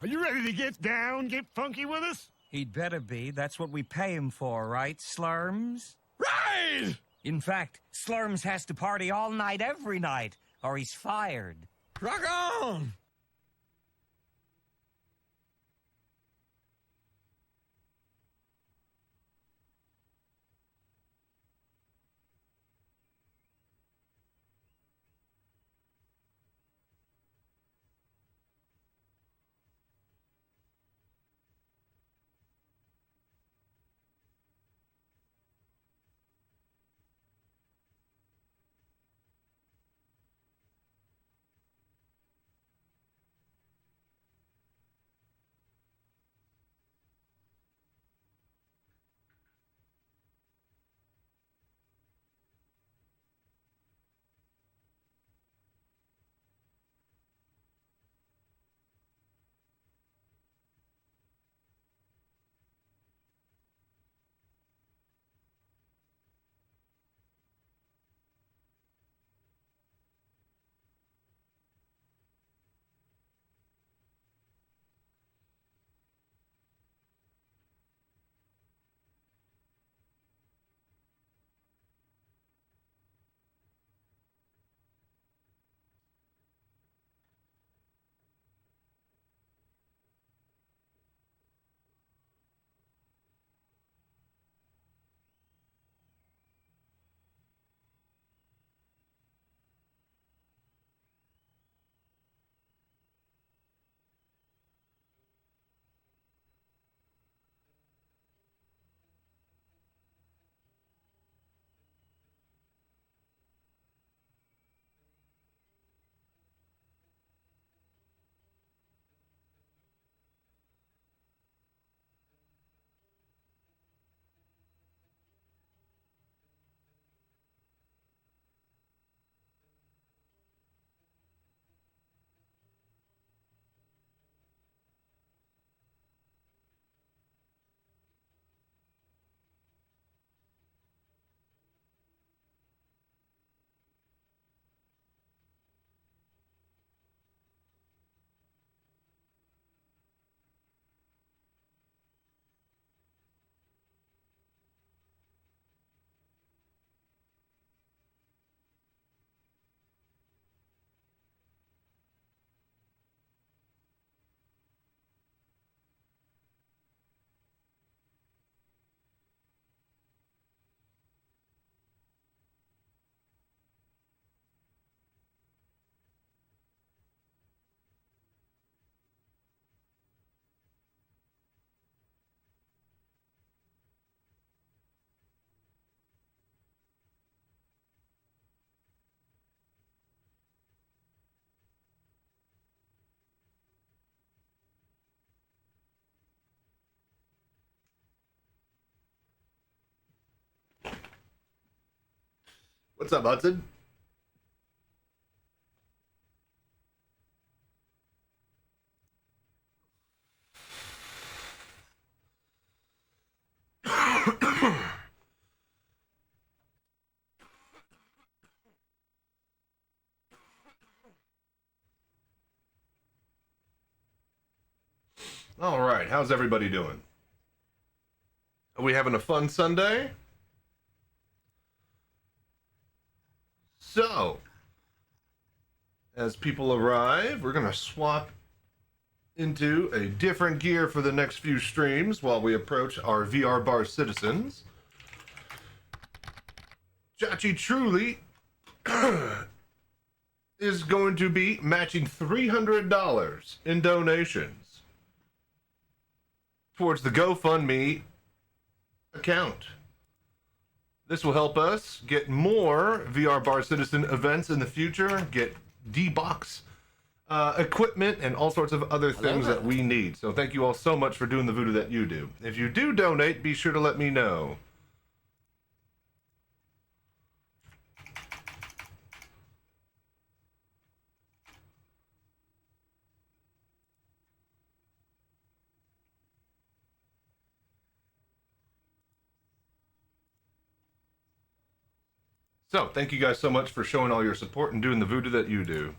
Are you ready to get down, get funky with us? He'd better be. That's what we pay him for, right, Slurms? Right! In fact, Slurms has to party all night every night, or he's fired. Rock on! What's up, Hudson? All right, how's everybody doing? Are we having a fun Sunday? So, as people arrive, we're going to swap into a different gear for the next few streams while we approach our VR bar citizens. Chachi truly is going to be matching $300 in donations towards the GoFundMe account. This will help us get more VR Bar Citizen events in the future, get D-Box equipment, and all sorts of other things that we need. So thank you all so much for doing the voodoo that you do. If you do donate, be sure to let me know. So, thank you guys so much for showing all your support and doing the voodoo that you do.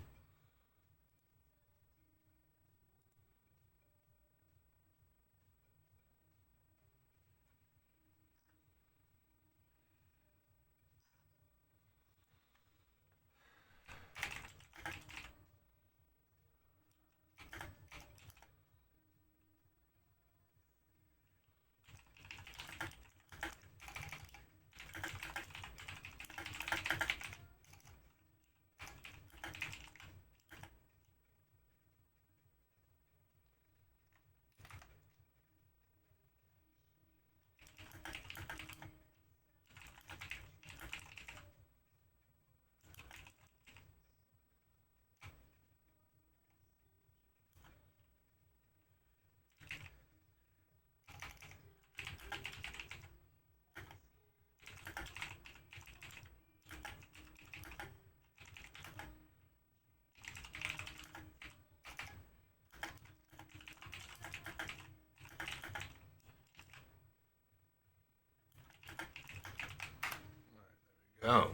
go.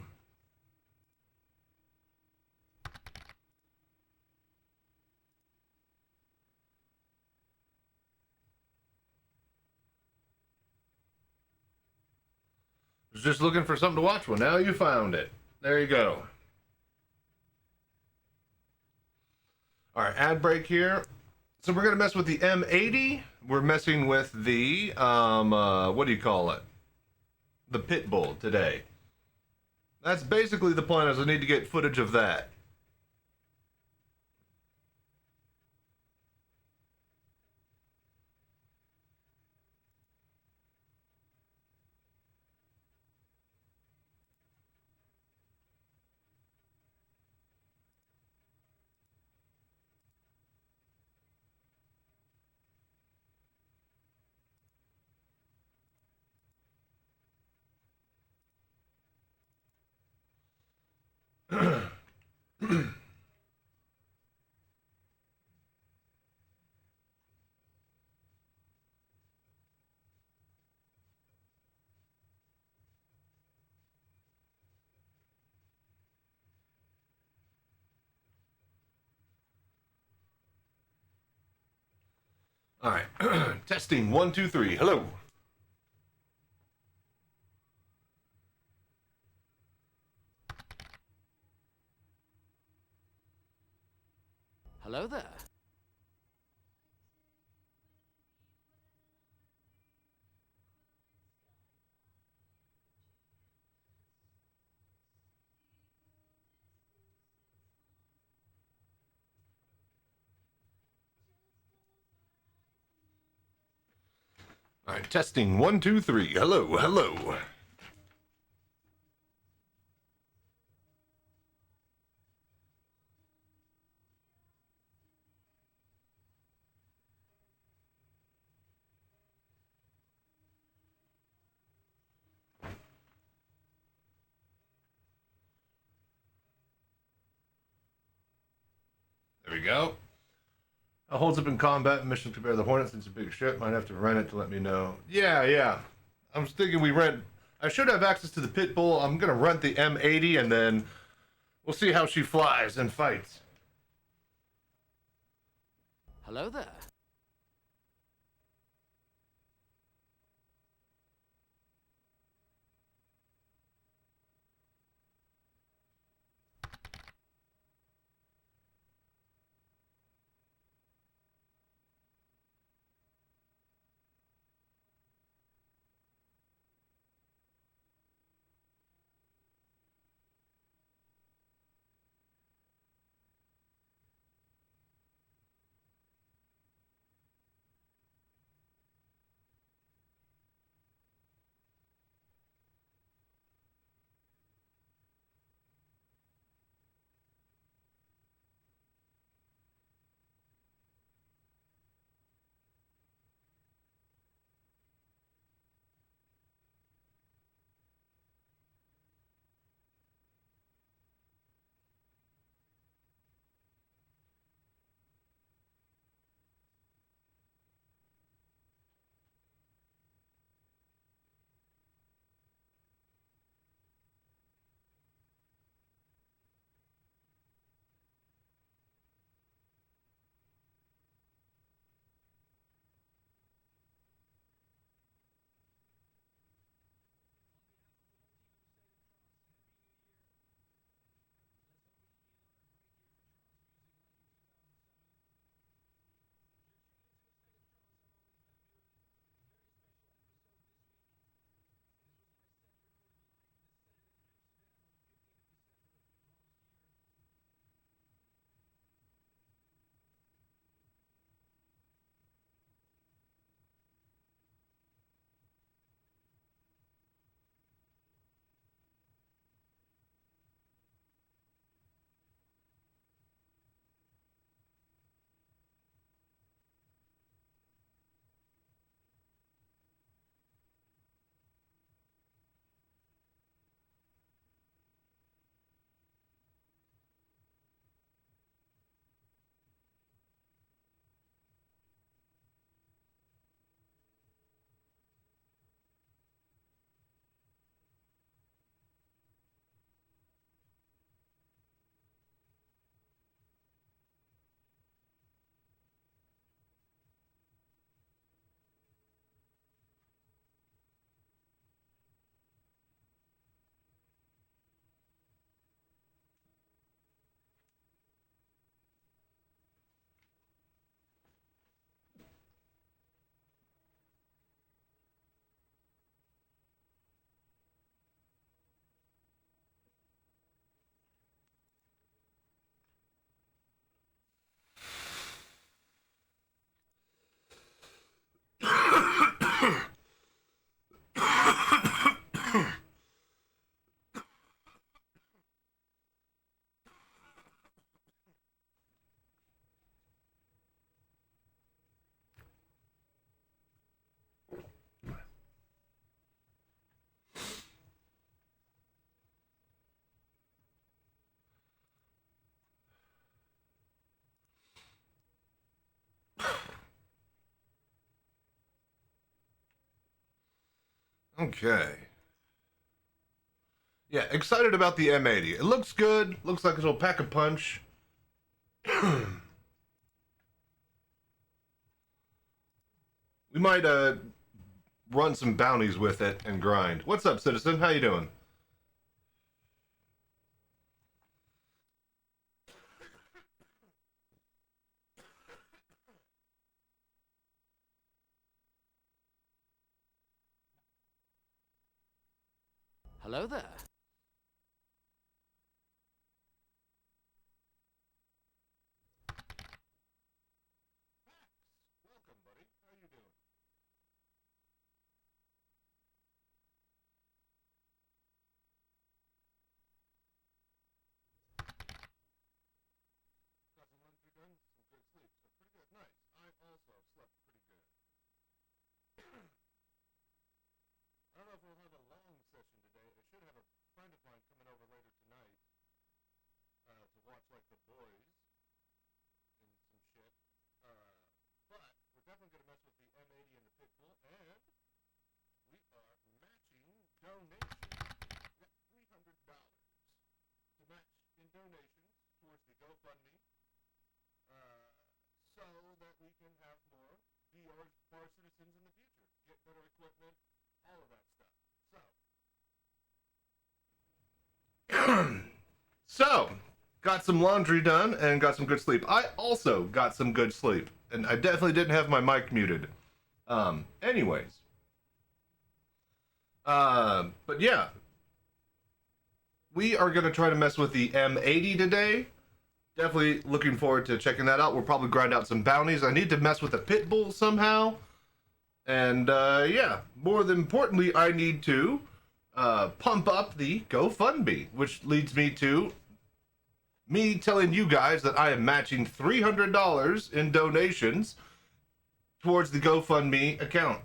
Was just looking for something to watch. Well, now you found it. There you go. All right, ad break here. So we're gonna mess with the M80. We're messing with the what do you call it? The pit bull today. That's basically the plan. Is I need to get footage of that. All right, testing 1, 2, 3. Hello. Hello there. All right, testing 1, 2, 3. Hello, hello. There we go. Holds up in combat missions compared to the Hornet since it's a big ship. Might have to rent it to let me know. Yeah. I was thinking we rent. I should have access to the pit bull. I'm gonna rent the M80 and then we'll see how she flies and fights. Hello there. Okay. Yeah, excited about the M80. It looks good. Looks like it'll pack a punch. We might run some bounties with it and grind. What's up, Citizen? How you doing? Hello there. Welcome, buddy. How you doing? Got some laundry done, some good sleep, so pretty good. Nice. I also slept pretty good. I don't know if we'll have a long session today. I should have a friend of mine coming over later tonight to watch like the boys and some shit. But we're definitely gonna mess with the M80 and the Pitbull, and we are matching donations. We got $300 to match in donations towards the GoFundMe, so that we can have more VR bar citizens in the future, get better equipment, all of that stuff. So, got some laundry done and got some good sleep. I also got some good sleep, and I definitely didn't have my mic muted. Anyways. But yeah. We are going to try to mess with the M80 today. Definitely looking forward to checking that out. We'll probably grind out some bounties. I need to mess with the Pitbull somehow. And, yeah. More than importantly, I need to pump up the GoFundMe, which leads me to me telling you guys that I am matching $300 in donations towards the GoFundMe account.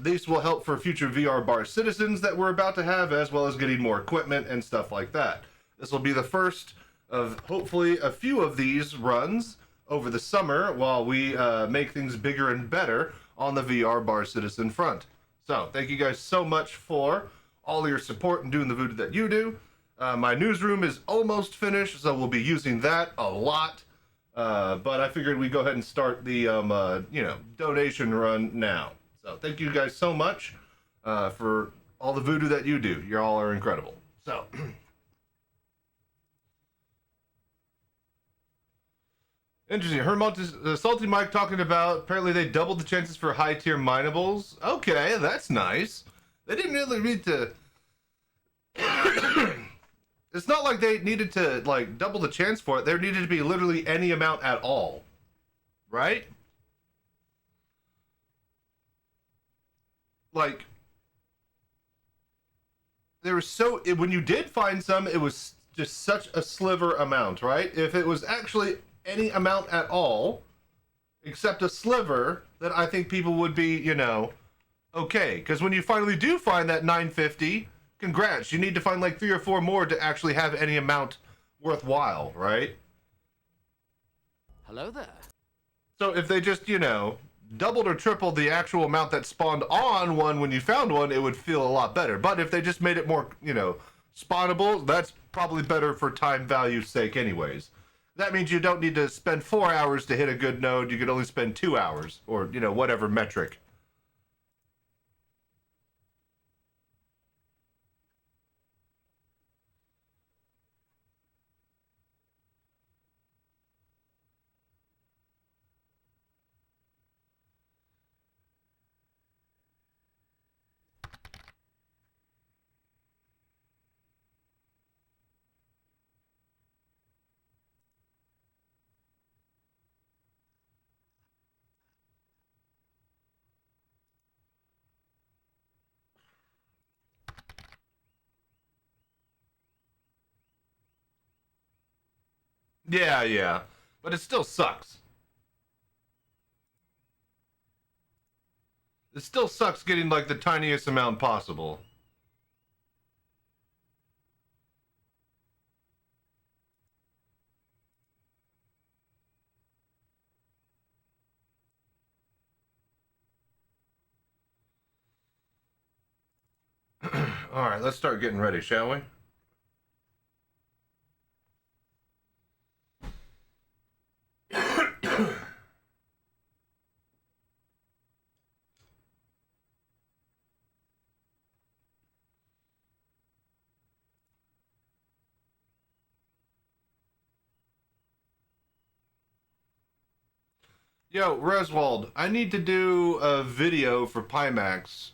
These will help for future VR bar citizens that we're about to have, as well as getting more equipment and stuff like that. This will be the first of hopefully a few of these runs over the summer while we make things bigger and better on the VR bar citizen front. So thank you guys so much for all your support and doing the voodoo that you do. My newsroom is almost finished, so we'll be using that a lot. But I figured we'd go ahead and start the donation run now. So thank you guys so much for all the voodoo that you do. You all are incredible. So interesting. Hermont Salty Mike talking about apparently they doubled the chances for high tier minables. Okay, that's nice. They didn't really need to. It's not like they needed to like double the chance for it. There needed to be literally any amount at all, right? Like, there was when you did find some, it was just such a sliver amount, right? If it was actually any amount at all, except a sliver, then I think people would be, okay. Because when you finally do find that 950, congrats. You need to find like 3 or 4 more to actually have any amount worthwhile, right? Hello there. So if they just, doubled or tripled the actual amount that spawned on one when you found one, it would feel a lot better. But if they just made it more, spawnable, that's probably better for time value's sake anyways. That means you don't need to spend 4 hours to hit a good node. You could only spend 2 hours or, whatever metric. Yeah, yeah. But it still sucks. It still sucks getting like the tiniest amount possible. All right, let's start getting ready, shall we? Yo, Reswald, I need to do a video for Pimax.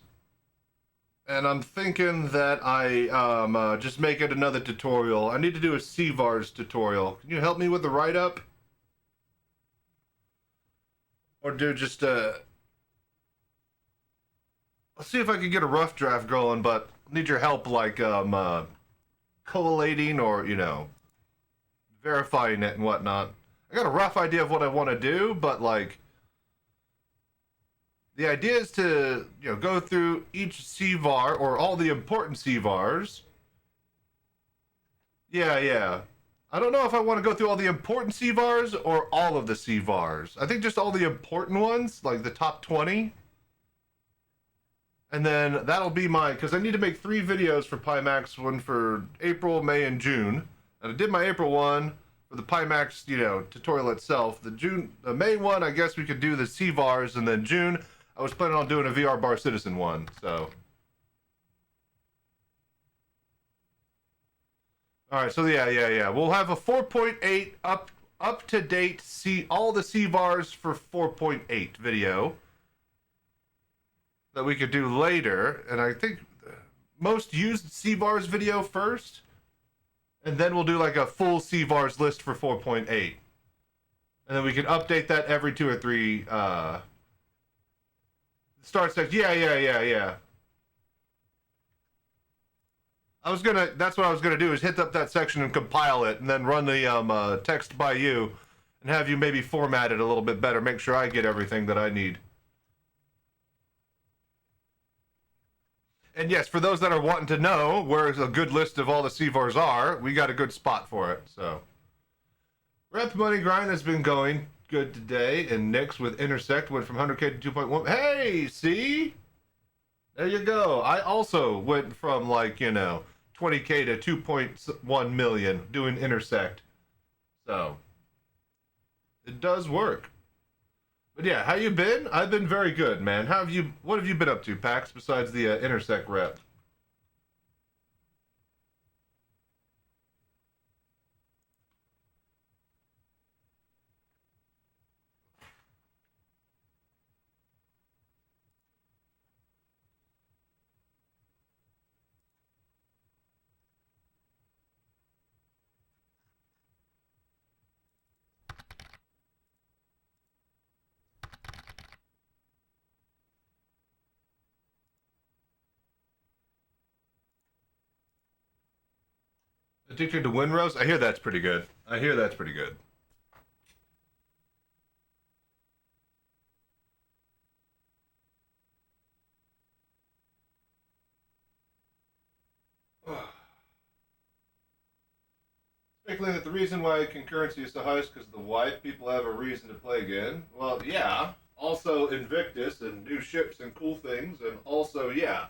And I'm thinking that I just make it another tutorial. I need to do a CVARS tutorial. Can you help me with the write-up? Or do just let's see if I can get a rough draft going, but need your help like collating or, you know, verifying it and whatnot. I got a rough idea of what I want to do, but like the idea is to, you know, go through each CVAR or all the important CVARs. Yeah. I don't know if I want to go through all the important CVARs or all of the CVARs. I think just all the important ones, like the top 20. And then that'll be my, because I need to make 3 videos for Pimax, one for April, May, and June. And I did my April one for the Pimax, you know, tutorial itself. The May one, I guess we could do the CVARs, and then June, I was planning on doing a VR Bar Citizen one, so. All right, so yeah. We'll have a 4.8 up to date, all the CVARs for 4.8 video that we could do later, and I think most used CVARs video first. And then we'll do like a full CVARs list for 4.8. And then we can update that every 2 or 3 start section. Yeah. That's what I was gonna do, is hit up that section and compile it and then run the text by you and have you maybe format it a little bit better. Make sure I get everything that I need. And yes, for those that are wanting to know where a good list of all the CVARs are, we got a good spot for it, so. Rep Money Grind has been going good today, and Nix with Intersect went from 100K to 2.1. Hey, see? There you go. I also went from, like, you know, 20K to 2.1 million doing Intersect. So, it does work. But yeah, how you been? I've been very good, man. What have you been up to, Pax, besides the Intersect rep? Addicted to Windrose? I hear that's pretty good. Speculating that the reason why concurrency is so high is because of the wipe. People have a reason to play again. Well, yeah. Also Invictus and new ships and cool things, and also, yeah.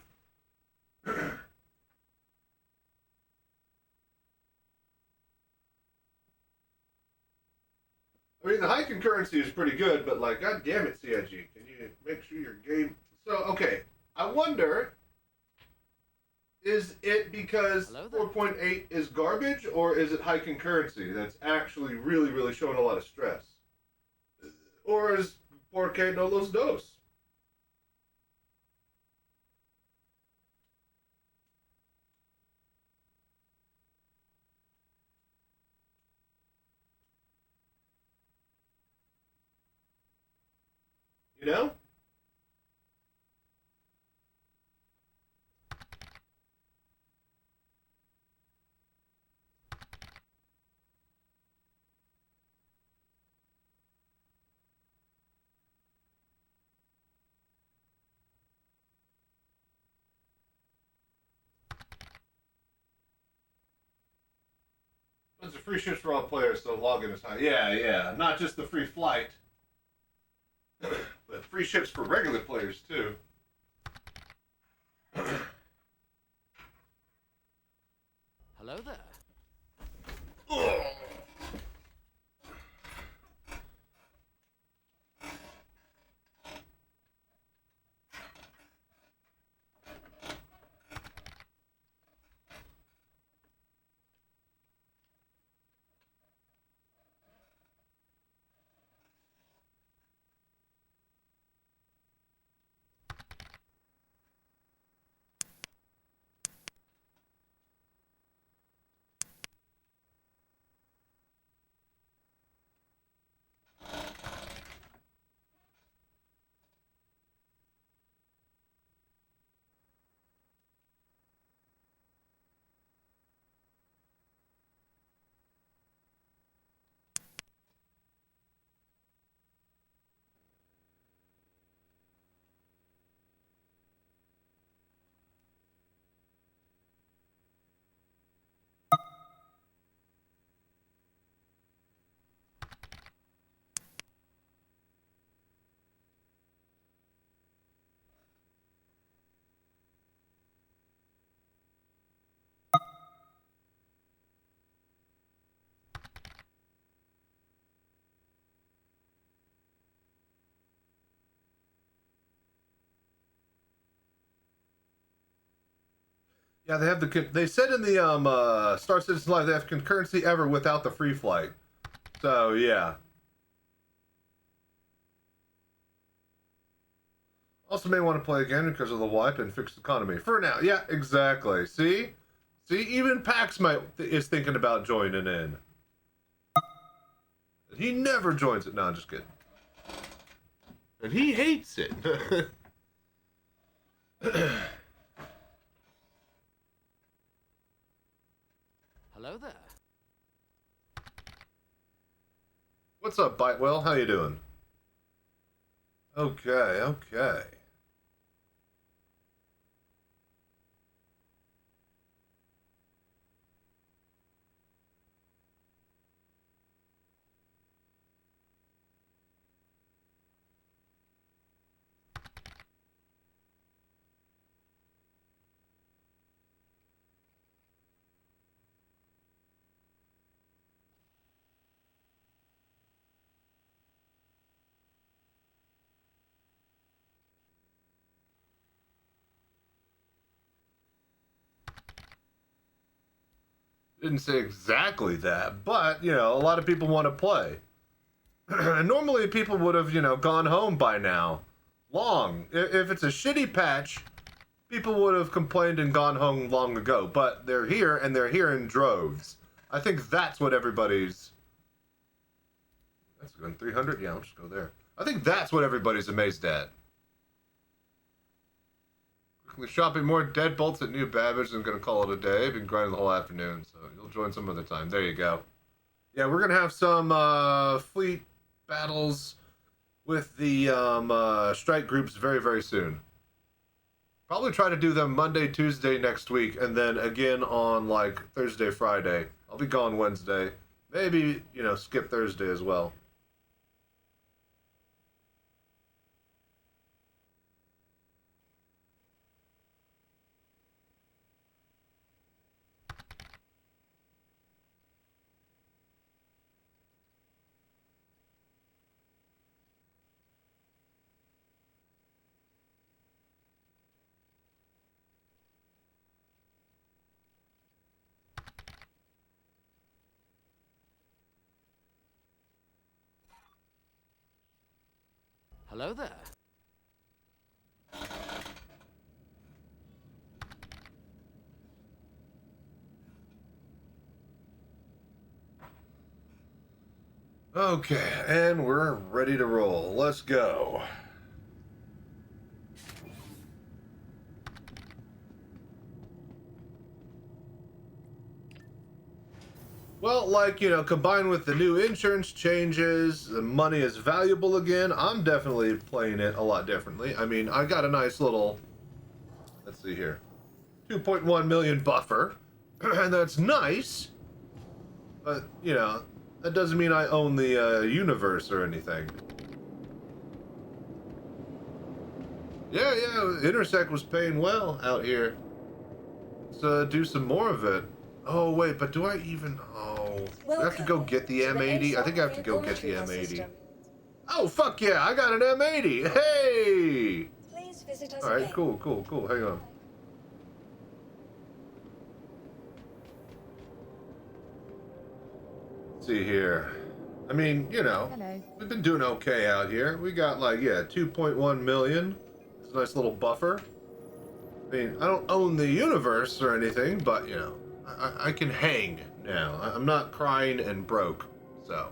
I mean, the high concurrency is pretty good, but like, god damn it, CIG, can you make sure your game... So, okay, I wonder, is it because 4.8 is garbage, or is it high concurrency that's actually really, really showing a lot of stress? Or is 4K no los dos? You know? There's a free ships for all players, so login is high. Yeah. Not just the free flight, but free ships for regular players, too. Hello there. Yeah, they have they said in the Star Citizen Live they have concurrency ever without the free flight. So yeah. Also may want to play again because of the wipe and fixed economy. For now, yeah, exactly. See, even Pax is thinking about joining in. He never joins it. No, I'm just kidding. And he hates it. Hello there. What's up, Bitewell? How you doing? Okay. Didn't say exactly that, but, you know, a lot of people want to play. And normally people would have, you know, gone home by now. Long. If it's a shitty patch, people would have complained and gone home long ago. But they're here, and they're here in droves. I think that's what everybody's... That's going 300? Yeah, I'll just go there. I think that's what everybody's amazed at. Quickly shopping more deadbolts at New Babbage. I'm going to call it a day. I've been grinding the whole afternoon, so you'll join some other time. There you go. Yeah, we're going to have some fleet battles with the strike groups very, very soon. Probably try to do them Monday, Tuesday next week, and then again on, like, Thursday, Friday. I'll be gone Wednesday. Maybe, you know, skip Thursday as well. Hello there. Okay, and we're ready to roll. Let's go. Well, like, you know, combined with the new insurance changes, the money is valuable again. I'm definitely playing it a lot differently. I mean, I got a nice little, let's see here, 2.1 million buffer, and that's nice. But, you know, that doesn't mean I own the universe or anything. Yeah, Intersect was paying well out here. Let's do some more of it. Oh, wait, but do I even... Oh, do I have to go get the M80? I think I have to go get the M80. Oh, fuck yeah, I got an M80! Hey! Please visit us Alright, again. cool. Hang on. Let's see here. I mean, you know, Hello. we've been doing okay out here. We got like, yeah, 2.1 million. It's a nice little buffer. I mean, I don't own the universe or anything, but, you know, I can hang now. I'm not crying and broke, so.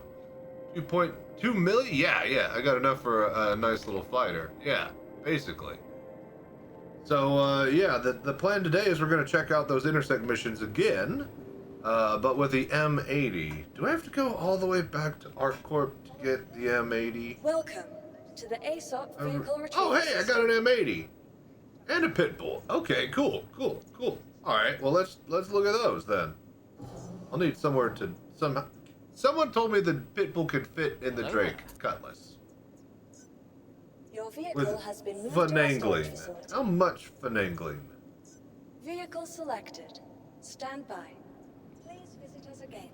2.2 million? Yeah, I got enough for a nice little fighter. Yeah, basically. So, yeah, the plan today is we're going to check out those intersect missions again, but with the M80. Do I have to go all the way back to ArcCorp to get the M80? Welcome to the ASOP vehicle retrieval Oh, hey, I got an system. M80 and a pit bull. Okay, cool. All right, well let's look at those then. I'll need somewhere to Someone told me the pit bull could fit in the Hello. Drake Cutlass. Your vehicle With has been moved to our storage finagling. facility. How much finagling? Vehicle selected. Stand by. Please visit us again.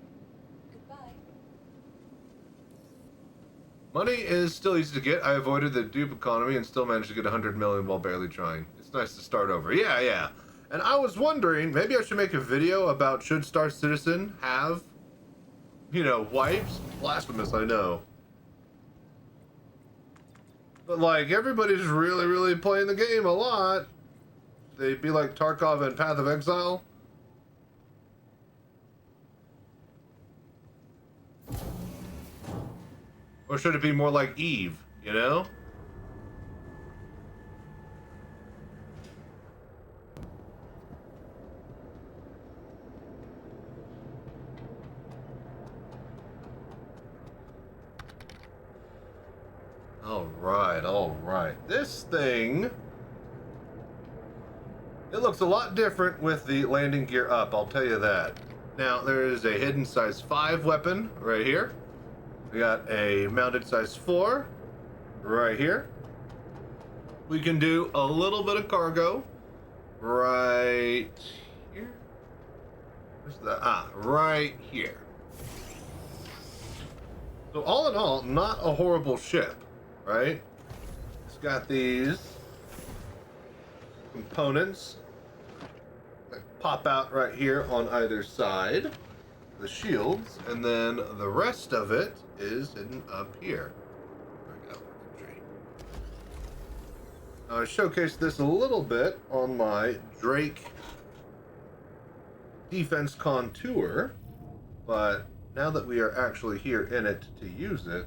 Goodbye. Money is still easy to get. I avoided the dupe economy and still managed to get 100 million while barely trying. It's nice to start over. Yeah. And I was wondering, maybe I should make a video about should Star Citizen have, you know, wipes? Blasphemous, I know. But, like, everybody's really playing the game a lot. They'd be like Tarkov and Path of Exile. Or should it be more like Eve, you know? All right. This thing, it looks a lot different with the landing gear up, I'll tell you that. Now, there is a hidden size 5 weapon right here. We got a mounted size 4 right here. We can do a little bit of cargo right here. Where's that? Right here. So all in all, not a horrible ship, right? It's got these components that pop out right here on either side, the shields, and then the rest of it is hidden up here. There we go. Infantry. Now, I showcased this a little bit on my Drake Defense-Con tour, but now that we are actually here in it to use it,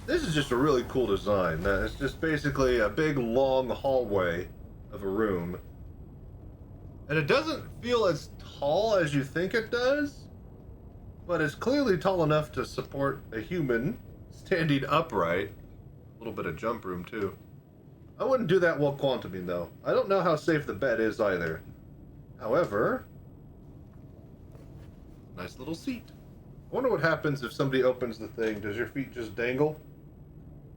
this is just a really cool design. It's just basically a big long hallway of a room. And it doesn't feel as tall as you think it does, but it's clearly tall enough to support a human standing upright. A little bit of jump room too. I wouldn't do that while quantuming though. I don't know how safe the bed is either. However, nice little seat. I wonder what happens if somebody opens the thing. Does your feet just dangle?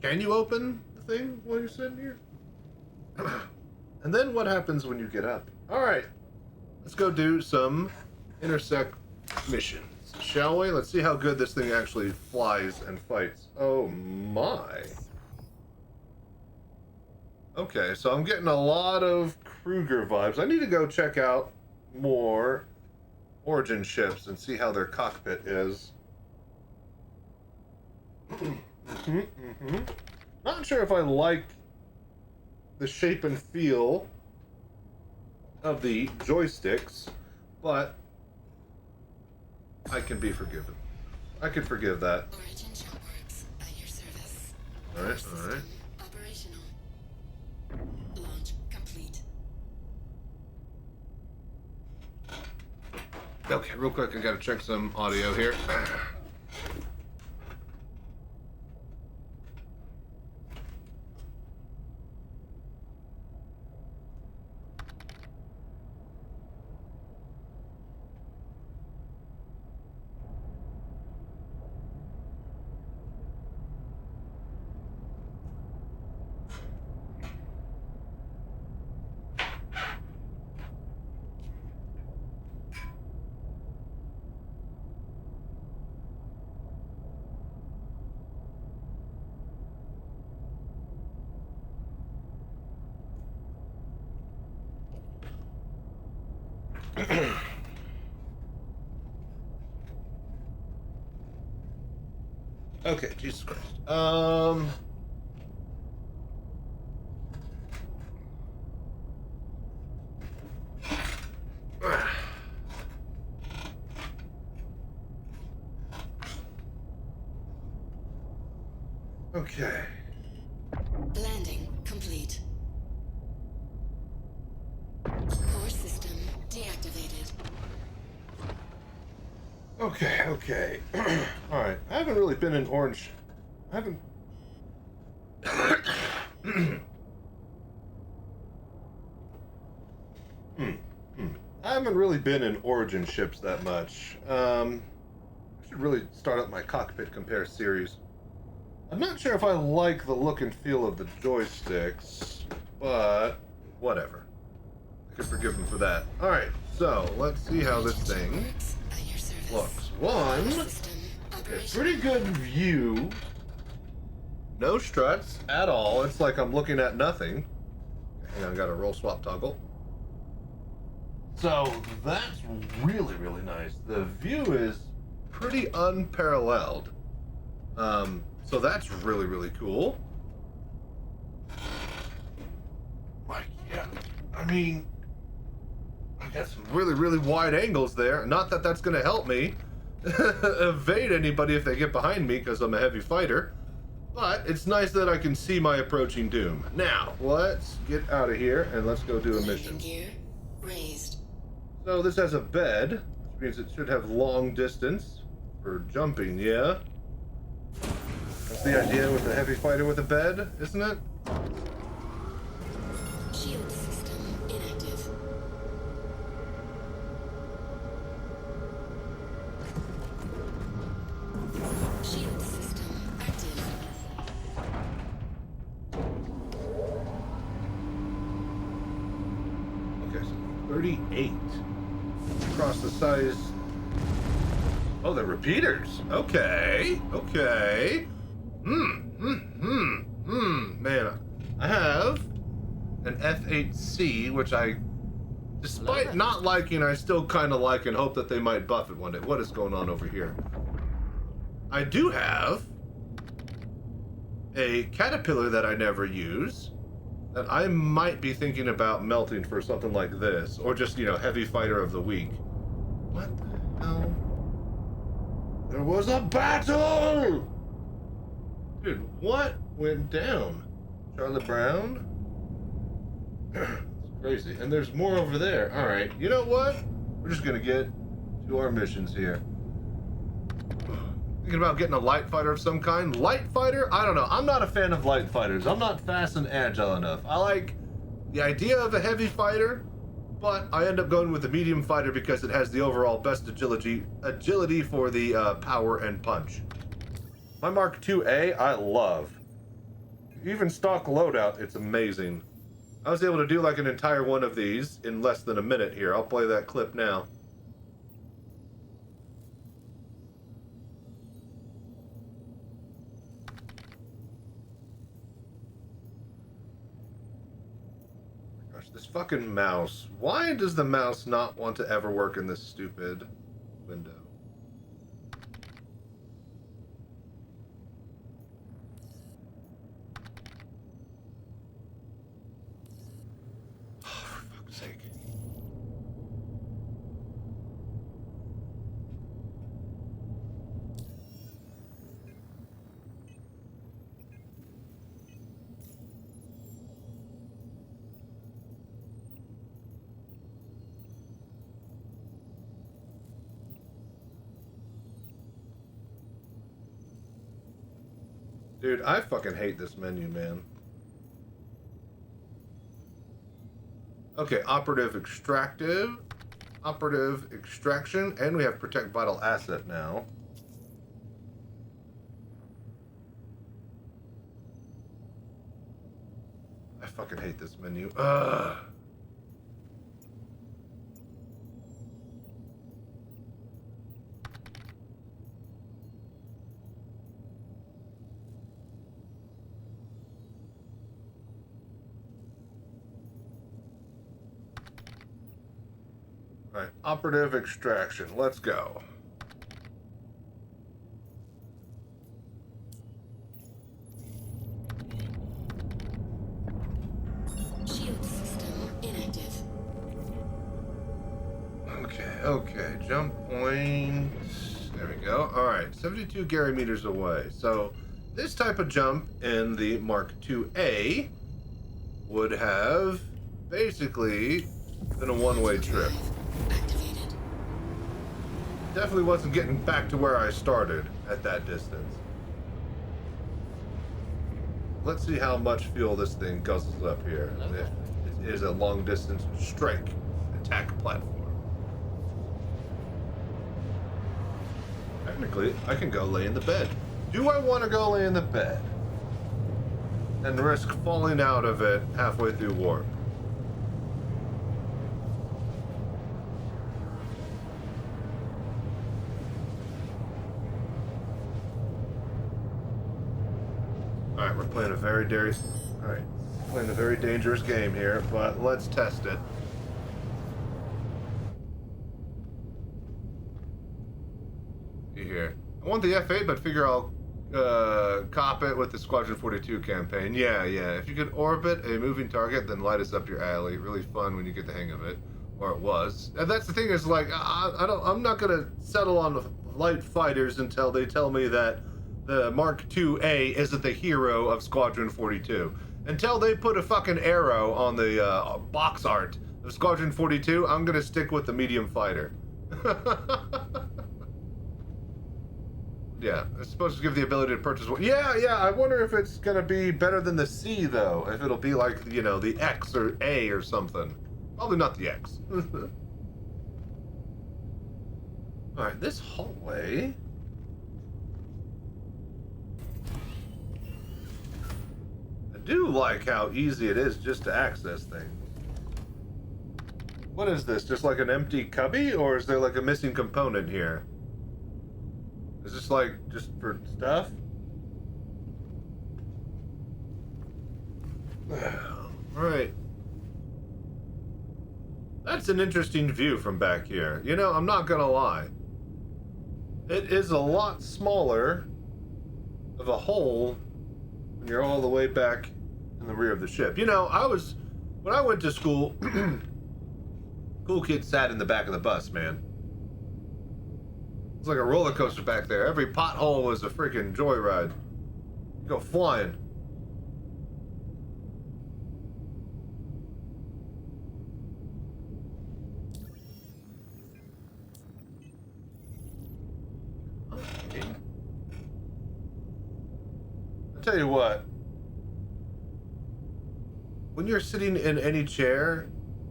Can you open the thing while you're sitting here? And then what happens when you get up? Alright, let's go do some intersect missions, shall we? Let's see how good this thing actually flies and fights. Oh my. Okay, so I'm getting a lot of Kruger vibes. I need to go check out more Origin ships and see how their cockpit is. Not sure if I like the shape and feel of the joysticks, but I can be forgiven. I can forgive that. Origin shopworks at your service. Alright. Operational. Launch complete. Okay, real quick, I gotta check some audio here. Okay, Jesus Christ. Okay. Landing complete. Core system deactivated. Okay, okay. Alright. I haven't really been in orange. I haven't. I haven't really been in Origin ships that much. I should really start up my Cockpit Compare series. I'm not sure if I like the look and feel of the joysticks, but whatever. I can forgive them for that. Alright, so let's see how this thing At your service. looks. One, System a operational. pretty good view. No struts at all. It's like I'm looking at nothing. Hang on, I got a roll swap toggle. So that's really, really nice. The view is pretty unparalleled. So that's really, really cool. Like, yeah, I mean, I got some really, really wide angles there. Not that that's going to help me evade anybody if they get behind me because I'm a heavy fighter. But it's nice that I can see my approaching doom. Now, let's get out of here and let's go do a mission. Landing gear raised. So this has a bed, which means it should have long distance for jumping, yeah? That's the idea with a heavy fighter with a bed, isn't it? Shield system inactive. Shield system active. Okay, so 38. Across the size. Oh, they're repeaters. Okay, okay. Man, I have an F8C, which I, despite not liking, I still kind of like and hope that they might buff it one day. What is going on over here? I do have a caterpillar that I never use that I might be thinking about melting for something like this, or just, you know, heavy fighter of the week. What the hell? There was a battle! Dude, what went down? Charlotte Brown? It's crazy. And there's more over there. Alright, you know what? We're just gonna get to our missions here. Thinking about getting a light fighter of some kind. Light fighter? I don't know. I'm not a fan of light fighters. I'm not fast and agile enough. I like the idea of a heavy fighter, but I end up going with the medium fighter because it has the overall best agility for the power and punch. My Mark IIA, I love. Even stock loadout, it's amazing. I was able to do like an entire one of these in less than a minute here. I'll play that clip now. Gosh, this fucking mouse. Why does the mouse not want to ever work in this stupid window? Dude, I fucking hate this menu, man. Okay, operative extraction, and we have protect vital asset now. I fucking hate this menu. Ugh. All right, operative extraction. Let's go. Shield system inactive. Okay. Jump point. There we go. All right, 72 Gary meters away. So this type of jump in the Mark IIA would have basically been a one-way trip. Activated. Definitely wasn't getting back to where I started at that distance. Let's see how much fuel this thing guzzles up here. It is a long-distance strike attack platform. Technically, I can go lay in the bed. Do I want to go lay in the bed and risk falling out of it halfway through warp? Alright, we're playing a very dangerous game here, but let's test it. See here. I want the F8, but figure I'll cop it with the Squadron 42 campaign. Yeah. If you could orbit a moving target, then light us up your alley. Really fun when you get the hang of it. Or it was. And that's the thing is, like, I'm not gonna settle on light fighters until they tell me that the Mark IIA isn't the hero of Squadron 42. Until they put a fucking arrow on the box art of Squadron 42, I'm gonna stick with the medium fighter. Yeah, it's supposed to give the ability to purchase one. Yeah, I wonder if it's gonna be better than the C, though. If it'll be like, you know, the X or A or something. Probably not the X. Alright, this hallway... I do like how easy it is just to access things. What is this? Just like an empty cubby? Or is there like a missing component here? Is this like just for stuff? Alright. That's an interesting view from back here. You know, I'm not gonna lie. It is a lot smaller of a hole when you're all the way back in the rear of the ship. You know, when I went to school, cool kids sat in the back of the bus, man. It's like a roller coaster back there. Every pothole was a freaking joyride. You go flying. Okay. I'll tell you what. When you're sitting in any chair,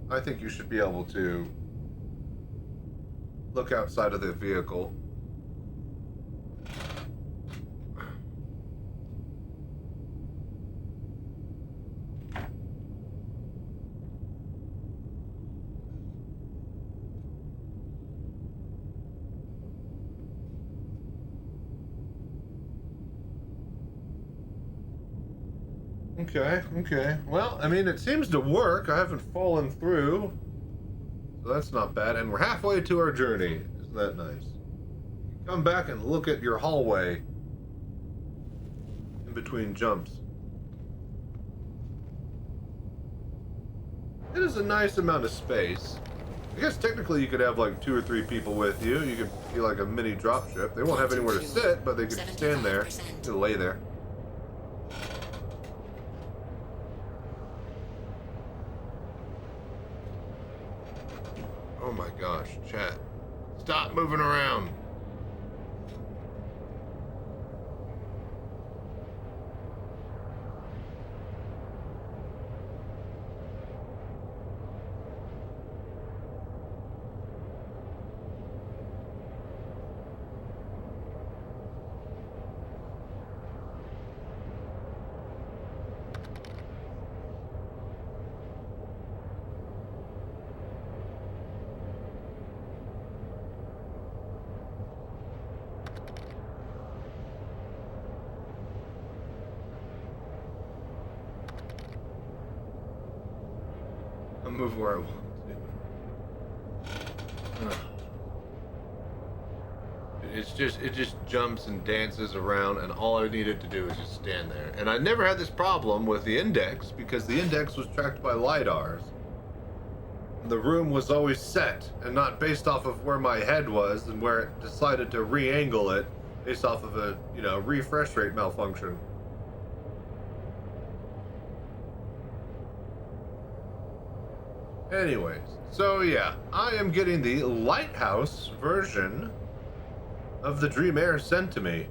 I think you should be able to look outside of the vehicle. Okay. Well, I mean, it seems to work. I haven't fallen through. So that's not bad. And we're halfway to our journey. Isn't that nice? Come back and look at your hallway in between jumps. It is a nice amount of space. I guess technically you could have like 2 or 3 people with you. You could be like a mini dropship. They won't have anywhere to sit, but they could stand there to lay there. Oh my gosh, chat. Stop moving around. I'll move where I want to. It just jumps and dances around, and all I needed to do is just stand there. And I never had this problem with the index because the index was tracked by LiDARs. The room was always set and not based off of where my head was and where it decided to re-angle it based off of a, refresh rate malfunction. Anyways, so yeah, I am getting the Lighthouse version of the Dream Air sent to me.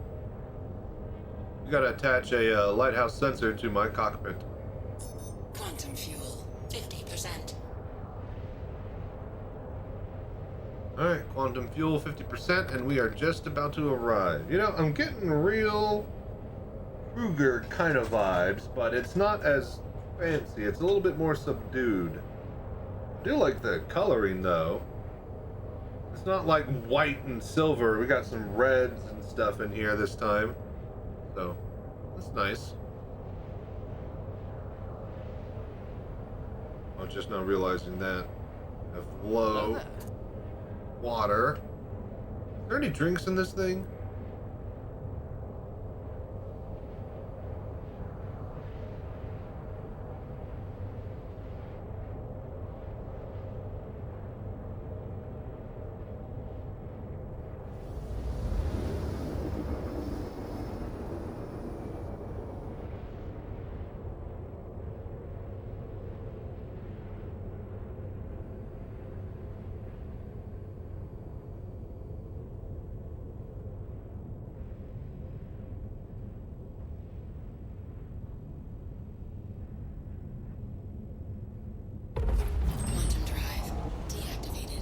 You gotta attach a Lighthouse sensor to my cockpit. Quantum fuel, 50%. Alright, quantum fuel 50%, and we are just about to arrive. I'm getting real Kruger kind of vibes, but it's not as fancy. It's a little bit more subdued. I do like the coloring, though. It's not like white and silver. We got some reds and stuff in here this time. So, that's nice. I was just now realizing that. Have low water. Are there any drinks in this thing?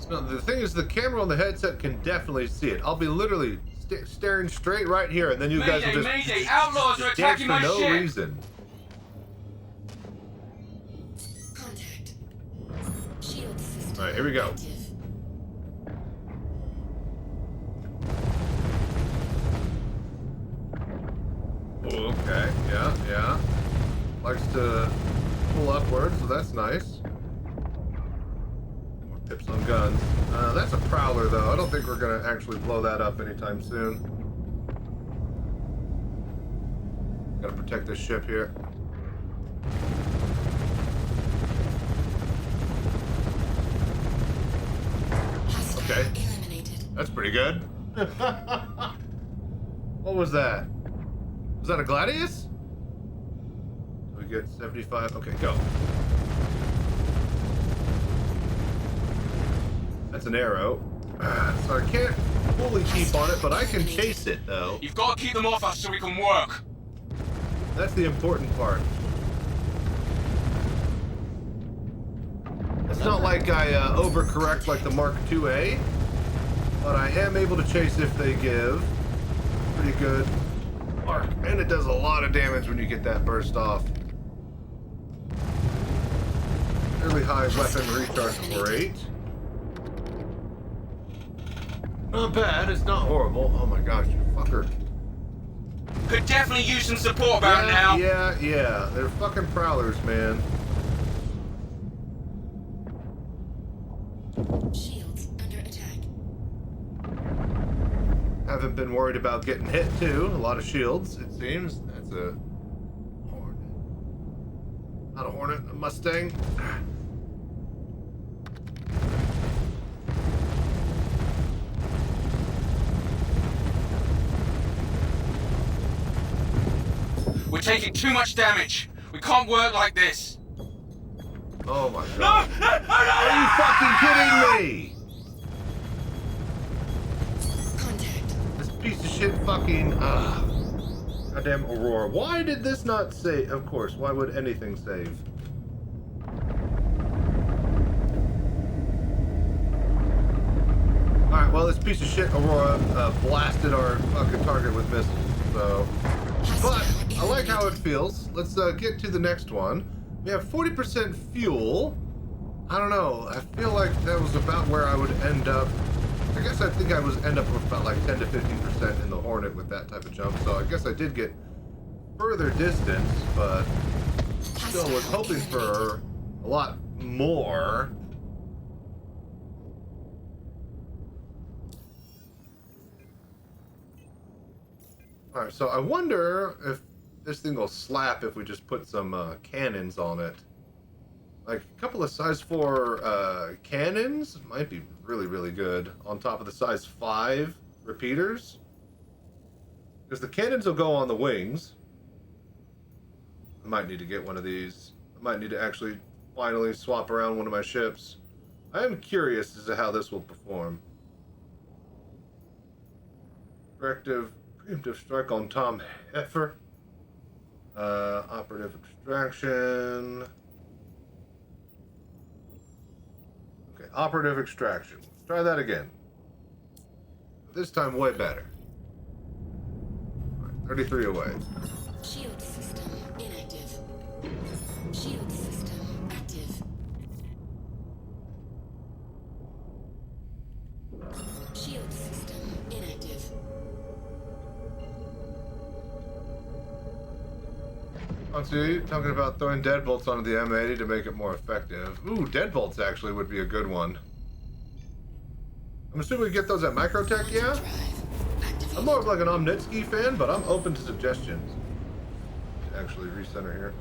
No, the thing is, the camera on the headset can definitely see it. I'll be literally staring straight right here, and then you guys will just Outlaws are dance attacking for my no ship. reason. Contact. Shield system. All right, here we go. Active. Oh, okay, yeah. Likes to pull upwards, so that's nice. More tips on guns. That's a Prowler, though. I don't think we're gonna actually blow that up anytime soon. Gotta protect this ship here. Okay. Eliminated. That's pretty good. What was that? Was that a Gladius? We get 75. Okay, go. That's an arrow. So I can't fully keep on it, but I can chase it, though. You've got to keep them off us so we can work. That's the important part. It's not like I overcorrect like the Mark IIA, but I am able to chase if they give pretty good arc. And it does a lot of damage when you get that burst off. Really high weapon recharge rate. Not bad, it's not horrible. Oh my gosh, you fucker. Could definitely use some support about now. Yeah. They're fucking Prowlers, man. Shields under attack. Haven't been worried about getting hit, too. A lot of shields, it seems. That's a Hornet. Not a Hornet, a Mustang. We're taking too much damage. We can't work like this. Oh my god. Are you fucking kidding me? Contact. This piece of shit fucking, goddamn Aurora. Why did this not save? Of course, why would anything save? Alright, well, this piece of shit Aurora blasted our fucking target with missiles, so... But, I like how it feels. Let's get to the next one. We have 40% fuel. I don't know, I feel like that was about where I would end up. I guess I think I was end up with about like 10 to 15% in the Hornet with that type of jump, so I guess I did get further distance, but still was hoping for a lot more. Alright, so I wonder if this thing will slap if we just put some cannons on it. Like a couple of size 4 cannons might be really, really good on top of the size 5 repeaters. Because the cannons will go on the wings. I might need to get one of these. I might need to actually finally swap around one of my ships. I am curious as to how this will perform. Preemptive strike on Tom Heifer. Operative extraction. Okay, operative extraction. Let's try that again. This time way better. All right, 33 away. Shield system inactive. Shield system active. Shield system inactive. Oh, see, talking about throwing deadbolts onto the M80 to make it more effective. Ooh, deadbolts actually would be a good one. I'm assuming we get those at Microtech, yeah? Drive activated. I'm more of like an Omnitsky fan, but I'm open to suggestions. Actually, recenter here.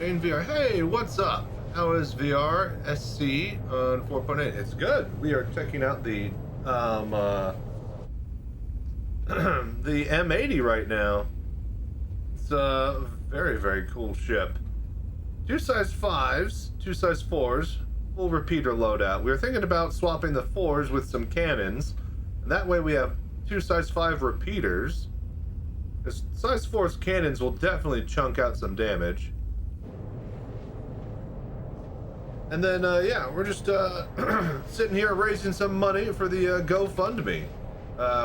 Jane VR, hey, what's up? How is VR SC on 4.8? It's good. We are checking out the the M80 right now. It's a very, very cool ship. 2 size 5s, 2 size 4s, full repeater loadout. We were thinking about swapping the 4s with some cannons, and that way we have 2 size 5 repeaters. Because size 4's cannons will definitely chunk out some damage. And then, yeah, we're just sitting here raising some money for the GoFundMe.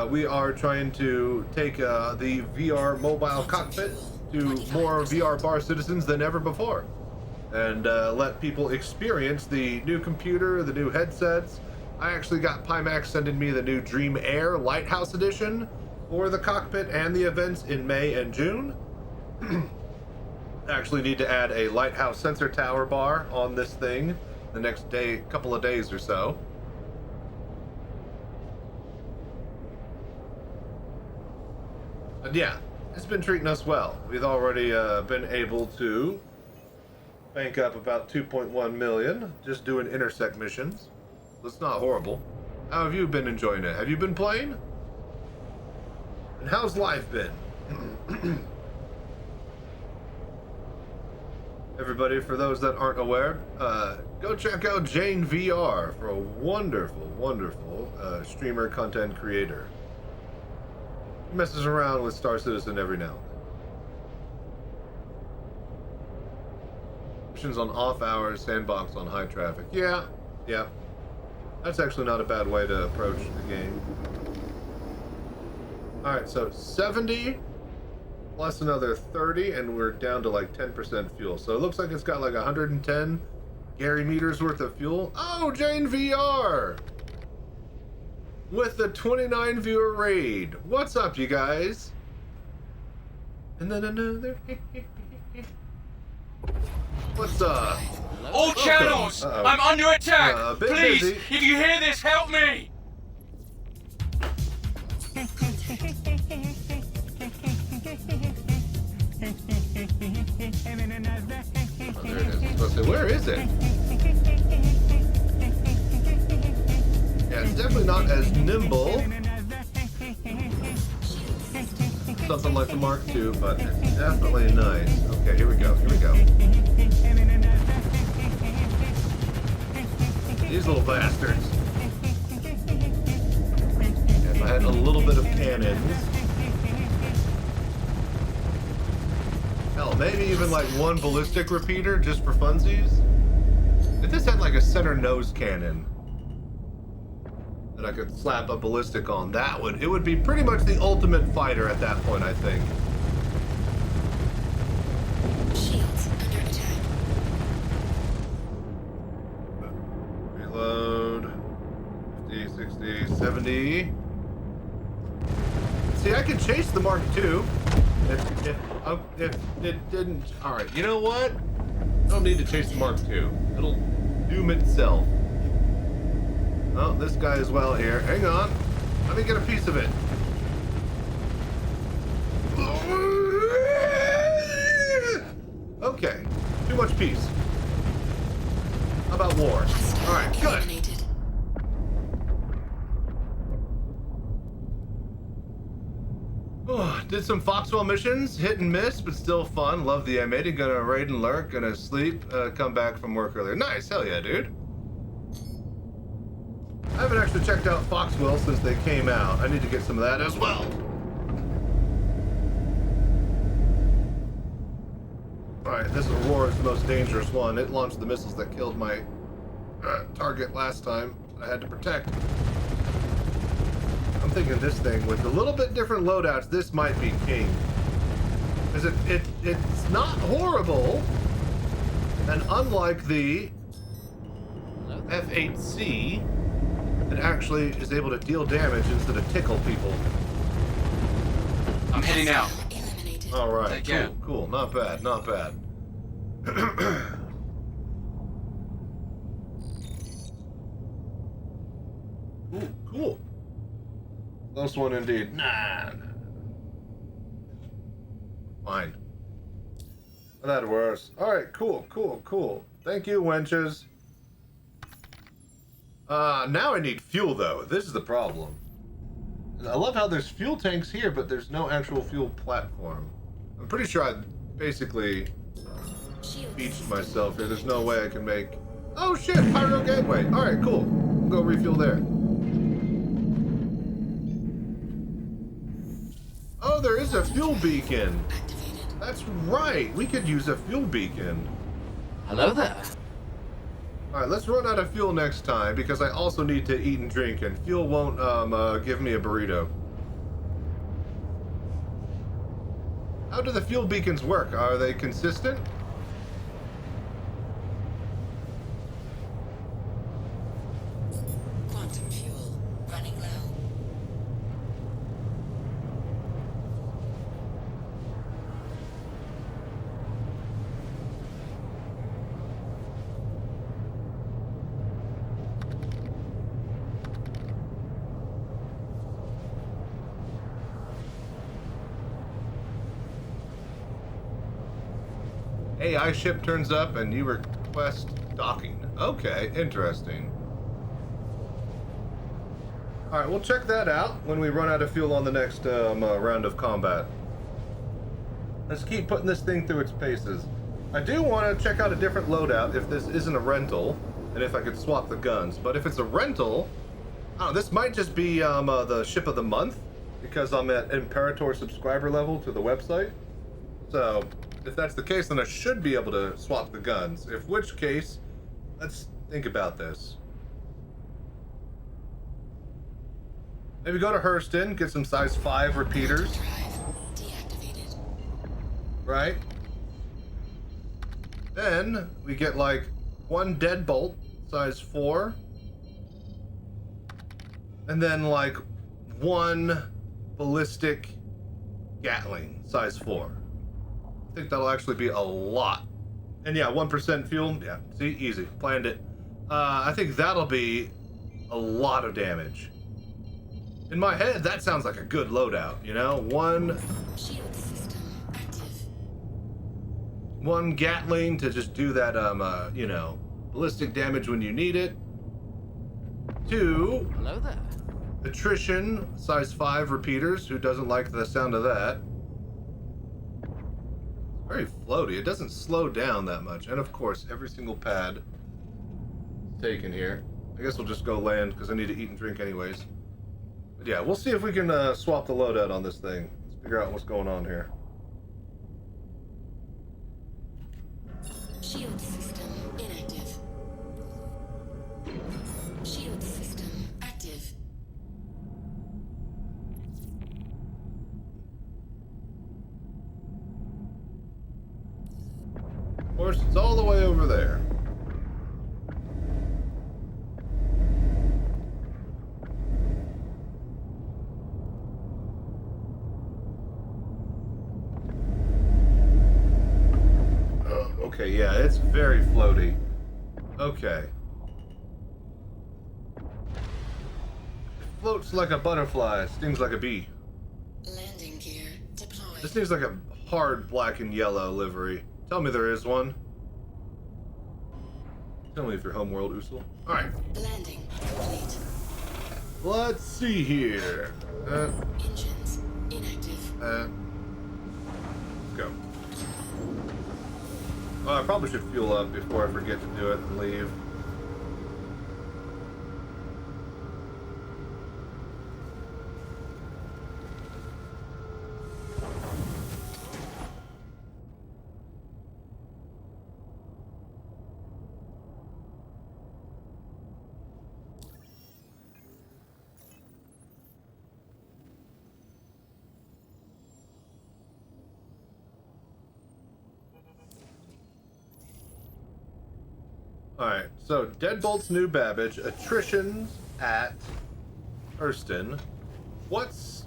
We are trying to take the VR mobile cockpit to more VR bar citizens than ever before. And let people experience the new computer, the new headsets. I actually got Pimax sending me the new Dream Air Lighthouse Edition for the cockpit and the events in May and June. Actually need to add a lighthouse sensor tower bar on this thing the next couple of days or so. And yeah, it's been treating us well. We've already been able to bank up about 2.1 million just doing intersect missions. That's not horrible. How have you been enjoying it? Have you been playing? And how's life been? Everybody, for those that aren't aware, go check out Jane VR for a wonderful, wonderful streamer content creator. He messes around with Star Citizen every now and then. Missions on off hours, sandbox on high traffic. Yeah. That's actually not a bad way to approach the game. Alright, so 70 plus another 30, and we're down to like 10% fuel. So it looks like it's got like 110 Gary meters worth of fuel. Oh, Jane VR! With the 29 viewer raid. What's up, you guys? And then another. What's up? All channels! Uh-oh. I'm under attack! A bit Please, busy. if you hear this, help me! Oh, there it is. I was supposed to say, where is it? Yeah, it's definitely not as nimble. Something like the Mark II, but it's definitely nice. Okay, here we go. These little bastards. If I had a little bit of cannons. Hell, maybe even like one ballistic repeater just for funsies. If this had like a center nose cannon that I could slap a ballistic on, it would be pretty much the ultimate fighter at that point, I think. Shields under attack. Reload. 50, 60, 70. See, I could chase the Mark II if it didn't. All right, you know what? I don't need to chase the Mark II. It'll doom itself. Oh, this guy as well here. Hang on. Let me get a piece of it. Okay. Too much peace. How about war? All right, good. Eliminated. Did some Foxwell missions, hit and miss, but still fun. Love the M80. Gonna raid and lurk, gonna sleep, come back from work earlier. Nice, hell yeah, dude. I haven't actually checked out Foxwell since they came out. I need to get some of that as well. Alright, this Aurora is the most dangerous one. It launched the missiles that killed my target last time. I had to protect. I'm thinking this thing with a little bit different loadouts, this might be king. Because it's not horrible. And unlike the F8C, it actually is able to deal damage instead of tickle people. I'm heading out. Eliminated. All right, Take cool, care. cool, not bad, not bad. Cool, cool. Close one indeed. Nah. Fine. That works. All right, cool, cool, cool. Thank you, wenches. Now I need fuel though. This is the problem. I love how there's fuel tanks here, but there's no actual fuel platform. I'm pretty sure I basically beached myself here. There's no way I can make... Oh shit, Pyro Gateway. All right, cool. We'll go refuel there. Oh, there is a fuel beacon. That's right. We could use a fuel beacon. Hello there. All right, let's run out of fuel next time because I also need to eat and drink, and fuel won't give me a burrito. How do the fuel beacons work? Are they consistent? Quantum fuel running low. AI ship turns up and you request docking. Okay, interesting. All right, we'll check that out when we run out of fuel on the next round of combat. Let's keep putting this thing through its paces. I do want to check out a different loadout if this isn't a rental, and if I could swap the guns. But if it's a rental, I don't know, this might just be the ship of the month, because I'm at Imperator subscriber level to the website. So if that's the case, then I should be able to swap the guns. If which case, let's think about this. Maybe go to Hurston, get some size 5 repeaters. Drive deactivated. Right? Then we get like 1 deadbolt, size 4. And then like 1 ballistic Gatling, size 4. I think that'll actually be a lot. And yeah, 1% fuel. Yeah, see, easy. Planned it. I think that'll be a lot of damage. In my head, that sounds like a good loadout, you know? 1 Shield system active. 1 Gatling to just do that, you know, ballistic damage when you need it. 2 Hello there. attrition, size 5 repeaters. Who doesn't like the sound of that? Very floaty. It doesn't slow down that much. And of course, every single pad taken here. I guess we'll just go land because I need to eat and drink anyways. But yeah, we'll see if we can swap the loadout on this thing. Let's figure out what's going on here. Shield system inactive. Shield system active. Of course, it's all the way over there. Okay, yeah, it's very floaty. Okay. It floats like a butterfly, stings like a bee. Landing gear deployed. This seems like a hard black and yellow livery. Tell me there is one. Tell me if you're homeworld, Usul. Alright. Landing complete. Let's see here. Engines inactive. Let's go. Oh, I probably should fuel up before I forget to do it and leave. Alright, so Deadbolt's New Babbage, attrition's at Hurston.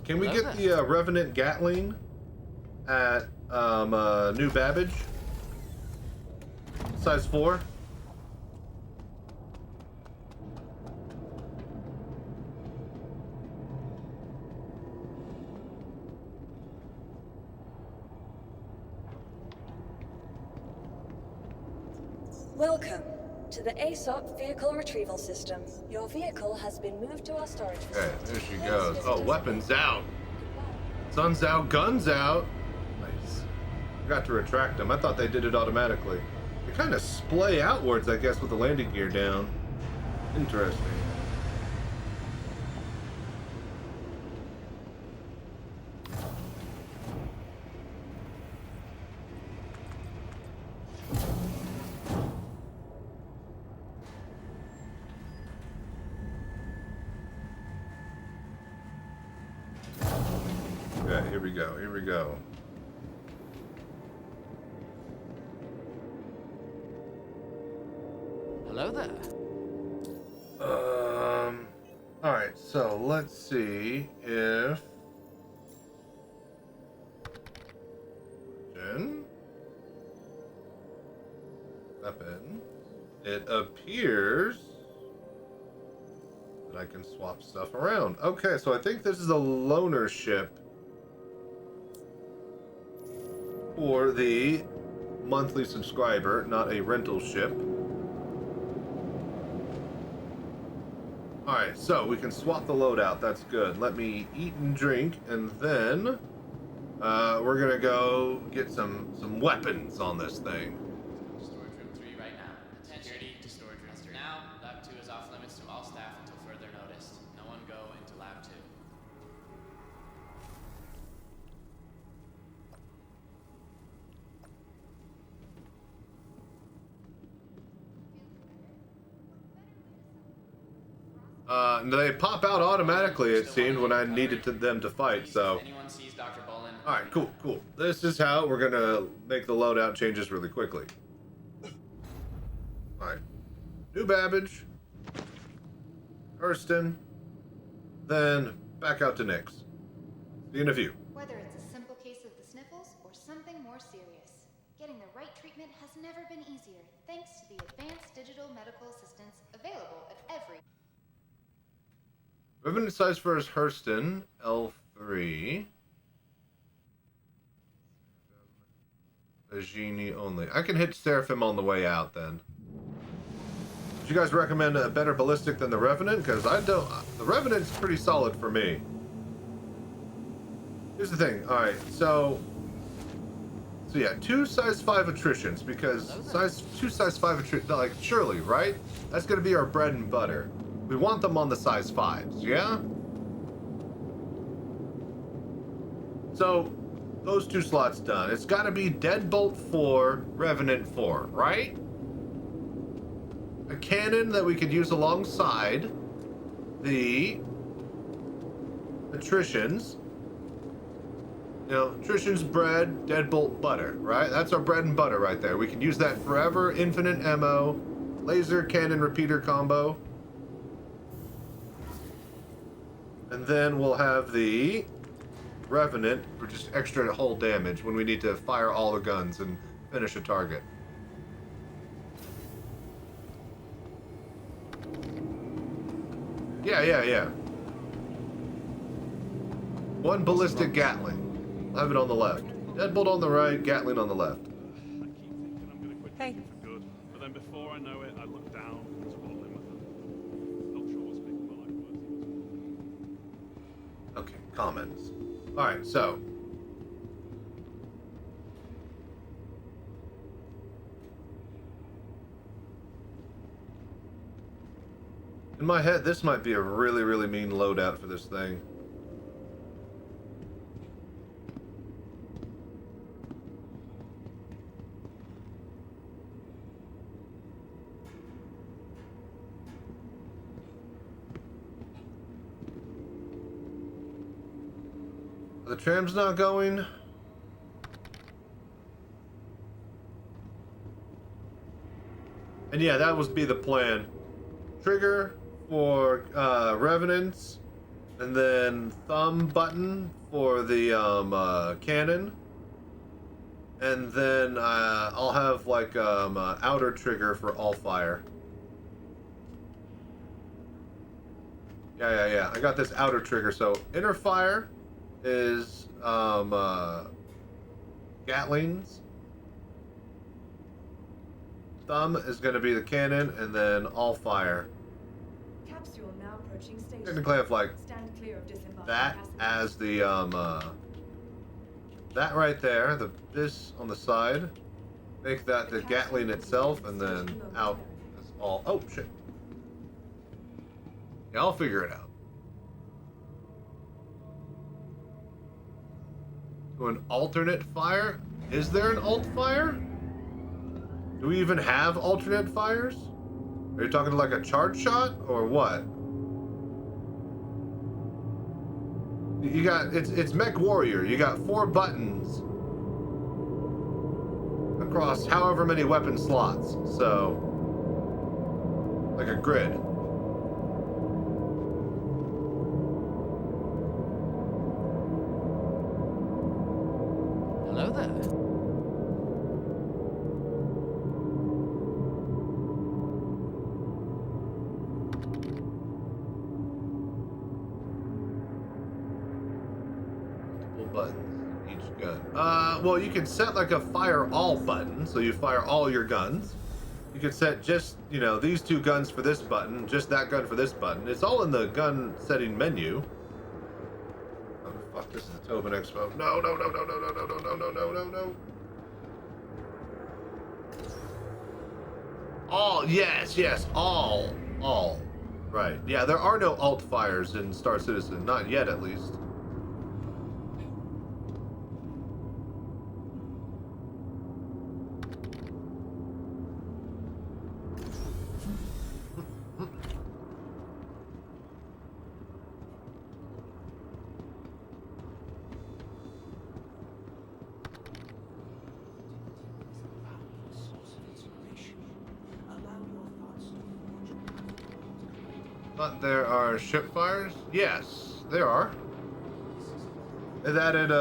Can we get the Revenant Gatling at New Babbage? Size 4? Welcome to the ASOP Vehicle Retrieval System. Your vehicle has been moved to our storage Okay, facility. there she goes. Oh, weapons out. Sun's out, guns out. Nice. Forgot to retract them. I thought they did it automatically. They kind of splay outwards, I guess, with the landing gear down. Interesting. Okay, here we go, here we go. Hello there. Alright, so let's see if... Weapon. It appears that I can swap stuff around. Okay, so I think this is a loaner ship for the monthly subscriber, not a rental ship. Alright, so we can swap the loadout. That's good. Let me eat and drink, and then we're gonna go get some weapons on this thing. Storage room 3 right now. Security to storage room 3. Now, lab 2 is off limits to all staff until further notice. No one go into lab 2. They pop out automatically, it seemed, when I needed them to fight, so... Anyone sees Dr. Bolin? Alright, cool, cool. This is how we're gonna make the loadout changes really quickly. Alright. New Babbage. Hurston. Then back out to Nyx. See you in a few. Whether it's a simple case of the sniffles or something more serious, getting the right treatment has never been easier thanks to the advanced digital medical assistance available at every... Revenant size first, Hurston, L3. Vagini only. I can hit Seraphim on the way out then. Would you guys recommend a better ballistic than the Revenant? Because I don't. The Revenant's pretty solid for me. Here's the thing. Alright, so yeah, 2 size 5 attritions, because two size 5 attrition, like, surely, right? That's gonna be our bread and butter. We want them on the size 5s, yeah? So, those 2 slots done. It's got to be Deadbolt 4, Revenant 4, right? A cannon that we could use alongside the attritions. You know, attritions, bread, Deadbolt, butter, right? That's our bread and butter right there. We can use that forever, infinite ammo, laser cannon repeater combo. And then we'll have the Revenant for just extra hull damage when we need to fire all the guns and finish a target. Yeah. 1 ballistic Gatling. I'll have it on the left. Deadbolt on the right, Gatling on the left. I keep thinking I'm going to quit teaching for good, but then before I know it, I look down and squabbling with them. Not sure what's making my life worse. Okay, comments. Alright, so. In my head, this might be a really, really mean loadout for this thing. The tram's not going. And yeah, that would be the plan. Trigger for Revenants, and then thumb button for the cannon, and then I'll have like outer trigger for all fire. Yeah. I got this outer trigger. So inner fire is Gatlings. Thumb is going to be the cannon, and then all fire. Capsule now approaching station. Technically, I have like Stand clear of disembarking that passengers. as the that right there. This on the side. Make that the Gatling itself, and then out is all. Oh shit. Yeah, I'll figure it out. So an alternate fire? Is there an alt fire? Do we even have alternate fires? Are you talking like a charge shot or what? You got it's Mech Warrior. You got 4 buttons across however many weapon slots. So like a grid. Hello there. Buttons each gun. Well, you can set like a fire all button, so you fire all your guns. You could set just, you know, these 2 guns for this button, just that gun for this button. It's all in the gun setting menu. Oh fuck! This is the Tobin Expo. No. All, yes, all. Right. Yeah, there are no alt fires in Star Citizen, not yet at least. But there are ship fires? Yes, there are. They've added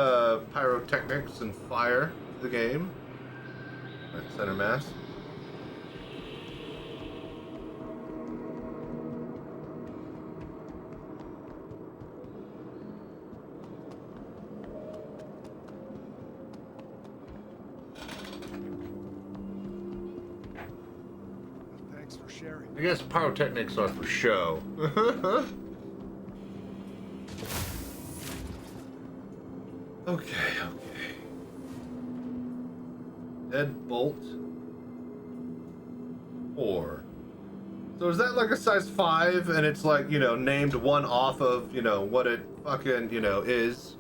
pyrotechnics and fire to the game. Right, center mass. Thanks for sharing. I guess pyrotechnics are for show. Okay. Deadbolt 4. So is that like a size 5 and it's like, you know, named one off of, you know, what it fucking, you know, is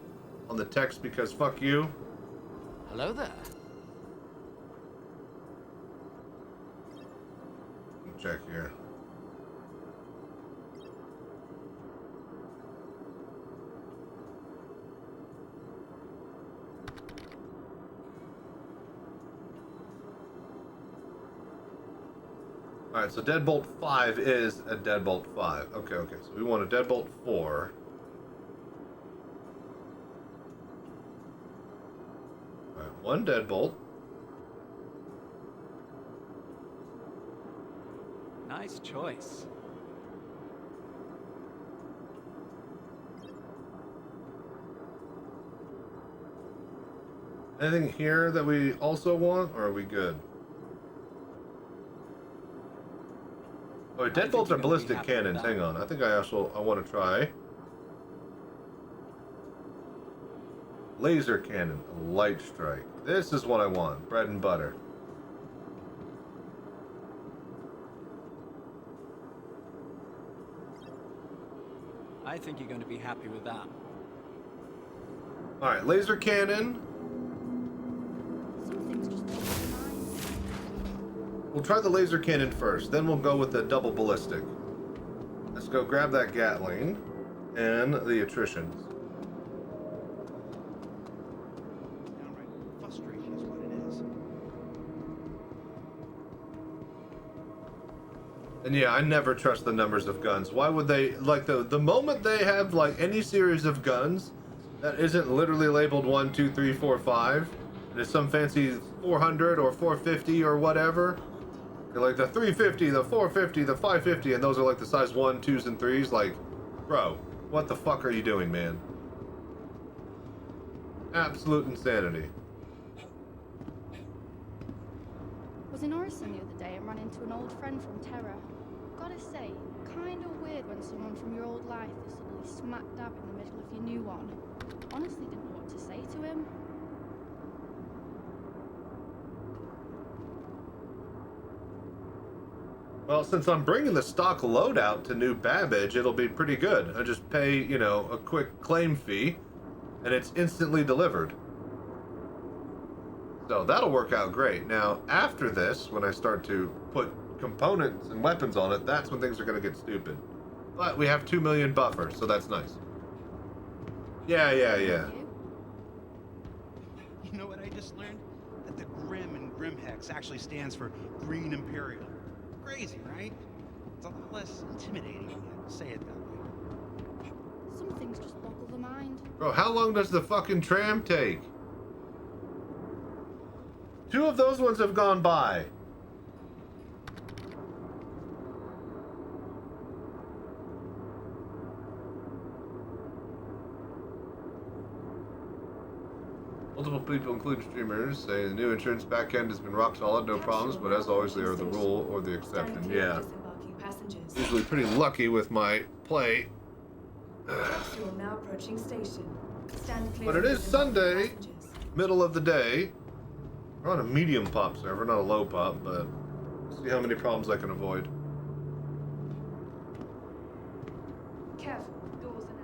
on the text because fuck you? Hello there. Let me check here. Alright, so Deadbolt 5 is a Deadbolt 5. Okay, okay, so we want a Deadbolt 4. Alright, one Deadbolt. Nice choice. Anything here that we also want, or are we good? Oh, Deadbolts are ballistic cannons. Hang on. I think I want to try. Laser cannon. A light strike. This is what I want. Bread and butter. I think you're going to be happy with that. Alright, laser cannon. Something's just blocking my mind. We'll try the laser cannon first, then we'll go with the double ballistic. Let's go grab that Gatling and the attritions. Downright frustration is what it is. And yeah, I never trust the numbers of guns. Why would they, like, the moment they have, like, any series of guns that isn't literally labeled 1, 2, 3, 4, 5, and it's some fancy 400 or 450 or whatever, like the 350, the 450, the 550, and those are like the size 1, 2s, and 3s. Like, bro, what the fuck are you doing, man? Absolute insanity. Was in Orison the other day and ran into an old friend from Terra. Gotta say, kinda weird when someone from your old life is suddenly smack dab in the middle of your new one. Honestly didn't know what to say to him. Well, since I'm bringing the stock loadout to New Babbage, it'll be pretty good. I just pay, you know, a quick claim fee, and it's instantly delivered. So that'll work out great. Now, after this, when I start to put components and weapons on it, that's when things are going to get stupid. But we have 2 million buffer, so that's nice. Yeah. You know what I just learned? That the Grim in Grim Hex actually stands for Green Imperial. Crazy, right? It's a lot less intimidating when you say it that way. Some things just boggle the mind. Bro, how long does the fucking tram take? 2 of those ones have gone by. Multiple people, including streamers, say the new insurance backend has been rock solid, no problems, but as always, they are the rule or the exception. Yeah. Usually pretty lucky with my play. But it is Sunday, middle of the day. We're on a medium pop server, not a low pop, but let's see how many problems I can avoid. Careful, doors are now.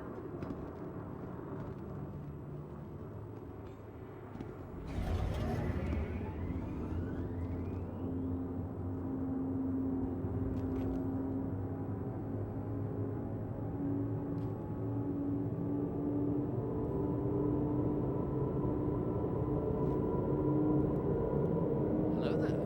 Hello there.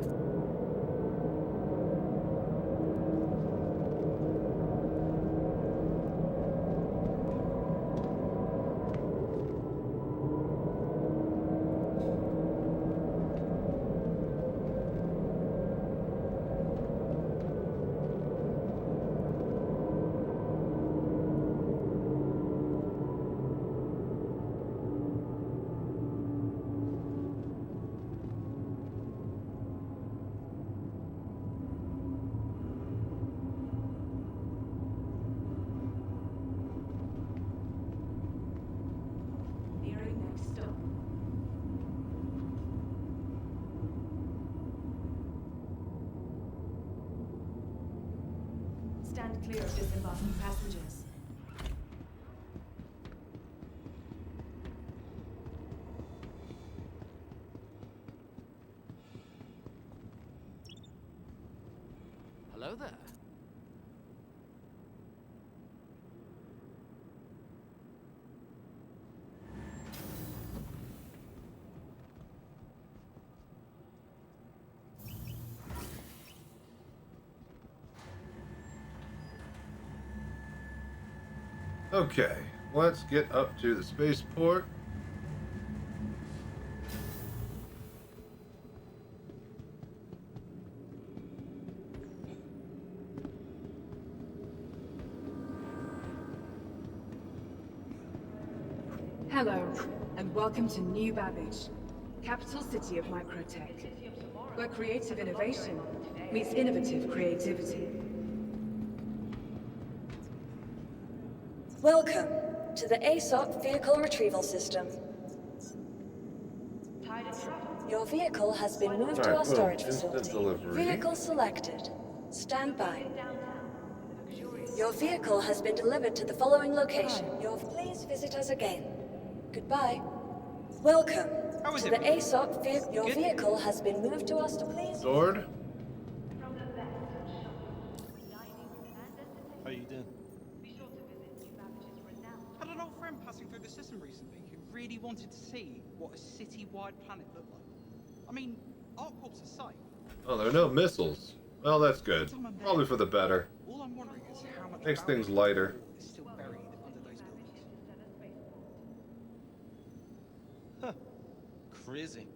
Stand clear of disembarking passengers. Hello there. Okay, let's get up to the spaceport. Hello, and welcome to New Babbage, capital city of microtech, where creative innovation meets innovative creativity. Welcome to the ASOP Vehicle Retrieval System. Your vehicle has been moved to our storage facility. Vehicle selected. Stand by. Your vehicle has been delivered to the following location. Please visit us again. Goodbye. Welcome to the ASOP vehicle. Your vehicle has been moved to us. Please. Sword. How you doing? Had an old friend passing through the system recently who really wanted to see what a city-wide planet looked like. I mean, ArcCorp's aside. Oh, there are no missiles. Well, that's good. Probably for the better. All I'm wondering is how much Makes things lighter. is still buried under those buildings. Huh. Crazy.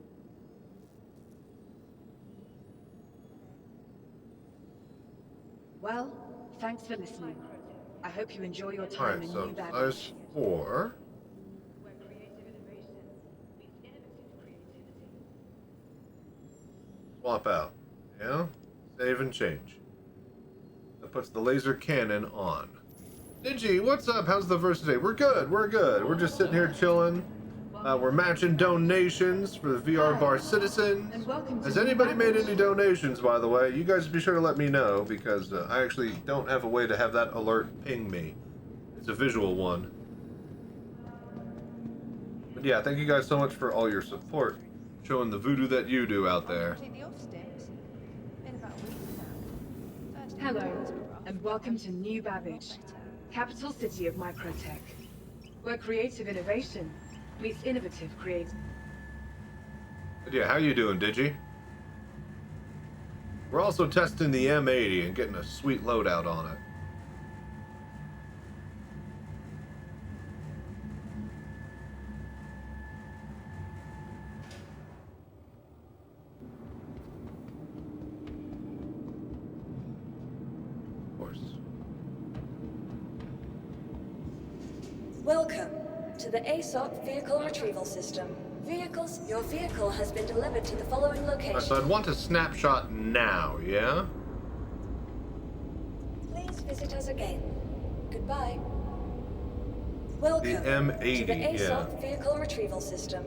Well, thanks for listening. I hope you enjoy your time Alright, in so New Babbage. size 4. Swap out. Yeah? Save and change. That puts the laser cannon on. Digi, what's up? How's the verse today? We're good, we're good. We're just sitting here chilling. We're matching donations for the VR Bar Citizens. Has anybody made any donations, by the way? You guys be sure to let me know, because I actually don't have a way to have that alert ping me. It's a visual one. But yeah, thank you guys so much for all your support. Showing the voodoo that you do out there. Hello, and welcome to New Babbage, capital city of microtech, where creative innovation meets innovative creative. But yeah, how you doing, Digi? We're also testing the M80 and getting a sweet loadout on it. Of course. Welcome to the ASOP Vehicle Retrieval System. Your vehicle has been delivered to the following location. So I'd want a snapshot now, yeah? Please visit us again. Goodbye. Welcome The M80, to the ASOP yeah. Vehicle Retrieval System.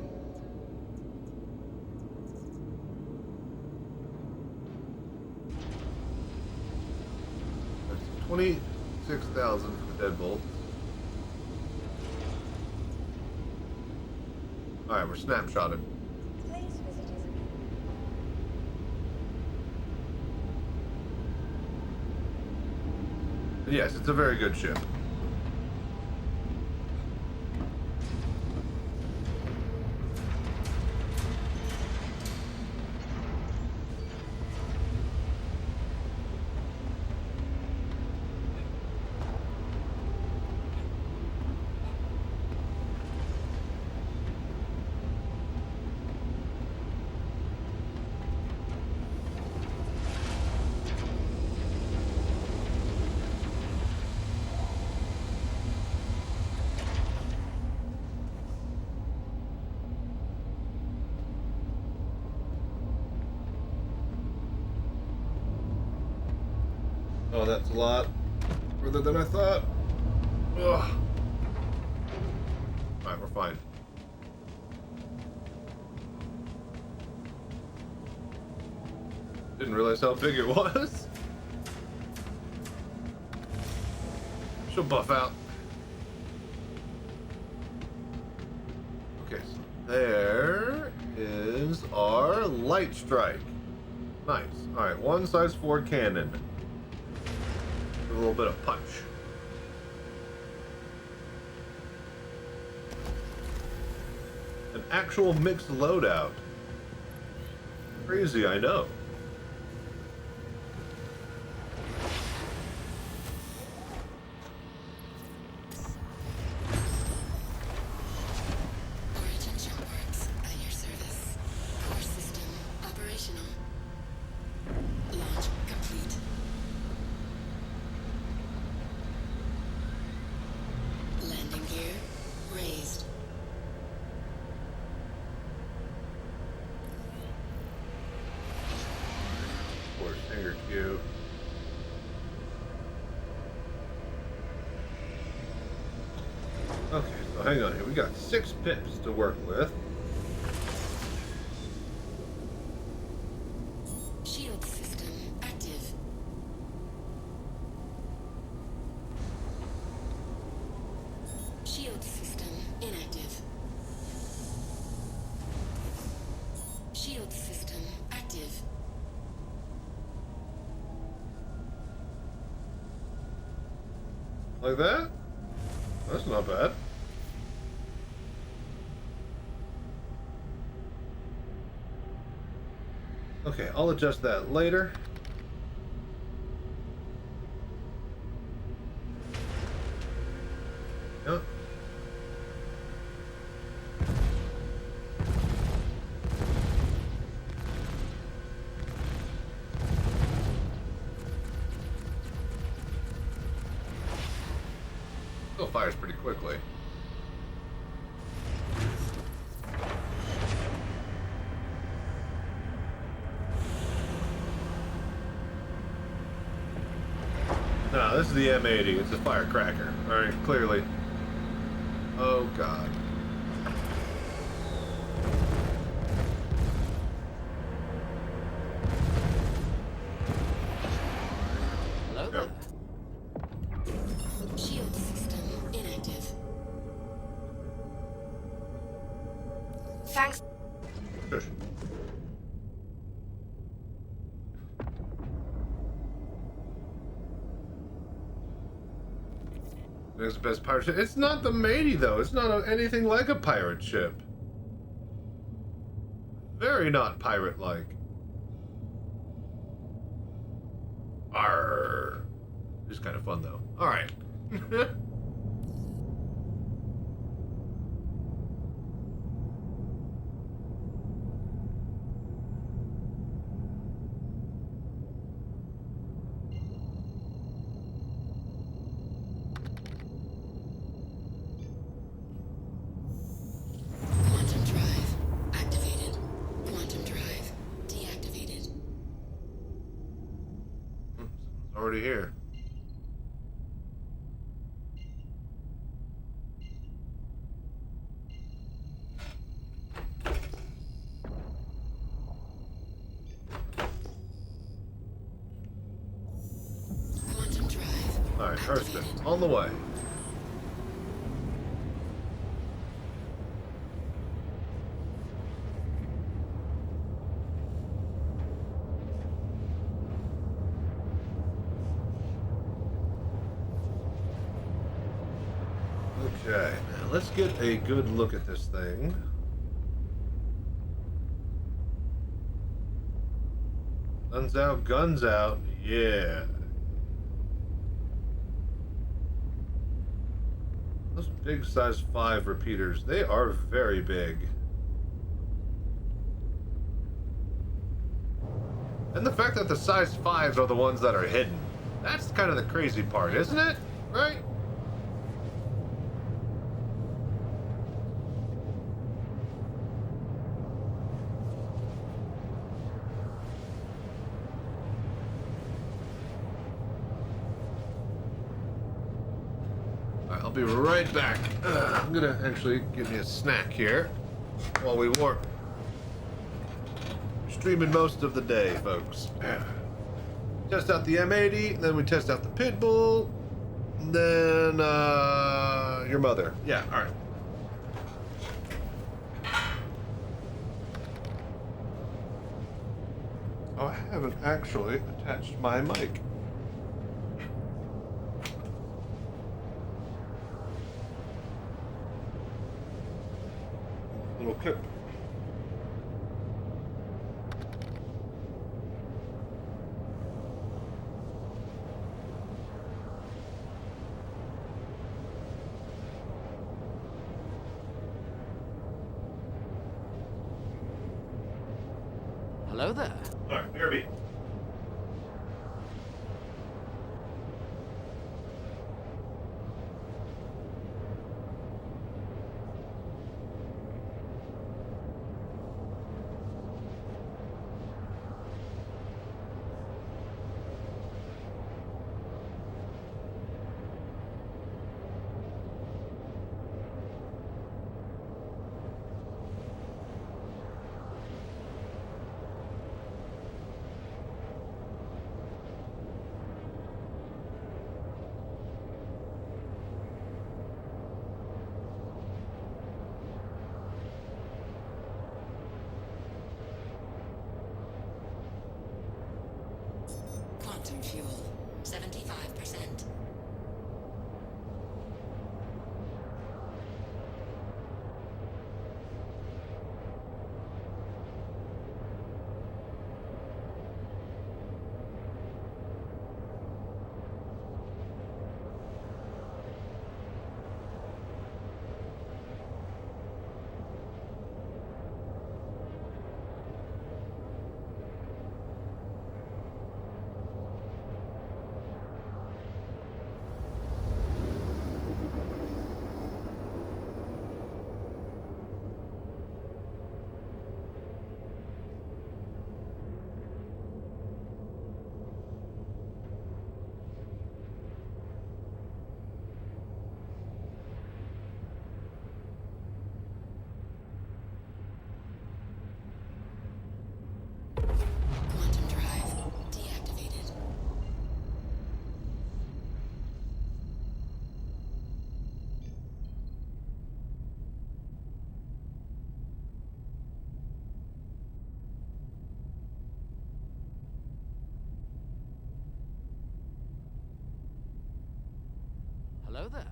That's 26,000 for the deadbolt. Alright, we're snapshotted. Please visit us again. Yes, it's a very good ship. Oh, that's a lot further than I thought. Ugh. Alright, we're fine. Didn't realize how big it was. She'll buff out. Okay, so there is our light strike. Nice. Alright, one size 4 cannon. A little bit of punch. An actual mixed loadout. Crazy, I know. Origin jump works at your service. Core system operational. Launch complete. Landing gear raised. Or finger cue. Okay, so hang on here. We got 6 pips to work with. Shield system active. Shield system inactive. Shield system active. Like that? That's not bad. Okay, I'll adjust that later. Yep. Still fires pretty quickly. No, this is the M80. It's a firecracker. Alright, clearly. Oh, God. Hello Yep. there. Shield system inactive. Thanks. Shush. It's the best pirate ship. It's not the matey, though. It's not anything like a pirate ship. Very not pirate-like. Arrgh. It's kind of fun, though. Alright. Quantum drive activated. Quantum drive deactivated. It's already here. Quantum drive. Alright, Hurston, on the way. Okay, now let's get a good look at this thing. Guns out, guns out. Yeah. Those big size 5 repeaters, they are very big. And the fact that the size 5s are the ones that are hidden, that's kind of the crazy part, isn't it? Right? Alright, I'll be right back. I'm gonna actually give me a snack here while we warp. Streaming most of the day, folks. Test out the M80, then we test out the Pitbull. Then, your mother. Yeah, alright. Oh, I haven't actually attached my mic. Little clip. Hello there. Alright, BRB. Quantum fuel, 75%. Quantum drive deactivated. Hello there.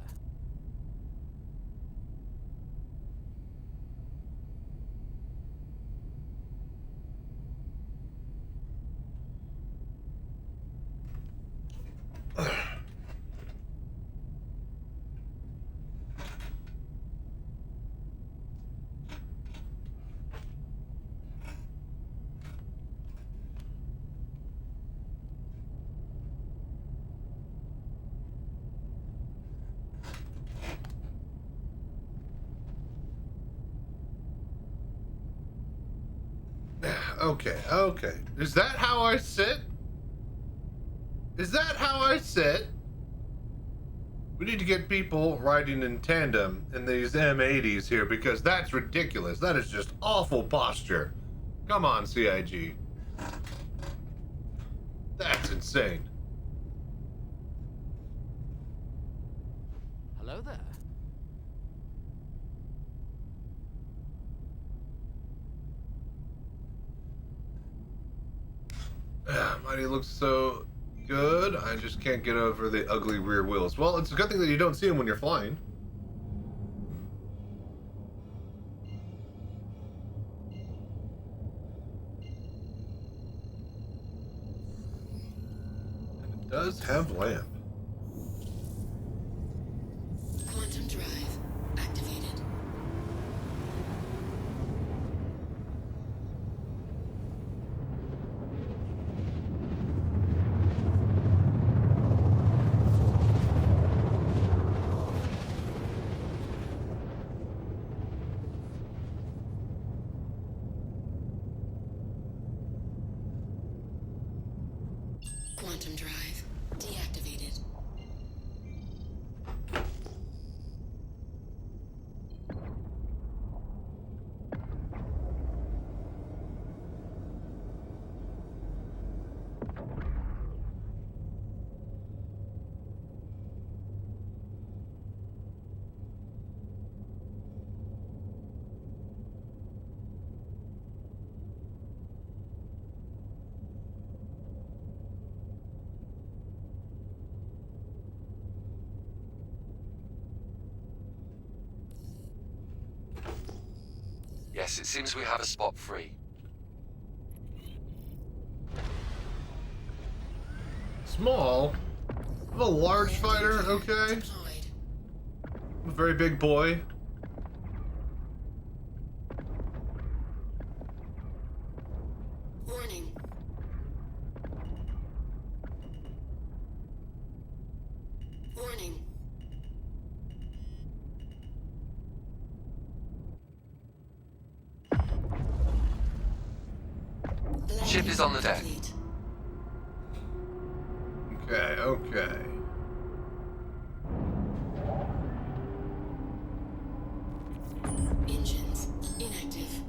Okay, okay. Is that how I sit? Is that how I sit? We need to get people riding in tandem in these M80s here because that's ridiculous. That is just awful posture. Come on, CIG. That's insane. Hello there. Mighty looks so good. I just can't get over the ugly rear wheels. Well, it's a good thing that you don't see them when you're flying. And it does have lamp. Quantum drive activated. Quantum drive deactivated. It seems we have a spot free. Small? I'm a large fighter, okay. I'm a very big boy. Warning. Warning. Ship is on the deck. Okay, okay. Engines inactive.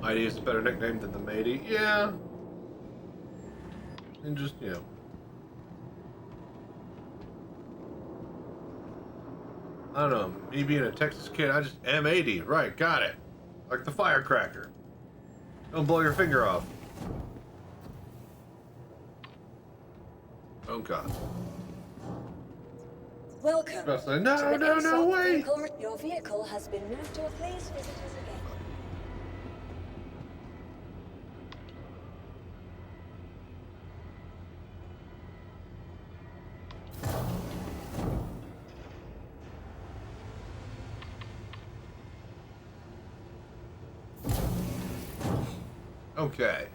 Mighty is a better nickname than the Matey. Yeah. And just, you know. I don't know. Me being a Texas kid, I just M80. Right, got it. Like the firecracker. Don't blow your finger off. Oh, God. Welcome. No, wait. Your vehicle has been moved to a please visitors again. Okay.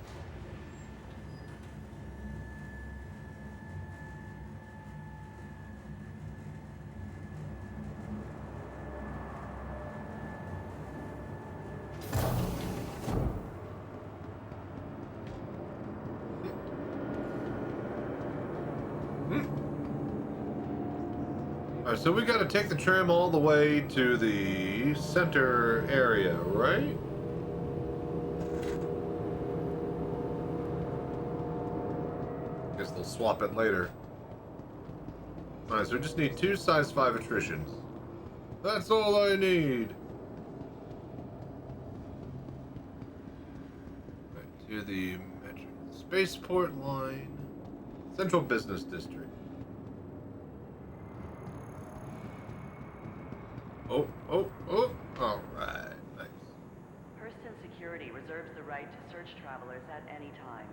Alright, so we gotta take the tram all the way to the center area, right? Guess they'll swap it later. Alright, so we just need 2 size 5 attritions. That's all I need! Right, to the Metro Spaceport line. Central Business District. Oh, alright, nice. Hurston Security reserves the right to search travelers at any time.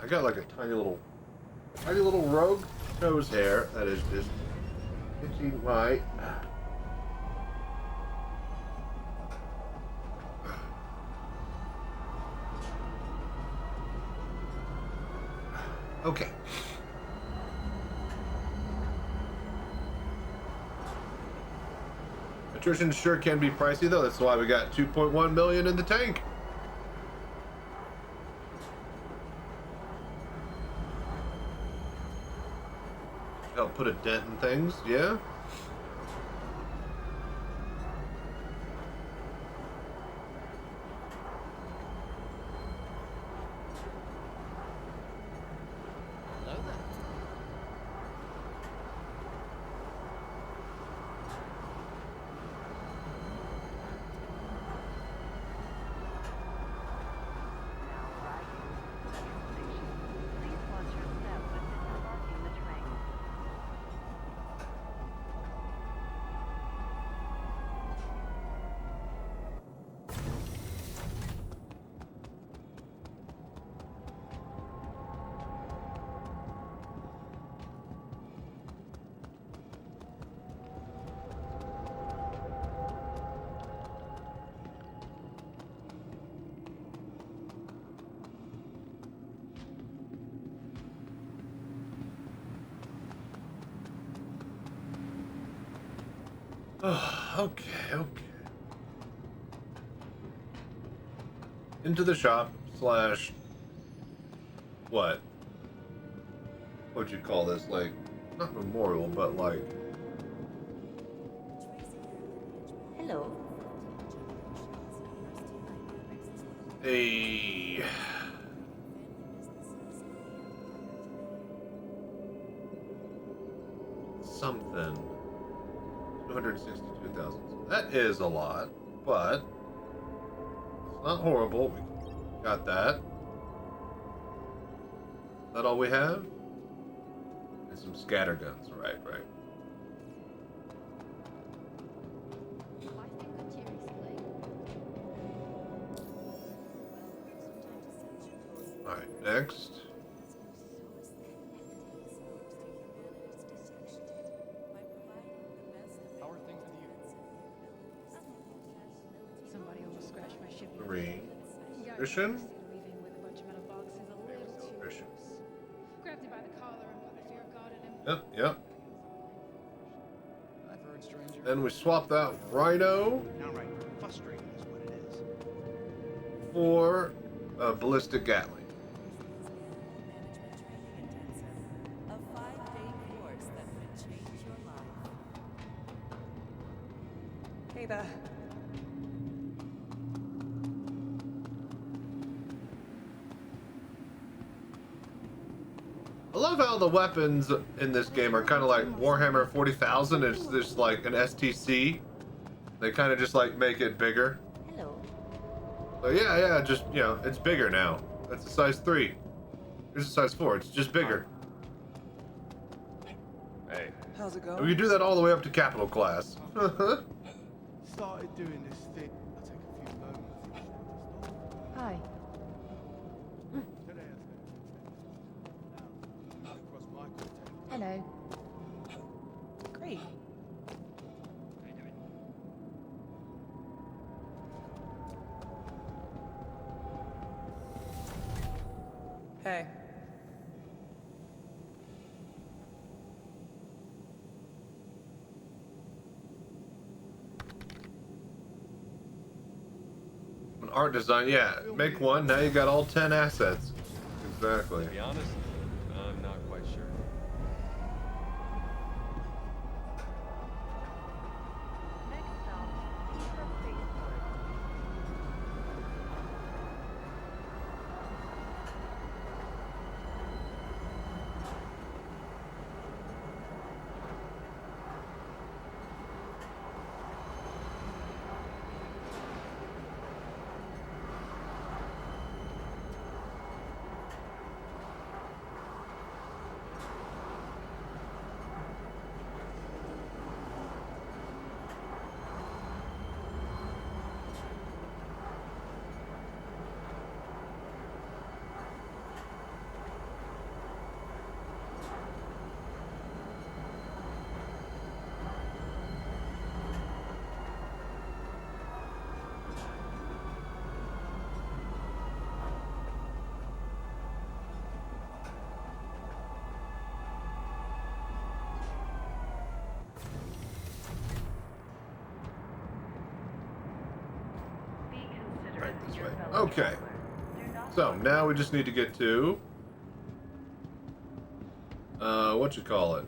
I got like a tiny little rogue nose hair that is just itching my... Okay. Attrition sure can be pricey though, that's why we got 2.1 million in the tank. Help put a dent in things, yeah? Hello there. Okay. Into the shop slash what? What'd you call this? Like, not memorial, but like Hello. a something. 262,000. That is a lot, but it's not horrible. We got that. Is that all we have? And some scatter guns. Right. Alright, next. Somebody almost scratched my ship. Green. Mission? Grabbed him by the collar and put the fear of God in him. Yep. Then we swap that Rhino Downright frustrating is what it is. for a ballistic Gatling. A 5-day course that could change your life. Hey there. I love how the weapons in this game are kind of like Warhammer 40,000. It's just like an STC. They kind of just like make it bigger. Hello. So yeah, just, you know, it's bigger now. That's a size 3. Here's a size 4. It's just bigger. Hey. How's it going? We can do that all the way up to capital class. Started doing this thing. I take a few moments. Hi. Hello. Great. Hey. An art design, yeah. Make one. Now you got all 10 assets. Exactly. To be honest, I'm not quite sure. Okay. So now we just need to get to what you call it?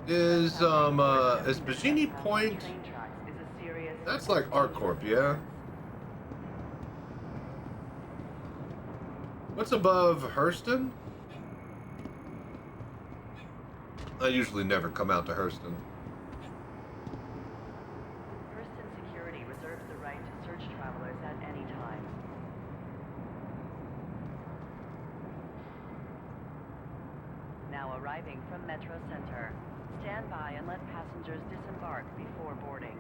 Is Bajini Point? That's like ArcCorp, yeah. What's above Hurston? I usually never come out to Hurston. Security reserves the right to search travelers at any time. Now arriving from Metro Center. Stand by and let passengers disembark before boarding.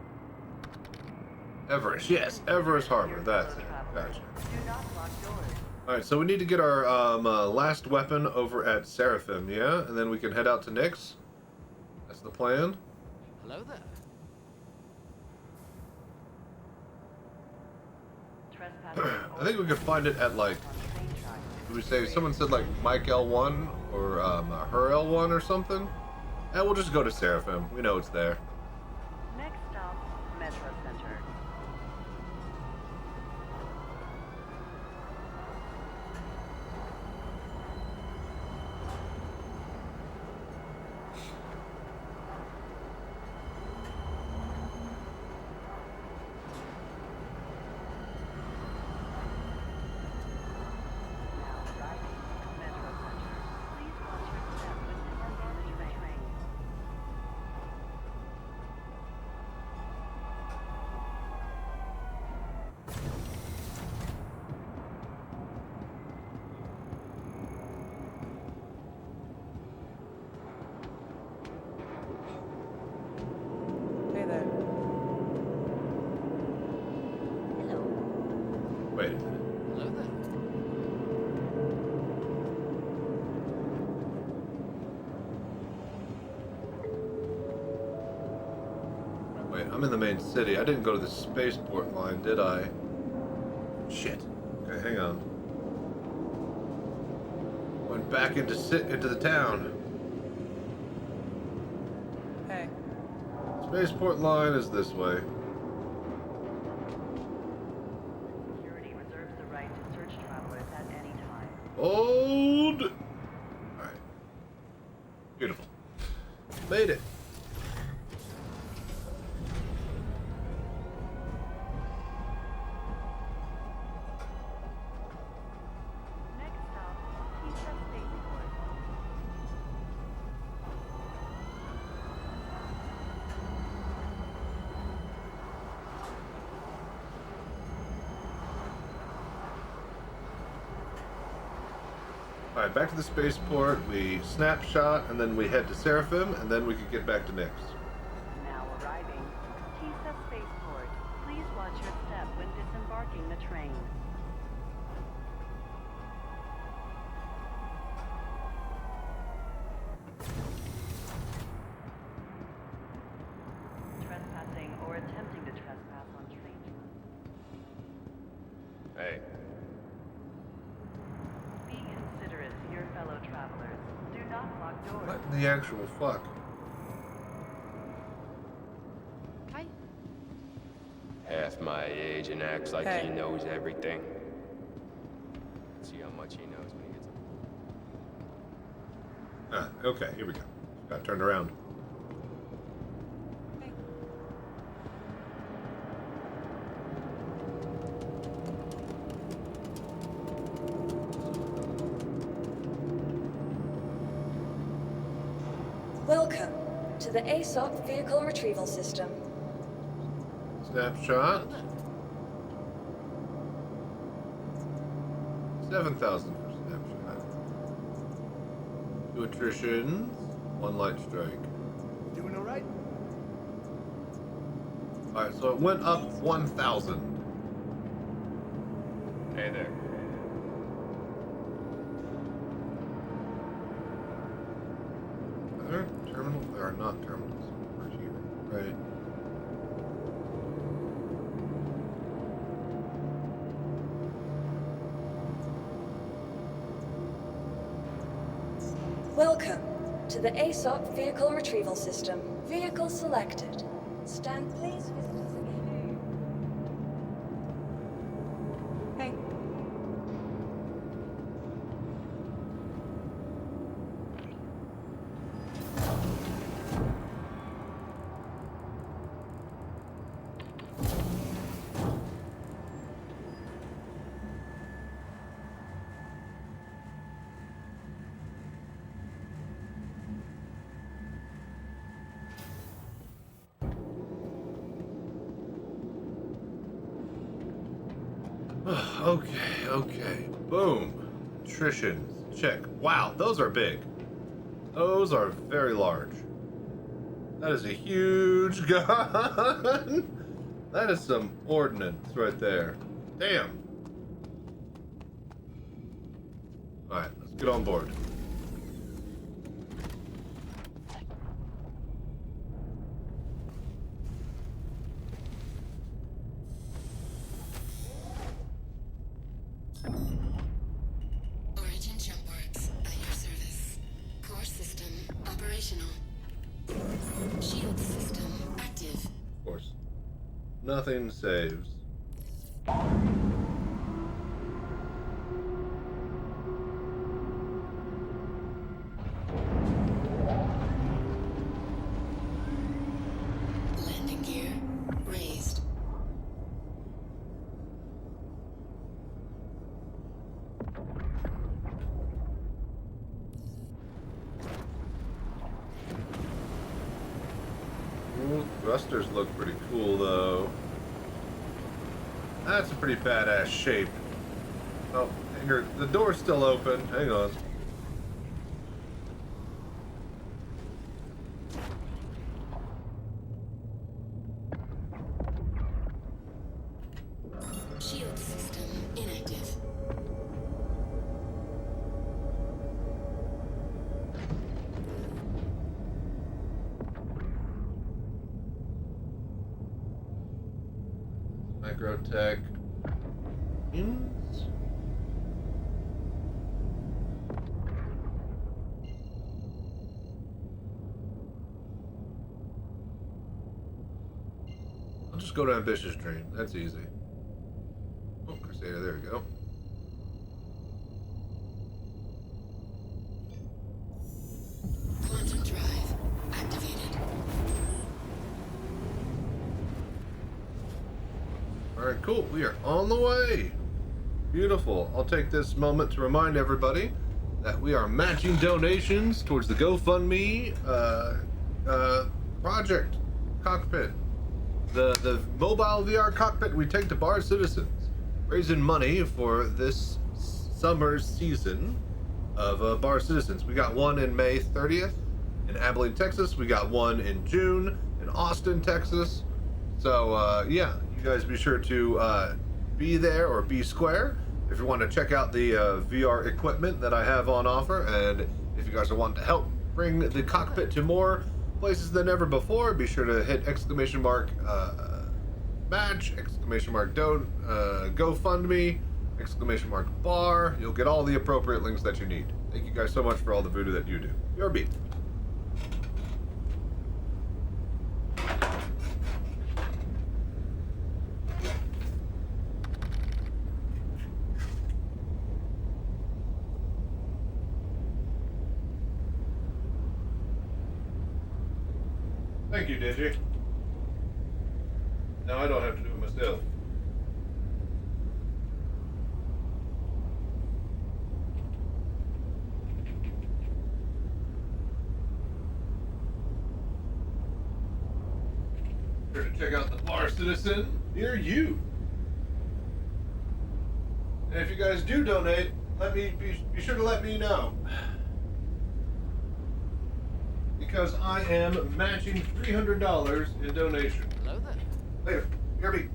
Everest, yes, Everest Harbor, that's it. Gotcha. Do not lock doors. Alright, so we need to get our last weapon over at Seraphim, yeah? And then we can head out to Nyx. That's the plan. Hello there. I think we could find it at, like, did we say, someone said, like, Mike L1 or her L1 or something? And we'll just go to Seraphim. We know it's there. Next stop, Metro Center. Now arriving at Metro Center. Please watch your Wait a minute. Hello there. Wait, I'm in the main city. I didn't go to the spaceport line, did I? Shit. Okay, hang on. Went back into the town. Hey. Spaceport line is this way. Security reserves the right to search travelers at any time. Hold! Alright. Beautiful. Made it. Next stop, Pizza Spaceport. Alright, back to the spaceport. We snapshot, and then we head to Seraphim, and then we can get back to Nix. Now arriving, Pizza Spaceport. Please watch your step when disembarking the train. Trespassing or attempting to trespass on train tracks. Hey, Be considerate to your fellow travelers. Do not lock doors. What in the actual fuck? Hi. half my age and acts like Hey. he knows everything. See how much he knows when he gets up. Ah, okay, here we go. Got turned around. Welcome to the ASOP Vehicle Retrieval System. Snapshot. 7,000 for snapshot. 2 attritions, 1 light strike. Doing all right? Alright, so it went up 1,000. Hey there. Are there terminals? There are not terminals. Right here. Right. Welcome to the ASOP Vehicle Retrieval System. Vehicle selected. Stand, please visit us again. Hey. Okay. Boom. Attritions. Check. Wow, those are big. Those are very large. That is a huge gun. That is some ordnance right there. Damn. Alright, let's get on board. Origin jump works at your service. Core system operational. Shield system active. Of course. Nothing saves. Landing gear raised. Ooh, thrusters look pretty cool though. That's a pretty badass shape. Oh, the door's still open. Hang on. Shield system Microtech. I'll just go to Ambitious Dream. That's easy. Oh, Crusader, there we go. Quantum drive activated. Alright, cool. We are on the way. Beautiful. I'll take this moment to remind everybody that we are matching donations towards the GoFundMe project. Cockpit. The mobile VR cockpit we take to bar citizens. Raising money for this summer season of bar citizens. We got one in May 30th in Abilene, Texas. We got one in June in Austin, Texas. So, yeah, you guys be sure to be there or be square if you want to check out the VR equipment that I have on offer. And if you guys are wanting to help bring the cockpit to more places than ever before, be sure to hit exclamation mark match, exclamation mark GoFundMe, exclamation mark bar. You'll get all the appropriate links that you need. Thank you guys so much for all the voodoo that you do. Your beat. Thank you, Digi. Now I don't have to do it myself. Here to check out the bar citizen near you. And if you guys do donate, be sure to let me know. Because I am matching $300 in donation. Hello there. Later. Hear me.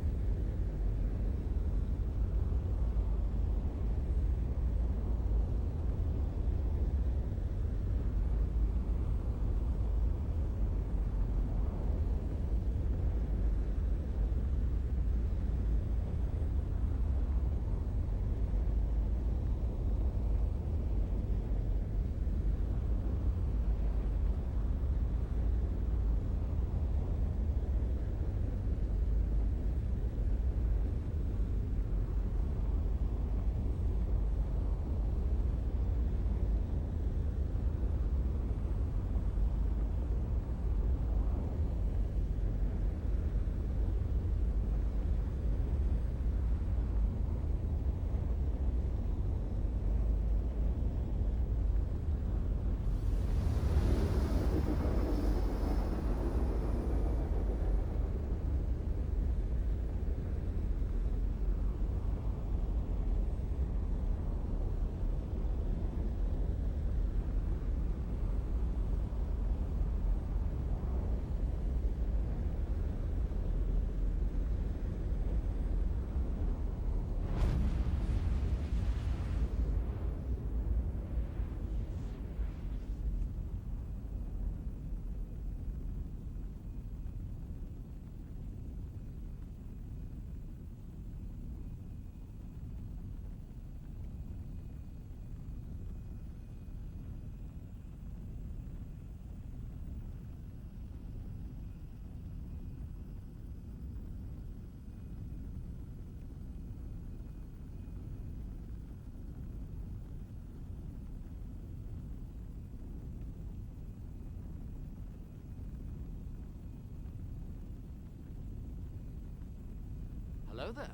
Hello there.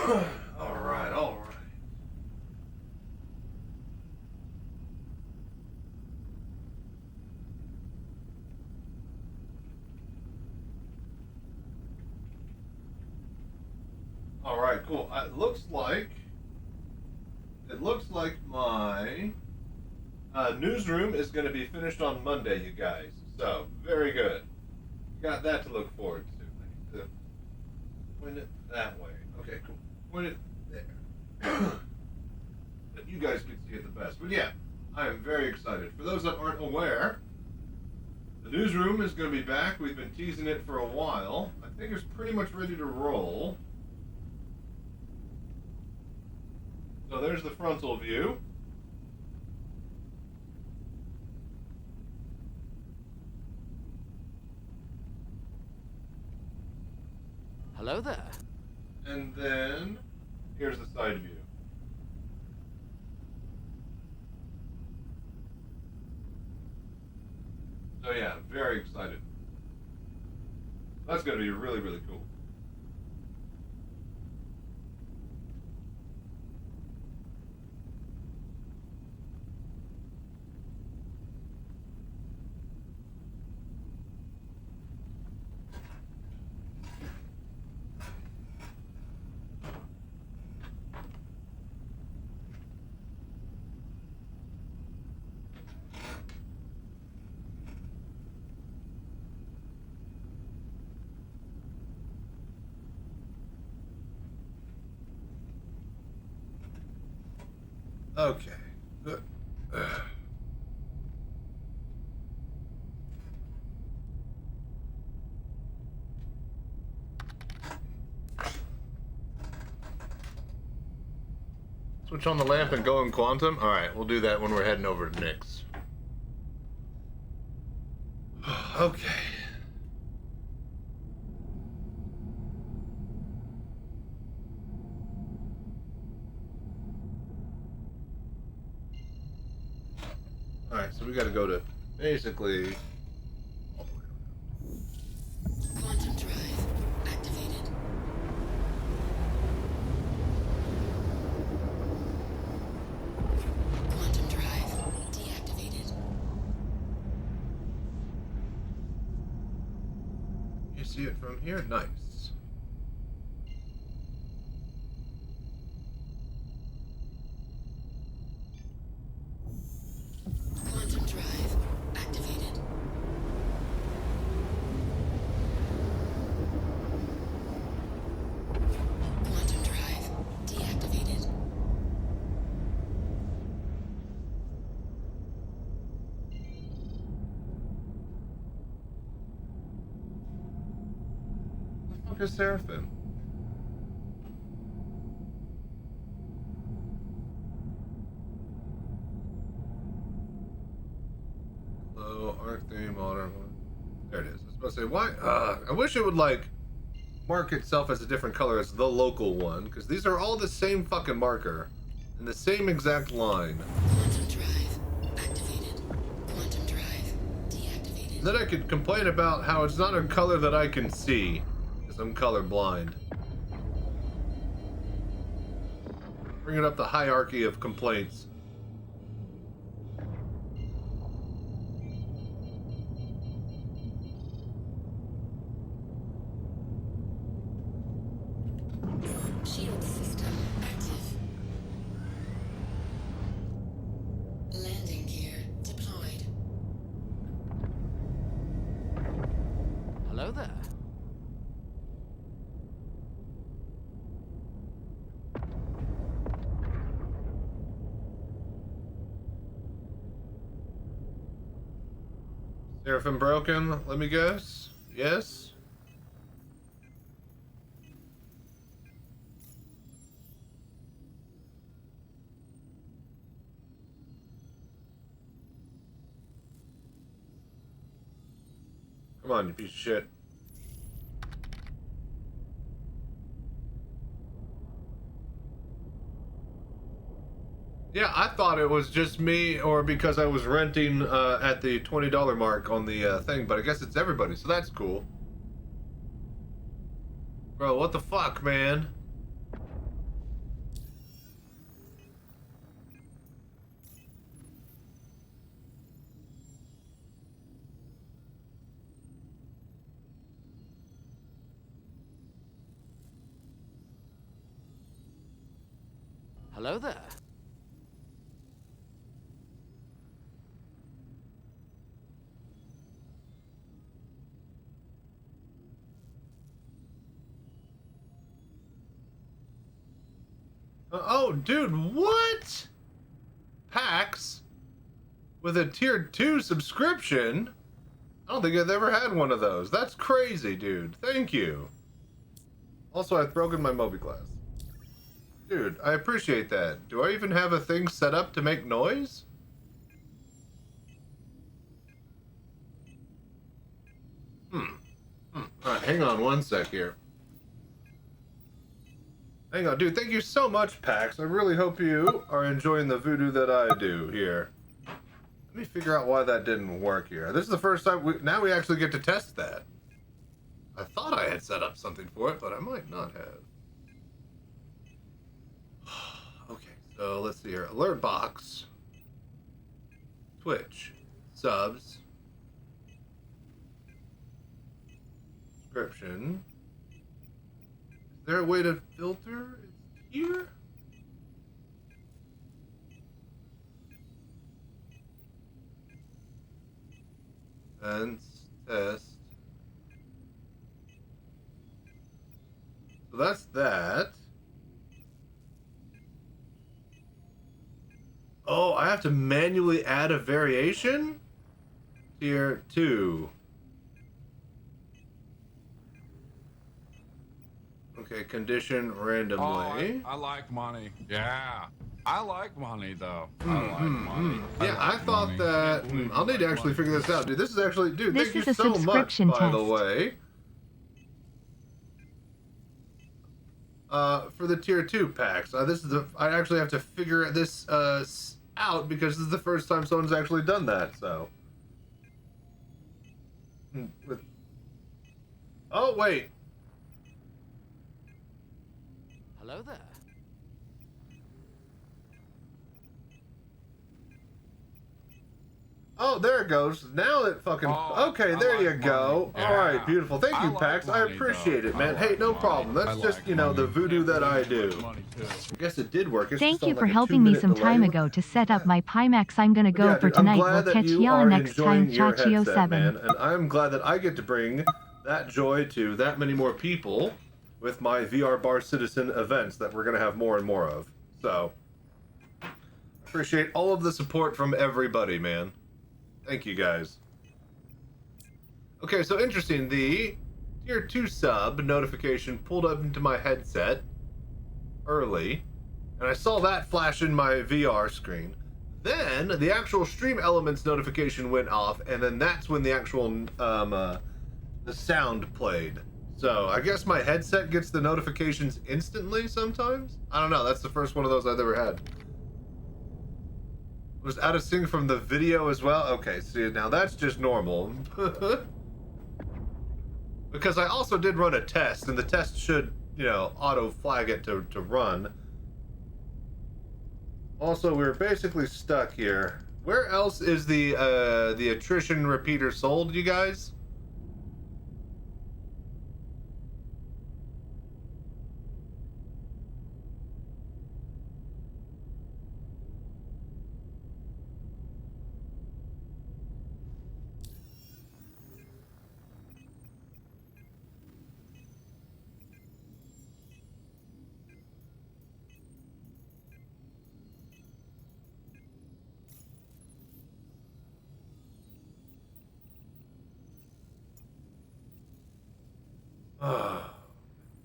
All right, all right. All right, cool. It looks like my newsroom is going to be finished on Monday, you guys. So very good. Got that to look forward to. I need to point it that way. Okay, cool. Point it there. But you guys can see it the best. But yeah, I am very excited. For those that aren't aware, the newsroom is going to be back. We've been teasing it for a while. I think it's pretty much ready to roll. So there's the frontal view. Hello there. And then here's the side view. So yeah, very excited. That's going to be really, really cool. Okay, good. Switch on the lamp and go in quantum? Alright, we'll do that when we're heading over to Nick's. Okay. Alright, so we gotta go to basically Quantum drive activated. Quantum drive deactivated. You see it from here? Nice. Quantum drive activated. Quantum drive deactivated. What the fuck is Seraphim? Hello, Arc theme, modern one. There it is. I was about to say, why? I wish it would, like, mark itself as a different color as the local one, because these are all the same fucking marker in the same exact line. Quantum drive activated. Quantum drive deactivated. Then I could complain about how it's not a color that I can see, because I'm colorblind. Bringing up the hierarchy of complaints. Shield system active. Landing gear deployed. Hello there. Seraphim broken? Let me guess. Yes? Come on, you piece of shit. Yeah, I thought it was just me, or because I was renting at the $20 mark on the thing, but I guess it's everybody, so that's cool. Bro, what the fuck, man? Hello there. Oh, dude, what? PAX with a tier 2 subscription? I don't think I've ever had one of those. That's crazy, dude. Thank you. Also, I've broken my Moby glass. Dude, I appreciate that. Do I even have a thing set up to make noise? Alright, hang on one sec here. Hang on, dude, thank you so much, Pax. I really hope you are enjoying the voodoo that I do here. Let me figure out why that didn't work here. This is the first time now we actually get to test that. I thought I had set up something for it, but I might not have. Okay, so let's see here. Alert box. Twitch. Subs. Subscription. Is there a way to filter? It's here? And test. So that's that. Oh, I have to manually add a variation? Tier 2. Okay, condition randomly. I like money. Yeah. I like money, though. I like money. Yeah, I thought money. that... I'll need to actually figure this out. Dude, this is actually... Dude, This thank you is a so much, subscription by the test. way. For the tier 2 packs. This is I actually have to figure this out because this is the first time someone's actually done that, so... Oh, wait. Hello there. Oh, there it goes. Now it fucking... okay, there you go. Yeah. Alright, beautiful. Thank you, I like Pax. I money, appreciate though. it, man. I Hey, like no money. problem. That's I just, like you know, the money. voodoo that I do. Money, too. I guess it did work. It's Thank just you on, for like, a helping me 2-minute some delay. time ago to set up my Pimax. I'm gonna go Yeah, for dude, I'm tonight. glad We'll that catch you y'all are next time. enjoying your Chachi headset, 07. man, and I'm glad that I get to bring that joy to that many more people with my VR Bar Citizen events that we're going to have more and more of. So, appreciate all of the support from everybody, man. Thank you, guys. Okay, so interesting. The tier 2 sub notification pulled up into my headset early, and I saw that flash in my VR screen. Then the actual stream elements notification went off, and then that's when the actual the sound played. So I guess my headset gets the notifications instantly sometimes. I don't know. That's the first one of those I've ever had. Was out of sync from the video as well. Okay, see, now that's just normal. Because I also did run a test, and the test should, you know, auto flag it to run. Also, we're basically stuck here. Where else is the attrition repeater sold, you guys?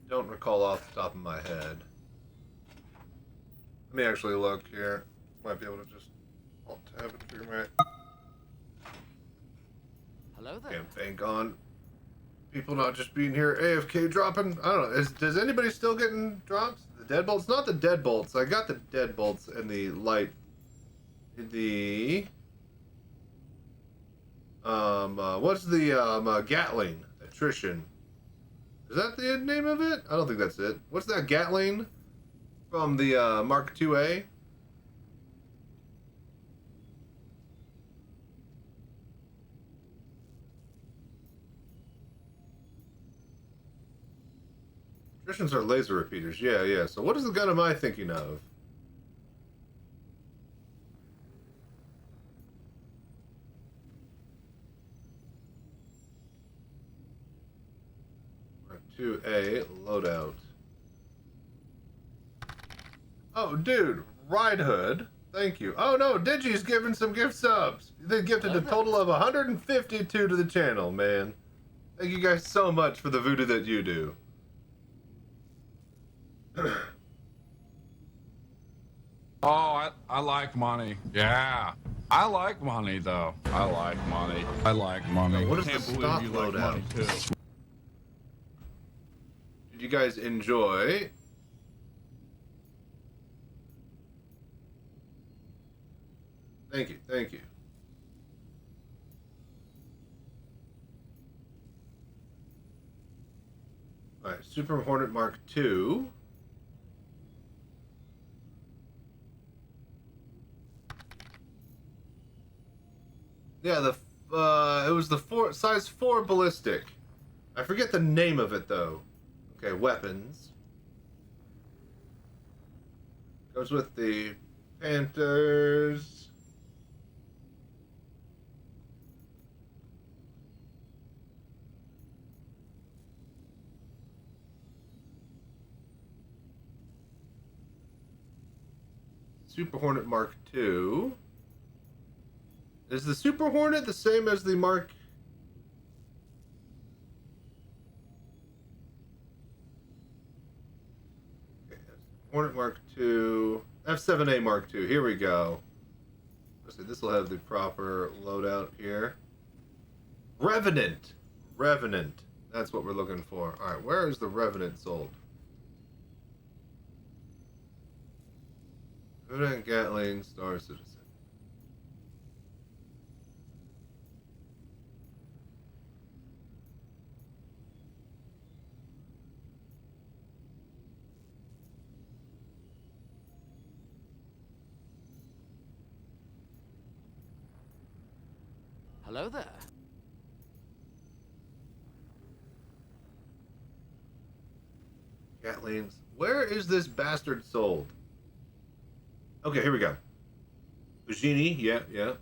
Don't recall off the top of my head. Let me actually look here. Might be able to just alt-tab and figure my... Hello there. Can't bank on people not just being here AFK dropping. I don't know. Does anybody still getting drops? The deadbolts? Not the deadbolts. I got the deadbolts and the light. The... what's the Gatling attrition? Is that the name of it? I don't think that's it. What's that Gatling from the Mark IIA? Attritions are laser repeaters. Yeah, yeah. So what is the gun am I thinking of? to a loadout. Oh, dude, Ride Hood. Thank you. Oh no, Digi's giving some gift subs. They gifted a total of 152 to the channel, man. Thank you guys so much for the voodoo that you do. Oh, I like money. Yeah. I like money, though. I like money. I like money. What is the stock loadout? Did you guys enjoy? Thank you, thank you. Alright, Super Hornet Mark II. Yeah, it was the size 4 ballistic. I forget the name of it though. Okay, weapons. Goes with the Panthers. Super Hornet Mark II. Is the Super Hornet the same as the Mark? Okay, Hornet Mark II, F7A Mark II. Here we go. Let's see, this will have the proper loadout here. Revenant. Revenant. That's what we're looking for. All right, where is the Revenant sold? Revenant, Gatling, Star Citizen. Hello there. Gatlings. Where is this bastard sold? Okay, here we go. Bugini, yeah.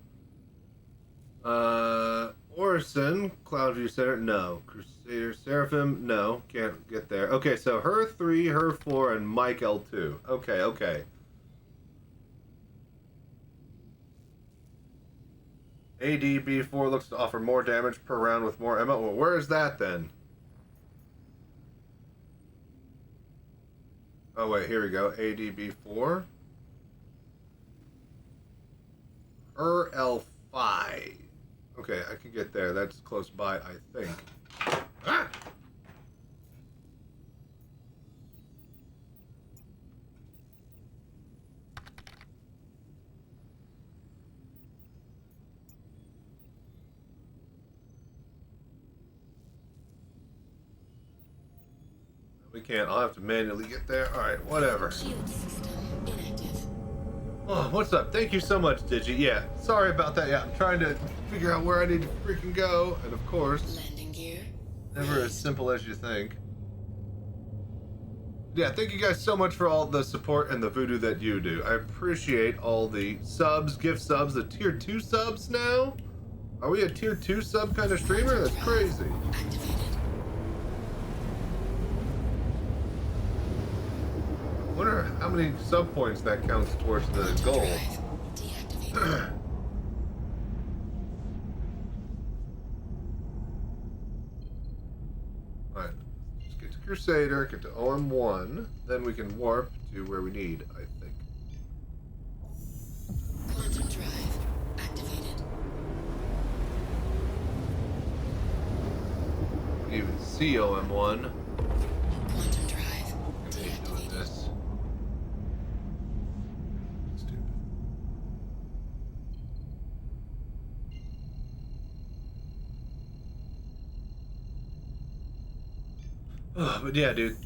Orison, Cloudview Center, no. Crusader, Seraphim, no. Can't get there. Okay, so her 3, her 4, and Mike L2. Okay. ADB4 looks to offer more damage per round with more ammo. Well, where is that then? Oh wait, here we go. ADB4. Her L5. Okay, I can get there. That's close by, I think. Ah! We can't. I'll have to manually get there. Alright, whatever. Oh, what's up? Thank you so much, Digi. Yeah, sorry about that. Yeah, I'm trying to figure out where I need to freaking go. And of course, never as simple as you think. Yeah, thank you guys so much for all the support and the voodoo that you do. I appreciate all the subs, gift subs, the tier 2 subs now. Are we a tier 2 sub kind of streamer? That's crazy. I wonder how many sub points that counts towards the goal. Alright, let's get to Crusader, get to OM1, then we can warp to where we need, I think. Quantum drive activated. You can even see OM1. Quantum drive doing this. But yeah, dude,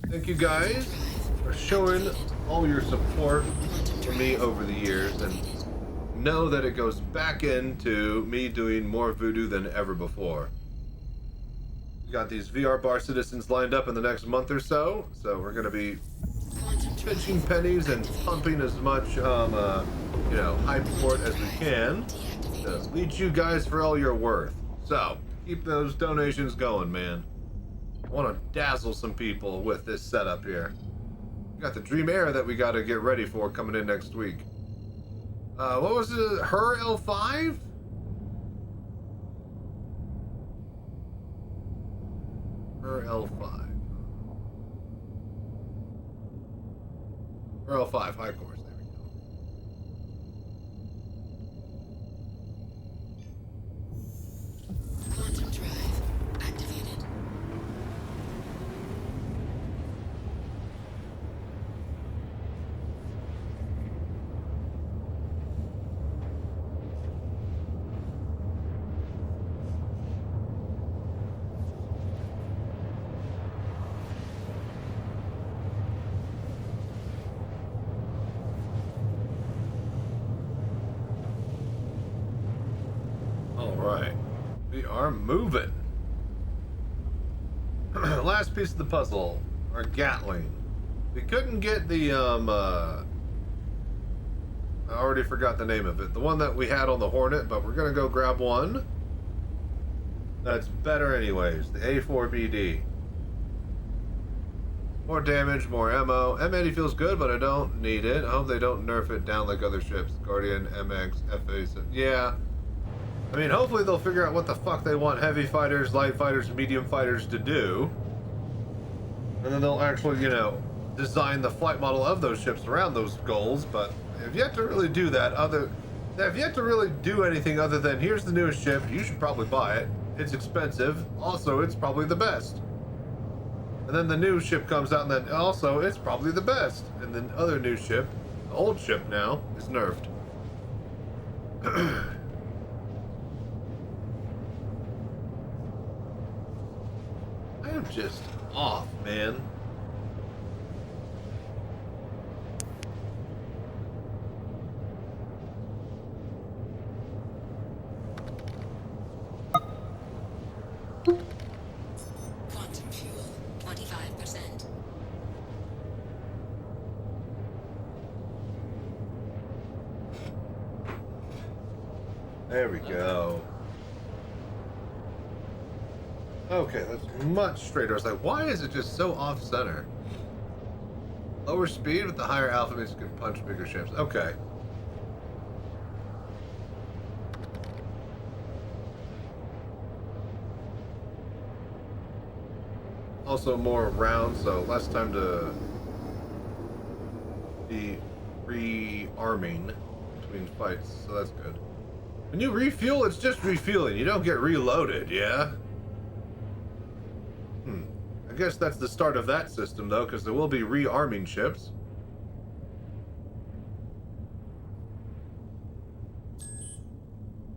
thank you guys for showing all your support for me over the years, and know that it goes back into me doing more voodoo than ever before. We got these VR bar citizens lined up in the next month or so we're gonna be pinching pennies and pumping as much, hype for it as we can to lead you guys for all you're worth. So keep those donations going, man. I want to dazzle some people with this setup here. We got the Dream Air that we got to get ready for coming in next week. What was it? Her L5? Her L5. Her L5, high course. There we go. Quantum drive activated. All right, we are moving. Last piece of the puzzle, our Gatling. We couldn't get the I already forgot the name of it. The one that we had on the Hornet, but we're gonna go grab one that's better anyways. The A4BD. More damage, more ammo. M80 feels good, but I don't need it. I hope they don't nerf it down like other ships. Guardian, MX, FA. Yeah. I mean, hopefully they'll figure out what the fuck they want heavy fighters, light fighters, medium fighters to do. And then they'll actually, you know, design the flight model of those ships around those goals, but they've yet to really do that. They've yet to really do anything other than, here's the newest ship, you should probably buy it. It's expensive. Also, it's probably the best. And then the new ship comes out, and then also, it's probably the best. And then other new ship, the old ship now, is nerfed. I am just off, man. Quantum fuel, 25%. There we go. Okay, that's much straighter. I was like, why is it just so off-center? Lower speed with the higher alpha means you can punch bigger ships. Okay. Also more rounds, so less time to be rearming between fights, so that's good. When you refuel, it's just refueling. You don't get reloaded, yeah? I guess that's the start of that system, though, because there will be rearming ships.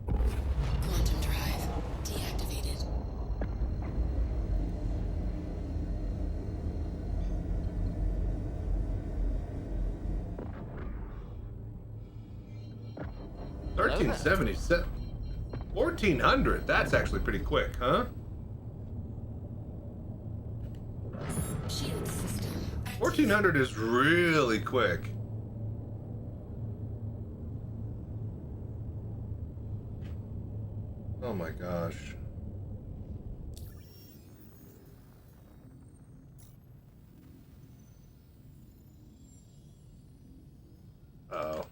Quantum drive deactivated. Hello there. 1377. 1400. That's actually pretty quick, huh? Shield system. 1400 is really quick. Oh my gosh. Uh-oh.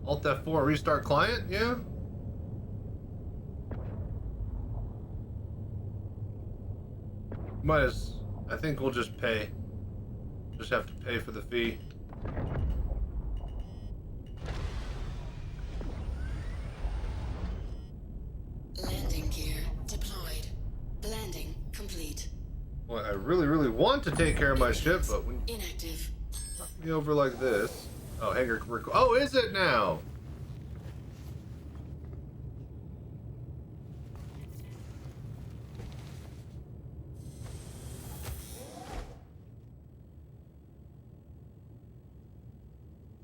Alt F4, restart client, yeah? Might as, I think we'll just pay. Just have to pay for the fee. Landing gear deployed. Landing complete. Well, I really, really want to take care of my ship, but when Inactive. you over like this. Oh, hangar. Oh, is it now?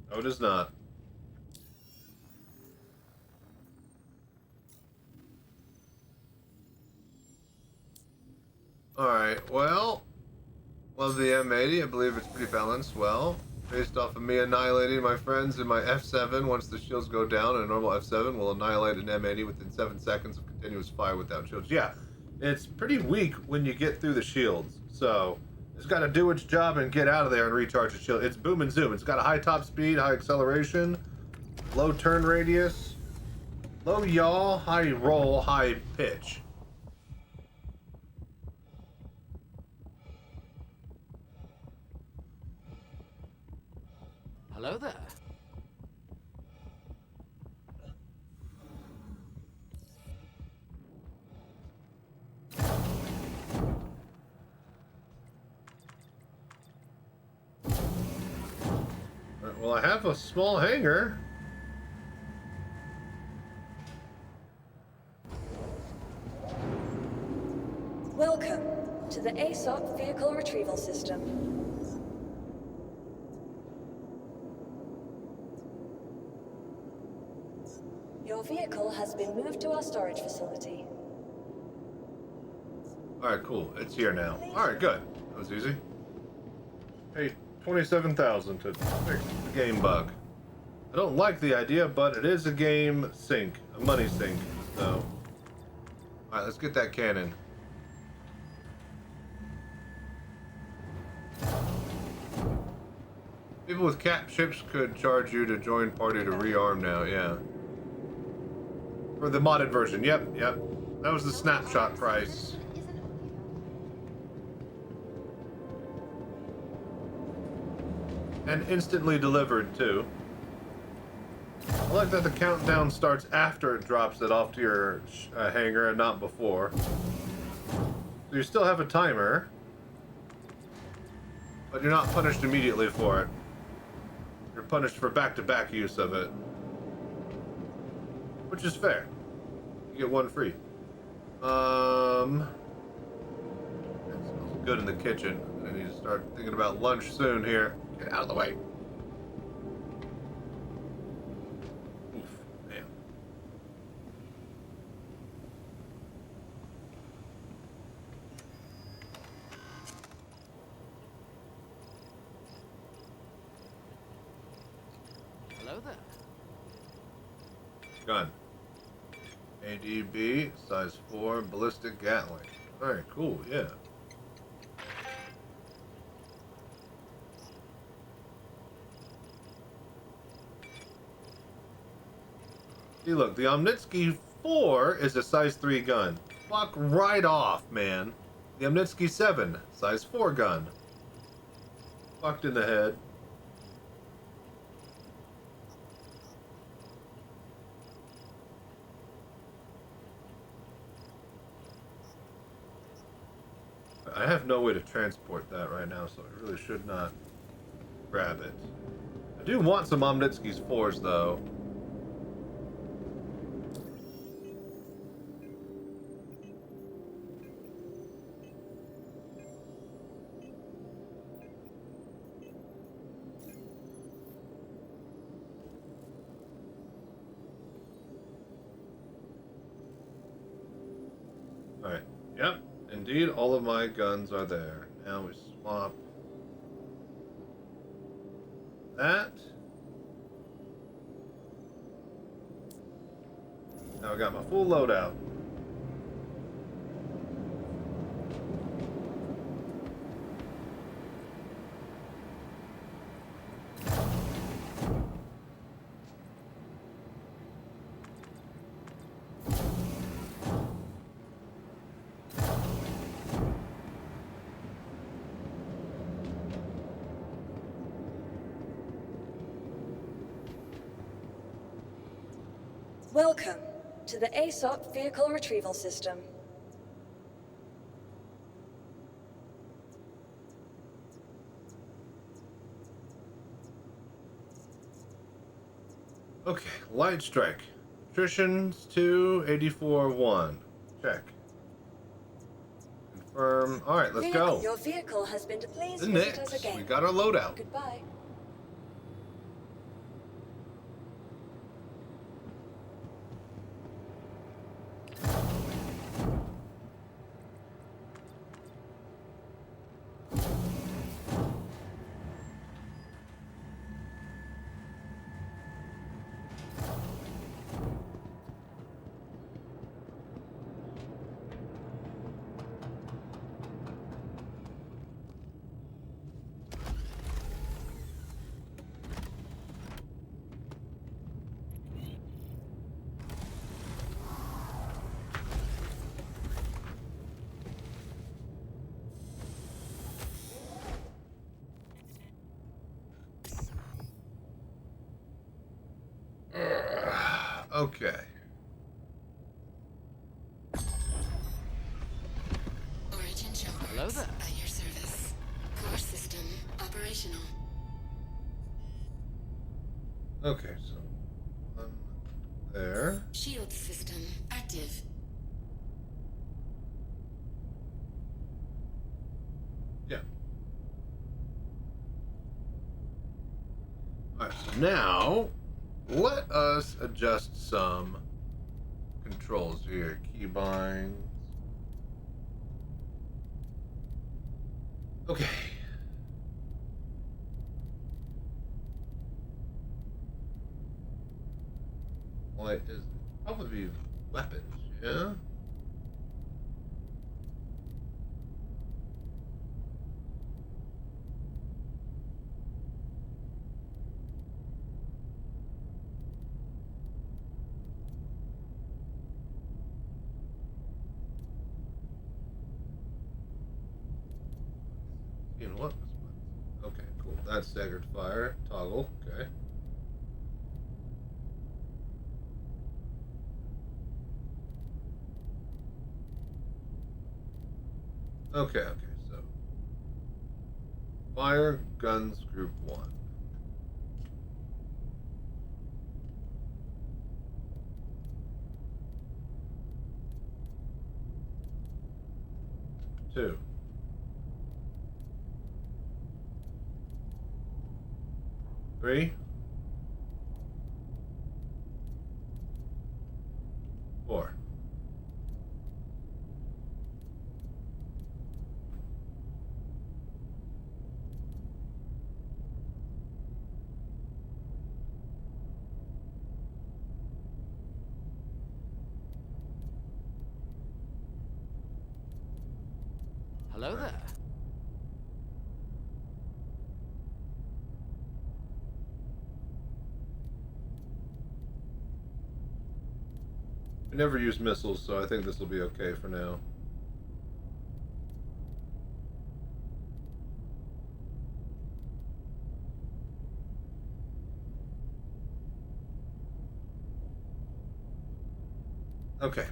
No, it is not. Alright, well, Love the M80. I believe it's pretty balanced well. Based off of me annihilating my friends in my F7. Once the shields go down, a normal F7 will annihilate an M80 within 7 seconds of continuous fire without shields. Yeah, it's pretty weak when you get through the shields. So it's got to do its job and get out of there and recharge the shield. It's boom and zoom. It's got a high top speed, high acceleration, low turn radius, low yaw, high roll, high pitch. Hello there. Well, I have a small hangar. Welcome to the ASOP Vehicle Retrieval System. Your vehicle has been moved to our storage facility. Alright, cool. It's here now. Alright, good. That was easy. Hey, 27,000 to fix the game bug. I don't like the idea, but it is a game sink. A money sink. So. Alright, let's get that cannon. People with cap ships could charge you to join party to rearm now, yeah. For the modded version, yep. That was the snapshot price. And instantly delivered, too. I like that the countdown starts after it drops it off to your hangar and not before. So you still have a timer, but you're not punished immediately for it. You're punished for back-to-back use of it. Which is fair. You get one free. It smells good in the kitchen. I need to start thinking about lunch soon here. Get out of the way. Oof, man. Hello there. Gun. ADB, size 4, ballistic Gatling. Alright, cool, yeah. See, look, the Omnitsky 4 is a size 3 gun. Fuck right off, man. The Omnitsky 7, size 4 gun. Fucked in the head. I have no way to transport that right now, so I really should not grab it. I do want some Omnitsky's 4s, though. Alright, yep. Indeed, all of my guns are there. Now we swap that. Now I got my full loadout. Welcome to the ASOP Vehicle Retrieval System. Okay, light strike. Attrition's 2, 84, 1. Check. Confirm. Alright, let's go. Your vehicle has been depleted. The Nix. We got our loadout. Goodbye. Okay. Origin showboards. Hello there. At your service. Core system operational. Okay, so one there. Shield system active. Yeah. Alright, so now let us adjust some controls here. Keybinds. Okay. Well, it is probably weapons, yeah? You know what? Okay, cool. That's staggered fire. Toggle. Okay. Okay, so fire guns group 1. Two. Three. 4. Hello there. We never use missiles, so I think this will be okay for now. Okay.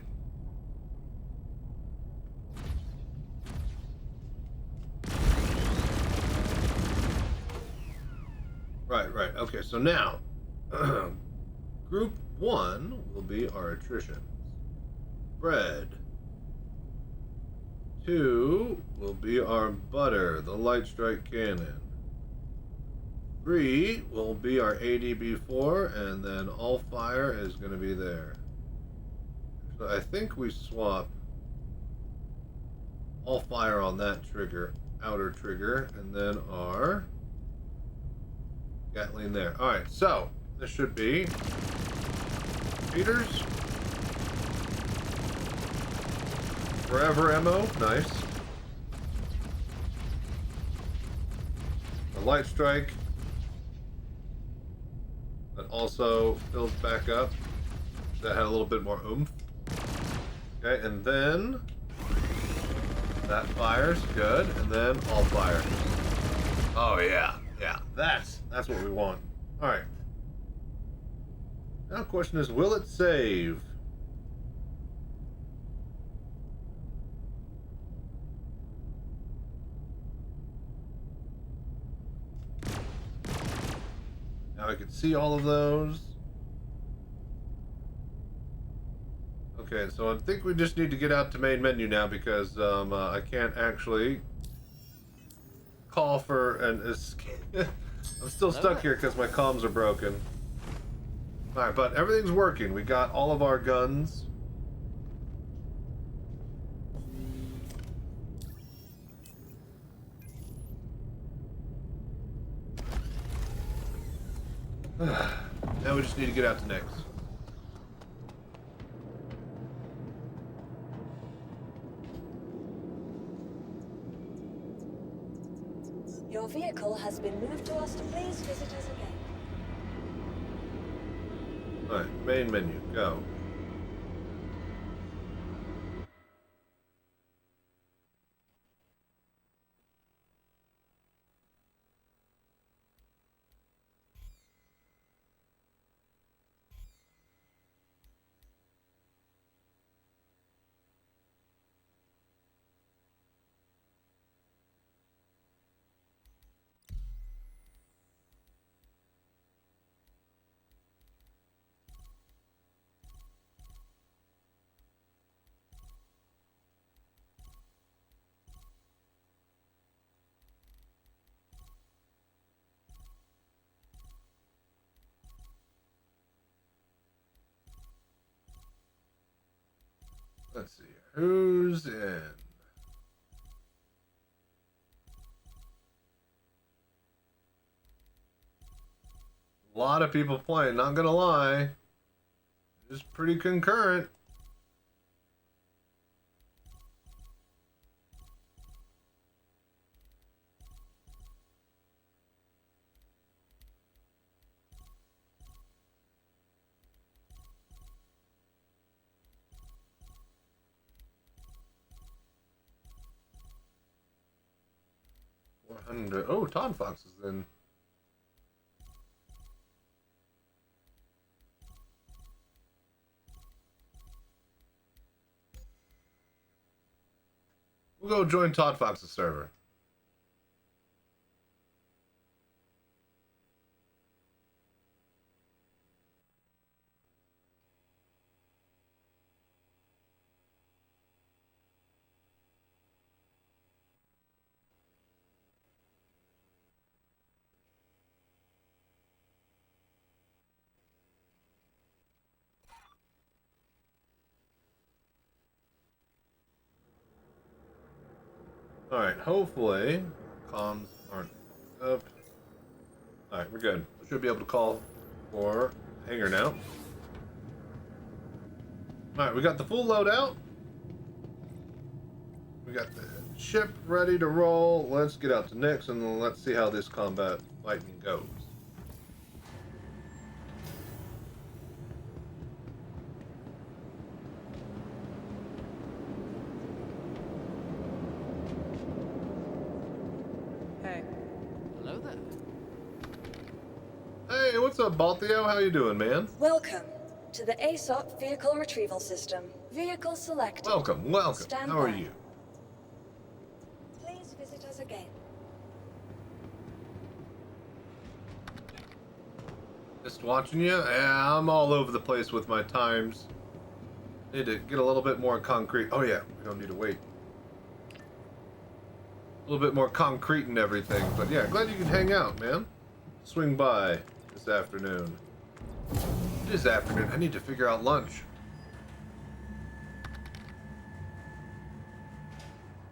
Right. Okay, so now, group 1 will be our attrition. Bread. 2 will be our butter, the light strike cannon. 3 will be our ADB4, and then all fire is going to be there. So I think we swap all fire on that trigger, outer trigger, and then our Gatling there. Alright, so this should be Peters. Forever ammo, nice. A light strike that also fills back up. That had a little bit more oomph. Okay, and then that fires, good, and then all fire. Oh yeah, that's what we want. All right. Now the question is, will it save? Now I can see all of those. Okay, so I think we just need to get out to main menu now because I can't actually call for an escape. I'm still stuck here because my comms are broken. Alright, but everything's working. We got all of our guns. Now we just need to get out to Nix. Your vehicle has been moved to us. Please visit us again. Alright, main menu, go. Let's see. Who's in? A lot of people playing, not gonna lie. It's pretty concurrent. Oh, Todd Fox is in. We'll go join Todd Fox's server. Alright, hopefully comms aren't up. Alright, we're good. We should be able to call for hangar now. Alright, we got the full loadout. We got the ship ready to roll. Let's get out to Nix and then let's see how this combat fighting goes. Hello there. Hey, what's up, Balthio? How you doing, man? Welcome to the ASOP Vehicle Retrieval System. Vehicle selected. Welcome, welcome. Stand How are by. you? Please visit us again. Just watching you? Yeah, I'm all over the place with my times. Need to get a little bit more concrete. Oh yeah, we don't need to wait. A little bit more concrete and everything. But yeah, glad you could hang out, man. Swing by this afternoon. It is afternoon. I need to figure out lunch.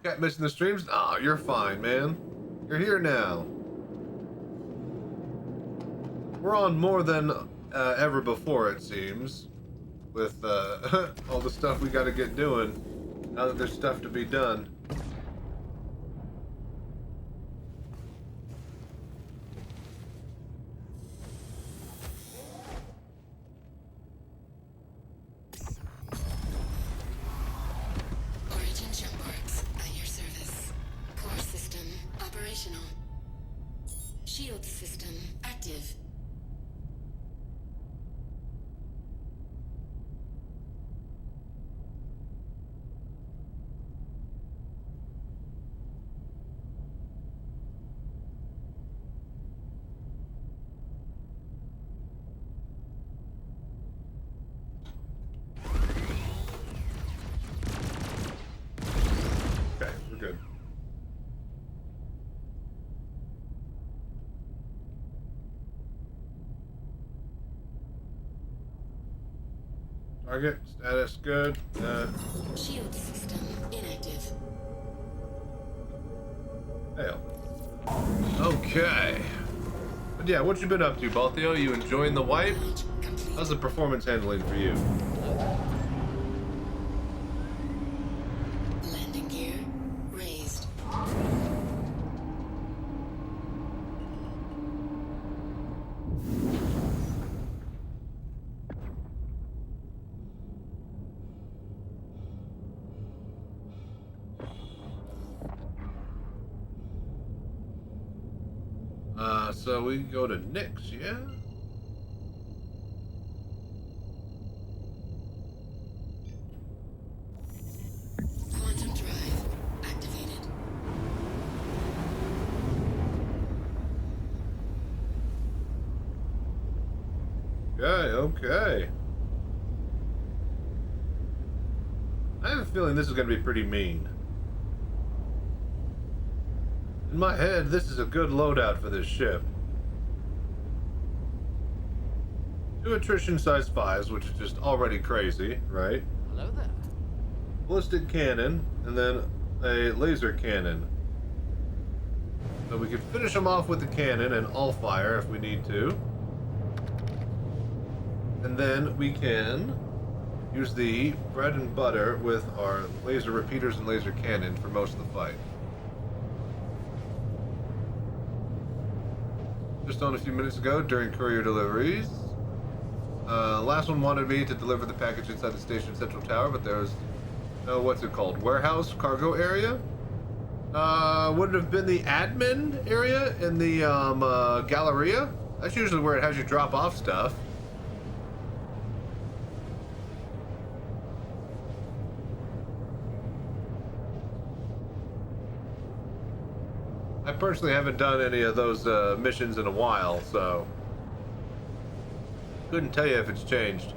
Cat missing the streams? Oh, you're fine, man. You're here now. We're on more than ever before, it seems. With all the stuff we gotta get doing. Now that there's stuff to be done. Origin jump parts at your service. Core system operational. Shield system active. Okay, we're good. Target status good. Shield system inactive. Fail. Okay. But yeah, what you been up to, Balthio? You enjoying the wipe? How's the performance handling for you? Landing gear raised. So we go to Nix, yeah? Quantum drive activated. Okay. I have a feeling this is going to be pretty mean. In my head, this is a good loadout for this ship. 2 attrition size 5s, which is just already crazy, right? Hello there. ballistic cannon, and then a laser cannon. So we could finish them off with the cannon and all fire if we need to. And then we can use the bread and butter with our laser repeaters and laser cannon for most of the fight. Just on a few minutes ago during courier deliveries. Last one wanted me to deliver the package inside the station central tower, but there was no, what's it called? Warehouse cargo area? Would it have been the admin area in the Galleria? That's usually where it has you drop off stuff. I personally haven't done any of those missions in a while, so couldn't tell you if it's changed.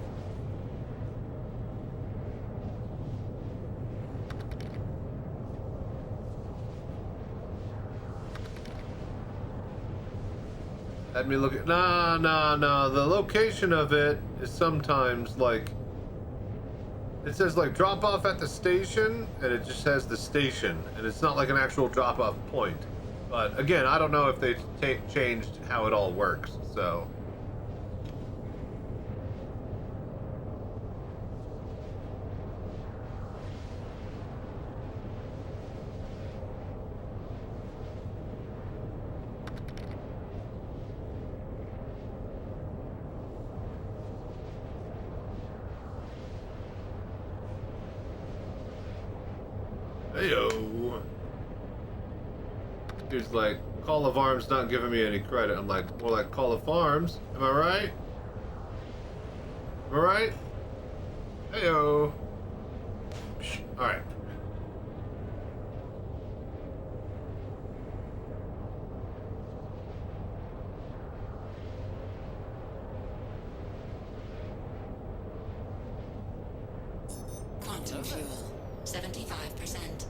Let me look at... No. The location of it is sometimes like... It says like drop off at the station, and it just says the station, and it's not like an actual drop off point. But again, I don't know if they changed how it all works, so... Heyo. Dude's like, Call of Arms not giving me any credit. I'm like, more like Call of Arms. Am I right? Am I right? Heyo. Alright. Quantum fuel, 75%.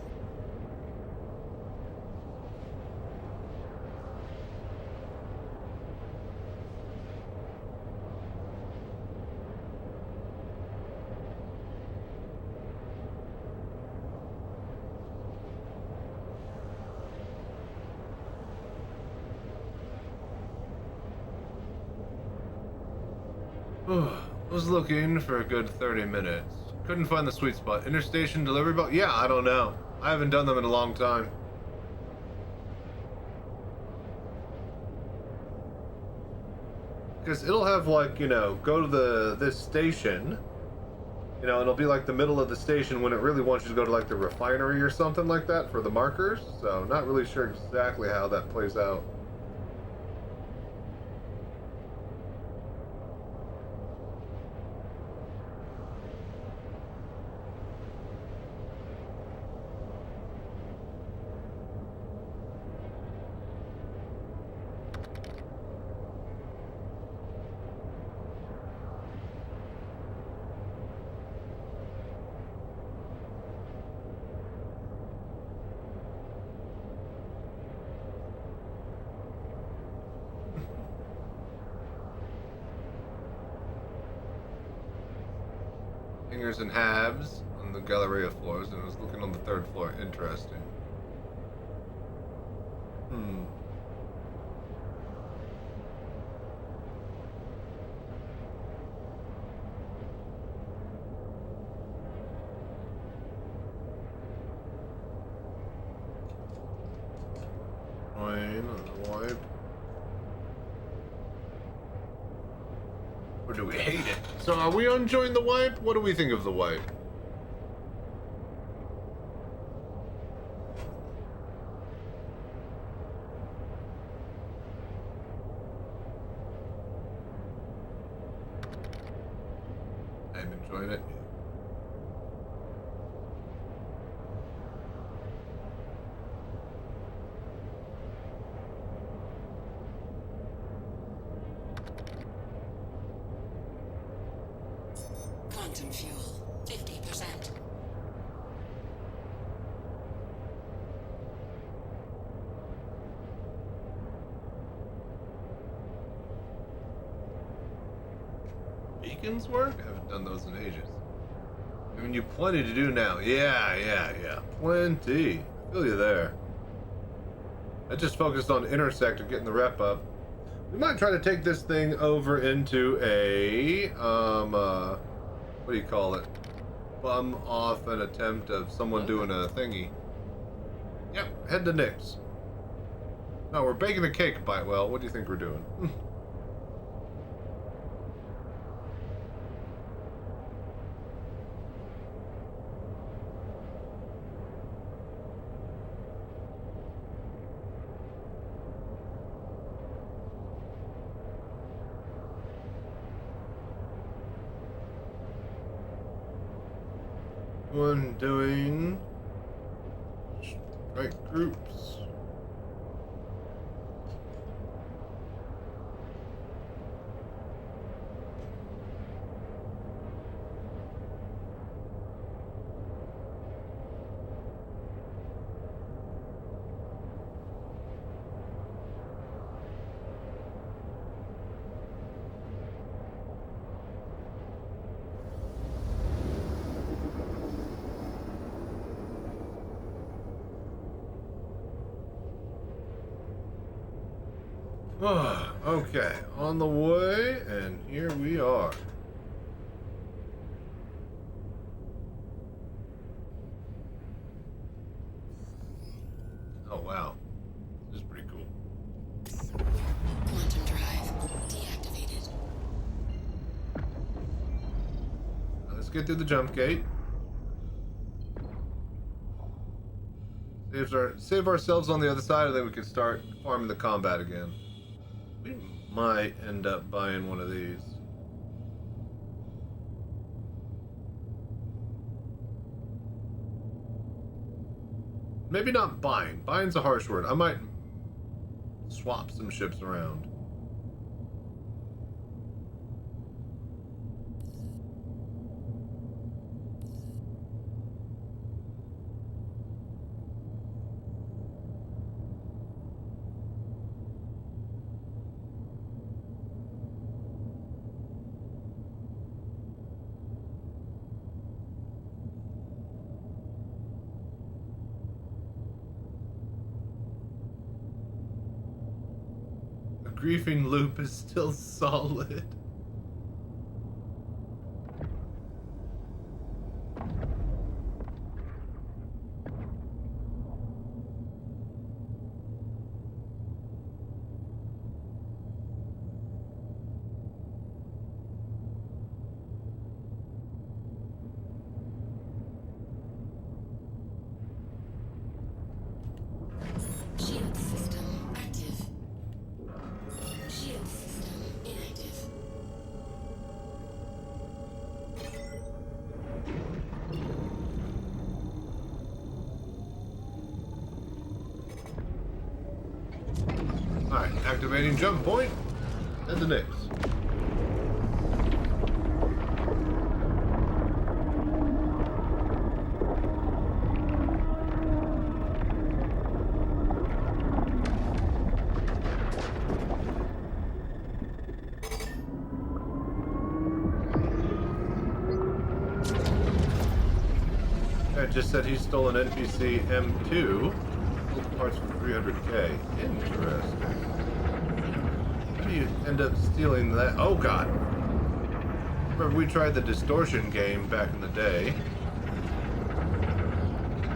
Was looking for a good 30 minutes. Couldn't find the sweet spot. Interstation delivery belt? Yeah, I don't know. I haven't done them in a long time. Because it'll have like, you know, go to this station. You know, it'll be like the middle of the station when it really wants you to go to like the refinery or something like that for the markers. So not really sure exactly how that plays out. Hangers and halves on the Galleria floors, and I was looking on the third floor. Interesting. Fine, wipe. Or do we hate it? So are we enjoying the wipe? What do we think of the wipe? I'm enjoying it. Quantum fuel, 50%. Beacons work? I haven't done those in ages. Giving you plenty to do now. Yeah. Plenty. I feel you there. I just focused on intersect and getting the rep up. We might try to take this thing over into a, what do you call it? Bum off an attempt of someone doing a thingy. Yep, head to Nick's. No, we're baking a cake, Bitewell. What do you think we're doing? One doing strike groups. Okay, on the way, and here we are. Oh wow, this is pretty cool. Quantum drive deactivated. Now let's get through the jump gate. Save ourselves on the other side, and then we can start farming the combat again. We might end up buying one of these. Maybe not buying. Buying's a harsh word. I might swap some ships around. Griefing loop is still solid. Shield system active. Shield system inactive. Alright, activating jump point. And the next. Just said he stole an NPC M2 parts for 300k. Interesting. How do you end up stealing that? Oh god. Remember we tried the distortion game back in the day.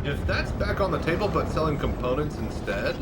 If that's back on the table but selling components instead?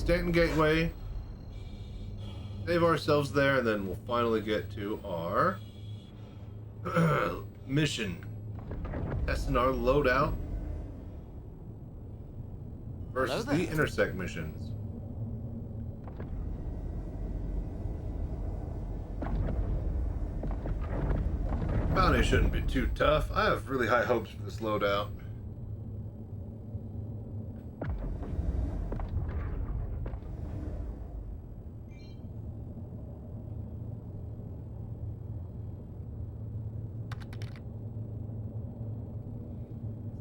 Stanton Gateway. Save ourselves there, and then we'll finally get to our mission. Testing our loadout versus the intersect missions. Bounty shouldn't be too tough. I have really high hopes for this loadout.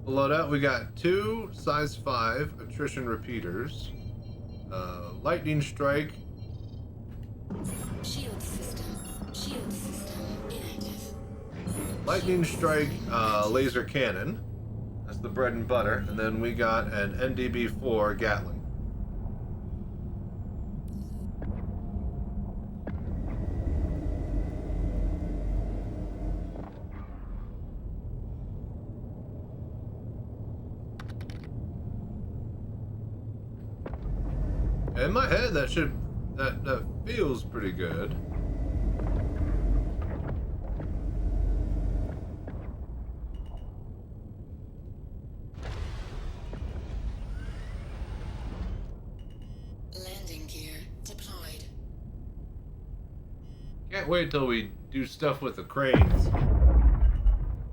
Loadout, we got 2 size 5 attrition repeaters, lightning strike, Shield system inactive. lightning strike, laser cannon. That's the bread and butter. And then we got an NDB-4 Gatling. In my head, that feels pretty good. Landing gear deployed. Can't wait till we do stuff with the cranes,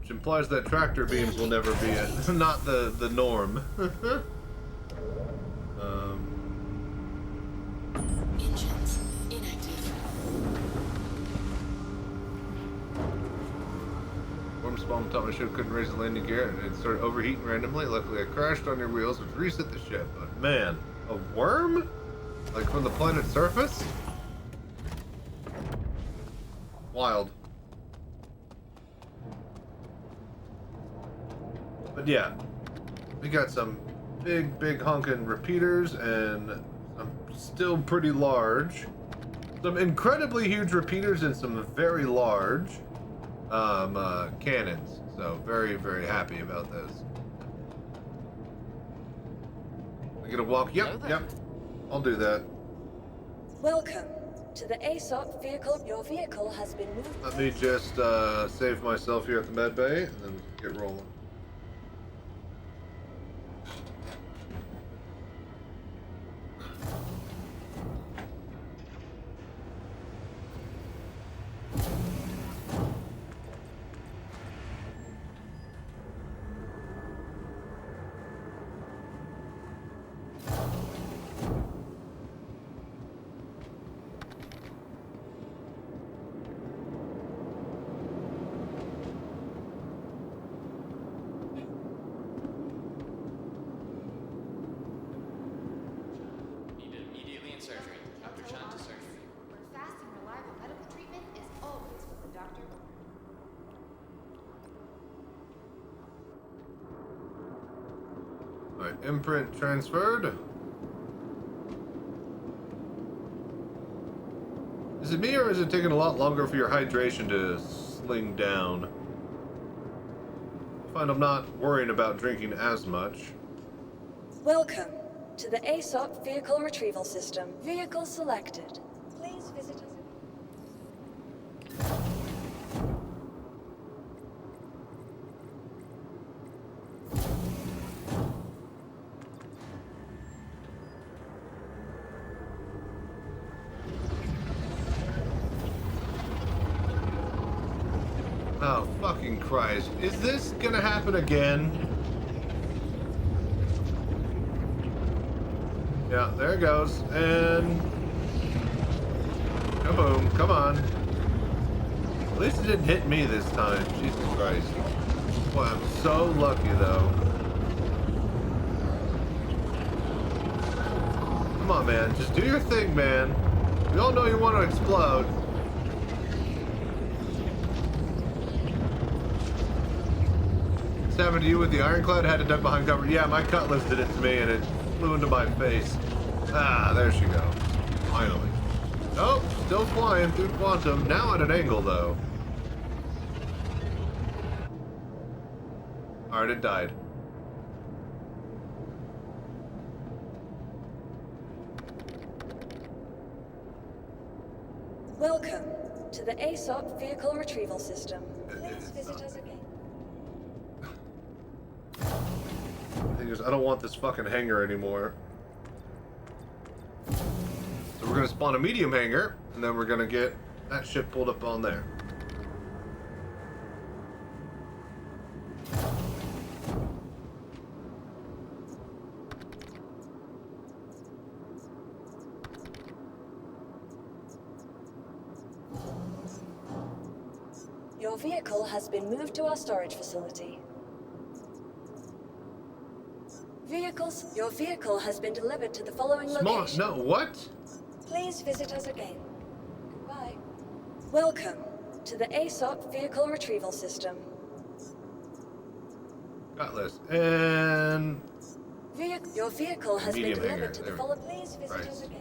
which implies that tractor beams will never be not the norm. Engines inactive. Worm spawn taught my ship couldn't raise the landing gear and it started overheating randomly. Luckily I crashed on your wheels, which reset the ship. But man, a worm? Like from the planet's surface? Wild. But yeah, we got some big honking repeaters and some still pretty large. Some incredibly huge repeaters and some very large cannons. So very happy about those. We gonna walk? Yep. I'll do that. Welcome to the ASOP vehicle. Your vehicle has been moved. Let me just save myself here at the med bay and then get rolling. Alright, imprint transferred. Is it me or is it taking a lot longer for your hydration to sling down? I find I'm not worrying about drinking as much. Welcome to the ASOP vehicle retrieval system. Vehicle selected. Please visit us. Oh, fucking Christ. Is this gonna happen again? Yeah, there it goes. And... kaboom, come on. At least it didn't hit me this time. Jesus Christ. Boy, I'm so lucky, though. Come on, man. Just do your thing, man. We all know you want to explode. This happened to you with the ironclad? Had to duck behind cover. Yeah, my cutlass did it to me and it flew into my face. Ah, there she goes. Finally. Oh, still flying through quantum. Now at an angle, though. Alright, it died. the ASOP Vehicle Retrieval System. Please visit us again. The thing is, I don't want this fucking hangar anymore. So we're gonna spawn a medium hangar, and then we're gonna get that ship pulled up on there. Your vehicle has been moved to our storage facility. Your vehicle has been delivered to the following location. No, what? Please visit us again. Goodbye. Welcome to the ASOP Vehicle Retrieval System. Cutlass and Your vehicle has been medium delivered hangar. to the following. Please visit us again.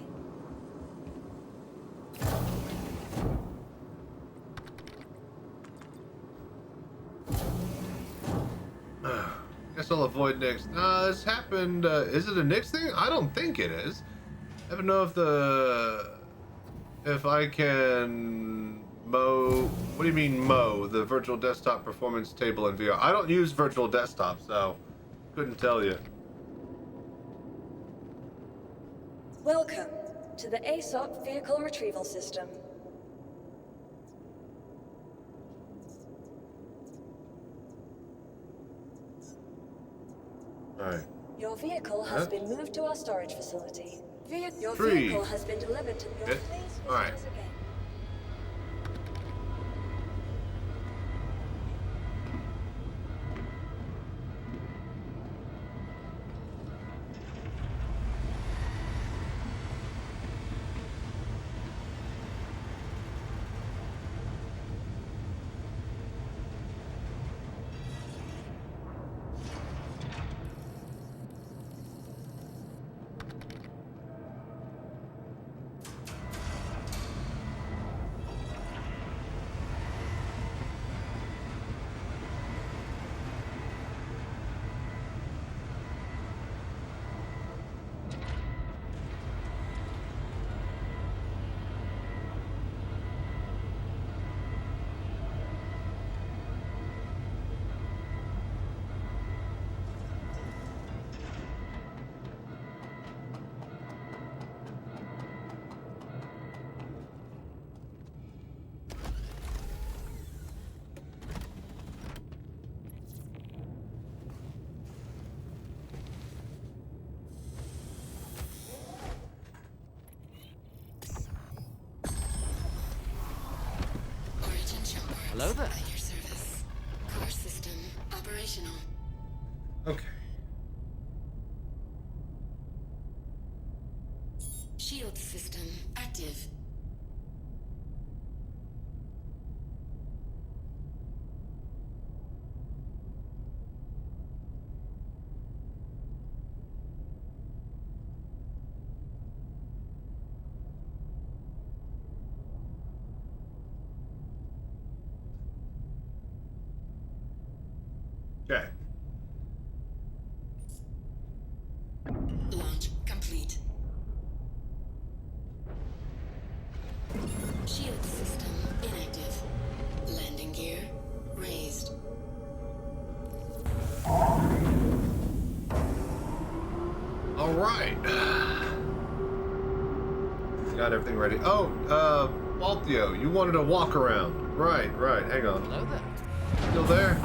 Guess I'll avoid Nick's. This happened. Is it a Nick's thing? I don't think it is. I don't know if I can mow. What do you mean mow? The virtual desktop performance table in VR. I don't use virtual desktop, so couldn't tell you. Welcome to the ASOP Vehicle Retrieval System. Alright. Your vehicle has been moved to our storage facility. Your Three. vehicle has been delivered to your. Good. Alright. Hello there. Your service. Core system operational. Okay. Shield system active. Okay. Launch complete. Shield system inactive. Landing gear raised. All right. Got everything ready. Oh, Baltio, you wanted to walk around. Right. Hang on. Hello there. Still there?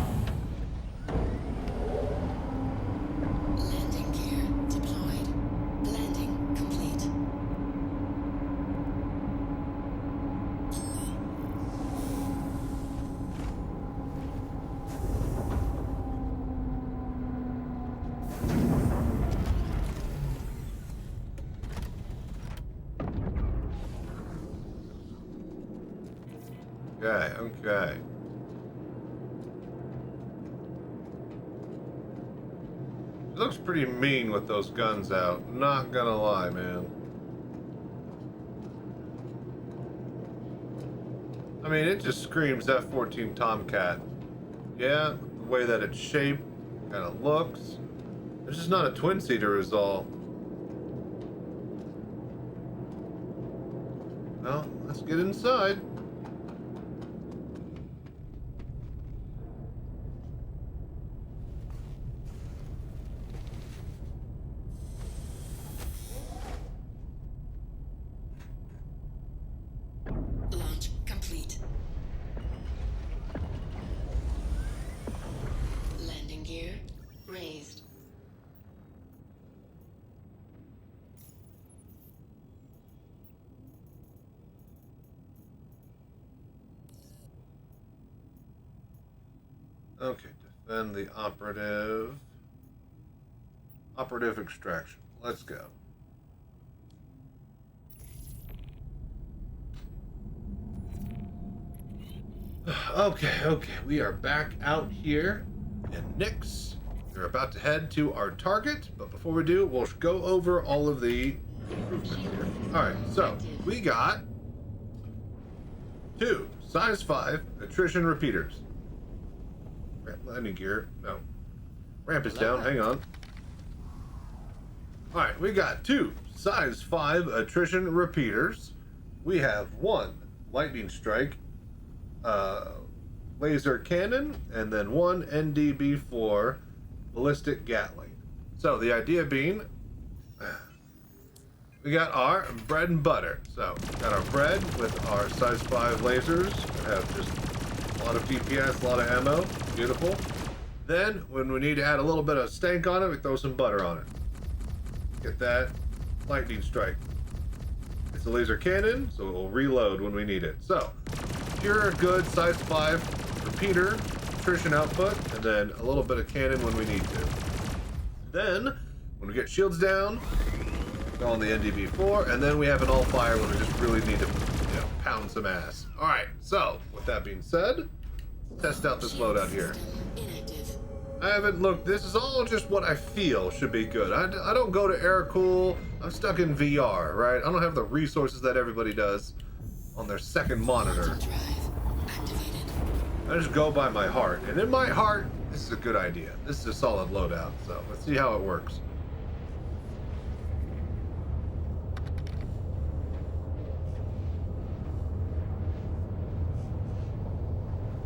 Landing gear deployed. Landing complete. Okay. It looks pretty mean with those guns out. Not gonna lie, man. I mean, it just screams F-14 Tomcat. Yeah, the way that it's shaped, kind of looks. This is not a twin-seater is all. Well, let's get inside. Okay, defend the operative. Operative extraction. Let's go. Okay. We are back out here in Nix. We're about to head to our target, but before we do, we'll go over all of the improvements here. Alright, so we got 2 size 5 attrition repeaters. Landing gear. No. Ramp is down. Hang on. Alright, we got 2 size 5 attrition repeaters. We have 1 lightning strike laser cannon, and then 1 NDB4 ballistic Gatling. So the idea being, we got our bread and butter. So got our bread with our size 5 lasers that have just a lot of DPS, a lot of ammo. Beautiful. Then when we need to add a little bit of stank on it, we throw some butter on it. Get that lightning strike. It's a laser cannon, so it will reload when we need it. So pure good size 5 repeater attrition output, and then a little bit of cannon when we need to. Then when we get shields down, go on the NDB4, and then we have an all fire when we just really need to, pound some ass. All right. So with that being said, let's test out this loadout here. I haven't looked. This is all just what I feel should be good. I don't go to air-cool. I'm stuck in VR, right? I don't have the resources that everybody does on their second monitor. I just go by my heart. And in my heart, this is a good idea. This is a solid loadout. So let's see how it works.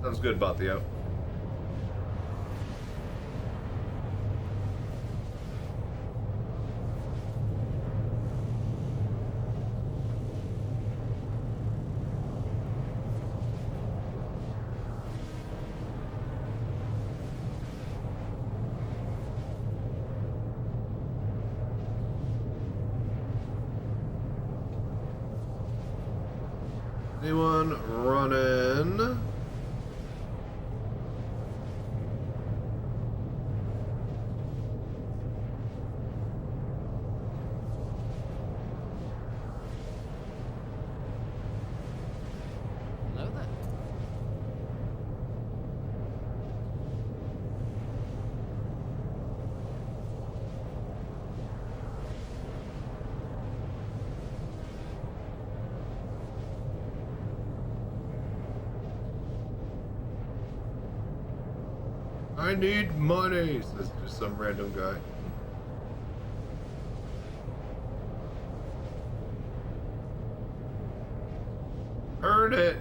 Sounds good, Batio. Anyone running? Hello there. I need money, says just some random guy. Earn it.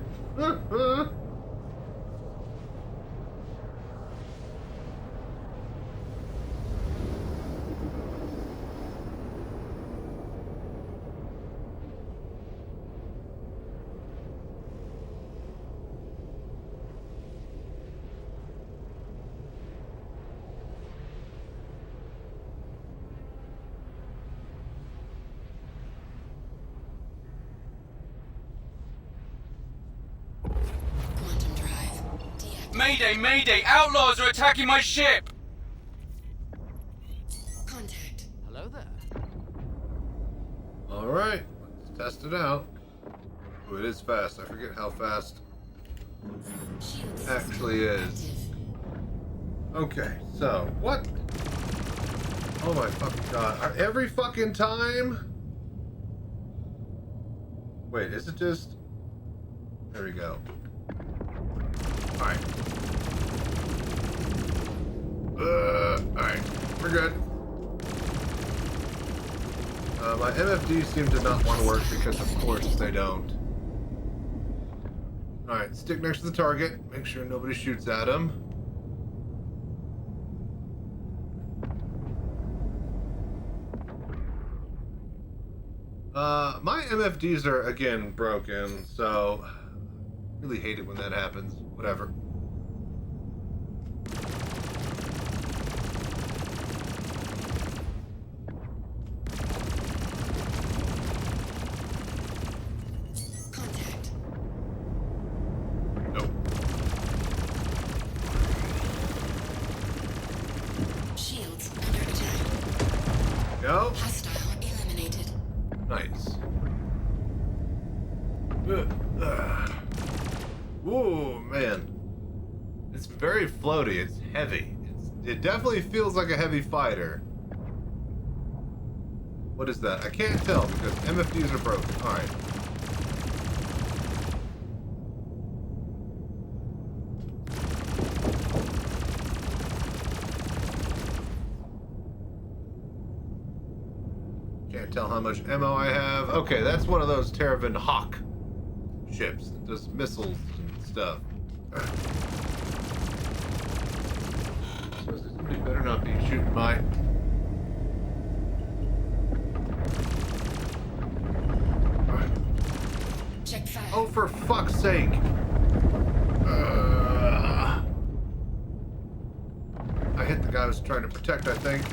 Mayday, mayday! Outlaws are attacking my ship! Contact. Hello there. Alright, let's test it out. Ooh, it is fast. I forget how fast it actually is. Okay, so, what? Oh my fucking god. Every fucking time? Wait, is it just... There we go. Alright. Alright, we're good. My MFDs seem to not want to work because, of course, they don't. Alright, stick next to the target. Make sure nobody shoots at him. My MFDs are, again, broken, so... Really hate it when that happens. Whatever. Contact. Nope. go. Hostile eliminated. Nice. Ooh, man. It's very floaty. It's heavy. It definitely feels like a heavy fighter. What is that? I can't tell because MFDs are broken. Alright. Can't tell how much ammo I have. Okay, that's one of those Terravan Hawk ships that does missiles and stuff. So somebody better not be shooting my... Check fire. Oh, for fuck's sake! I hit the guy I was trying to protect, I think.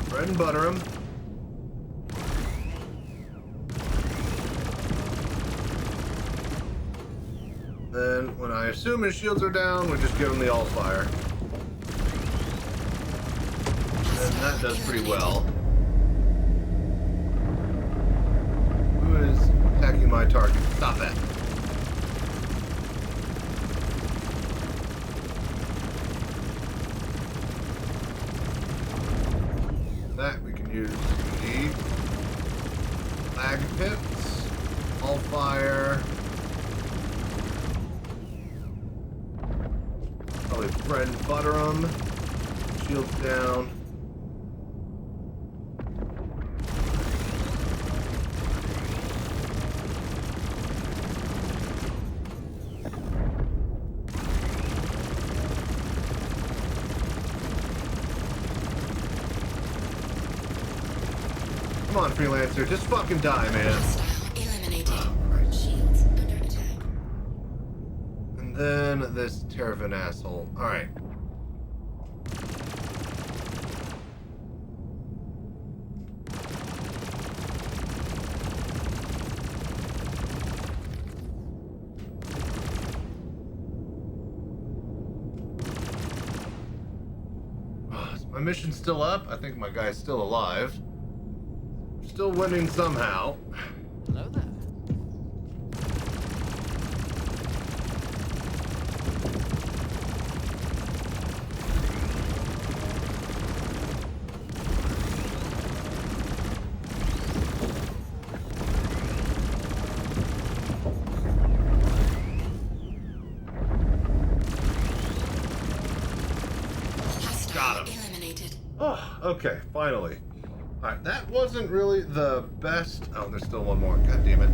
Bread and butter him. Then, when I assume his shields are down, we just give him the all-fire. And that does pretty well. Who is attacking my target? Stop that. That we can use the lag pits, all-fire. Probably bread and butter them. Shields down. Come on, Freelancer. Just fucking die, man. Eliminated. Shields under attack. And then this Terravan asshole. Alright. Is my mission still up? I think my guy's still alive. Still winning somehow. Hello there. Got him. Oh, okay, finally. Alright, that wasn't really the best... Oh, there's still one more. God damn it.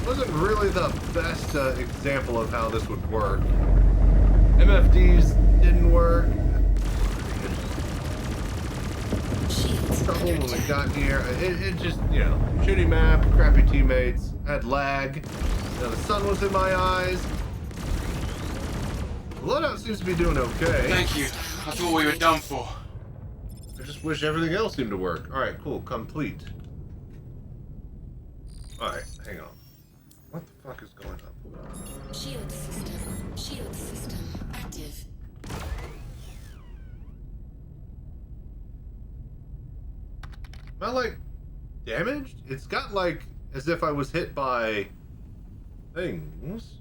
Wasn't really the best example of how this would work. MFDs didn't work. Trouble when we got here. It just, you know, shitty map, crappy teammates, had lag. You know, the sun was in my eyes. Loadout seems to be doing okay. Thank you. I thought we were done for. I just wish everything else seemed to work. Alright, cool. Complete. Alright, hang on. What the fuck is going on? Shield system active. Am I, like, damaged? It's got, like, as if I was hit by things.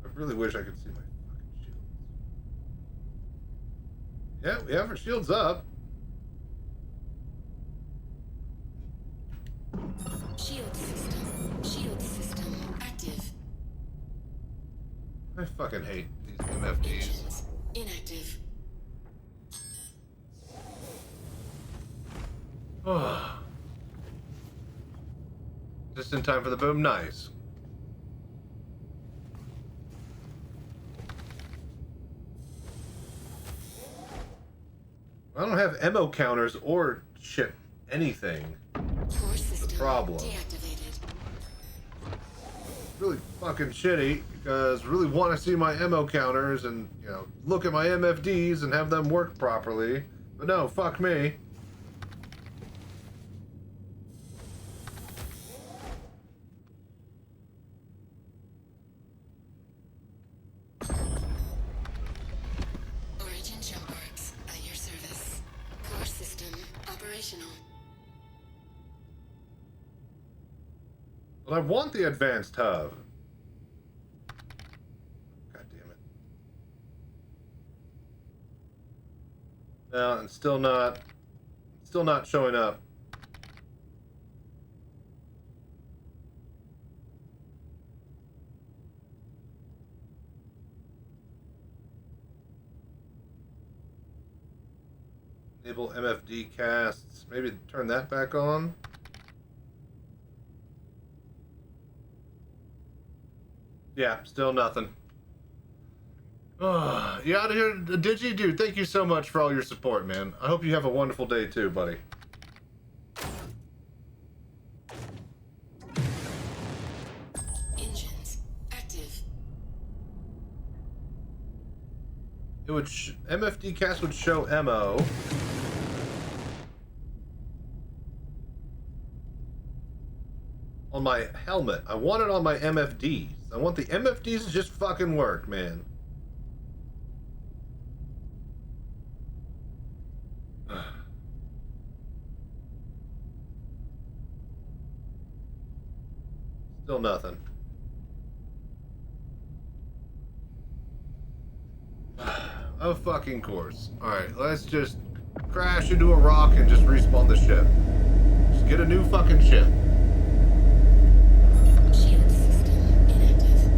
I really wish I could see my fucking shields. Yeah, we have our shields up. Shield system active. I fucking hate these MFDs. Inactive. Just in time for the boom. Nice. I don't have ammo counters or ship anything. Core system the problem. deactivated. really fucking shitty because I really want to see my ammo counters and, you know, look at my MFDs and have them work properly. But no, fuck me. Origin jump parts at your service. Core system operational. But I want the advanced hub. God damn it. No, it's still not showing up. Enable MFD casts. Maybe turn that back on. Yeah, still nothing. You out of here, Digi? Dude, thank you so much for all your support, man. I hope you have a wonderful day too, buddy. Engines active. It would MFD cast would show MO. On my helmet. I want it on my MFDs. I want the MFDs to just fucking work, man. Still nothing. Of fucking course. Alright, let's just crash into a rock and just respawn the ship. Just get a new fucking ship. Shield system inactive.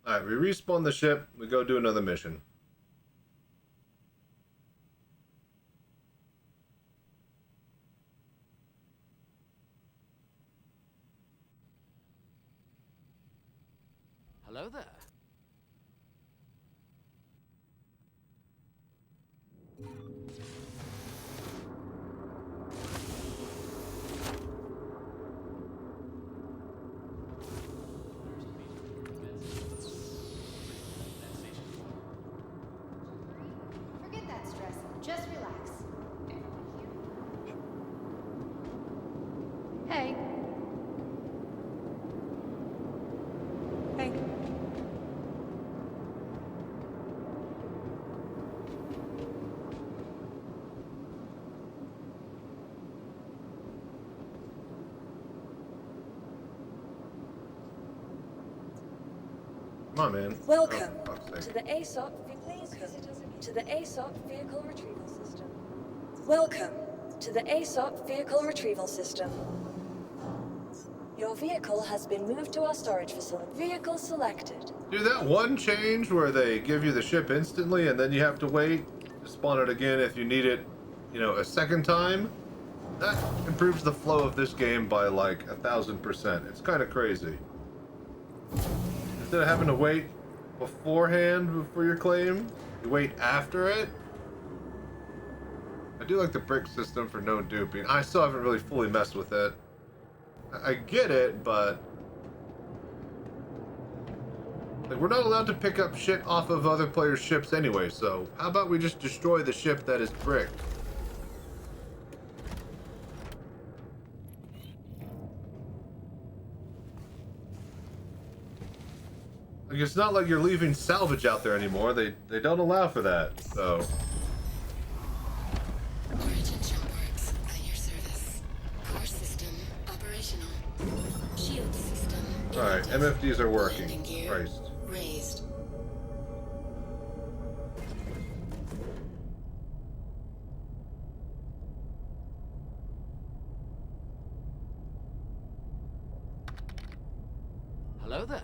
Alright, we respawn the ship, we go do another mission. Hello there. Forget that stress. Just relax. Hey. Hey. Come on, man. Welcome Oh, fuck's sake. to the ASOP. Please visit us to the ASOP vehicle retrieval system. Welcome to the ASOP vehicle retrieval system. Your vehicle has been moved to our storage facility. Vehicle selected. Dude, that one change where they give you the ship instantly and then you have to wait to spawn it again if you need it, you know, a second time, that improves the flow of this game by like 1,000%. It's kind of crazy. Instead of having to wait beforehand for your claim, you wait after it. I do like the brick system for no duping. I still haven't really fully messed with it. I get it, but like, we're not allowed to pick up shit off of other players' ships anyway, so how about we just destroy the ship that is bricked? Like, it's not like you're leaving salvage out there anymore. They don't allow for that, so. Origin jump parts at your service. Core system operational. Shield system. Alright, MFDs are working. Landing gear Christ. raised. Hello there.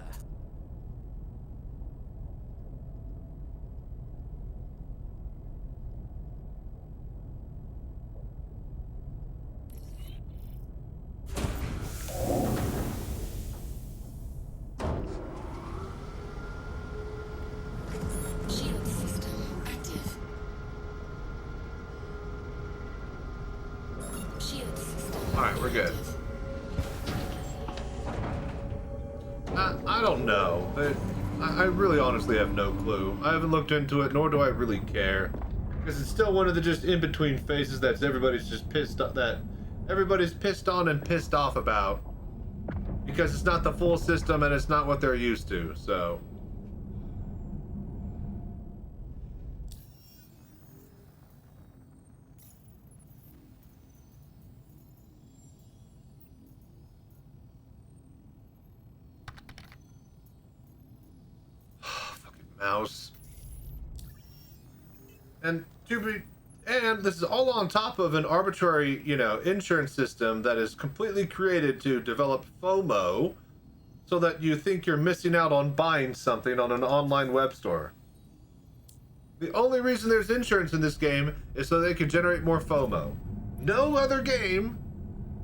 Shield system active. Shield system. Alright, we're good. I don't know. I really honestly have no clue. I haven't looked into it, nor do I really care. Because it's still one of the just in-between phases that everybody's just pissed off, that everybody's pissed on and pissed off about. Because it's not the full system and it's not what they're used to, so. Mouse. And this is all on top of an arbitrary, insurance system that is completely created to develop FOMO so that you think you're missing out on buying something on an online web store. The only reason there's insurance in this game is so they can generate more FOMO. No other game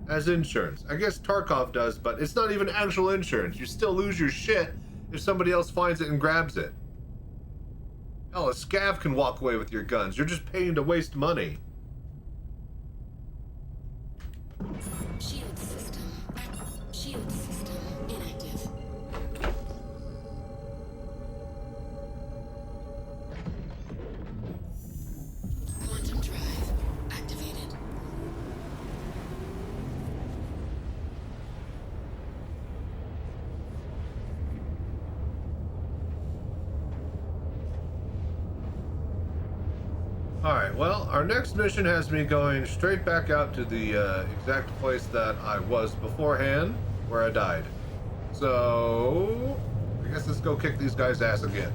has insurance. I guess Tarkov does, but it's not even actual insurance. You still lose your shit if somebody else finds it and grabs it. Hell, a scav can walk away with your guns. You're just paying to waste money. Shield system. Shield system inactive. Quantum drive activated. Alright, well, our next mission has me going straight back out to the exact place that I was beforehand, where I died. So, I guess let's go kick these guys' ass again.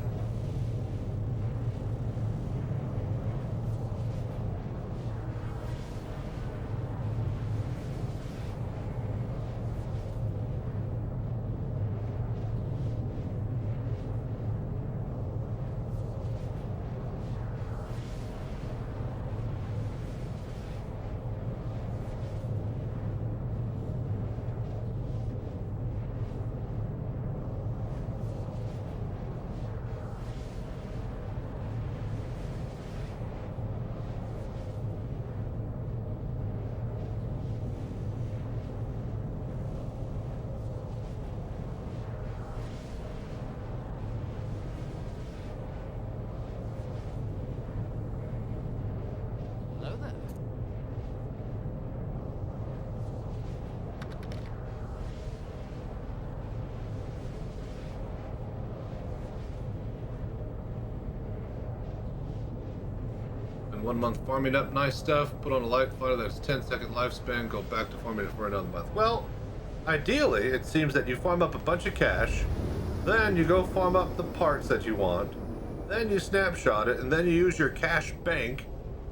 Hello there. And 1 month farming up nice stuff, put on a light fighter that's 10-second lifespan, go back to farming it for another month. Well, ideally, it seems that you farm up a bunch of cash, then you go farm up the parts that you want, then you snapshot it, and then you use your cash bank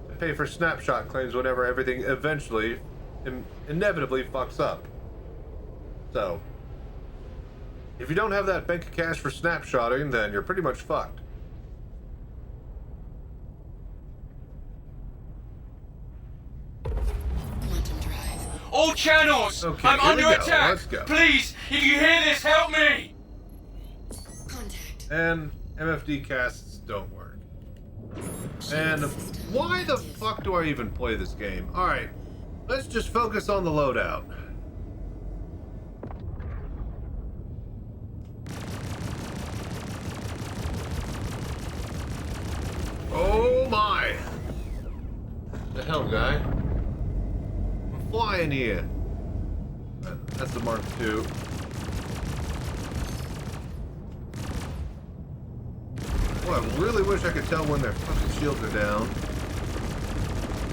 to pay for snapshot claims whenever everything eventually, inevitably fucks up. So, if you don't have that bank of cash for snapshotting, then you're pretty much fucked. All channels! Okay, I'm here under we go. attack! Let's go. Please, if you hear this, help me! And MFD casts don't work. And why the fuck do I even play this game? Alright, let's just focus on the loadout. Oh my! The hell, guy? I'm flying here. That's the Mark II. Boy, I really wish I could tell when their fucking shields are down.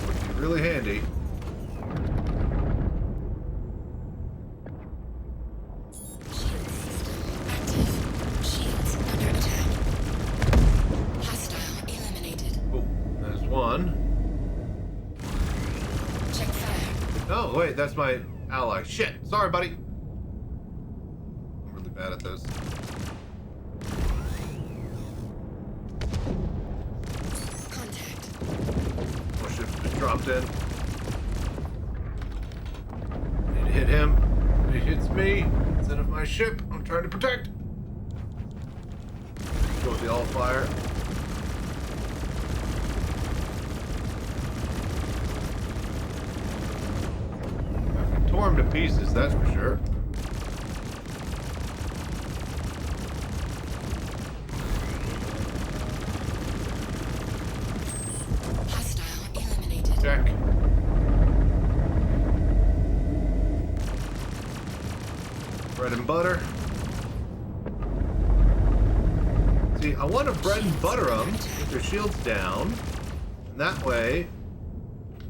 Would be really handy. Shields under attack. Hostile eliminated. Oh, there's one. Check fire. Oh, wait, that's my ally. Shit, sorry, buddy. I'm really bad at this. More ships just dropped in. I need to hit him. He hits me instead of my ship. I'm trying to protect. Go with the all fire. I tore him to pieces, that's for sure. Check. Bread and butter. See, I want to bread and butter them with their shields down. And that way,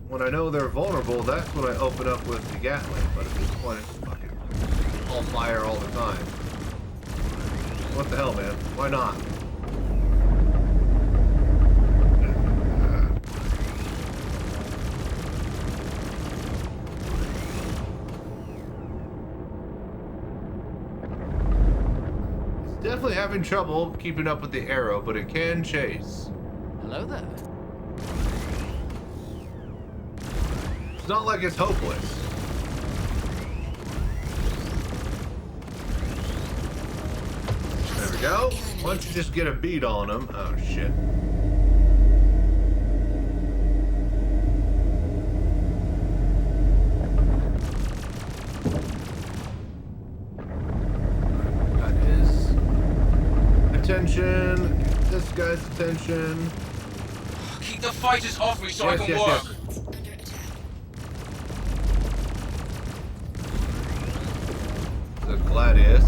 when I know they're vulnerable, that's when I open up with the Gatling. But at this point, it's fucking all fire all the time. What the hell, man? Why not? Definitely having trouble keeping up with the arrow, but it can chase. Hello there. It's not like it's hopeless. There we go. Once you just get a beat on them. Oh shit. Attention, this guy's attention. Keep the fighters off me so I can work. Yes. The Gladius.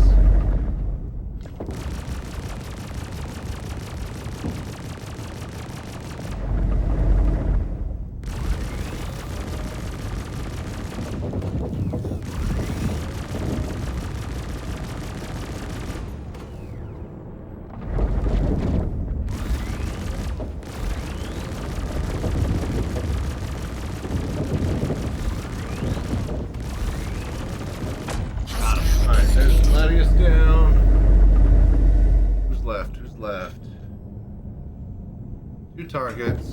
Targets.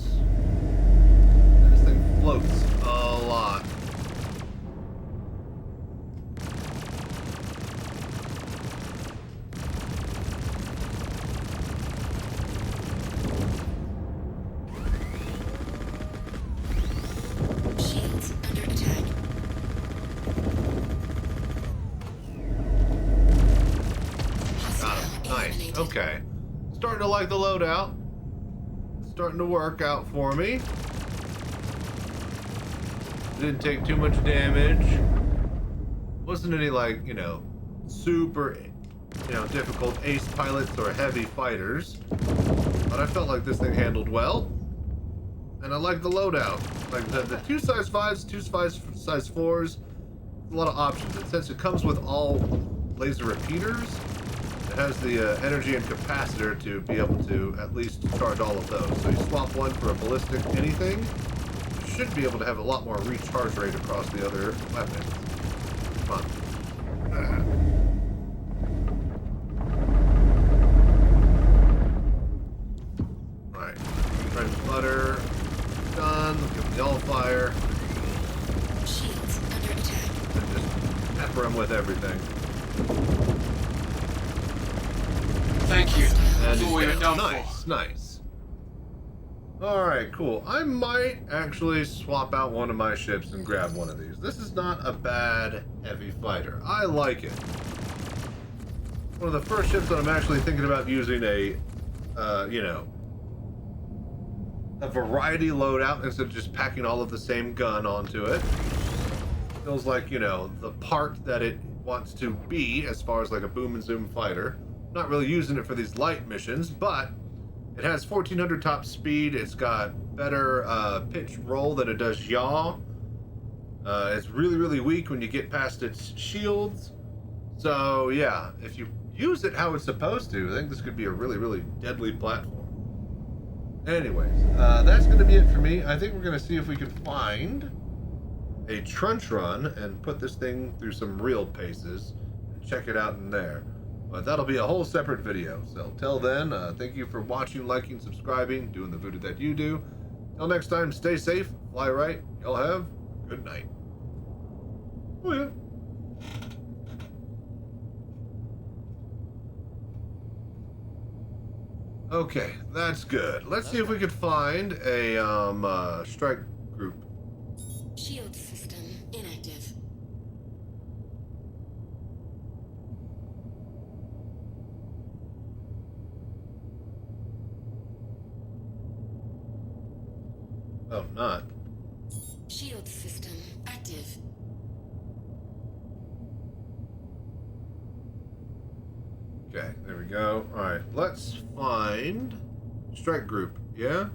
This thing floats a lot. Shields under attack. Got him. Nice. Okay. Starting to like the loadout. Starting to work out for me. Didn't take too much damage. Wasn't any, like, you know, super, you know, difficult ace pilots or heavy fighters. But I felt like this thing handled well. And I like the loadout. Like the 2 size 5s, 2 size 4s. A lot of options. And since it comes with all laser repeaters, it has the energy and capacitor to be able to at least charge all of those. So you swap one for a ballistic anything, you should be able to have a lot more recharge rate across the other weapons. Come on. Alright. Bread and butter. Done. Give them the all fire. Shields under attack. And just pepper them with everything. Thank you. And That's all we were done nice, for. nice. Alright, cool. I might actually swap out one of my ships and grab one of these. This is not a bad heavy fighter. I like it. One of the first ships that I'm actually thinking about using a, you know, a variety loadout instead of just packing all of the same gun onto it. Feels like, you know, the part that it wants to be as far as like a boom and zoom fighter. Not really using it for these light missions, but it has 1400 top speed. It's got better pitch roll than it does Yall. It's really, really weak when you get past its shields. So yeah, if you use it how it's supposed to, I think this could be a really, really deadly platform. Anyways, that's going to be it for me. I think we're going to see if we can find a trench run and put this thing through some real paces and check it out in there. But that'll be a whole separate video. So till then, thank you for watching, liking, subscribing, doing the voodoo that you do. Till next time, stay safe, fly right. Y'all have good night. Oh yeah. Okay, that's good. Let's see if we could find a strike group. Shield system inactive. Oh, not. Shield system active. Okay, there we go. Alright, let's find strike group, yeah?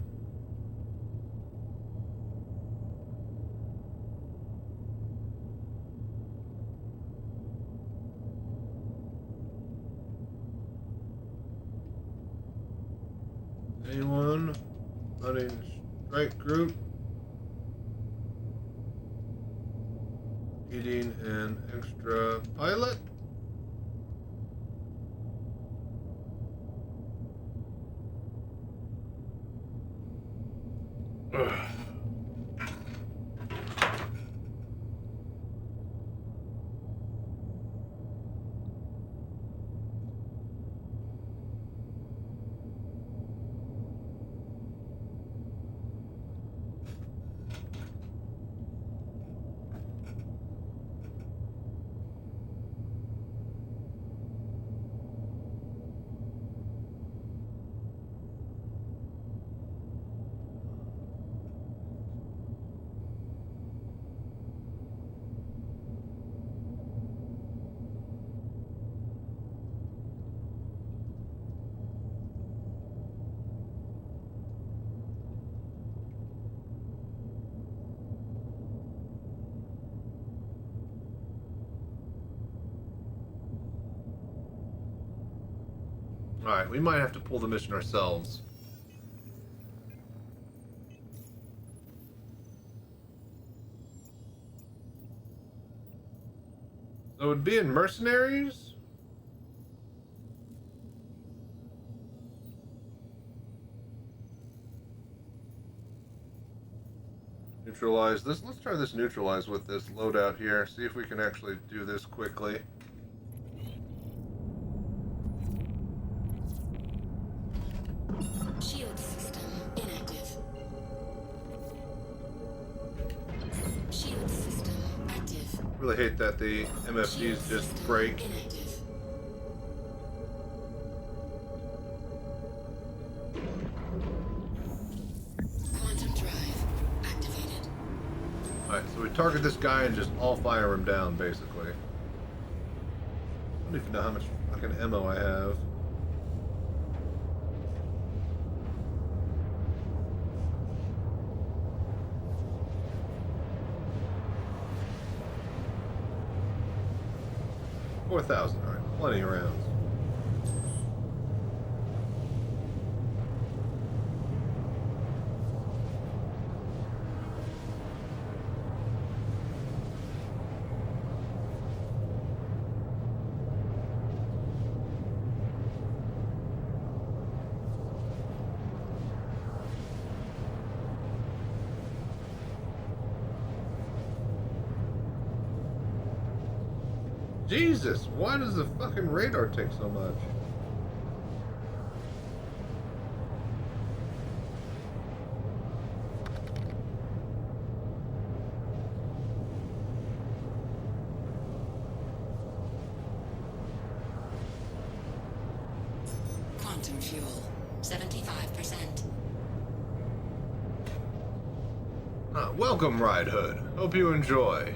Anyone running strike group? Needing an extra pilot? Ugh. Alright, we might have to pull the mission ourselves. So it would be in mercenaries? Neutralize this. Let's try this neutralize with this loadout here. See if we can actually do this quickly. Shield system inactive. Shield system active. Really hate that the MFDs just break. Inactive. Quantum drive activated. Alright, so we target this guy and just all fire him down, basically. I don't even know how much fucking ammo I have. $4,000, alright, plenty of rounds. Jesus, why does the fucking radar take so much? Quantum fuel 75%. Welcome, Ride Hood. Hope you enjoy.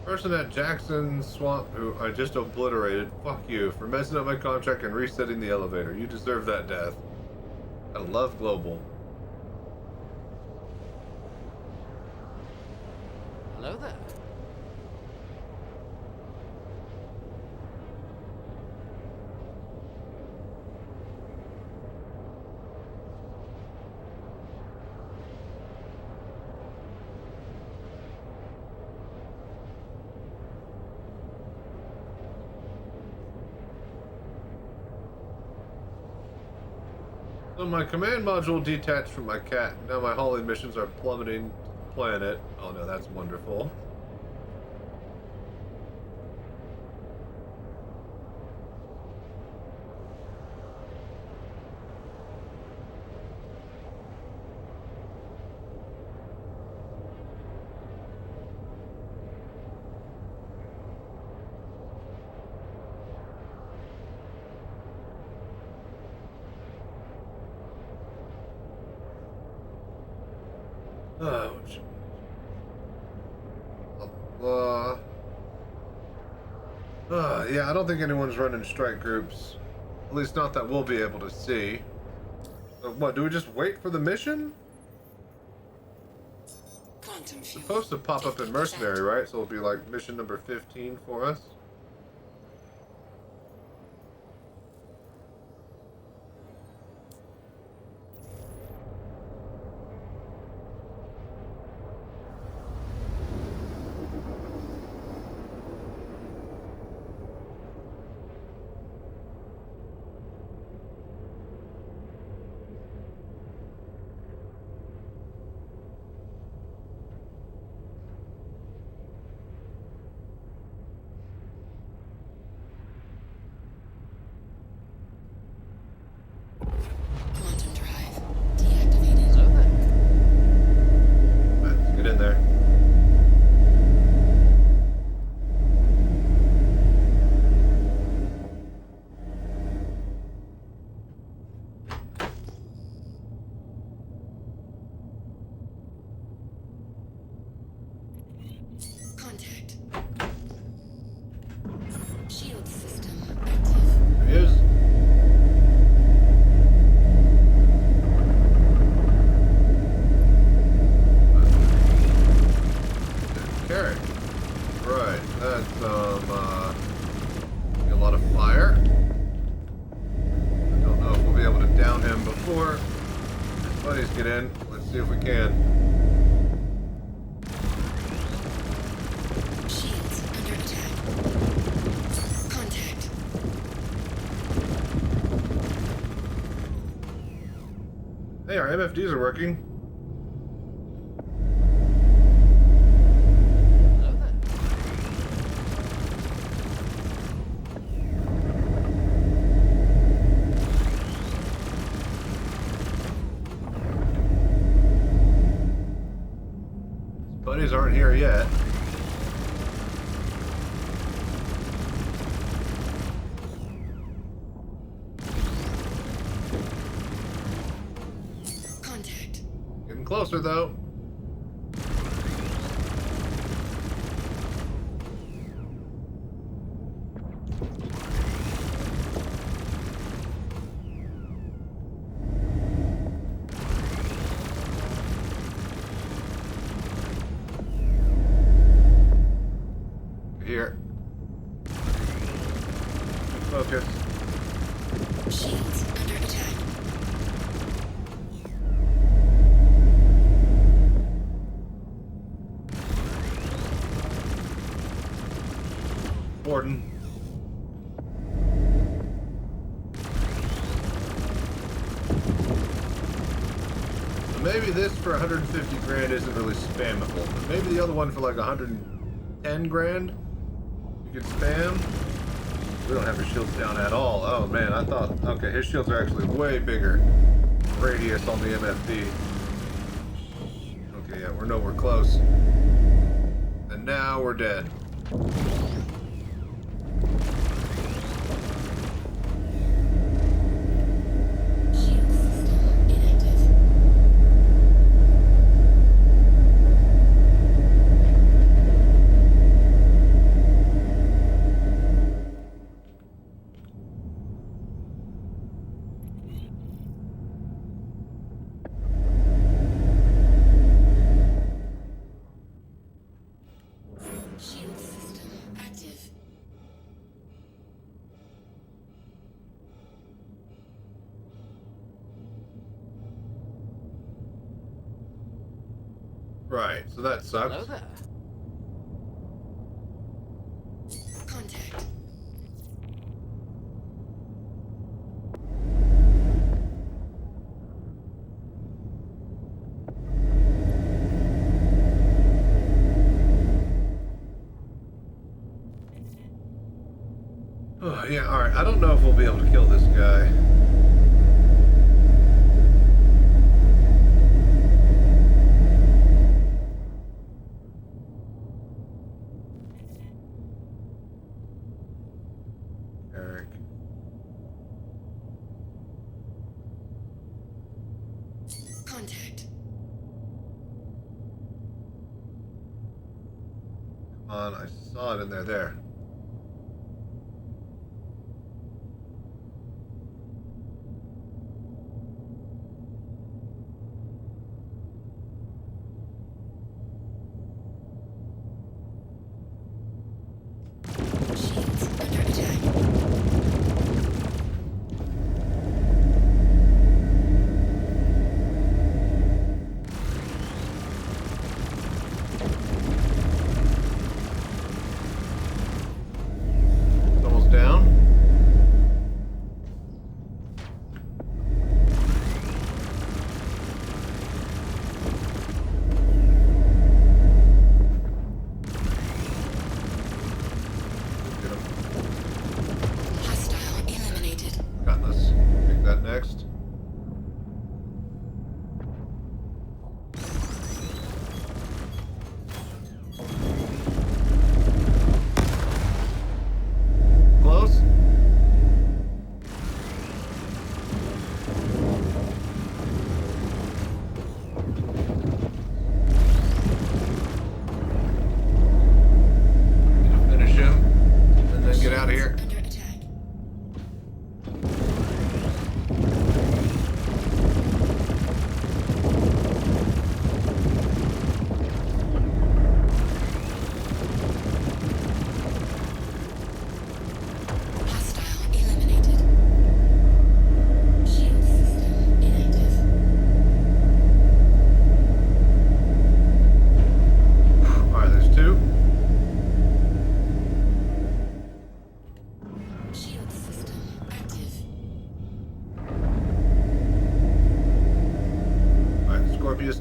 Person at Jackson Swamp who I just obliterated. Fuck you for messing up my contract and resetting the elevator. You deserve that death. I love Global. Hello there. So my command module detached from my cat. Now my hauling missions are plummeting the planet. Oh no, that's wonderful. Ouch. Yeah, I don't think anyone's running strike groups. At least not that we'll be able to see. What, do we just wait for the mission? It's supposed to pop up in Mercenary, right? So it'll be like mission number 15 for us. Get in there. Contact. Shield system active. There he is. Carrot. Right, that's a lot of fire. I don't know if we'll be able to down him before his buddies get in. Let's see if we can. Shields under attack. Contact. Hey, our MFDs are working. Buddies aren't here yet. Contact. Getting closer though. Here. Focus. Shields under attack. Warden. So maybe this for 150 grand isn't really spammable, but maybe the other one for like 110 grand you could spam. We don't have his shields down at all. Oh man, I thought, okay, his shields are actually way bigger radius on the MFD. Okay, yeah, we're nowhere close. And now we're dead. Right, so that sucks. Hello there. Contact. Oh, yeah, alright. I don't know if we'll be able to kill this guy. Eric. Contact. Come on, I saw it in there. There.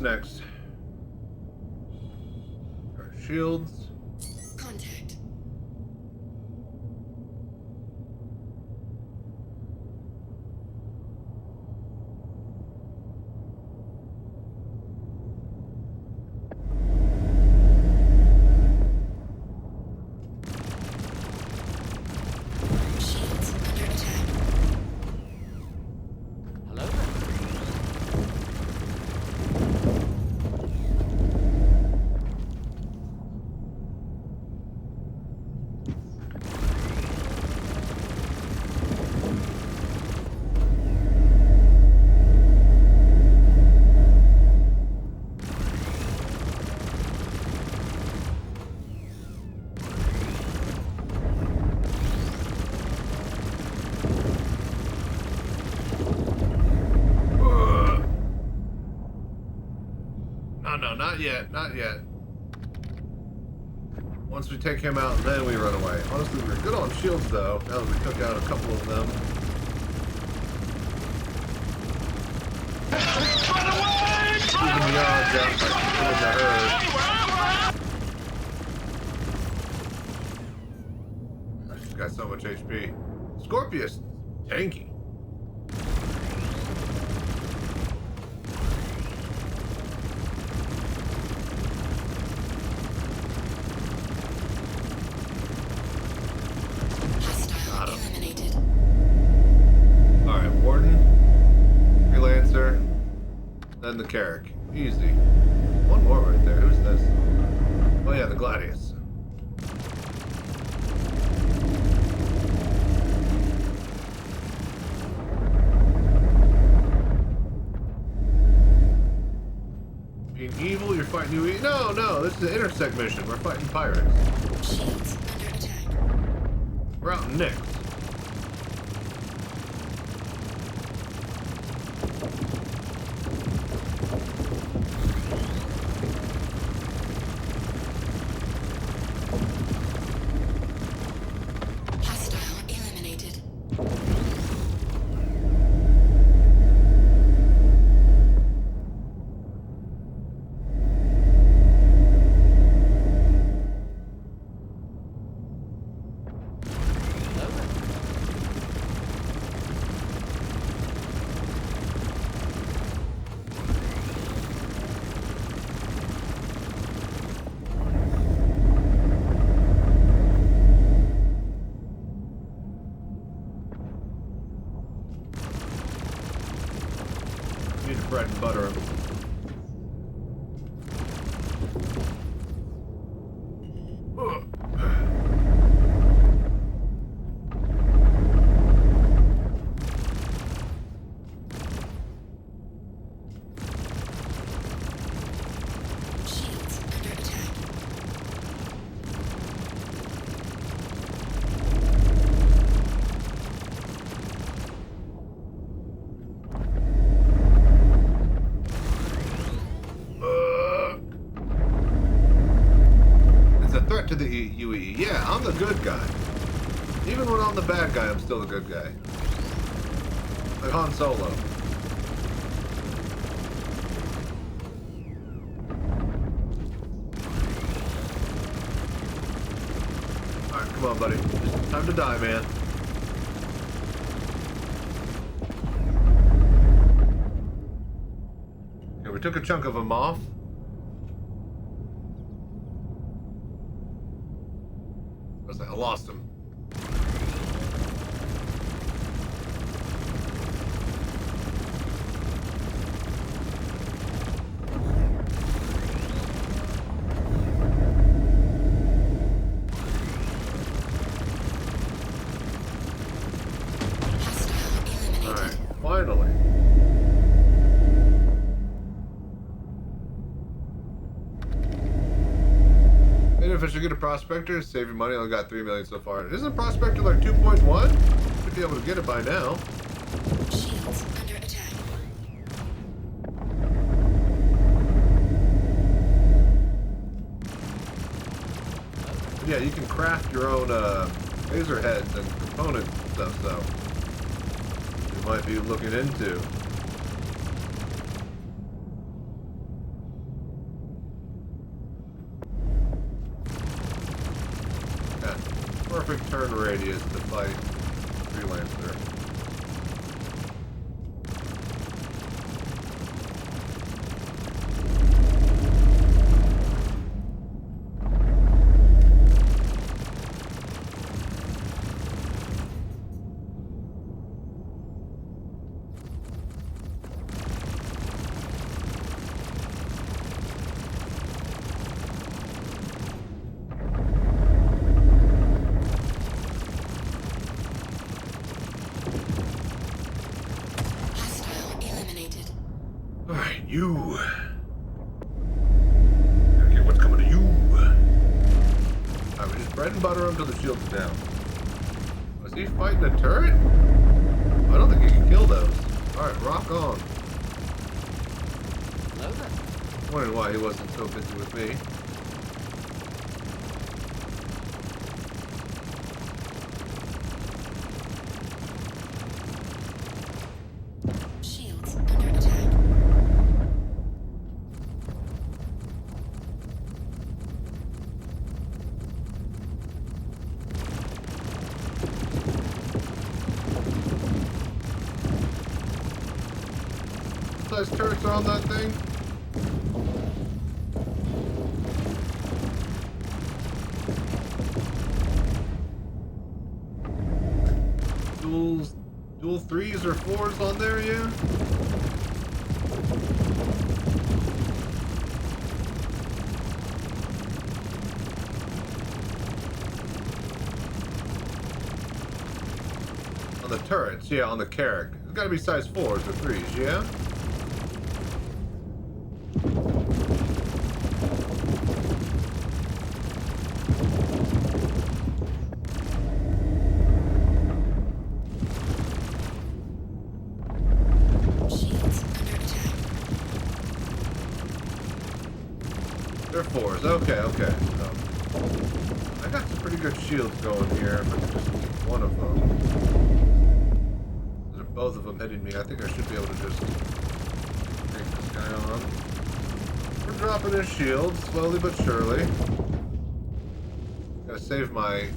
Next. Our shields. Contact. Shields under attack. Hello there. No, not yet. Not yet. Once we take him out, then we run away. Honestly, we're good on shields, though, now that we took out a couple of them. Even the odds out by killing the herd. She's got so much HP. Scorpius, tanky. Then the Carrick. Easy. One more right there. Who's this? Oh yeah, the Gladius. Being evil, you're fighting new evil. No, no, this is an intersect mission. We're fighting pirates. Shields under attack. We're out next. bread and butter him. To the UE. Yeah, I'm the good guy. Even when I'm the bad guy, I'm still the good guy. Like Han Solo. Alright, come on, buddy. It's time to die, man. Okay, we took a chunk of him off. I lost him. Alright, finally. If I should get a prospector, save your money. I only got 3 million so far. Isn't prospector like 2.1? Should be able to get it by now. Shields under attack. Yeah, you can craft your own laser heads and components and stuff, so you might be looking into. Perfect turn radius to fight Freelancer. You. Okay, what's coming to you? Alright, we just bread and butter him till the shield's down. Was he fighting a turret? I don't think he can kill those. Alright, rock on. Hello there. I'm wondering why he wasn't so busy with me. Turrets are on that thing. Dual 3s or 4s on there, yeah? On the turrets, yeah, on the Carrack. It's gotta be size 4s or 3s, yeah? They're 4s. Okay, okay. So, I got some pretty good shields going here, but just one of them. Those are both of them hitting me. I think I should be able to just take this guy on. We're dropping his shield, slowly but surely. Gotta save my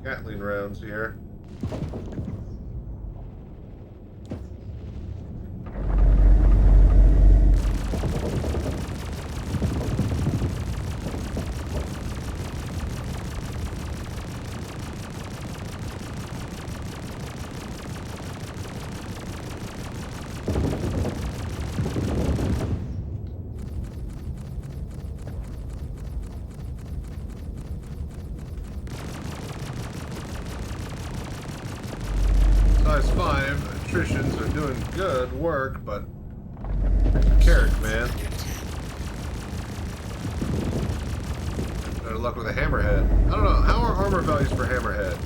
Gatling rounds here. size 5 attritions are doing good work, but Carrick, man. Better luck with a hammerhead. I don't know. How are armor values for hammerhead?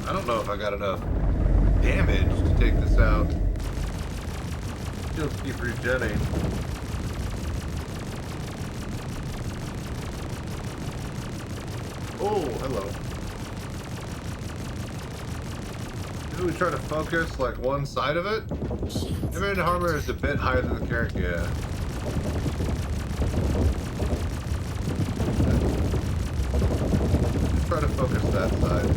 I don't know if I got enough damage to take this out. Still keep regenerating. Oh, hello. Maybe we try to focus like one side of it? Maybe the armor is a bit higher than the character, yeah. Let's try to focus that side.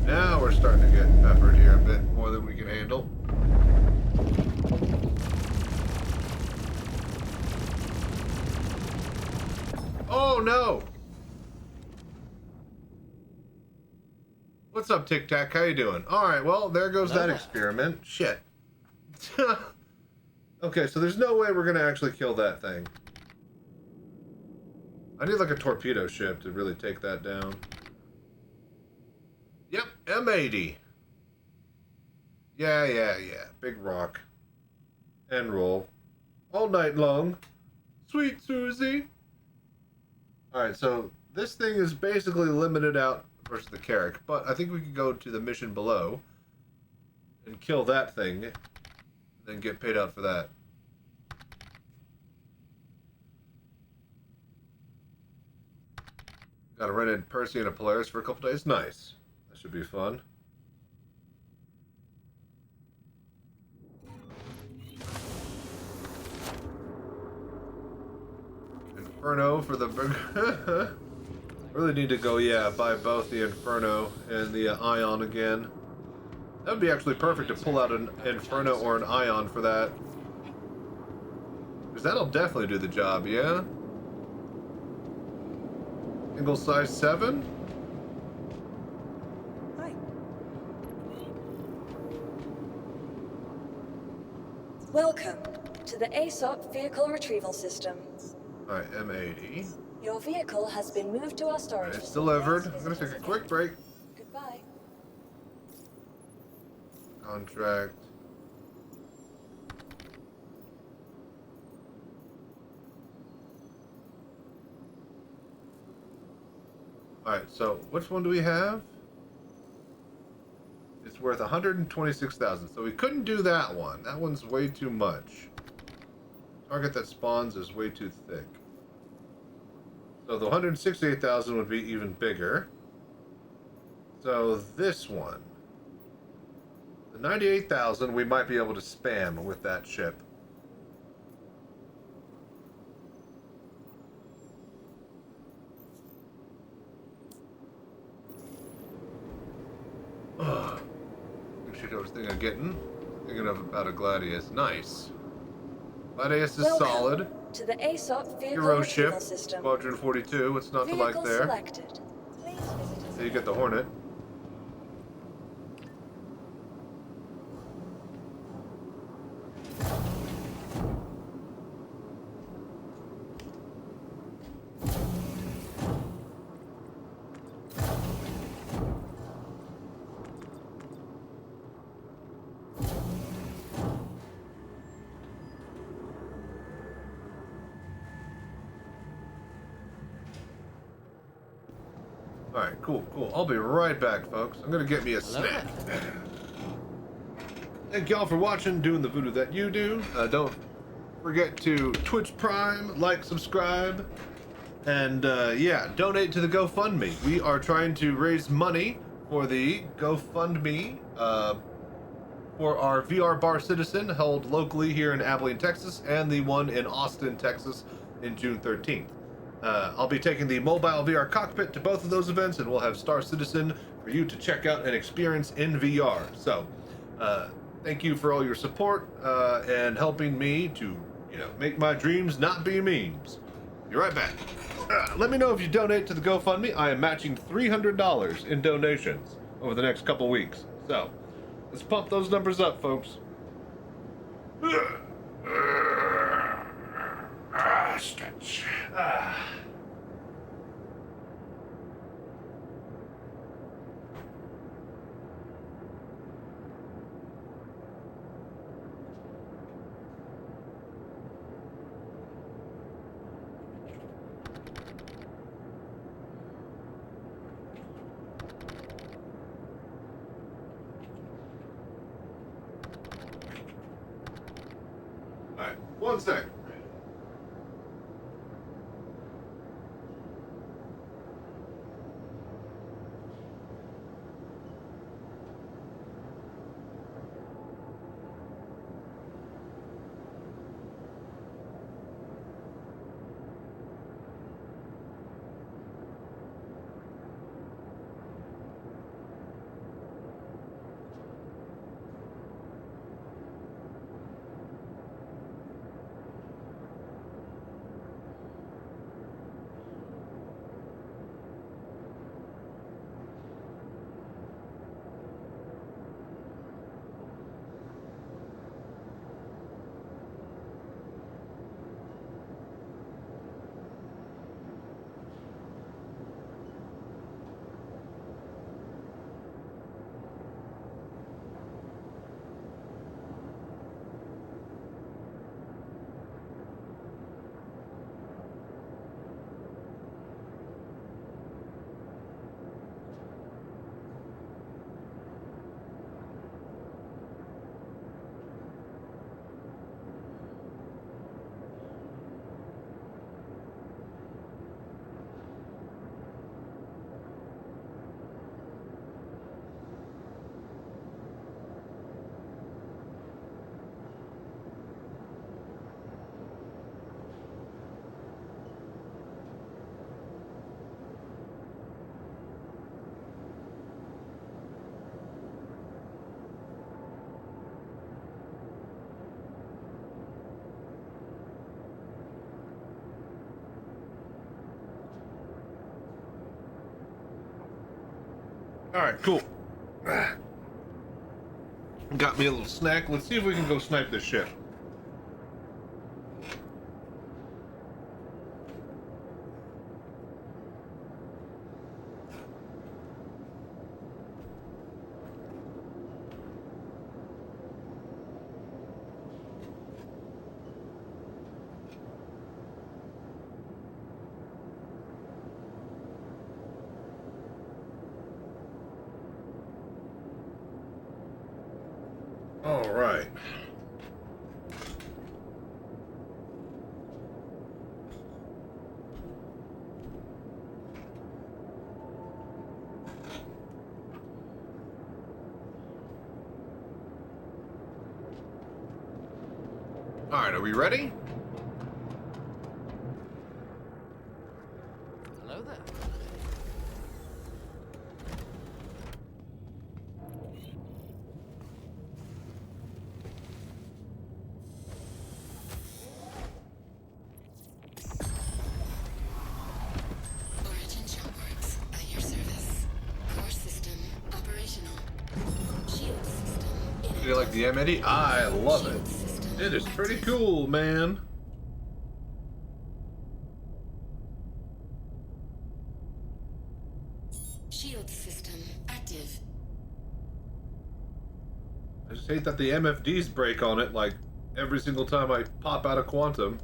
Now we're starting to get peppered here a bit more than we can handle. Oh no! What's up, Tic Tac? How you doing? Alright, well, there goes that experiment. Shit. Okay, so there's no way we're gonna actually kill that thing. I need like a torpedo ship to really take that down. Yep, M80. Yeah. Big rock. And roll. All night long. Sweet Susie. Alright, so this thing is basically limited out versus the Carrick, but I think we can go to the mission below and kill that thing and then get paid out for that. Gotta run in Percy and a Polaris for a couple days. Nice. That should be fun. Inferno for the... Really need to go, yeah, buy both the Inferno and the Ion again. That would be actually perfect to pull out an Inferno or an Ion for that. Because that'll definitely do the job, yeah? Single size 7? Hi. Welcome to the ASOP Vehicle Retrieval System. Alright, M80. Your vehicle has been moved to our storage. It's delivered. I'm gonna take a quick break. Goodbye. Contract. Alright, so which one do we have? It's worth 126,000. So we couldn't do that one. That one's way too much. Target that spawns is way too thick. So the 168,000 would be even bigger. So this one. The 98,000 we might be able to spam with that ship. Shit, I was thinking about a Gladius. Nice. Gladius is solid. To the ASOP Vehicle Hero Retrieval ship, System. Squadron 42. What's not to like Vehicle there? selected. Please visit So you get the Hornet. Alright, cool. I'll be right back, folks. I'm gonna get me a snack. Thank y'all for watching, doing the voodoo that you do. Don't forget to Twitch Prime, like, subscribe, and yeah, donate to the GoFundMe. We are trying to raise money for the GoFundMe for our VR Bar Citizen held locally here in Abilene, Texas, and the one in Austin, Texas in June 13th. I'll be taking the mobile VR cockpit to both of those events, and we'll have Star Citizen for you to check out and experience in VR. So, thank you for all your support and helping me to, make my dreams not be memes. Be right back. Let me know if you donate to the GoFundMe. I am matching $300 in donations over the next couple weeks. So, let's pump those numbers up, folks. Stretch. Alright, 1 second. Alright, cool. Got me a little snack. Let's see if we can go snipe this ship. All right. All right, are we ready? Hello there. Origin Shopworks, at your service. Core system operational. Shield system Do you like the M80? I love it. It is pretty cool, man. Shield system active. I just hate that the MFDs break on it like every single time I pop out of Quantum.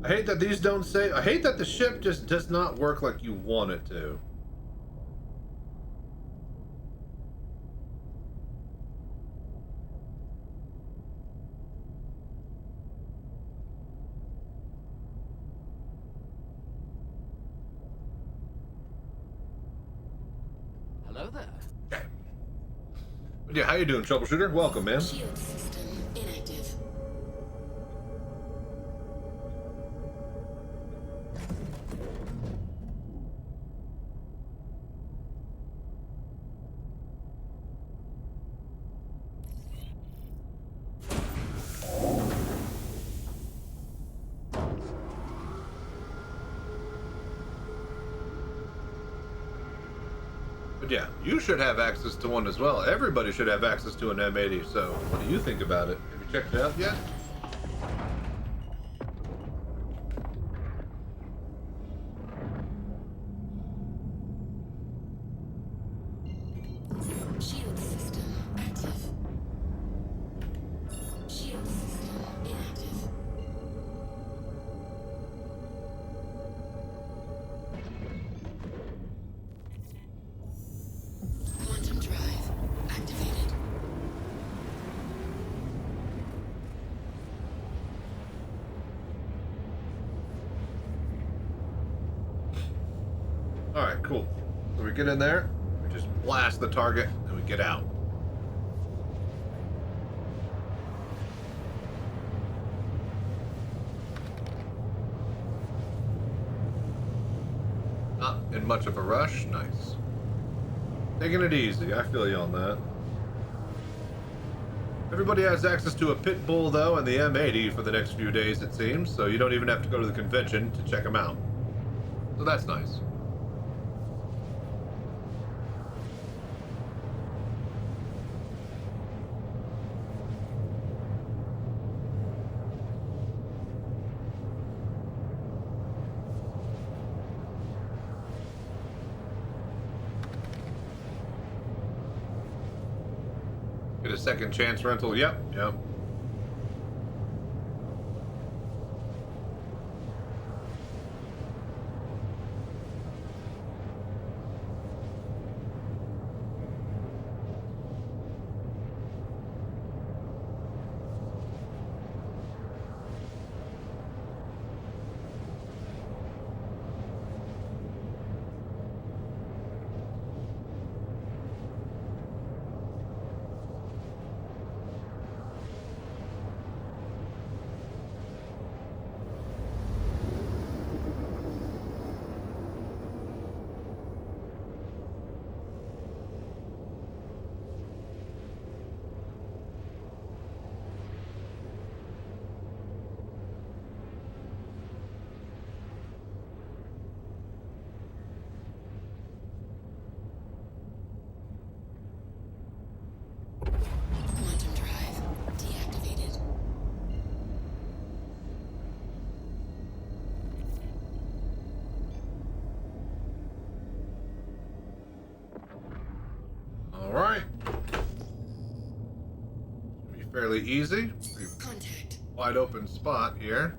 I hate that these don't say. I hate that the ship just does not work like you want it to. Hello there. Okay. But yeah, how you doing, troubleshooter? Welcome, man. Shield system inactive. But yeah, you should have access to one as well. Everybody should have access to an M80. So, what do you think about it? Have you checked it out yet? Shield system active. Shield system inactive. Quantum drive activated. All right, cool. So we get in there, we just blast the target, and we get out. Not in much of a rush. Nice. Taking it easy. I feel you on that. Everybody has access to a pit bull, though, and the M80 for the next few days, it seems, so you don't even have to go to the convention to check them out. So that's nice. Get a second chance rental. Yep. Quantum drive deactivated. All right. Be fairly easy. Contact. Wide open spot here.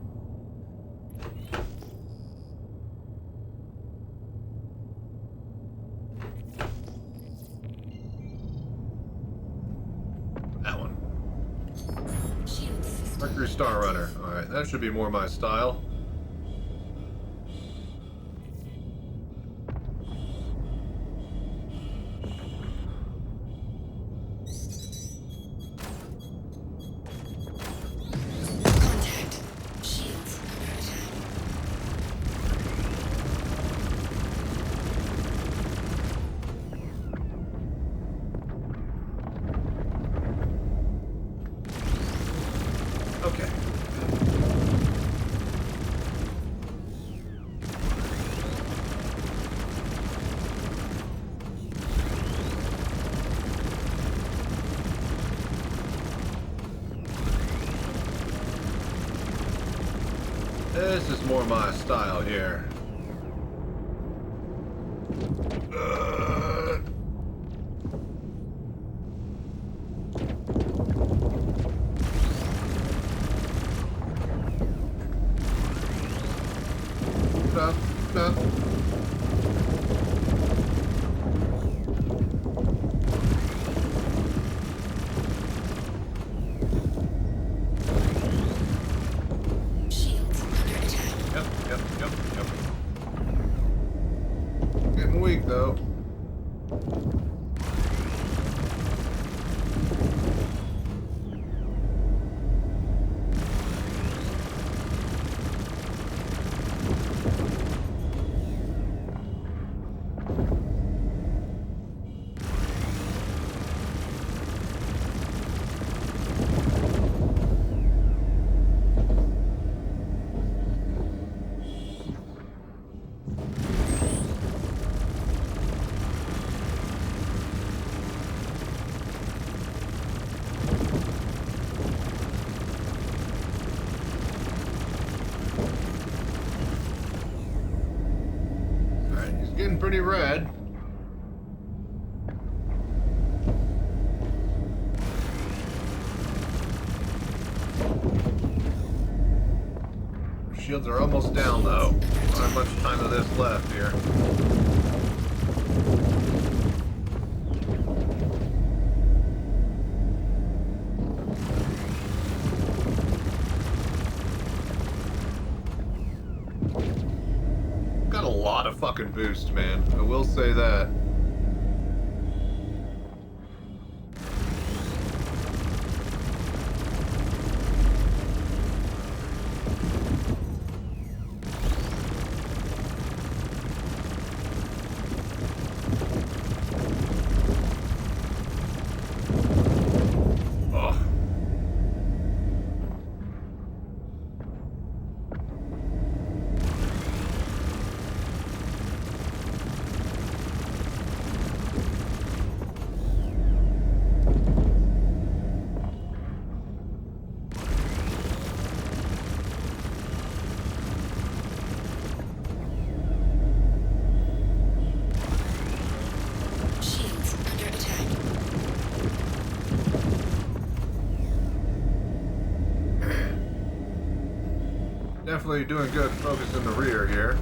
That one. Shield system. Mercury Star Runner. All right, that should be more my style. Contact. Shields under attack. Okay. This is more my style here. No. Shields under attack. Yep. pretty rad. Shields are almost down though. Don't have much time of this left here. Got a lot of fucking boost, man. I will say that. Definitely doing good focus in the rear here.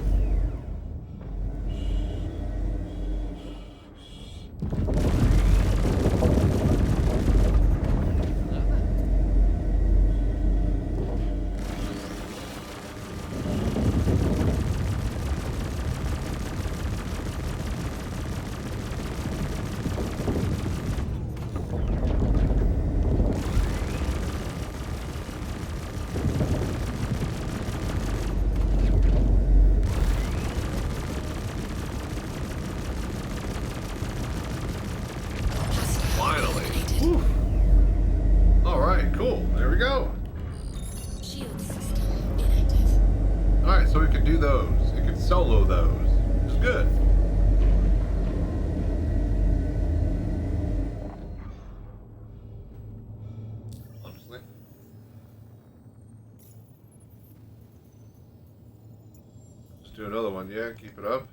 Do another one, yeah, keep it up.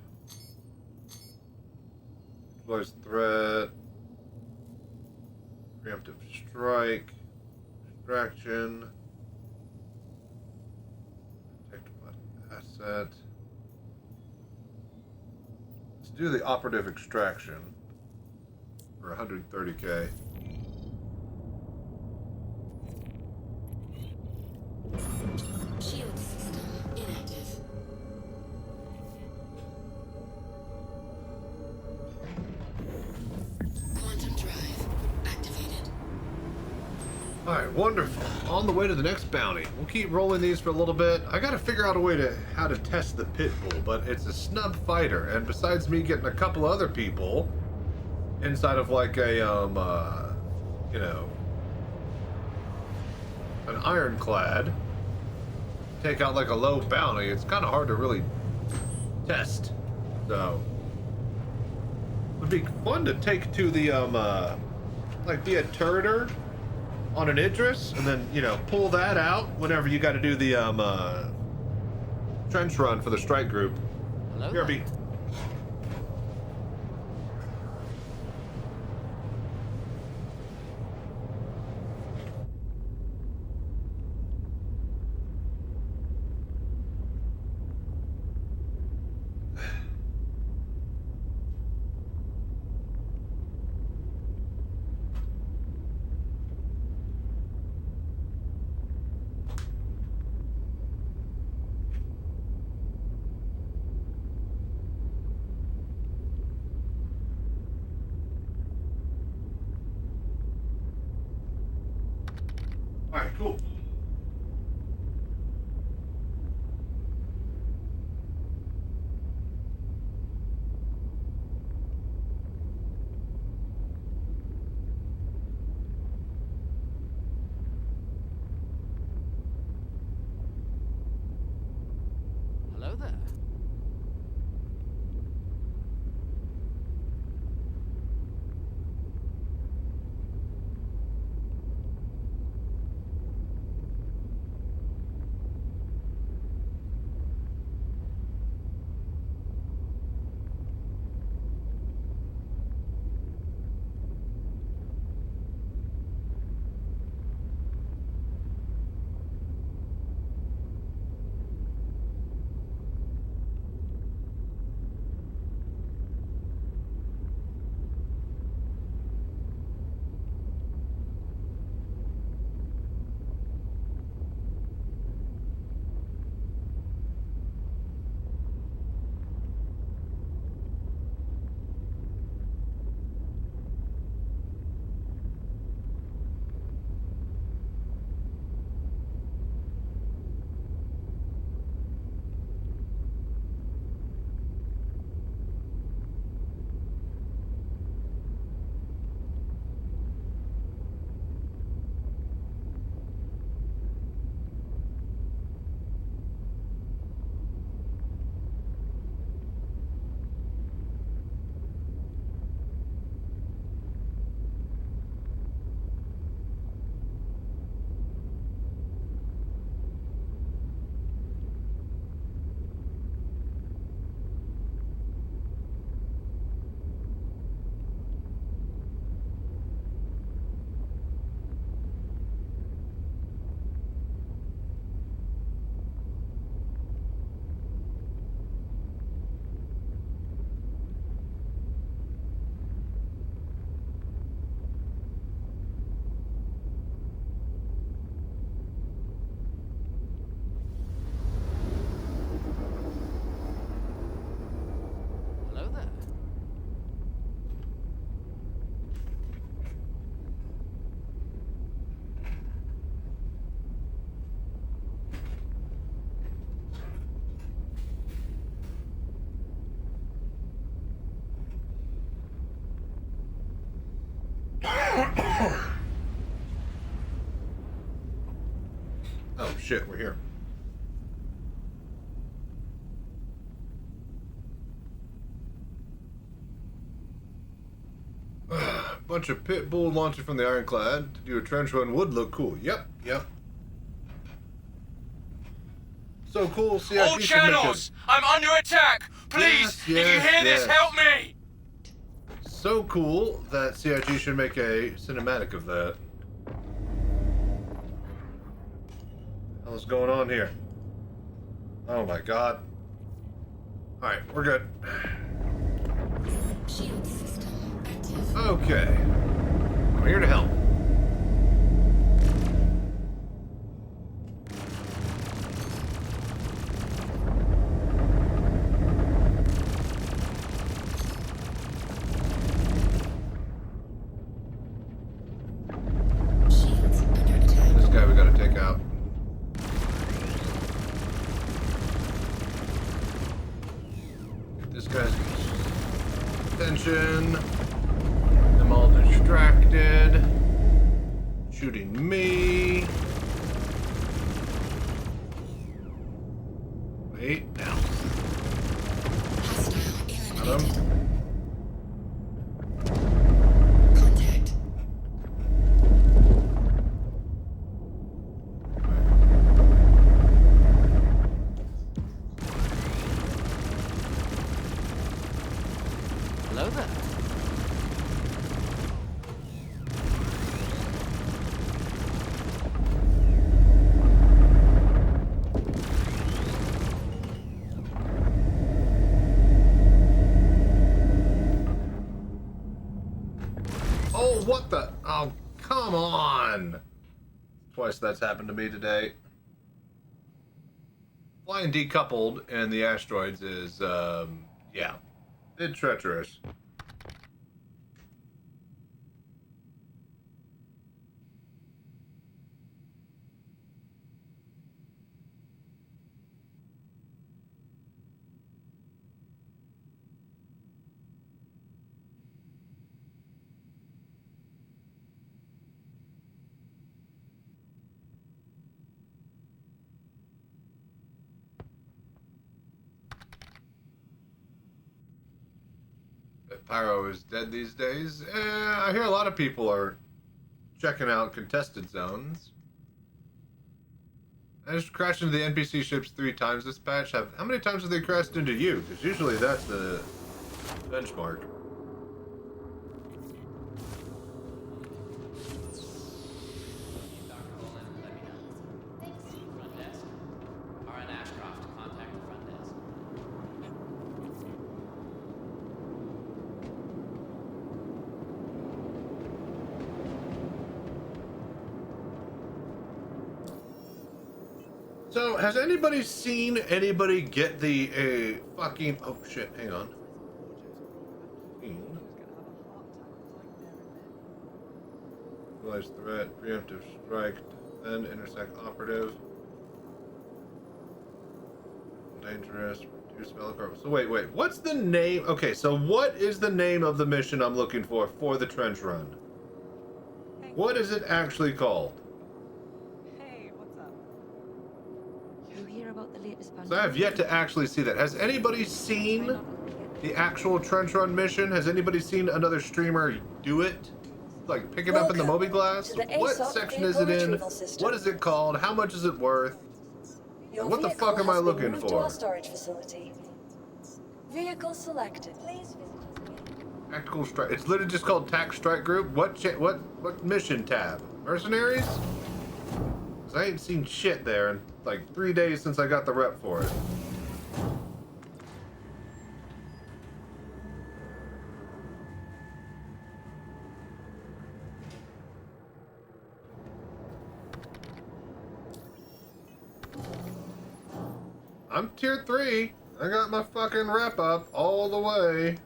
Deploys threat. Preemptive strike. Distraction. Detect asset. Let's do the operative extraction for 130k. Shield system inactive. Alright, wonderful. On the way to the next bounty. We'll keep rolling these for a little bit. I gotta figure out a way to how to test the pit bull, but it's a snub fighter, and besides me getting a couple other people inside of like a you know, an ironclad, take out like a low bounty, it's kind of hard to really test. So it would be fun to take to the like be a turreter on an Idris, and then, you know, pull that out whenever you got to do the trench run for the strike group. Hello. BRB. Alright, cool. Hello there. Oh shit, we're here. Bunch of pit bull launching from the ironclad to do a trench run would look cool. Yep. So cool, CIG All channels! I'm under attack! Please, if you hear this, help me! So cool that CIG should make a cinematic of that. What's going on here? Oh my god. Alright, we're good. Shield system active. Okay. I'm here to help. Shields under attack. This guy we gotta take out. Get this guy's attention. I'm all distracted. Shooting me. Wait, now. Got him. Contact. Hello there. Oh, what the? Oh, come on. Twice that's happened to me today. Flying decoupled in the asteroids is, yeah, bit treacherous. If Pyro is dead these days, I hear a lot of people are checking out contested zones. I just crashed into the NPC ships 3 times this patch. How many times have they crashed into you? Because usually that's the benchmark. Dr. Olin, let me know. Front desk. RN Ashcroft, contact the front desk. So, has anybody seen anybody get the fucking... Oh shit, hang on. Realize threat, preemptive strike, defend, intersect operative. Dangerous, reduce Velocar. So wait, what's the name? Okay, so what is the name of the mission I'm looking for the trench run? What is it actually called? So I have yet to actually see that. Has anybody seen the actual trench run mission? Has anybody seen another streamer do it? Like pick it up in the Moby Glass? What section is it in? What is it called? How much is it worth? What the fuck am I looking for? Storage facility. Vehicle selected. Please visit us again. Tactical strike. It's literally just called TAC Strike Group. What mission tab? Mercenaries? 'Cause I ain't seen shit there in like 3 days since I got the rep for it. I'm tier 3. I got my fucking rep up all the way.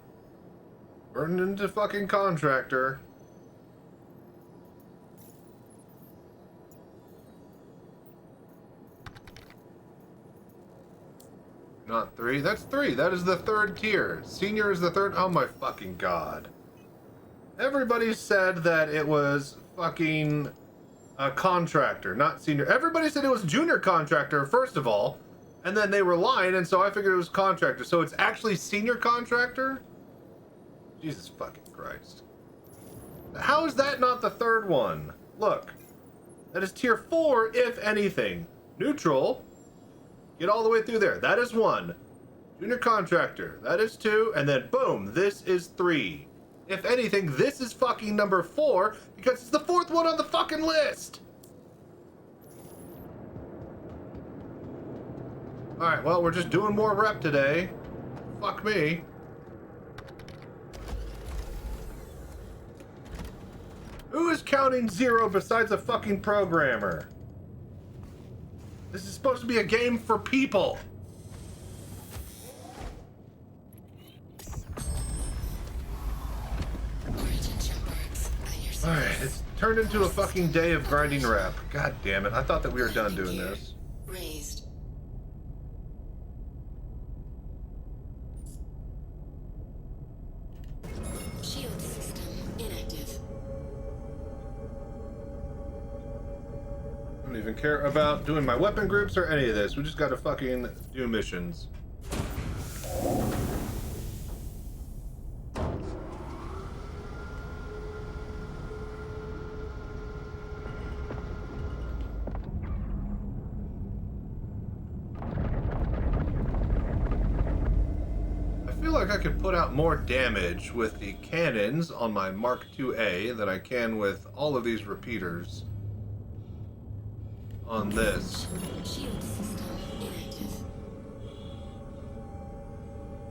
Burning into fucking contractor. Not 3. That's 3. That is the 3rd tier. Senior is the 3rd. Oh my fucking god. Everybody said that it was fucking contractor, not senior. Everybody said it was junior contractor, first of all, and then they were lying, and so I figured it was contractor. So it's actually senior contractor? Jesus fucking Christ. How is that not the third one? Look, that is tier 4, if anything. Neutral, get all the way through there. That is 1. Junior contractor, that is 2, and then boom, this is 3. If anything, this is fucking number 4 because it's the 4th one on the fucking list. Alright, well, we're just doing more rep today. Fuck me. Who is counting 0 besides a fucking programmer? This is supposed to be a game for people. Alright, it's turned into a fucking day of grinding rep. God damn it, I thought that we were done doing this. Raised. Shield system inactive. I don't even care about doing my weapon groups or any of this. We just gotta fucking do missions. I could put out more damage with the cannons on my Mark IIA than I can with all of these repeaters on this. Shield system inactive.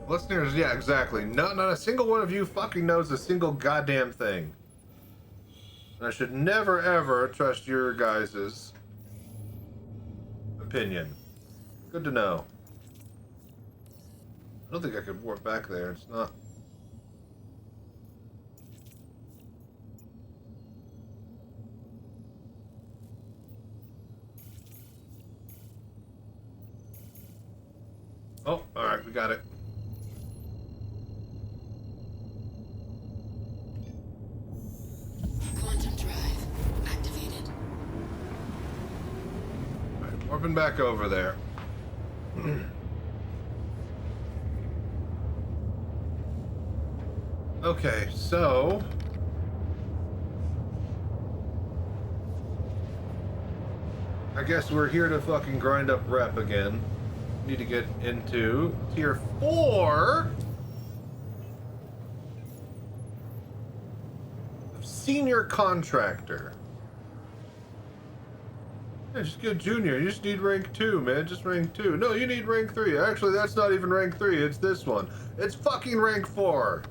Listeners, yeah, exactly. Not a single one of you fucking knows a single goddamn thing. And I should never ever trust your guys' opinion. Good to know. I don't think I could warp back there. It's not. Oh, alright, we got it. Quantum drive activated. Alright, warping back over there. Okay, so I guess we're here to fucking grind up rep again. Need to get into tier 4 senior contractor. Yeah, just get junior. You just need rank 2, man. Just rank 2. No, you need rank 3. Actually, that's not even rank 3. It's this one. It's fucking rank 4.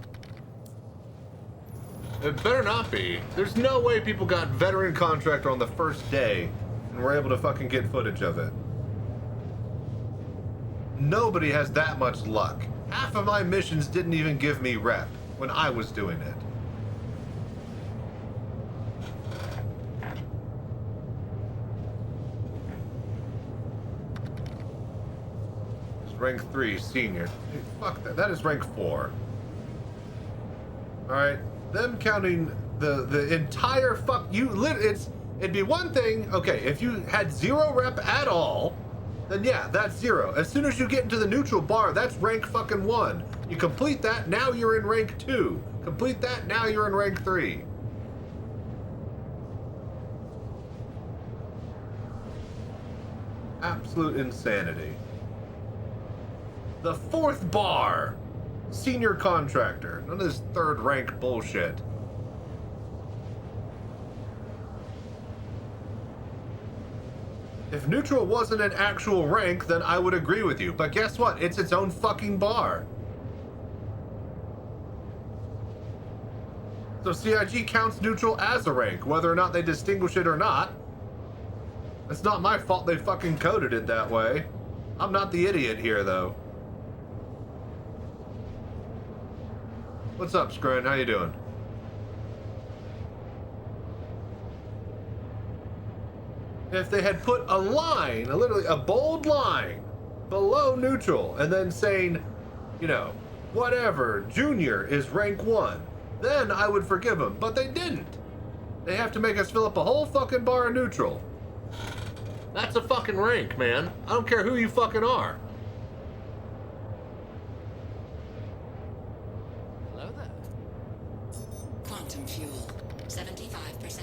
It better not be. There's no way people got veteran contractor on the first day and were able to fucking get footage of it. Nobody has that much luck. Half of my missions didn't even give me rep when I was doing it. It's rank 3 senior. Dude, fuck that. That is rank 4. Alright. Them counting the entire it'd be one thing, okay, if you had 0 rep at all, then yeah, that's 0. As soon as you get into the neutral bar, that's rank fucking 1. You complete that, now you're in rank 2. Complete that, now you're in rank 3. Absolute insanity. The 4th bar. Senior contractor. None of this 3rd rank bullshit. If neutral wasn't an actual rank, then I would agree with you. But guess what? It's its own fucking bar. So CIG counts neutral as a rank, whether or not they distinguish it or not. It's not my fault they fucking coded it that way. I'm not the idiot here, though. What's up, Scran? How you doing? If they had put a line, literally a bold line, below neutral, and then saying, you know, whatever, junior is rank 1, then I would forgive them. But they didn't. They have to make us fill up a whole fucking bar of neutral. That's a fucking rank, man. I don't care who you fucking are. Hello there. Quantum fuel, 75%.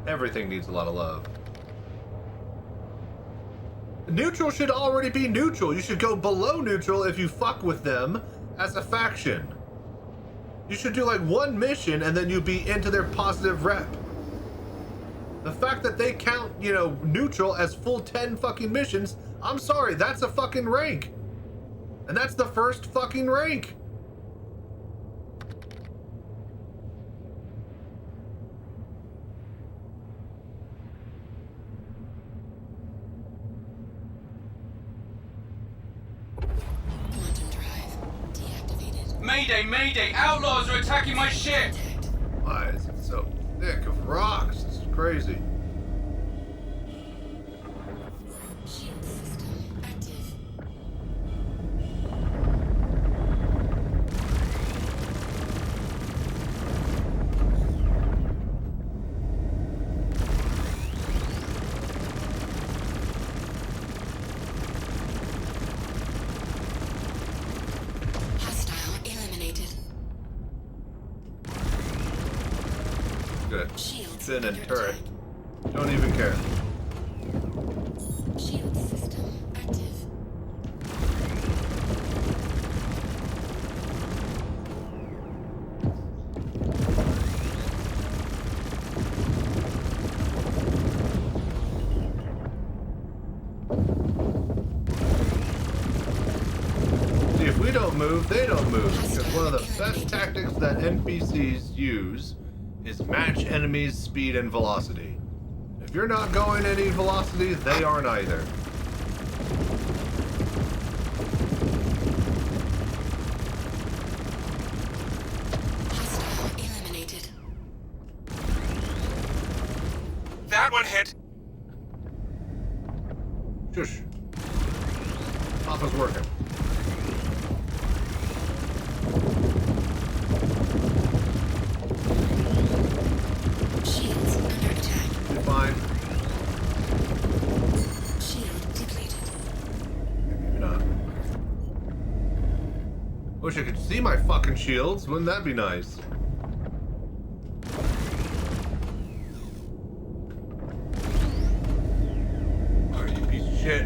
Everything needs a lot of love. Neutral should already be neutral. You should go below neutral if you fuck with them as a faction. You should do like one mission and then you be into their positive rep. The fact that they count, you know, neutral as full 10 fucking missions, I'm sorry, that's a fucking rank. And that's the first fucking rank. Mayday, mayday! Outlaws are attacking my ship! Why is it so thick of rocks? It's crazy. Shield system active. Good. Fin and turret. Don't even care. Shield system active. See, if we don't move, they don't move. Because one of the best tactics that NPCs use is match enemies' speed and velocity. If you're not going any velocity, they aren't either. Hostile eliminated. That one hit. Shush. Papa's working. Shields under attack. You're fine. Shield depleted. Maybe not. Wish I could see my fucking shields. Wouldn't that be nice? Oh, you piece of shit.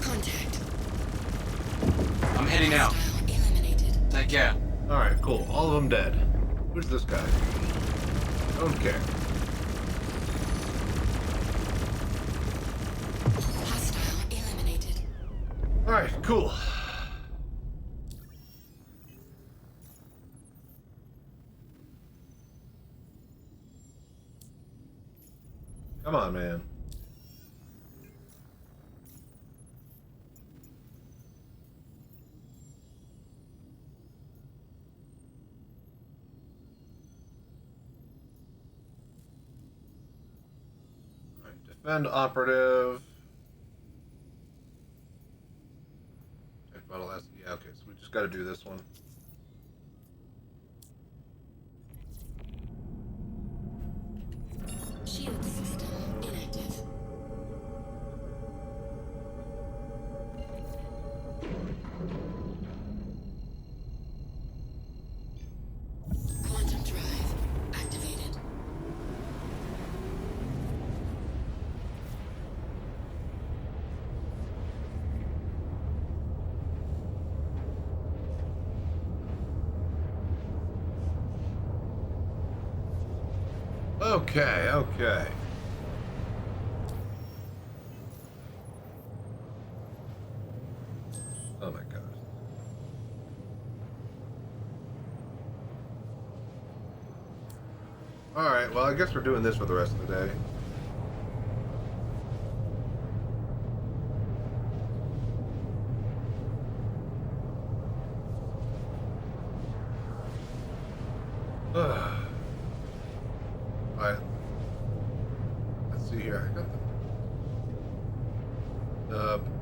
Contact. I'm heading out. Take care. Alright, cool. All of them dead. Who's this guy? Don't care. Hostile eliminated. Alright, cool. Come on, man. Alright, defend operative. Yeah, okay, so we just gotta do this one. Shield system inactive. Quantum drive activated. Okay, okay. Oh my god. Alright, well, I guess we're doing this for the rest of the day. Alright. Let's see here.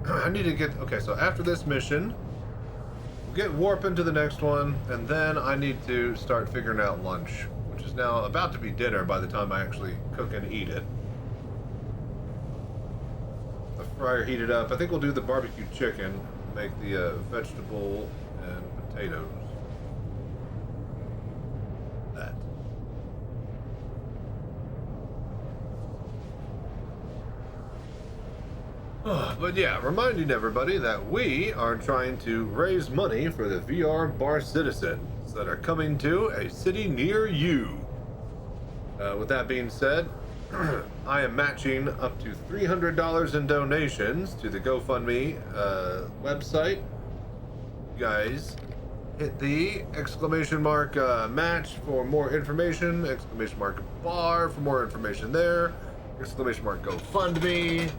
I need to get... Okay, so after this mission, we'll get warp into the next one, and then I need to start figuring out lunch, which is now about to be dinner by the time I actually cook and eat it. The fryer heated up. I think we'll do the barbecue chicken, make the vegetable and potatoes. That. But yeah, reminding everybody that we are trying to raise money for the VR bar citizens that are coming to a city near you. With that being said, I am matching up to $300 in donations to the GoFundMe website. You guys, hit the exclamation mark match for more information, exclamation mark bar for more information there, exclamation mark GoFundMe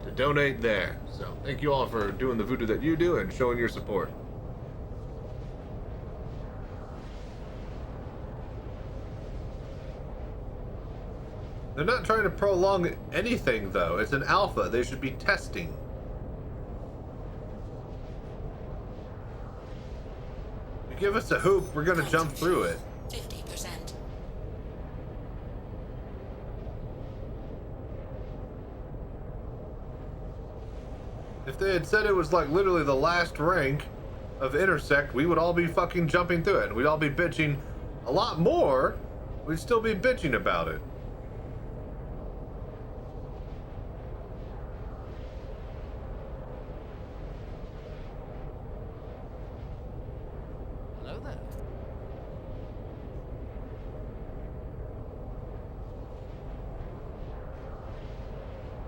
to donate there. So thank you all for doing the voodoo that you do and showing your support. They're not trying to prolong anything though. It's an alpha. They should be testing. You give us a hoop, we're gonna jump through it. 50%. If they had said it was like literally the last rank of Intersect, we would all be fucking jumping through it. And we'd all be bitching a lot more. We'd still be bitching about it. Hello there.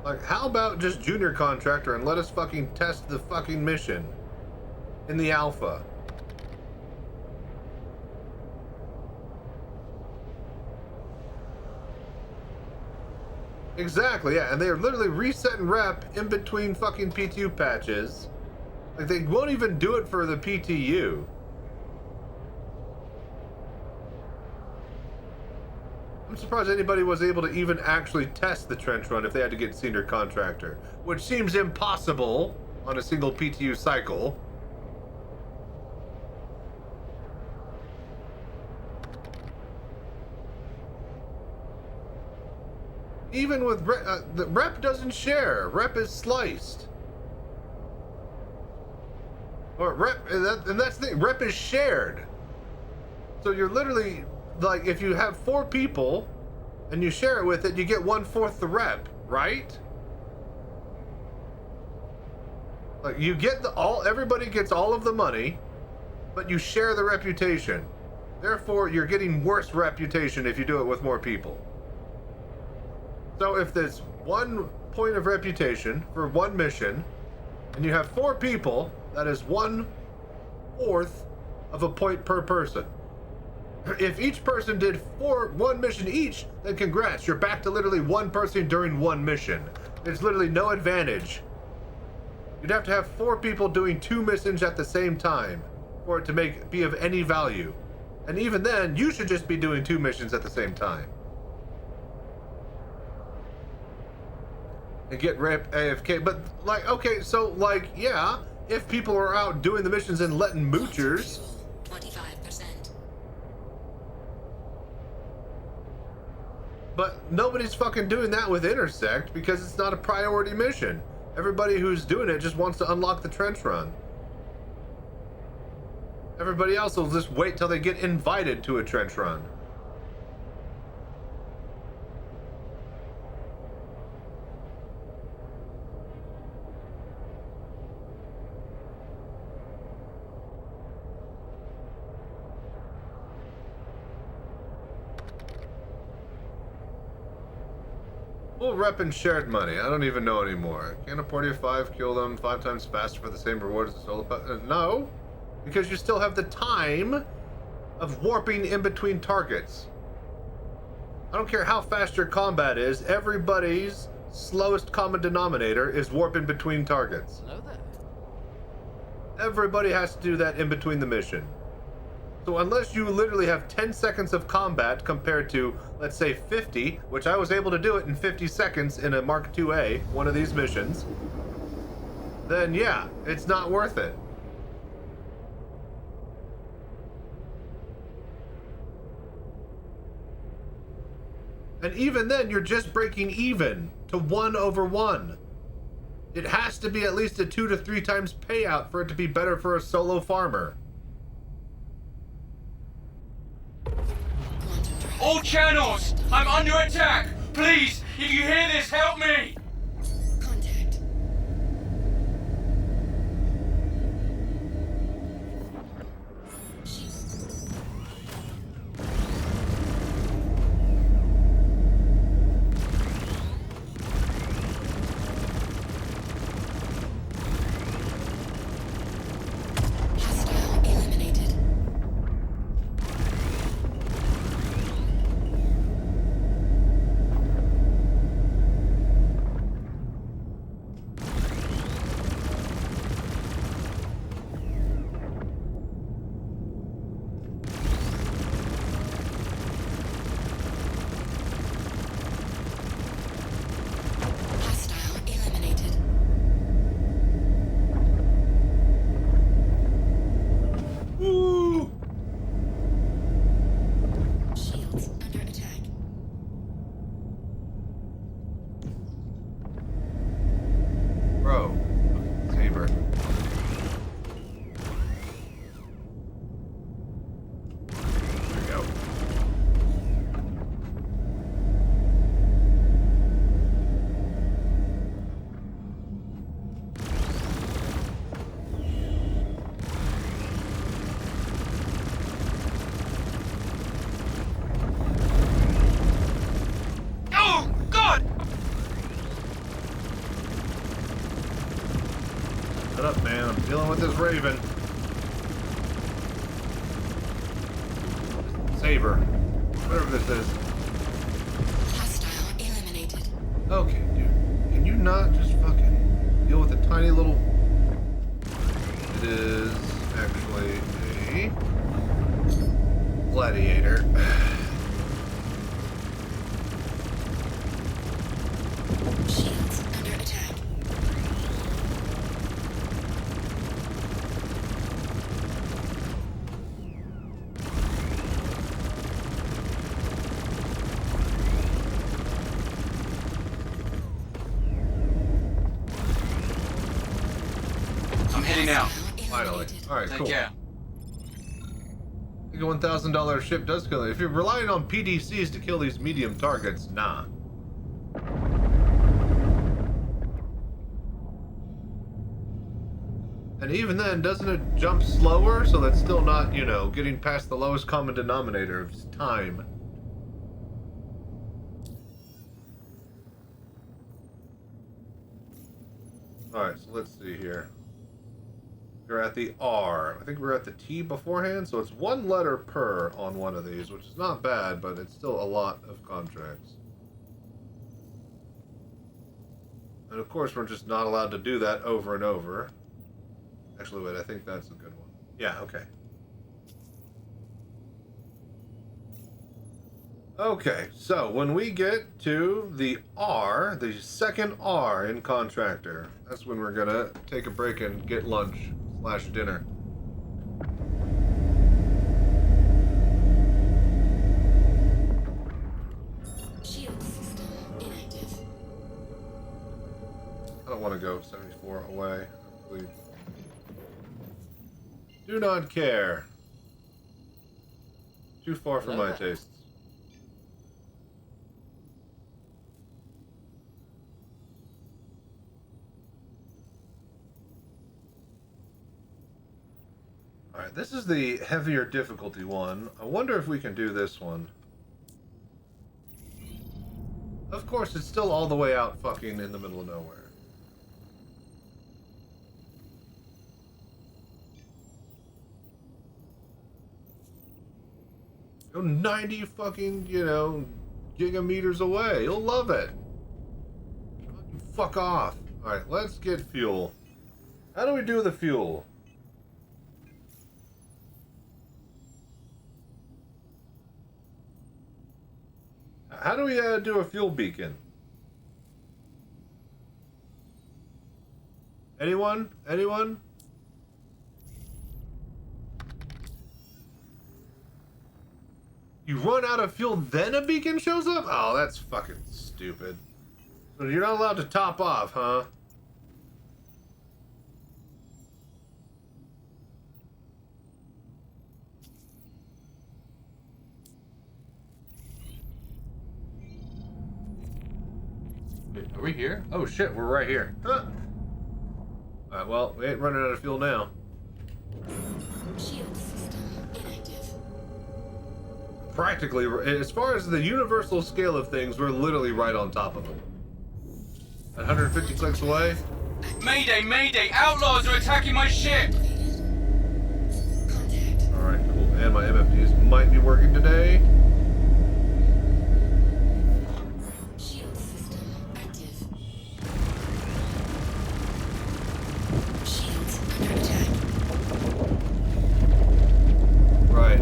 Like, how about just junior contractor and let us fucking test the fucking mission in the alpha? Exactly, yeah, and they're literally resetting rep in between fucking PTU patches. Like, they won't even do it for the PTU. I'm surprised anybody was able to even actually test the trench run if they had to get senior contractor, which seems impossible on a single PTU cycle. Even with the rep doesn't share. Rep is sliced. Or rep, and that's the thing. Rep is shared. So you're literally like, if you have 4 people and you share it with it, you get 1/4 the rep, right? Like, you get everybody gets all of the money, but you share the reputation. Therefore, you're getting worse reputation if you do it with more people. So if there's 1 point of reputation for 1 mission, and you have 4 people, that is 1/4 of a point per person. If each person did 1 mission each, then congrats, you're back to literally 1 person during 1 mission. There's literally no advantage. You'd have to have 4 people doing 2 missions at the same time for it to be of any value. And even then, you should just be doing 2 missions at the same time. And get rep AFK, but like, okay, so like, yeah, if people are out doing the missions and letting moochers, 25%. but nobody's fucking doing that with Intersect because it's not a priority mission. Everybody who's doing it just wants to unlock the trench run. Everybody else will just wait till they get invited to a trench run. Full rep and shared money. I don't even know anymore. Can't a party of 5 kill them 5 times faster for the same reward as a solo? No, because you still have the time of warping in between targets. I don't care how fast your combat is, everybody's slowest common denominator is warping between targets. Hello there. Everybody has to do that in between the mission. So unless you literally have 10 seconds of combat compared to, let's say, 50, which I was able to do it in 50 seconds in a Mark IIA, one of these missions, then yeah, it's not worth it. And even then, you're just breaking even to 1/1. It has to be at least a 2 to 3 times payout for it to be better for a solo farmer. All channels! I'm under attack! Please, if you hear this, help me! Contact. Hostile eliminated. Hostile eliminated. Woo! Shields under attack. Bro, saber. There we go. Oh, God! Shut up, man. I'm dealing with this raven. Saber. Whatever this is. Hostile eliminated. Okay, dude. Can you not just fucking deal with a tiny little... It is actually a... gladiator. Shields under attack. I'm heading out. Finally. Alright, Take cool. care. I think a $1,000 ship does kill it. If you're relying on PDCs to kill these medium targets, nah. And even then, doesn't it jump slower? So that's still not, you know, getting past the lowest common denominator of time. Alright, so let's see here. We're at the R. I think we're at the T beforehand, so it's 1 letter per on one of these, which is not bad, but it's still a lot of contracts. And of course, we're just not allowed to do that over and over. Actually, wait, I think that's a good one. Yeah, okay. Okay, so when we get to the R, the second R in contractor, that's when we're gonna take a break and get lunch / dinner. Shield system inactive. I don't want to go 74 away, please. Do not care. Too far for my tastes. Alright, this is the heavier difficulty one. I wonder if we can do this one. Of course, it's still all the way out fucking in the middle of nowhere. Go 90 fucking, you know, gigameters away. You'll love it. Fuck off. Alright, let's get fuel. How do we do the fuel? How do we do a fuel beacon? Anyone? Anyone? You run out of fuel, then a beacon shows up? Oh, that's fucking stupid. So you're not allowed to top off, huh? Wait, are we here? Oh shit, we're right here. Huh. Alright, well, we ain't running out of fuel now. Shield system inactive. Practically, as far as the universal scale of things, we're literally right on top of them. 150 clicks away. Mayday, mayday! Outlaws are attacking my ship! Alright, cool. And my MFDs might be working today. Shield system active. Shields under attack. Right.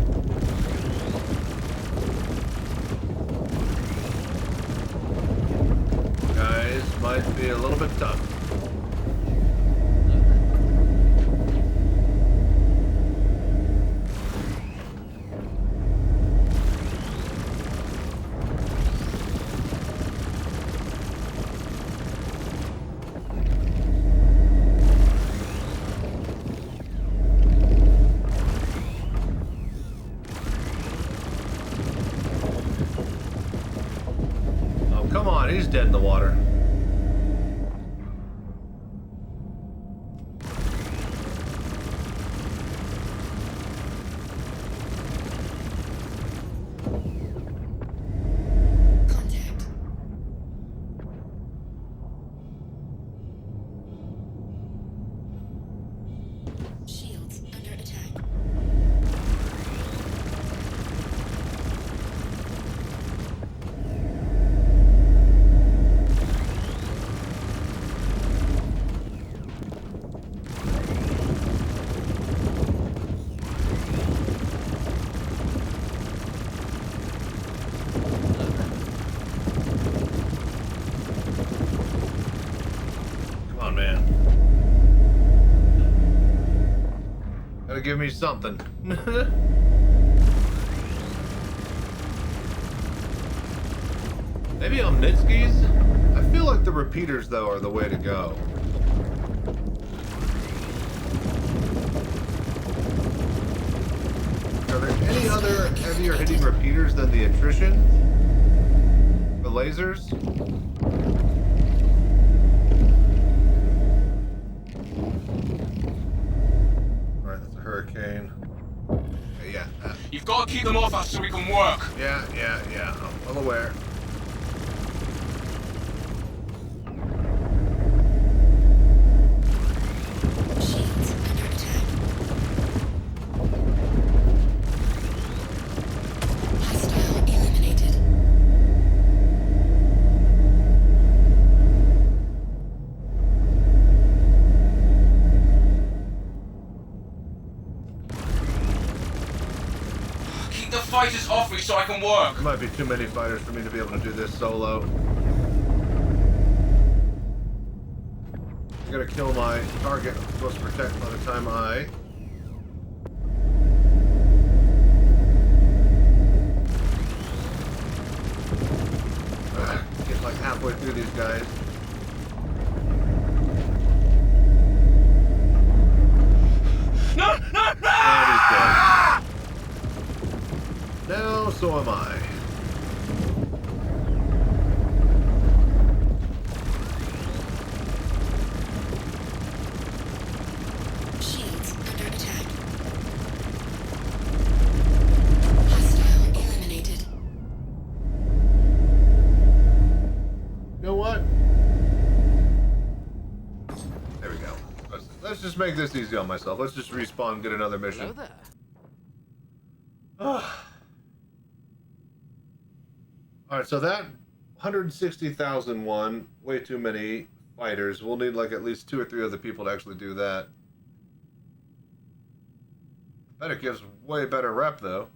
Guys, might be a little bit tough. Oh, come on, he's dead in the water. Shields under attack. Come on, man. Gotta give me something. Maybe Omnitskis? I feel like the repeaters, though, are the way to go. Are there any other heavier hitting repeaters than the attrition? The lasers? Alright, that's a hurricane. Okay, yeah. You've got to keep them off us so we can work. Yeah. I'm well aware. Shields under attack. Hostile eliminated. Keep the fighters off me so I can work. There might be too many fighters for me to be able to do this solo. I gotta kill my target I'm supposed to protect by the time I... get like halfway through these guys. No! And he's dead. Now, so am I. Shields under attack. Hostile eliminated. You know what? There we go. Let's just make this easy on myself. Let's just respawn and get another mission. Hello there. All right, so that 160,000 one, way too many fighters. We'll need like at least 2 or 3 other people to actually do that. Bet it gives way better rep though.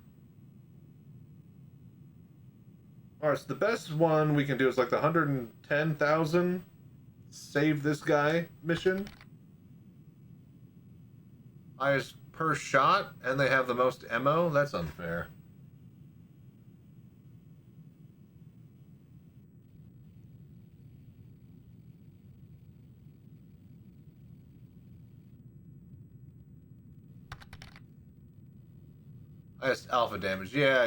All right, so the best one we can do is like the 110,000 save this guy mission. Highest per shot, and they have the most ammo. That's unfair. Highest alpha damage. Yeah.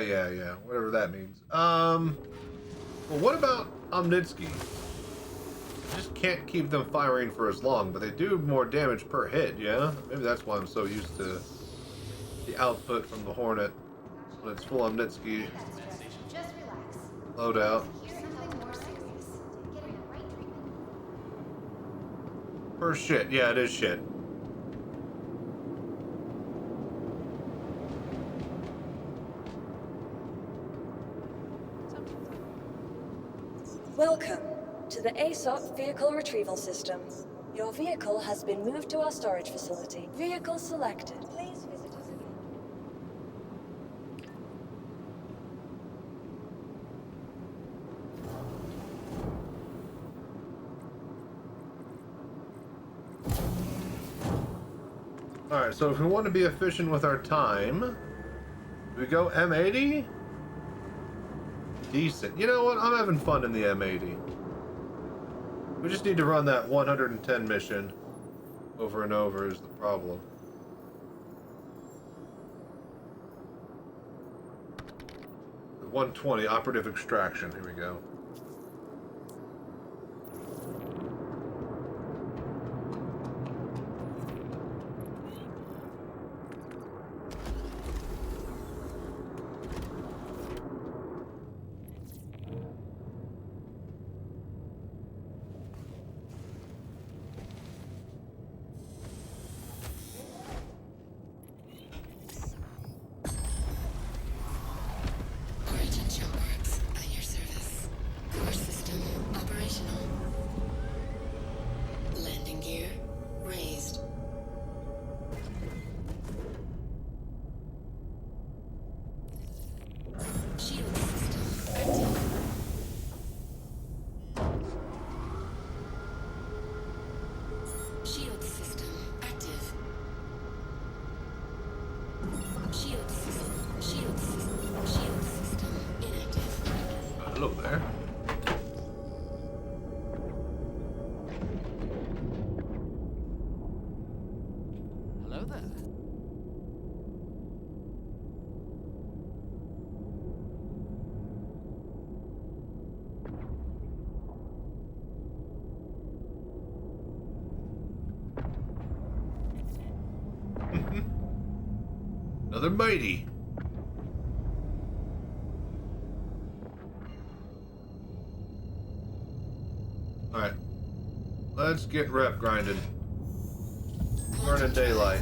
Whatever that means. Well, what about Omnitsky? Just can't keep them firing for as long, but they do more damage per hit, yeah? Maybe that's why I'm so used to the output from the Hornet when it's full Omnitsky loadout. Per shit, yeah, it is shit. Welcome to the ASOP Vehicle Retrieval System. Your vehicle has been moved to our storage facility. Vehicle selected. Please visit us again. Alright, so if we want to be efficient with our time, do we go M80? Decent. You know what? I'm having fun in the M80. We just need to run that 110 mission over and over is the problem. The 120 operative extraction. Here we go. Hello there. Hello there. Another mighty. Alright. Let's get rep grinding. Burning daylight.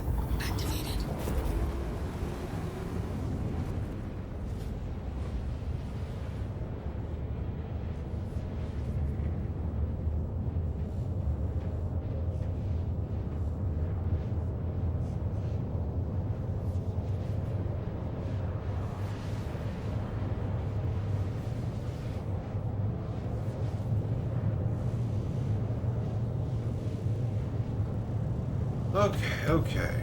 Okay.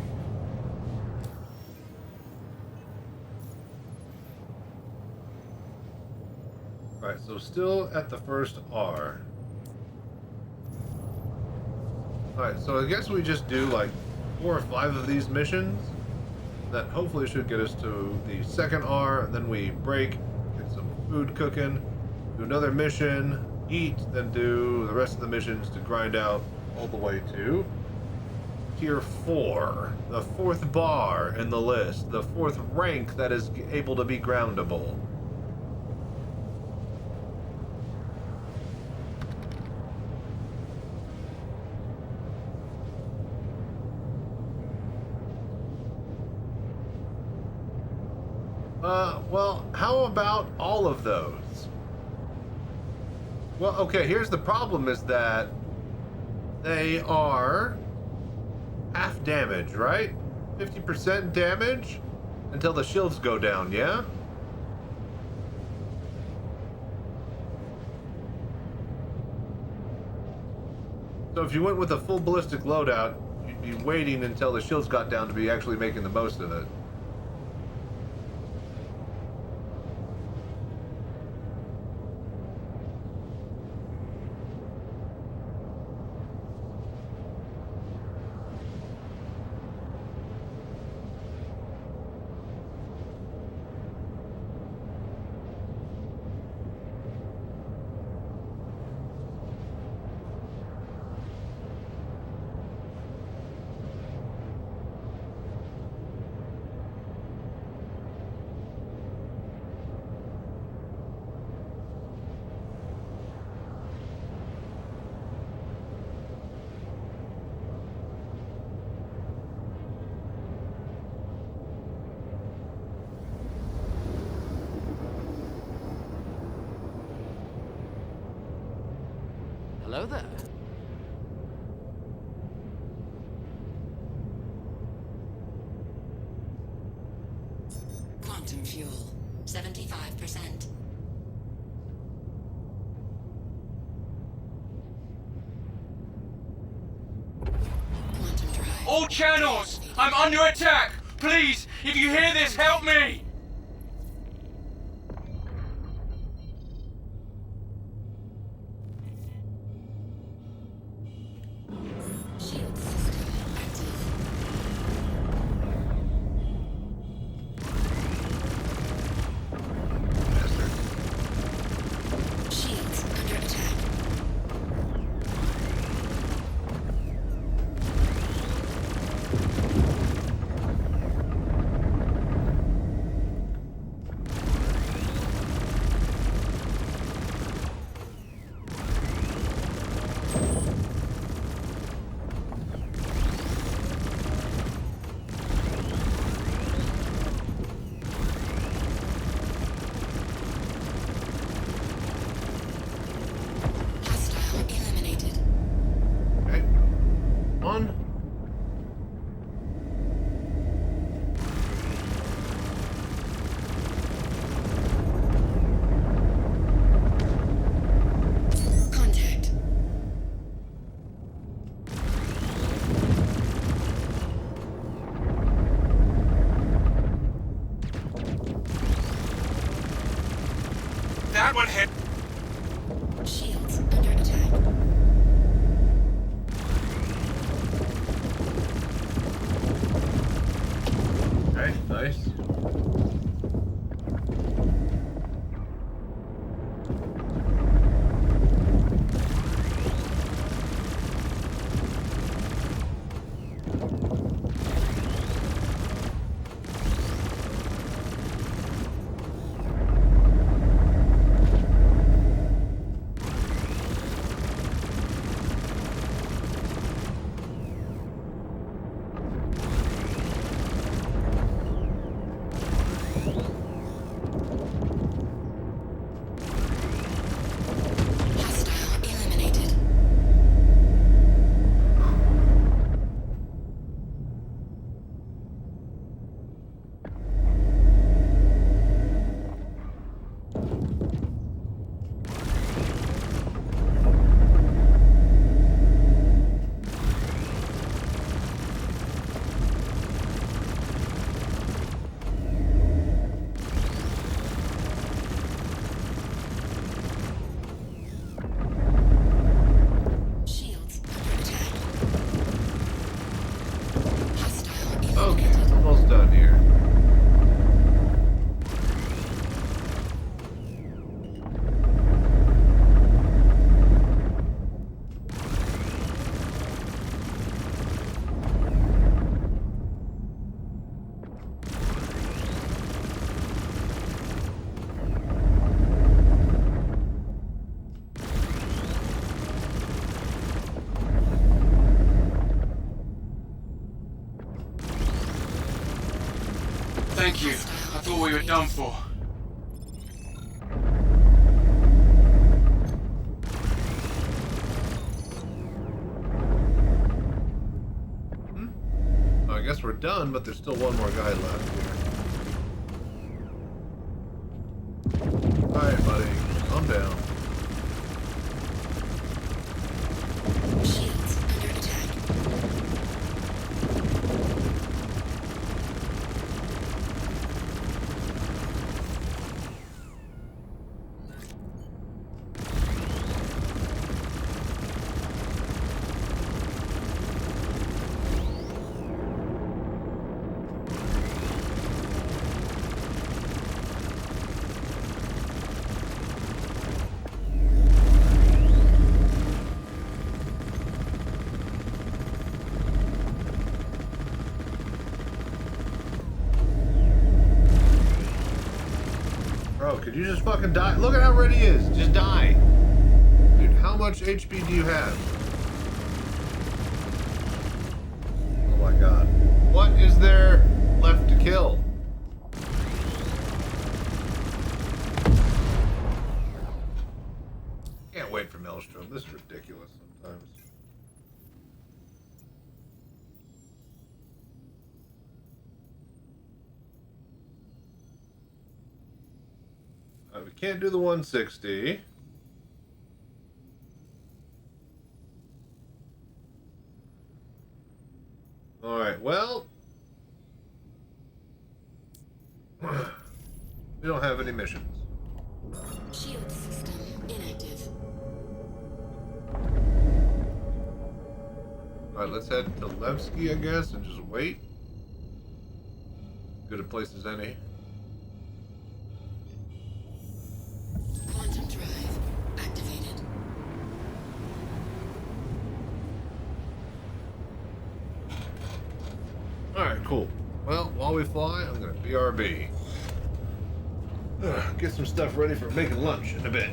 Alright, so still at the first R. Alright, so I guess we just do like 4 or 5 of these missions. That hopefully should get us to the second R, and then we break, get some food cooking, do another mission, eat, then do the rest of the missions to grind out all the way to Tier 4, the 4th bar in the list, the 4th rank that is able to be groundable. Well, how about all of those? Well, okay, here's the problem is that they are half damage, right? 50% damage until the shields go down, yeah? So if you went with a full ballistic loadout, you'd be waiting until the shields got down to be actually making the most of it. Hello there. Quantum fuel, 75%. Quantum drive. All channels! I'm under attack! Please, if you hear this, help me! Shield system active. Shields under attack. Hostile eliminated. Okay. One. Contact. That one hit. Shields under attack. Okay, nice. Hostile eliminated. Shields under attack. Hostile Okay, eliminated. almost done here. Thank you. I thought we were done for. guess we're done, but there's still one more guy left here. Alright, buddy. Calm down. Shields under attack. Bro, could you just fucking die? Look at how ready he is. Just die. Dude, how much HP do you have? Oh my god. What is there left to kill? Can't wait for Maelstrom. This is ridiculous sometimes. We can't do the 160. Alright, well. We don't have any missions. Shield system inactive. Alright, let's head to Levski, I guess, and just wait. Good a place as any. Quantum drive activated. Alright, cool. Well, while we fly, I'm gonna BRB. Get some stuff ready for making lunch in a bit.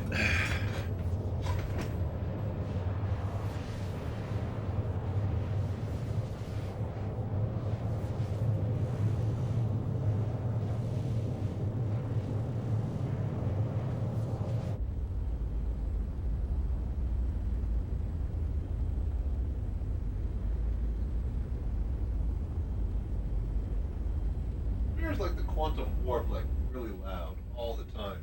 Here's like the quantum warp, like really loud all the time.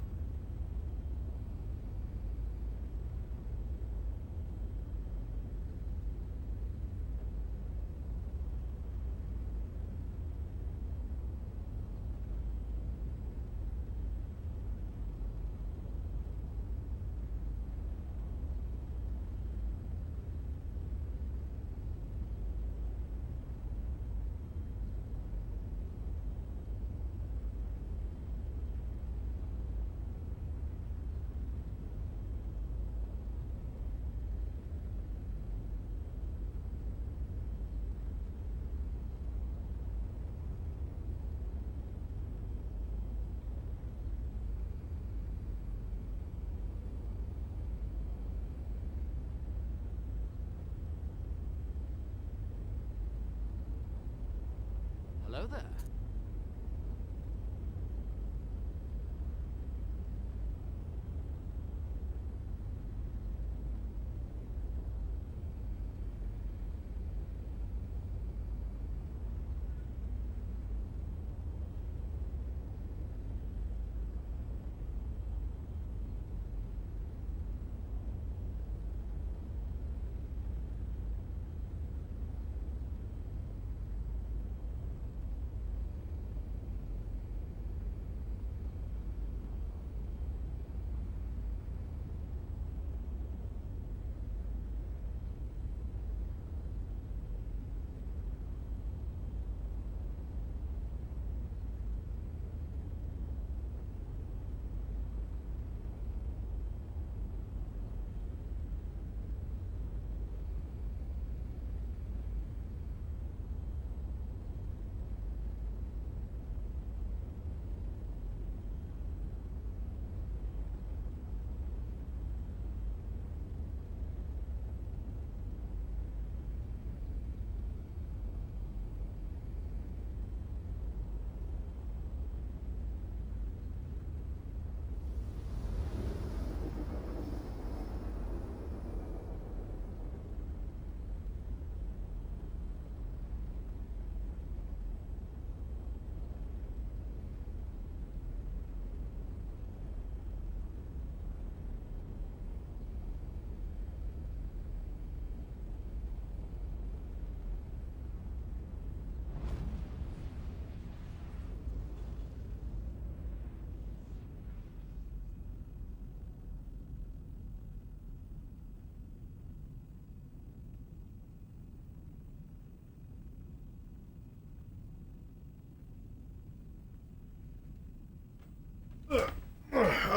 Hello there.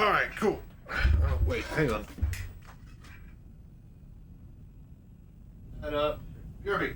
Alright, cool. Oh, wait, hang on. Head up. Kirby.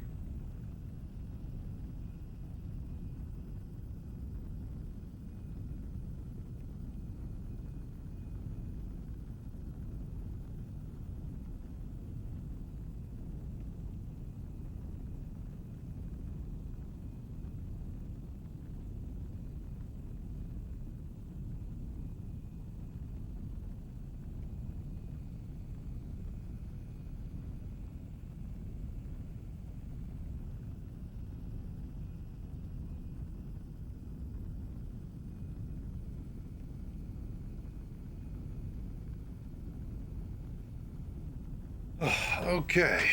Okay.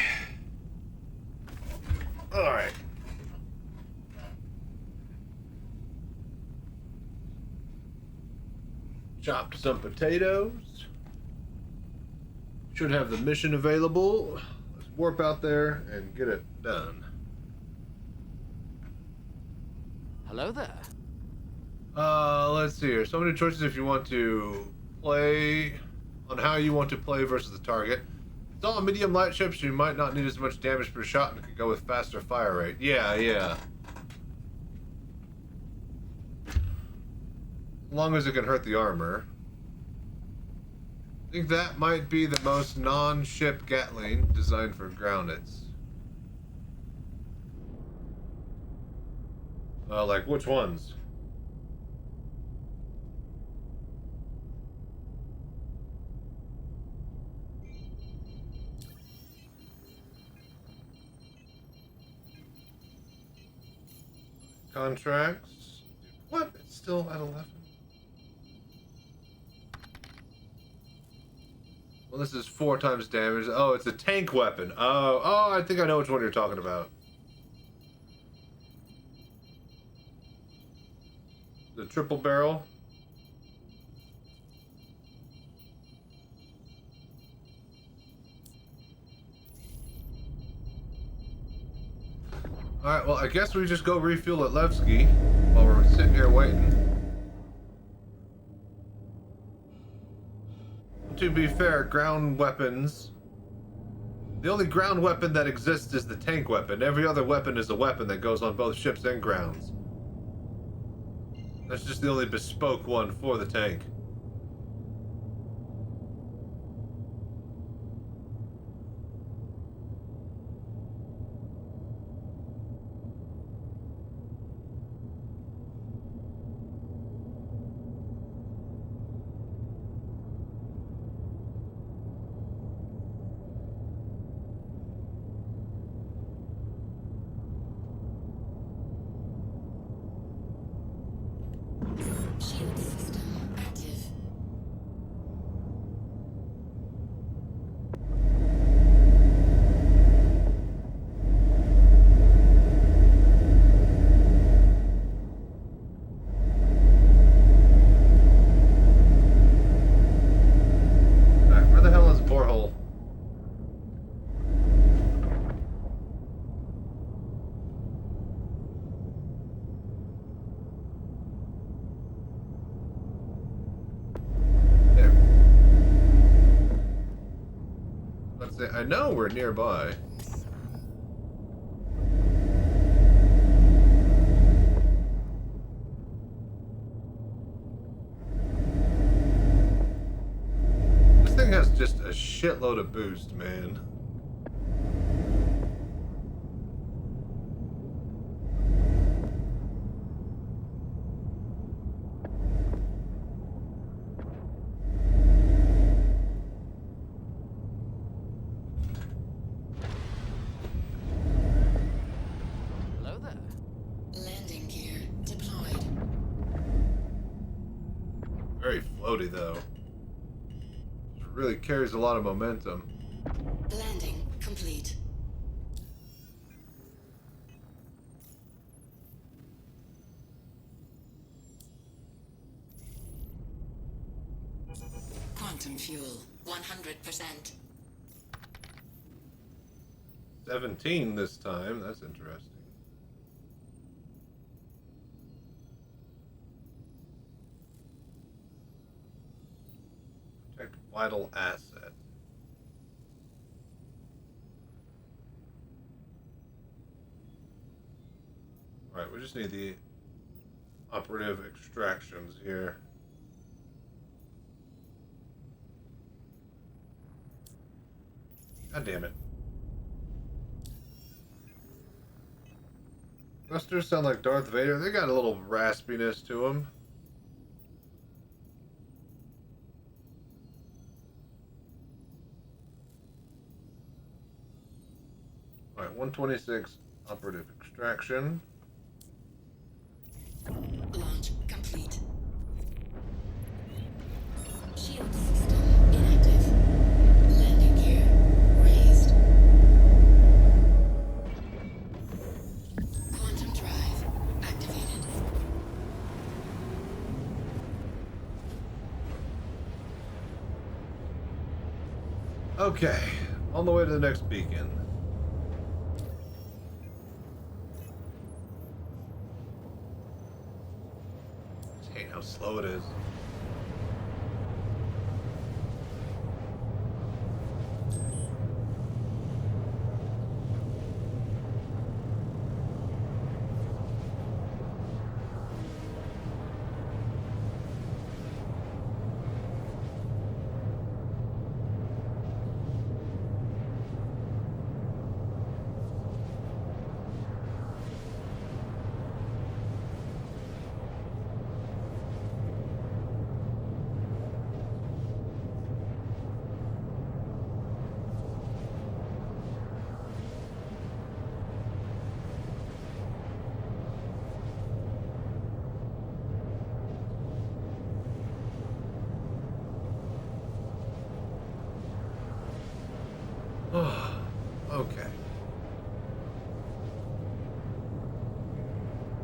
All right. Chopped some potatoes. Should have the mission available. Let's warp out there and get it done. Hello there. Let's see here. So many choices if you want to play on how you want to play versus the target. It's all medium light ships, so you might not need as much damage per shot and could go with faster fire rate. Yeah. As long as it can hurt the armor. I think that might be the most non-ship Gatling designed for groundeds. Like which ones? Contracts. What? It's still at 11. Well, this is 4 times damage. Oh, it's a tank weapon. Oh, I think I know which one you're talking about. The triple barrel. Alright, well, I guess we just go refuel at Levski while we're sitting here waiting. To be fair, ground weapons... The only ground weapon that exists is the tank weapon. Every other weapon is a weapon that goes on both ships and grounds. That's just the only bespoke one for the tank. Shield system active. Alright, where the hell is the borehole? I know we're nearby. This thing has just a shitload of boost, man. Very floaty though. It really carries a lot of momentum. Landing complete. Quantum fuel, 100%. 17 this time. That's interesting. vital asset. Alright, we just need the operative extractions here. God damn it. Thrusters sound like Darth Vader. They got a little raspiness to them. Alright, 126 operative extraction. Launch complete. Shield system inactive. Landing gear raised. Quantum drive activated. Okay, on the way to the next beacon. Just hate how slow it is. Okay.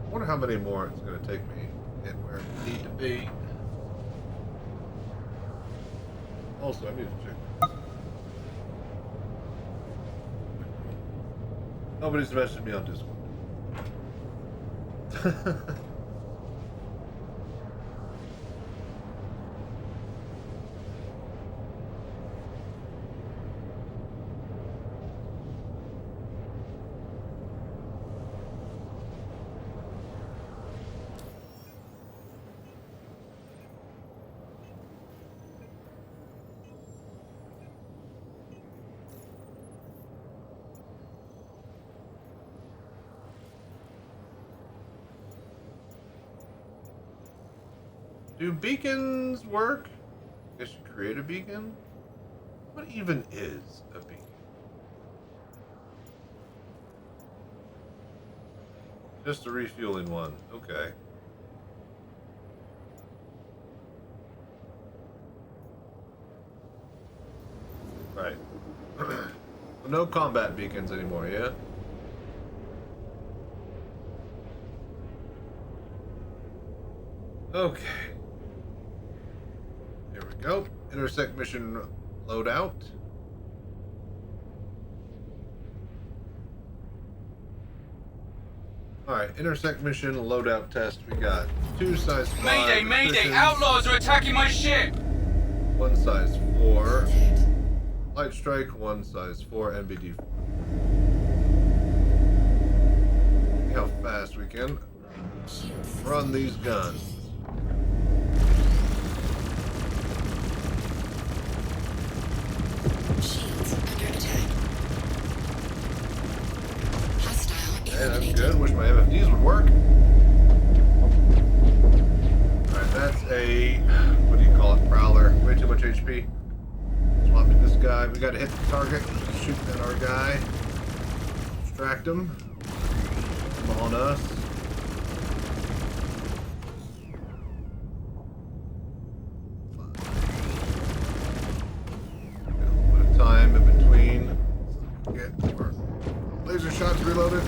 I wonder how many more it's going to take me to get where I need to be. Also, I need to check this. Nobody's messaged me on Discord. Do beacons work? I guess you create a beacon? What even is a beacon? Just a refueling one. Okay. Right. No combat beacons anymore, yeah? Okay. Here we go. Intersect mission loadout. Alright, intersect mission loadout test. We got 2 size 5. Mayday, mayday! Outlaws are attacking my ship! 1 size 4. Light strike, 1 size 4. NBD. See how fast we can run these guns. Shields under attack. Hostile Hey, that's eliminated. good. Wish my FFDs would work. Alright, that's a... what do you call it? Prowler. Way too much HP. Swap to this guy. We gotta hit the target. Shoot at our guy. Distract him. Come on us. Time in between. Get our laser shots reloaded.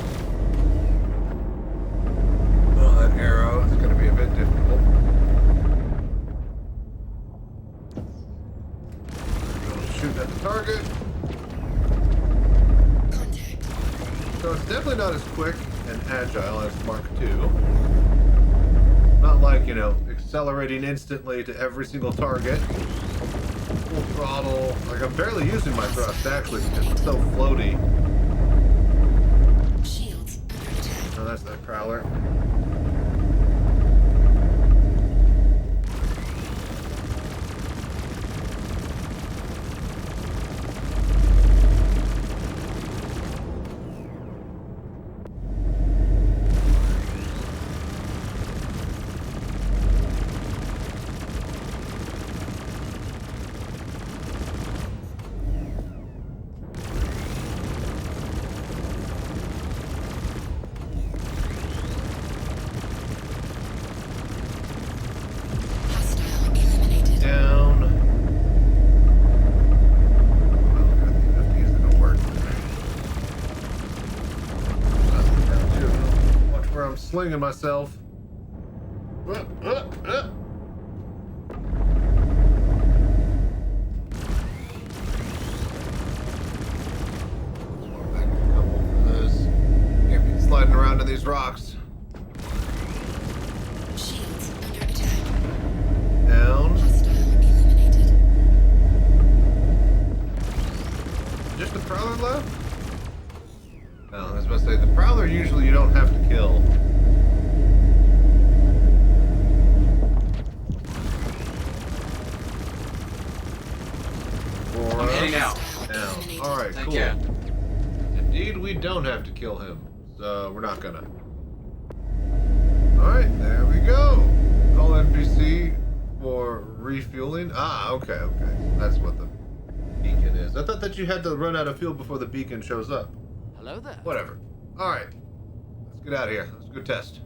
Oh, that arrow is going to be a bit difficult. Shoot at the target. So it's definitely not as quick and agile as Mark II. Not like, you know, accelerating instantly to every single target. Full throttle. Like, I'm barely using my thrust, actually, because it's so floaty. Shields. Oh, that's that Prowler. Slinging myself. Can't be sliding around to these rocks. Shields under attack. Down. Hostile eliminated. Just the Prowler left? No, I was about to say, the Prowler usually you don't have to kill. I'm heading out. Down. Alright, cool. Care. Indeed, we don't have to kill him. So, we're not gonna. Alright, there we go. Call NPC for refueling. Ah, okay. That's what the beacon is. I thought that you had to run out of fuel before the beacon shows up. Hello there. Whatever. Alright. Let's get out of here. Let's go test.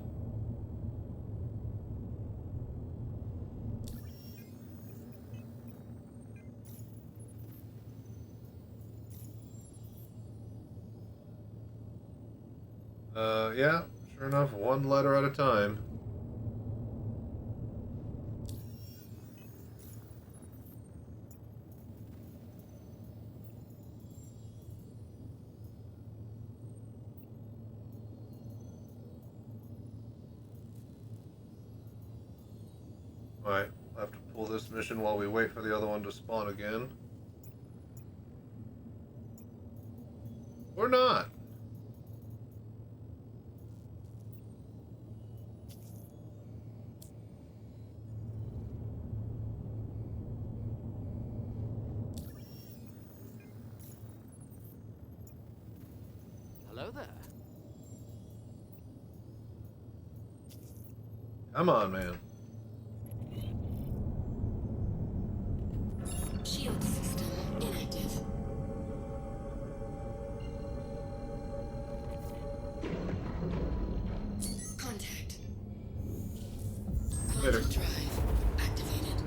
Yeah, sure enough, one letter at a time. Alright, I'll have to pull this mission while we wait for the other one to spawn again. Or not. Hello there. Come on, man. Shield system inactive. Contact. Quantum drive activated.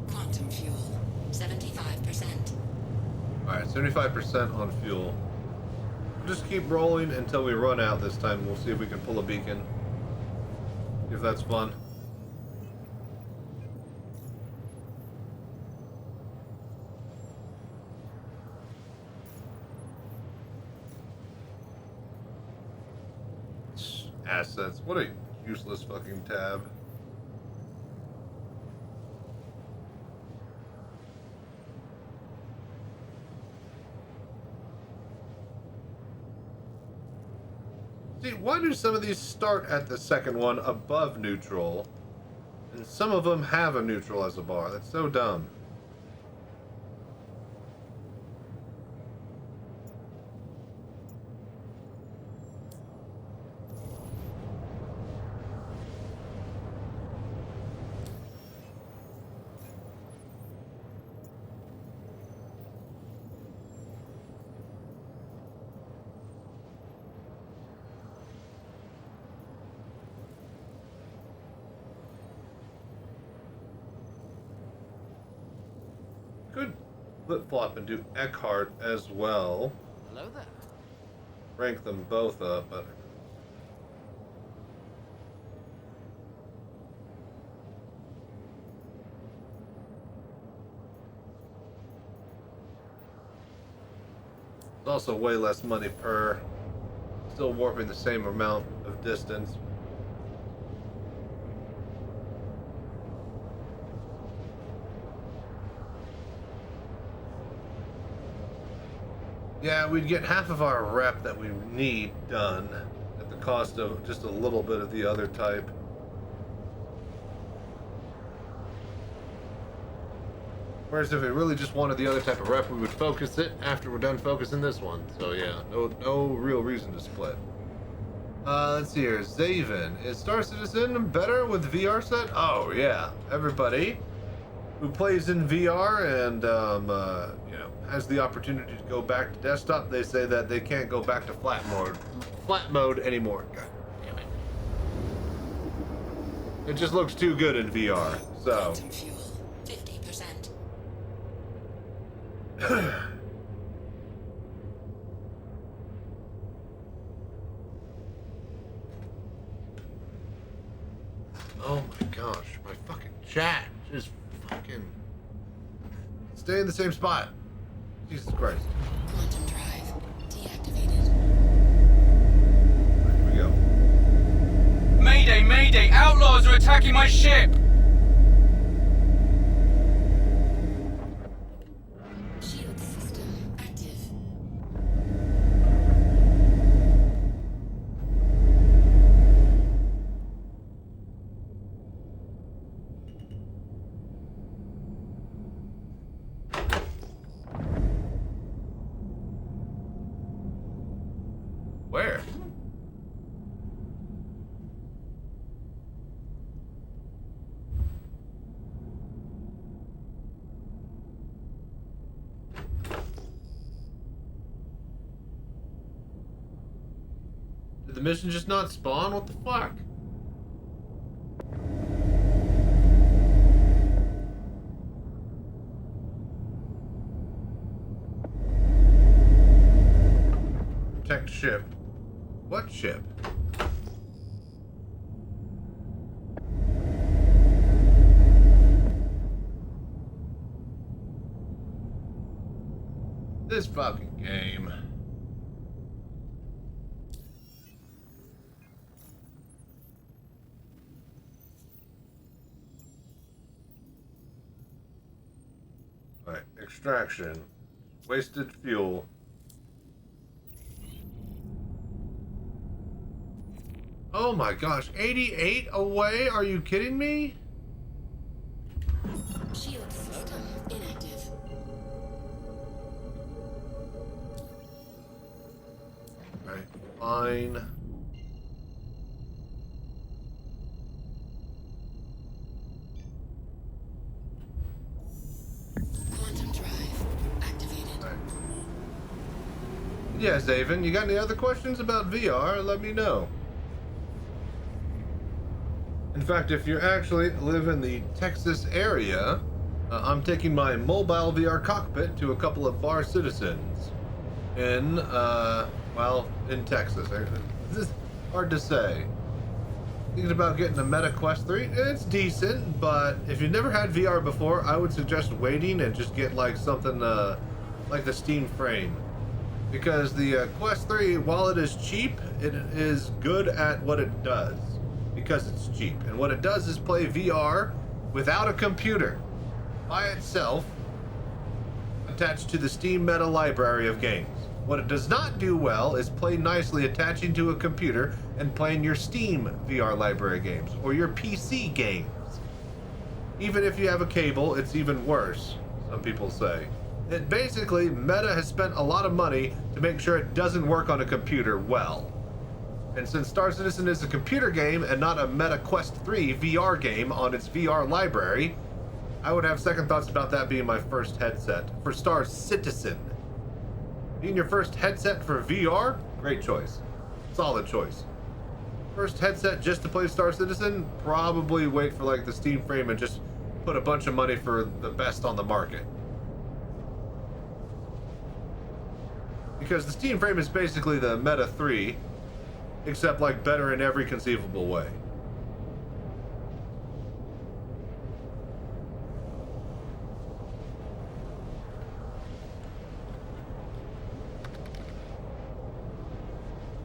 Quantum fuel, 75%. Alright, 75% on fuel. We'll just keep rolling until we run out this time. We'll see if we can pull a beacon. If that's fun. Assets. What a useless fucking tab. See, why do some of these start at the second one above neutral, and some of them have a neutral as a bar? That's so dumb. Could flip-flop and do Eckhart as well. Hello there. Rank them both up, but It's also way less money per. Still warping the same amount of distance. Yeah, we'd get half of our rep that we need done at the cost of just a little bit of the other type. Whereas if we really just wanted the other type of rep, we would focus it after we're done focusing this one. So yeah, no real reason to split. Let's see here. Zaven, is Star Citizen better with VR set? Oh yeah, everybody who plays in VR and you know, has the opportunity to go back to desktop, they say that they can't go back to flat mode anymore. God damn it. It just looks too good in VR. So. 50%. Oh my gosh, my fucking chat just fucking stay in the same spot. Jesus Christ. Quantum drive deactivated. Here we go. Mayday, mayday! Outlaws are attacking my ship! Shield system active. Where? Did the mission just not spawn? What the fuck? Protect ship. What ship? This fucking game. Alright, extraction. Wasted fuel. Oh my gosh, 88 away? Are you kidding me? Shield system inactive. Right, fine. Quantum drive activated. Right. Yeah, Zaven, you got any other questions about VR? Let me know. In fact, if you actually live in the Texas area, I'm taking my mobile VR cockpit to a couple of bar citizens in, well, in Texas. This is hard to say. Thinking about getting a Meta Quest 3. It's decent, but if you've never had VR before, I would suggest waiting and just get like something like the Steam Frame. Because the Quest 3, while it is cheap, it is good at what it does. Because it's cheap. And what it does is play VR without a computer. By itself, attached to the Steam Meta library of games. What it does not do well is play nicely attaching to a computer and playing your Steam VR library games or your PC games. Even if you have a cable, it's even worse, some people say. It basically, Meta has spent a lot of money to make sure it doesn't work on a computer well. And since Star Citizen is a computer game and not a Meta Quest 3 VR game on its VR library, I would have second thoughts about that being my first headset for Star Citizen. Being your first headset for VR? Great choice. Solid choice. First headset just to play Star Citizen? Probably wait for like the Steam Frame and just put a bunch of money for the best on the market. Because the Steam Frame is basically the Meta 3, except like better in every conceivable way.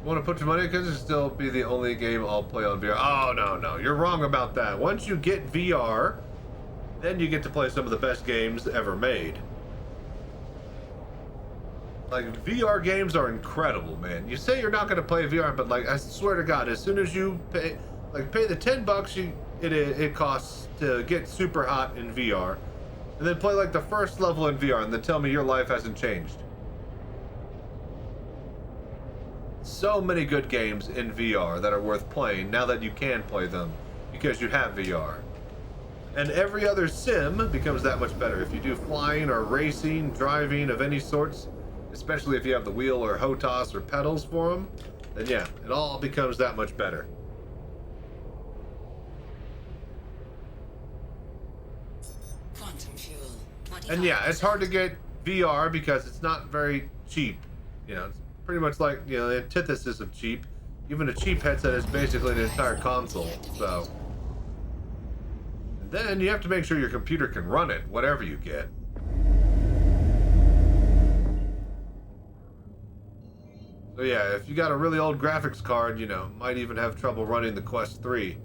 Want to put your money? Because it'll still be the only game I'll play on VR. Oh, no. You're wrong about that. Once you get VR, then you get to play some of the best games ever made. Like, VR games are incredible, man. You say you're not going to play VR, but, like, I swear to God, as soon as you pay the $10 it costs to get super hot in VR, and then play, like, the first level in VR, and then tell me your life hasn't changed. So many good games in VR that are worth playing now that you can play them because you have VR. And every other sim becomes that much better. If you do flying or racing, driving of any sorts, especially if you have the wheel or HOTAS or pedals for them, then yeah, it all becomes that much better. Quantum fuel. And yeah, it's hard to get VR because it's not very cheap. You know, it's pretty much like, you know, the antithesis of cheap. Even a cheap headset is basically an entire console, so. And then you have to make sure your computer can run it, whatever you get. So yeah, if you got a really old graphics card, you know, might even have trouble running the Quest 3.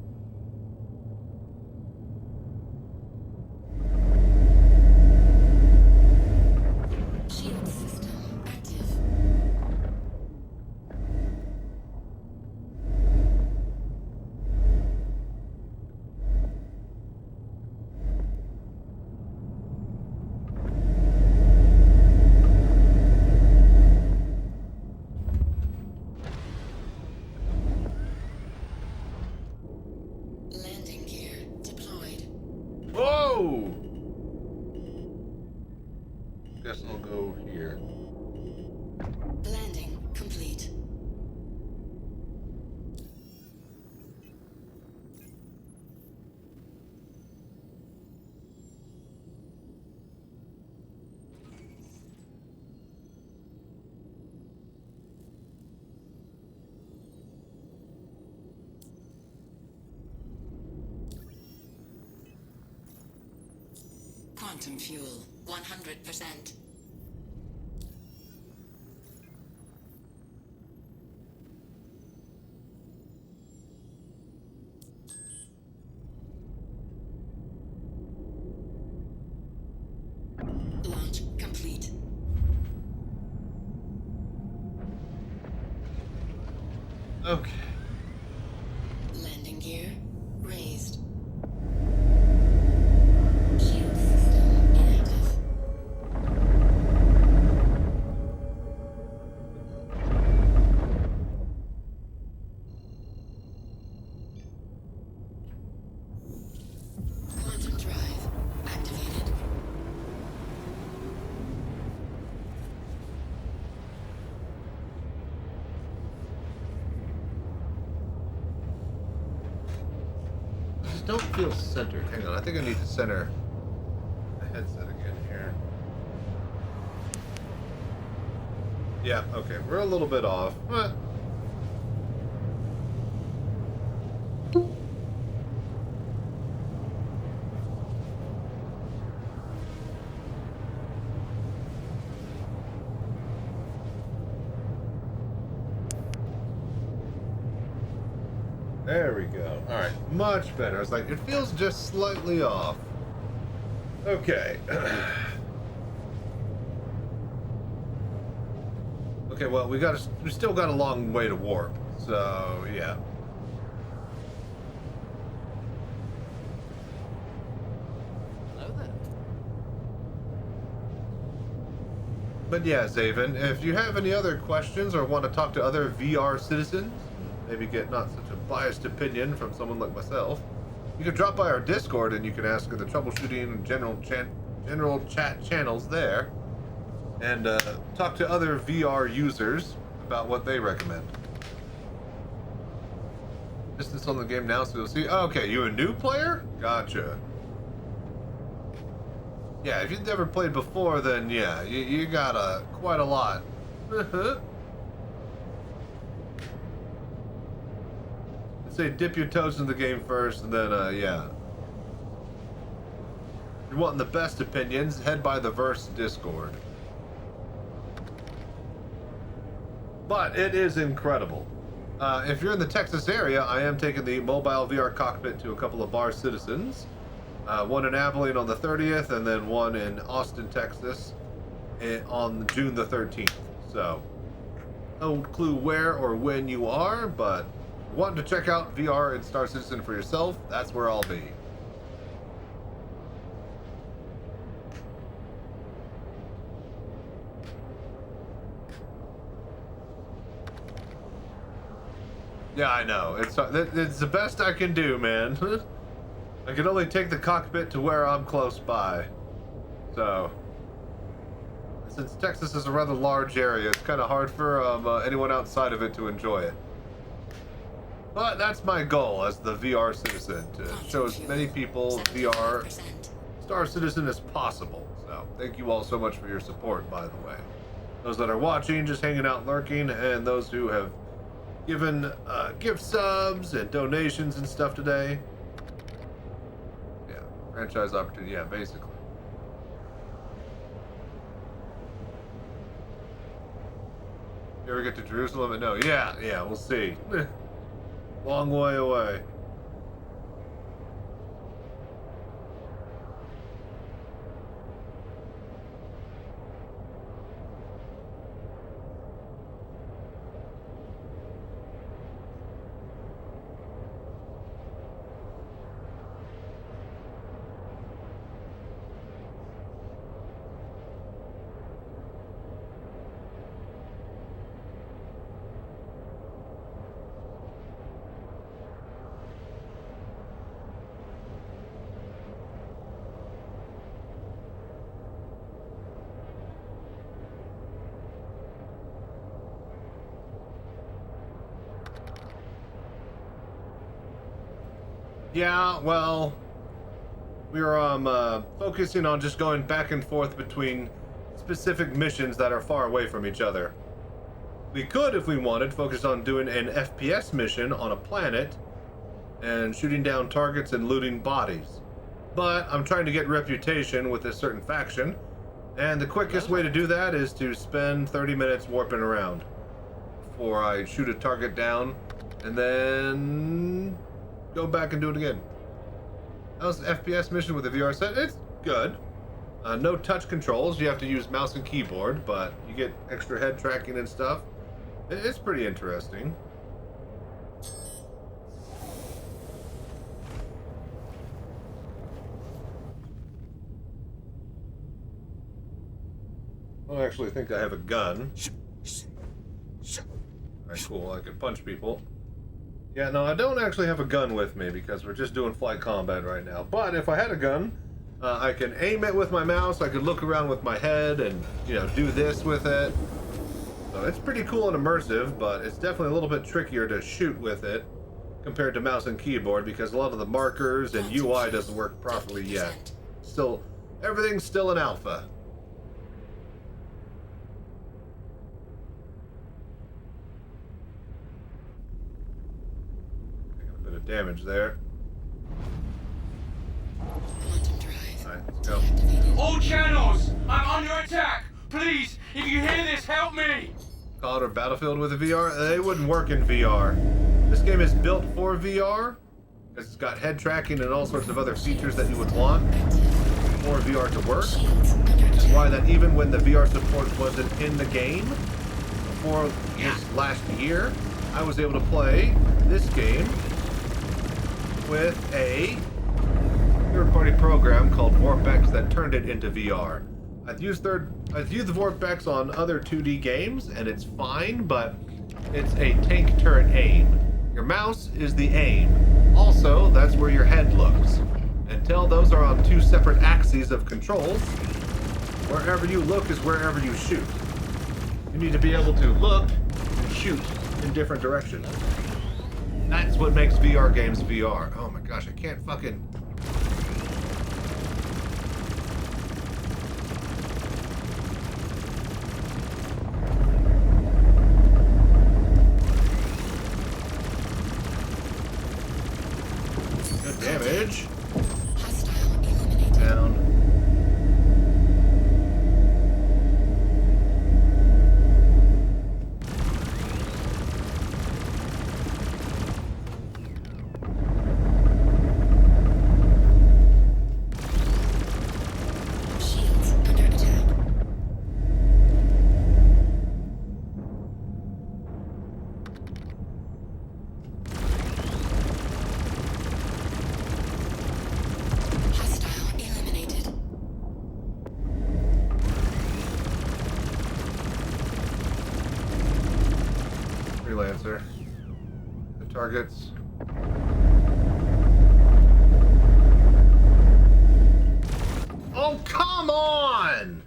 Shield system active. Landing gear deployed. Whoa! Guess I'll go here. Landing complete. Quantum fuel 100%. Launch complete. Okay. Landing gear raised. Shield system inactive. Quantum drive activated. I just don't feel centered. Hang on, I think I need to center the headset again here. Yeah, okay, we're a little bit off, but there we go. All right, much better. It's like it feels just slightly off. Okay. Okay, well, we still got a long way to warp. So, yeah. Hello there. But yeah, Zaven, if you have any other questions or want to talk to other VR citizens, maybe get not such a biased opinion from someone like myself, you can drop by our Discord and you can ask the troubleshooting and general chat channels there, and talk to other VR users about what they recommend. Distance on the game now, so you'll see. Oh, okay, you a new player? Gotcha. Yeah, if you've never played before, then yeah, you got quite a lot. Say dip your toes in the game first, and then yeah. If you're wanting the best opinions, head by the Verse Discord. but it is incredible. If you're in the Texas area, I am taking the mobile VR cockpit to a couple of bar citizens. One in Abilene on the 30th, and then one in Austin, Texas on June the 13th. So, no clue where or when you are, but wanting to check out VR and Star Citizen for yourself, that's where I'll be. Yeah, I know. It's the best I can do, man. I can only take the cockpit to where I'm close by. So, since Texas is a rather large area, it's kind of hard for anyone outside of it to enjoy it. But that's my goal as the VR citizen, to show as many people VR Star Citizen as possible. So, thank you all so much for your support, by the way. Those that are watching, just hanging out, lurking, and those who have given gift subs and donations and stuff today. Yeah, franchise opportunity, yeah, basically. You ever get to Jerusalem? No, yeah, we'll see. Long way away. Yeah, well, we're focusing on just going back and forth between specific missions that are far away from each other. We could, if we wanted, focus on doing an FPS mission on a planet and shooting down targets and looting bodies. But I'm trying to get reputation with a certain faction, and the quickest way to do that is to spend 30 minutes warping around before I shoot a target down and then go back and do it again. That was an FPS mission with a VR set. It's good. No touch controls. You have to use mouse and keyboard, but you get extra head tracking and stuff. It's pretty interesting. I don't actually think I have a gun. Alright, cool. I can punch people. Yeah, no, I don't actually have a gun with me because we're just doing flight combat right now. But if I had a gun, I can aim it with my mouse. I could look around with my head and, do this with it. So it's pretty cool and immersive, but it's definitely a little bit trickier to shoot with it compared to mouse and keyboard because a lot of the markers and UI doesn't work properly yet. Still, everything's still in alpha. Damage there. Alright, let's go. All channels! I'm under attack! Please, if you hear this, help me! Call it or Battlefield with a VR? They wouldn't work in VR. This game is built for VR because it's got head tracking and all sorts of other features that you would want for VR to work. Which is why that even when the VR support wasn't in the game before this last year, I was able to play this game with a third-party program called VorpX that turned it into VR. I've used the VorpX on other 2D games, and it's fine, but it's a tank turret aim. Your mouse is the aim. Also, that's where your head looks. Until those are on two separate axes of controls, wherever you look is wherever you shoot. You need to be able to look and shoot in different directions. That's what makes VR games VR. Oh my gosh, I can't fucking... Good damage. Down. targets. Oh, come on!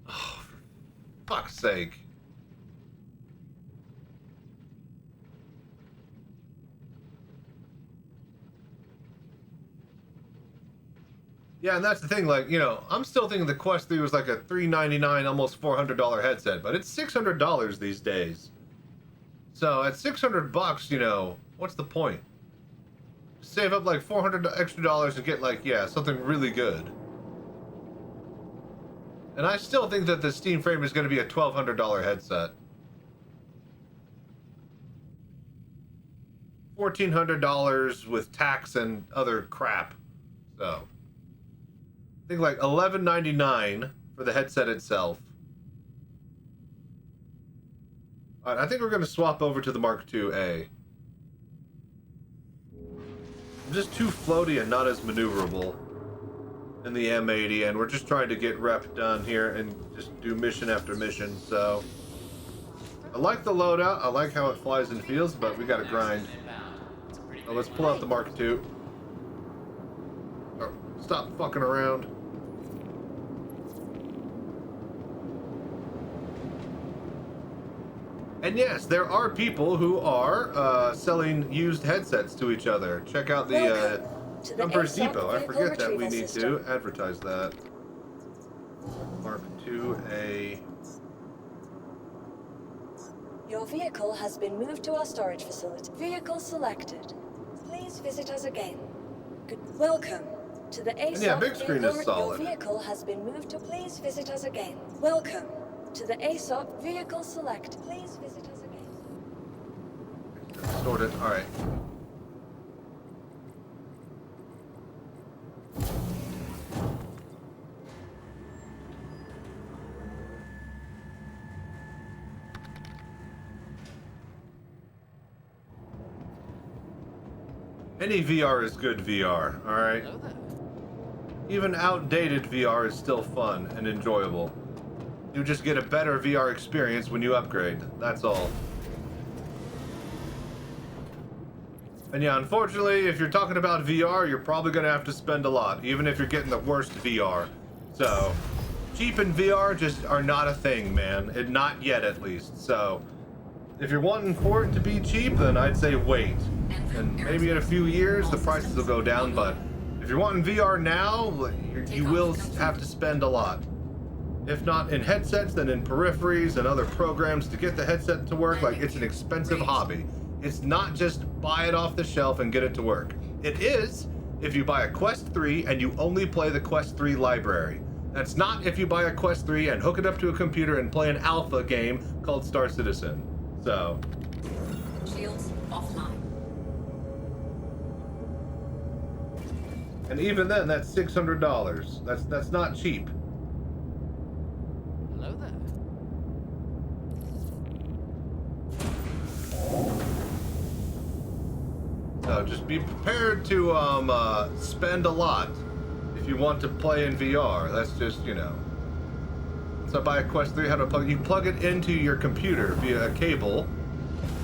Oh, for fuck's sake. Yeah, and that's the thing, like, you know, I'm still thinking the Quest 3 was like a $399, almost $400 headset, but it's $600 these days. So at $600, you know, what's the point? Save up like $400 extra and get like, yeah, something really good. And I still think that the Steam Frame is going to be a $1,200 headset. $1,400 with tax and other crap. So I think like $11.99 for the headset itself. Alright, I think we're going to swap over to the Mark II-A. I'm just too floaty and not as maneuverable in the M80, and we're just trying to get rep done here and just do mission after mission, so... I like the loadout, I like how it flies and feels, but we gotta grind. So let's pull out the Mark II. Oh, stop fucking around. And yes, there are people who are selling used headsets to each other. Check out the Jumpers Depot. I forget that we need to advertise that. Mark II-A. Your vehicle has been moved to our storage facility. Vehicle selected. Please visit us again. Welcome to the ASOP. Yeah, big screen is solid. Your vehicle has been moved to. Please visit us again. Welcome to the ASOP. Vehicle select. Please visit us again. Sorted. All right. Any VR is good VR, alright? Even outdated VR is still fun and enjoyable. You just get a better VR experience when you upgrade, that's all. And yeah, unfortunately, if you're talking about VR, you're probably gonna have to spend a lot, even if you're getting the worst VR. So, cheap and VR just are not a thing, man. Not yet, at least. So, if you're wanting for it to be cheap, then I'd say wait. And maybe in a few years, the prices will go down, but if you're wanting VR now, you will have to spend a lot. If not in headsets, then in peripheries and other programs to get the headset to work. Like, it's an expensive hobby. It's not just buy it off the shelf and get it to work. It is if you buy a Quest 3 and you only play the Quest 3 library. That's not if you buy a Quest 3 and hook it up to a computer and play an alpha game called Star Citizen. So... Shields offline. And even then, that's $600. That's not cheap. Hello there. So just be prepared to spend a lot if you want to play in VR. That's just, you know. So buy a Quest 3, how to plug? You plug it into your computer via a cable,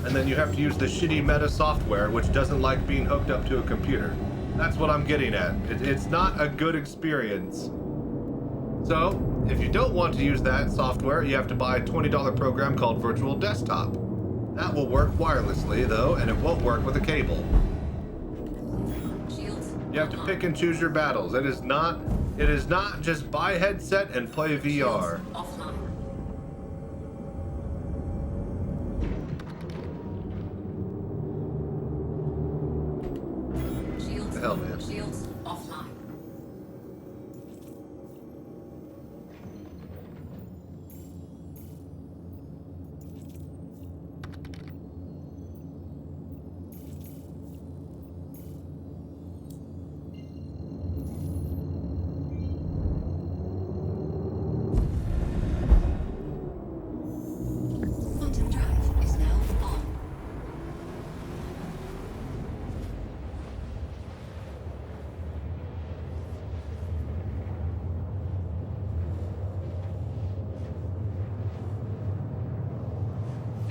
and then you have to use the shitty meta software, which doesn't like being hooked up to a computer. That's what I'm getting at. It's not a good experience. So, if you don't want to use that software, you have to buy a $20 program called Virtual Desktop. That will work wirelessly, though, and it won't work with a cable. You have to pick and choose your battles. It is not just buy headset and play VR. Hell, man. Shields offline. Quantum drive is now on.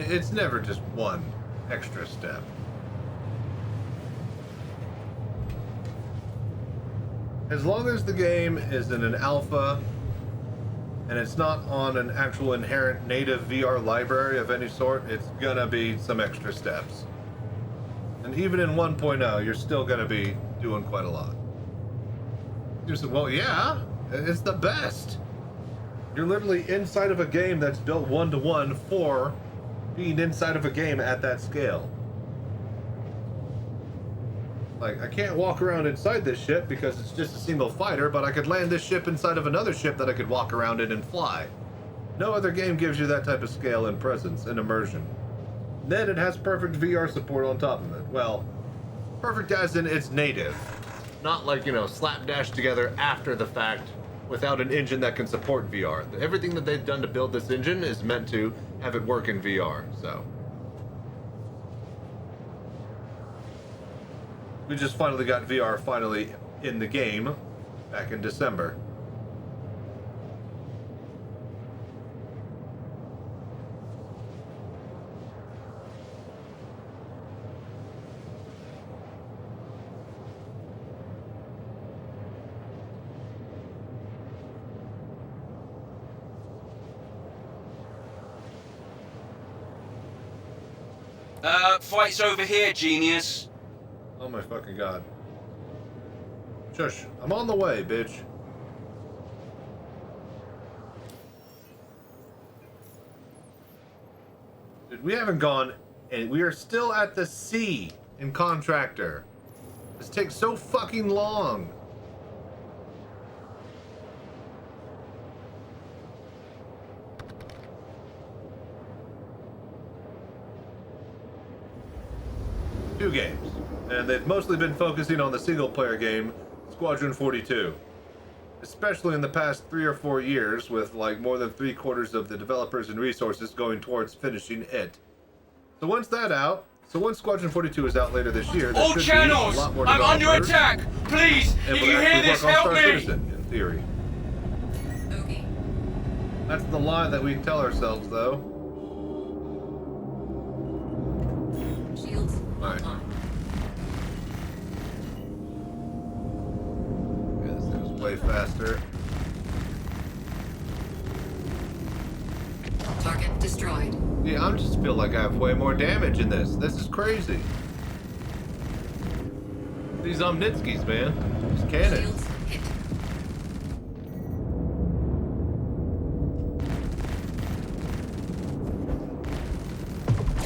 It's never just one extra step. As long as the game is in an alpha and it's not on an actual inherent native VR library of any sort, it's gonna be some extra steps. And even in 1.0, you're still gonna be doing quite a lot. You say, well, yeah, it's the best. You're literally inside of a game that's built one-to-one for being inside of a game at that scale. Like, I can't walk around inside this ship because it's just a single fighter, but I could land this ship inside of another ship that I could walk around in and fly. No other game gives you that type of scale and presence and immersion. Then it has perfect VR support on top of it. Well, perfect as in it's native. Not like, you know, slapdash together after the fact without an engine that can support VR. Everything that they've done to build this engine is meant to have it work in VR, so. We just finally got VR finally in the game back in December. Fight's over here, genius. Oh my fucking god. Shush, I'm on the way, bitch. Dude, we haven't gone, and we are still at the sea in Contractor. This takes so fucking long. Two games, and they've mostly been focusing on the single-player game, Squadron 42. Especially in the past 3 or 4 years, with like more than 3/4 of the developers and resources going towards finishing it. So once Squadron 42 is out later this year, there All should channels! be a lot more I'm developers. under attack! Please, And if will you hear actually this, work on help Star me! Citizen, in theory. That's the lie that we tell ourselves, though. Shields. Alright. Yeah, this thing was way faster. Target destroyed. Yeah, I just feel like I have way more damage in this. This is crazy. These Omnitskis, man. These cannons. Shields hit.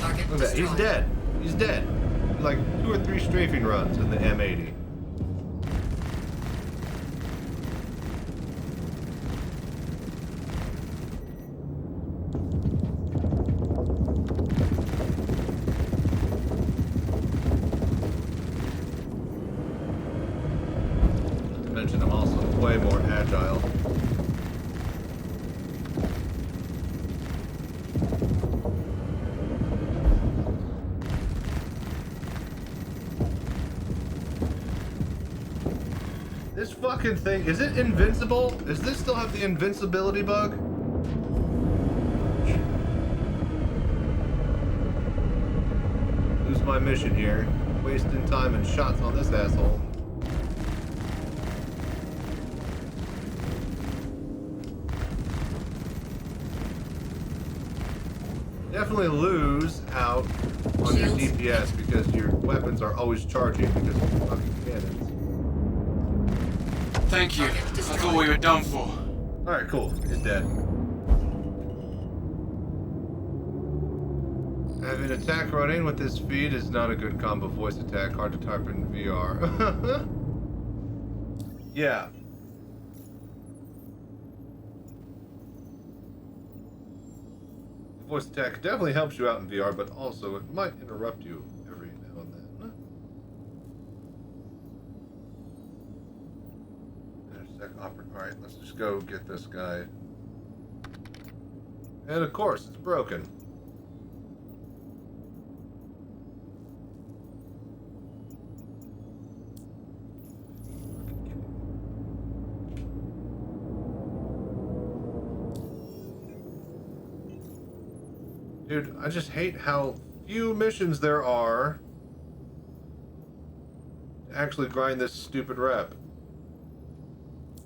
Target Look at that. He's destroyed. dead. He's dead. Like 2 or 3 strafing runs in the M80. Not to mention I'm also way more agile. This fucking thing, is it invincible? Does this still have the invincibility bug? Lose my mission here. Wasting time and shots on this asshole. Definitely lose out on your DPS because your weapons are always charging because of the fucking cannons. Thank you. I thought we were done for. Alright, cool. He's dead. Having attack running with this speed is not a good combo voice attack. Hard to type in VR. Yeah. Voice attack definitely helps you out in VR, but also it might interrupt you every now and then. Alright, let's just go get this guy. And of course, it's broken. Dude, I just hate how few missions there are to actually grind this stupid rep.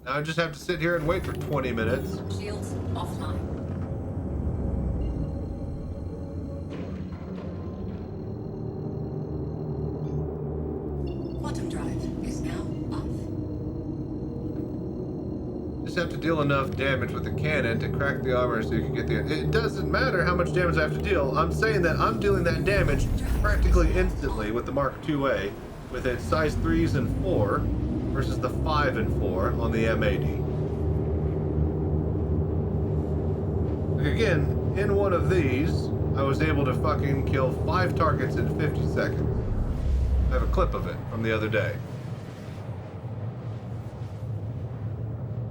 Now I just have to sit here and wait for 20 minutes. Shields offline. Quantum drive is now off. Just have to deal enough damage with the cannon to crack the armor so you can get the... It doesn't matter how much damage I have to deal. I'm saying that I'm dealing that damage practically instantly with the Mark IIA with its size 3s and 4 versus the 5 and 4 on the M80. Again, in one of these, I was able to fucking kill 5 targets in 50 seconds. I have a clip of it from the other day.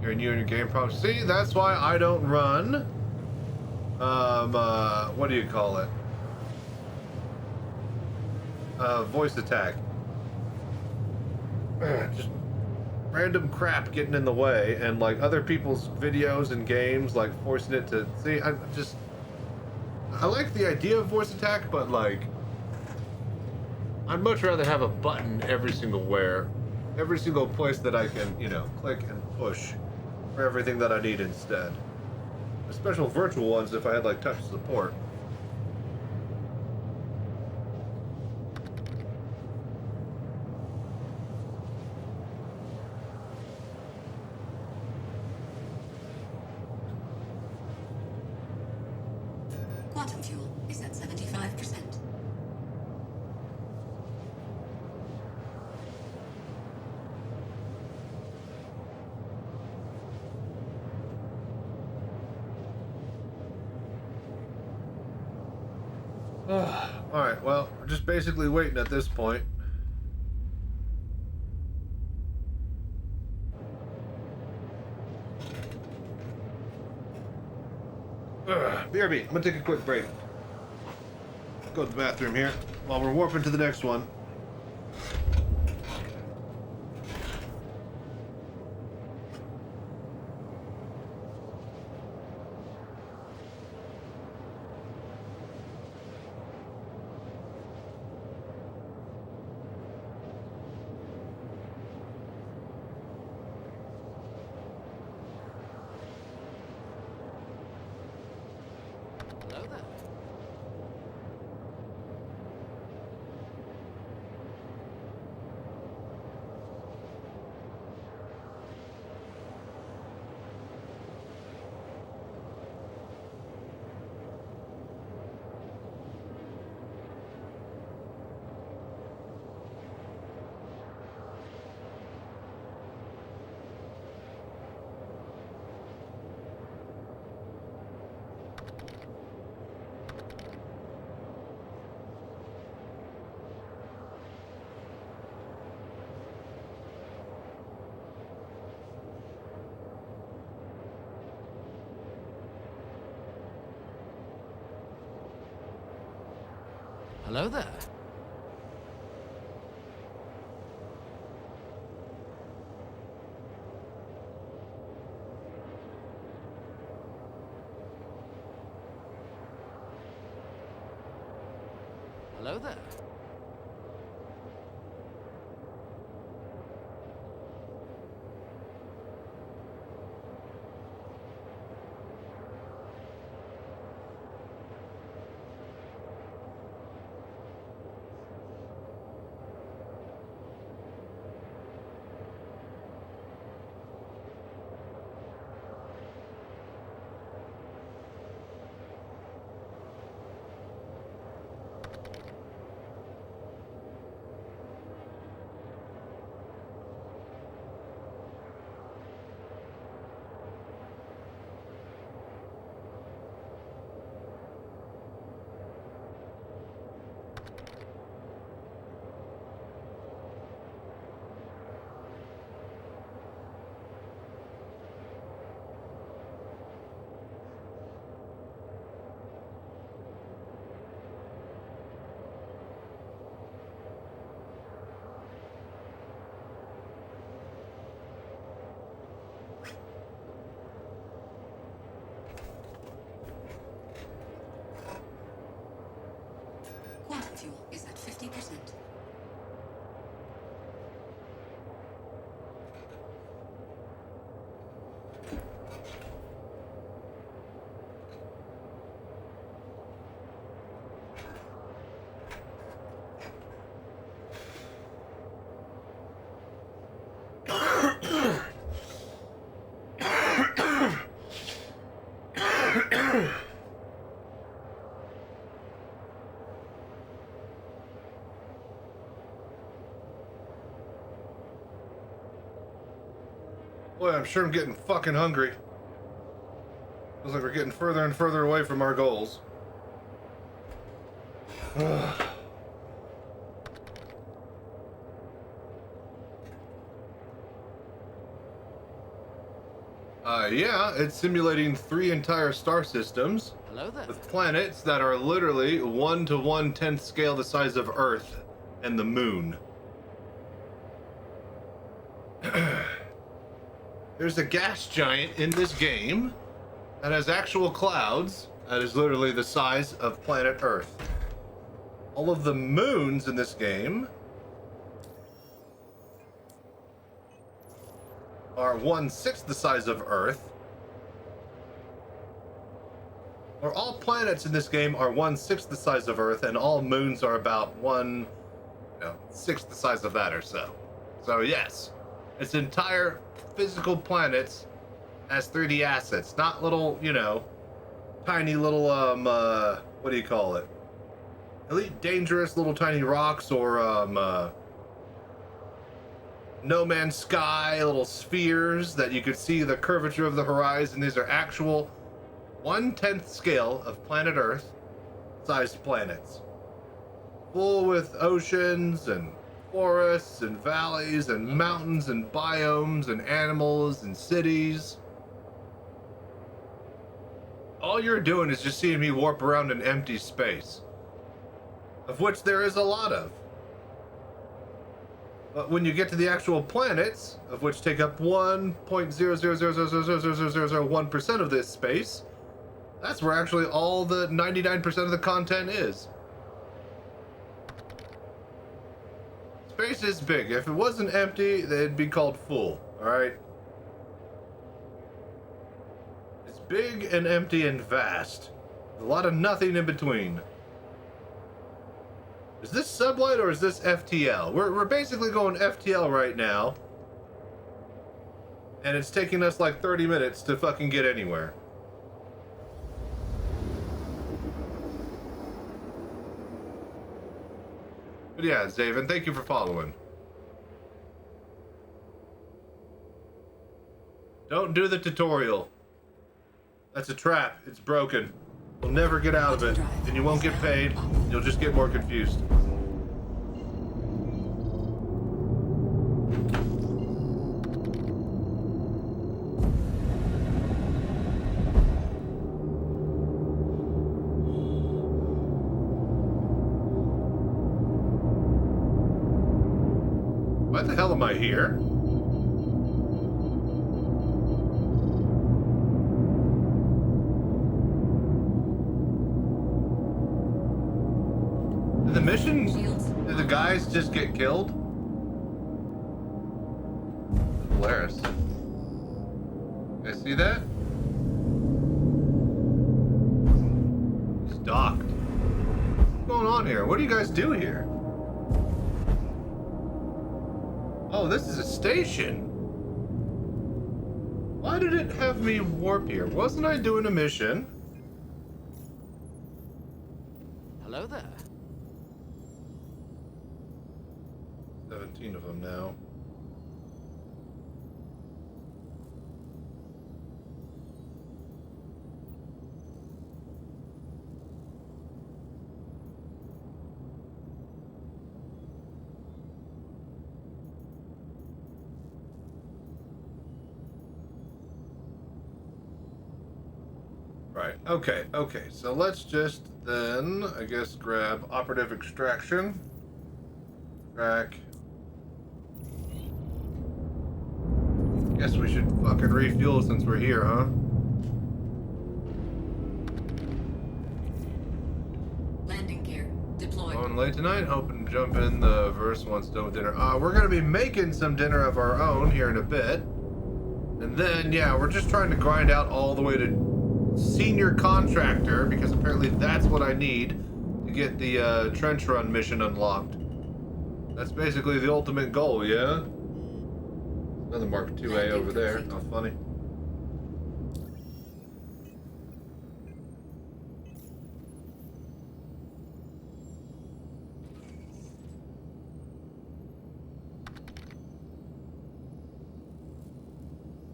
You're new in your game problem. See, that's why I don't run. What do you call it? Voice attack. Just random crap getting in the way, and like other people's videos and games, like forcing it to see. I like the idea of voice attack, but like, I'd much rather have a button every single place that I can, you know, click and push for everything that I need instead. The special virtual ones if I had like touch support. Quantum fuel is at 75%. Alright, well, we're just basically waiting at this point. BRB, I'm gonna take a quick break. Go to the bathroom here while we're warping to the next one. Hello there. Hello there. Hello there. Boy, I'm sure I'm getting fucking hungry. Feels like we're getting further and further away from our goals. Yeah, it's simulating 3 entire star systems. Hello there. With planets that are literally 1 to 1/10 scale the size of Earth and the Moon. There's a gas giant in this game that has actual clouds that is literally the size of planet Earth. All of the moons in this game are 1/6 the size of Earth. Or all planets in this game are 1/6 the size of Earth, and all moons are about 1/6 the size of that or so. So yes, its entire physical planets as 3D assets, not little, tiny little what do you call it? Elite Dangerous little tiny rocks, or No Man's Sky little spheres that you could see the curvature of the horizon. These are actual 1/10 scale of planet Earth sized planets, full with oceans and forests and valleys and mountains and biomes and animals and cities. All you're doing is just seeing me warp around in empty space, of which there is a lot of. But when you get to the actual planets, of which take up 1.000000001% of this space, that's where actually all the 99% of the content is. Space is big. If it wasn't empty, it'd be called full, alright? It's big and empty and vast. A lot of nothing in between. Is this sublight or is this FTL? We're basically going FTL right now. And it's taking us like 30 minutes to fucking get anywhere. But yeah, Zaven, thank you for following. Don't do the tutorial. That's a trap. It's broken. You'll never get out of it, and you won't get paid. You'll just get more confused. Why the hell am I here? Did the mission, did the guys just get killed? Polaris. You guys see that? He's docked. What's going on here? What do you guys do here? Oh, this is a station. Why did it have me warp here? Wasn't I doing a mission? Hello there. 17 of them now. Right, okay, so let's just then, I guess, grab operative extraction. Track. Guess we should fucking refuel since we're here, huh? Landing gear deployed. Going late tonight, hoping to jump in the verse once done with dinner. We're gonna be making some dinner of our own here in a bit. And then, yeah, we're just trying to grind out all the way to senior contractor, because apparently that's what I need to get the trench run mission unlocked. That's basically the ultimate goal, yeah? Another Mark IIA over there. How funny.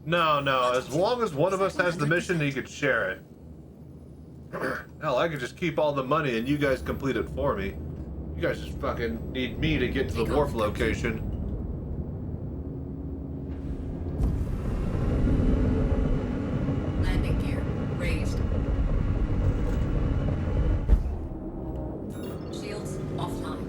No, no. As long as one of us has the mission, he could share it. Hell, I could just keep all the money and you guys complete it for me. You guys just fucking need me to get to the warp location. Landing gear raised. Shields offline.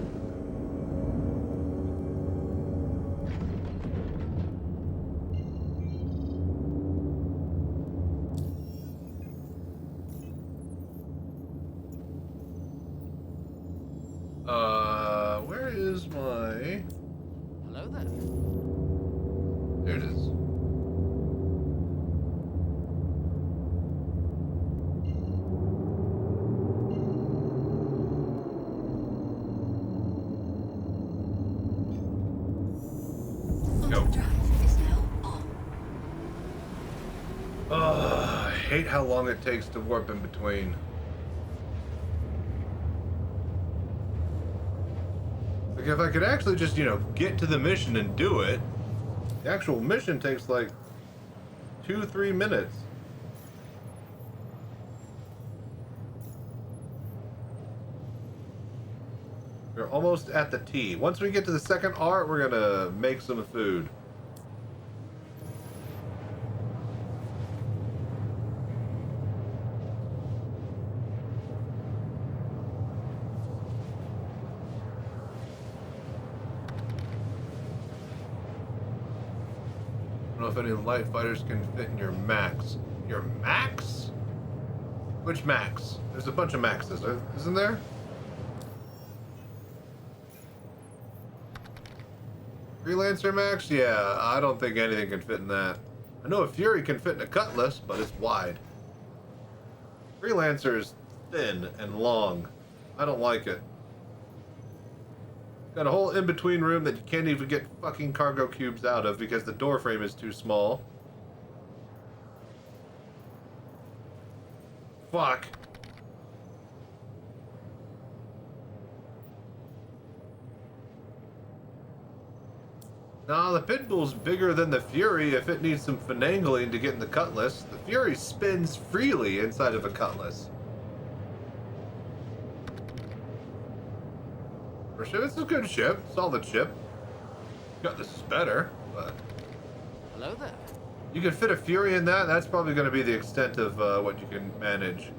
Where is my... Hello there. There it is. Go. I hate how long it takes to warp in between. Like, if I could actually just, you know, get to the mission and do it, the actual mission takes like 2-3 minutes. We're almost at the T. Once we get to the second R, we're gonna make some food. I don't know if any of the light fighters can fit in your max. Your max? Which max? There's a bunch of maxes, isn't there? Freelancer max? Yeah, I don't think anything can fit in that. I know a Fury can fit in a Cutlass, but it's wide. Freelancer is thin and long. I don't like it. Got a whole in-between room that you can't even get fucking cargo cubes out of because the door frame is too small. Fuck. Nah, the Pitbull's bigger than the Fury if it needs some finagling to get in the Cutlass. The Fury spins freely inside of a Cutlass. For sure, it's a good ship, solid ship. Got this is better, but... Hello there. You can fit a Fury in that, that's probably going to be the extent of what you can manage.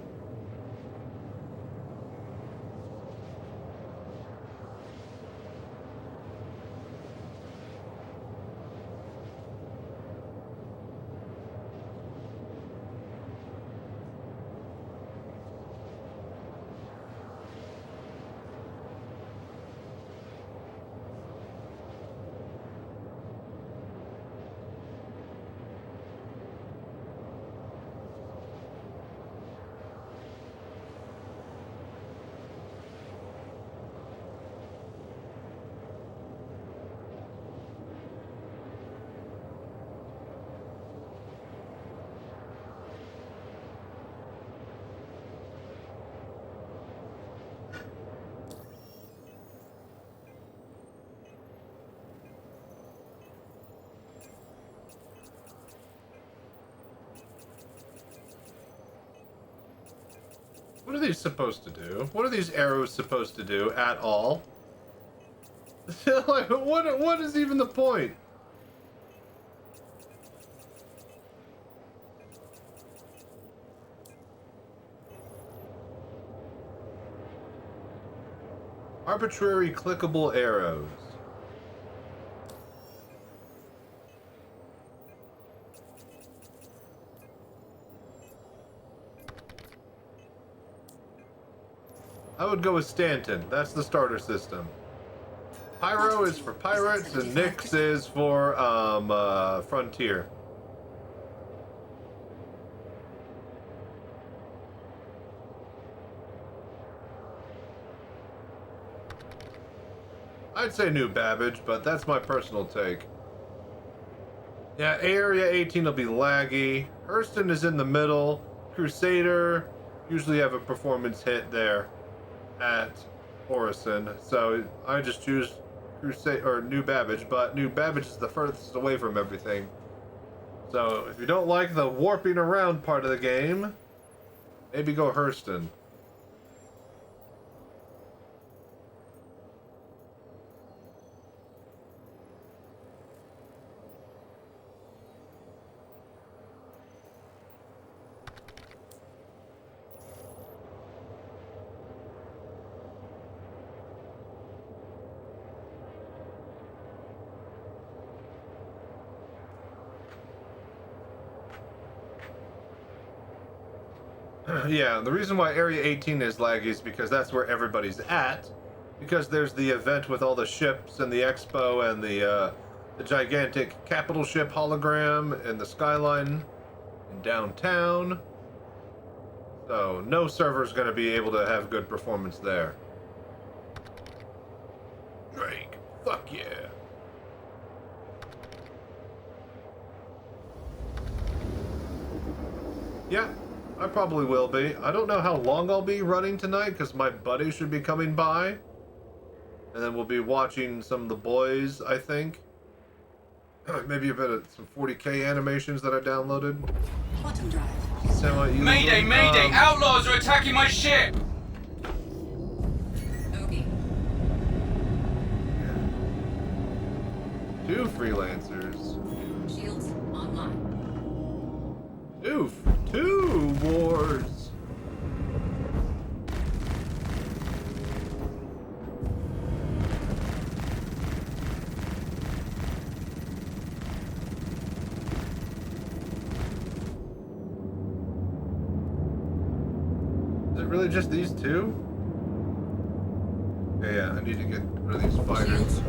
What are these supposed to do? What are these arrows supposed to do at all? Like, what is even the point? Arbitrary clickable arrows. I would go with Stanton. That's the starter system. Pyro is for pirates, and Nyx is for Frontier. I'd say New Babbage, but that's my personal take. Yeah, Area 18 will be laggy. Hurston is in the middle. Crusader usually have a performance hit there at Orison, so I just choose Crusade or New Babbage, but New Babbage is the furthest away from everything. So if you don't like the warping around part of the game, maybe go Hurston. Yeah, the reason why Area 18 is laggy is because that's where everybody's at. Because there's the event with all the ships and the expo and the gigantic capital ship hologram and the skyline in downtown. So no server's going to be able to have good performance there. Drake, fuck yeah. Yeah. I probably will be. I don't know how long I'll be running tonight because my buddy should be coming by. And then we'll be watching some of the boys, I think. Maybe a bit of some 40K animations that I downloaded. Quantum drive. Mayday, mayday! Outlaws are attacking my ship! Tobii. Two freelancers. Shields online. Two wars. Is it really just these two? Yeah, I need to get rid of these fighters.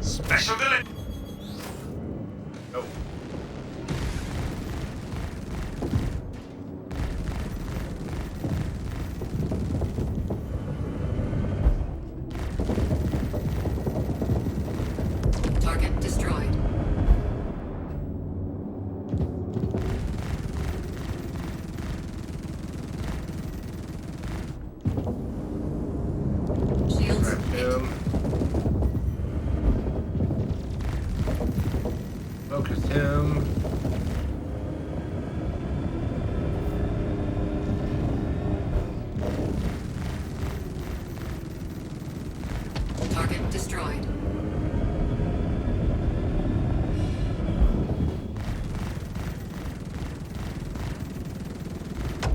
Special delivery. Oh. Target destroyed. Shields hit. Focus him. Target destroyed.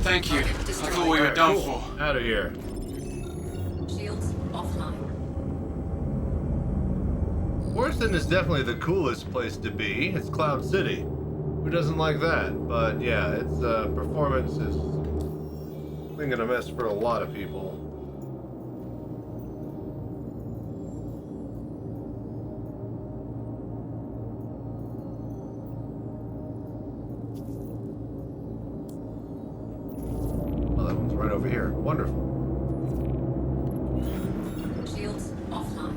Thank you. I thought we were done for. Out of here. Shields offline. Houston is definitely the coolest place to be. It's Cloud City. Who doesn't like that? But yeah, its performance is swinging a mess for a lot of people. Oh, that one's right over here. Wonderful. Shields offline.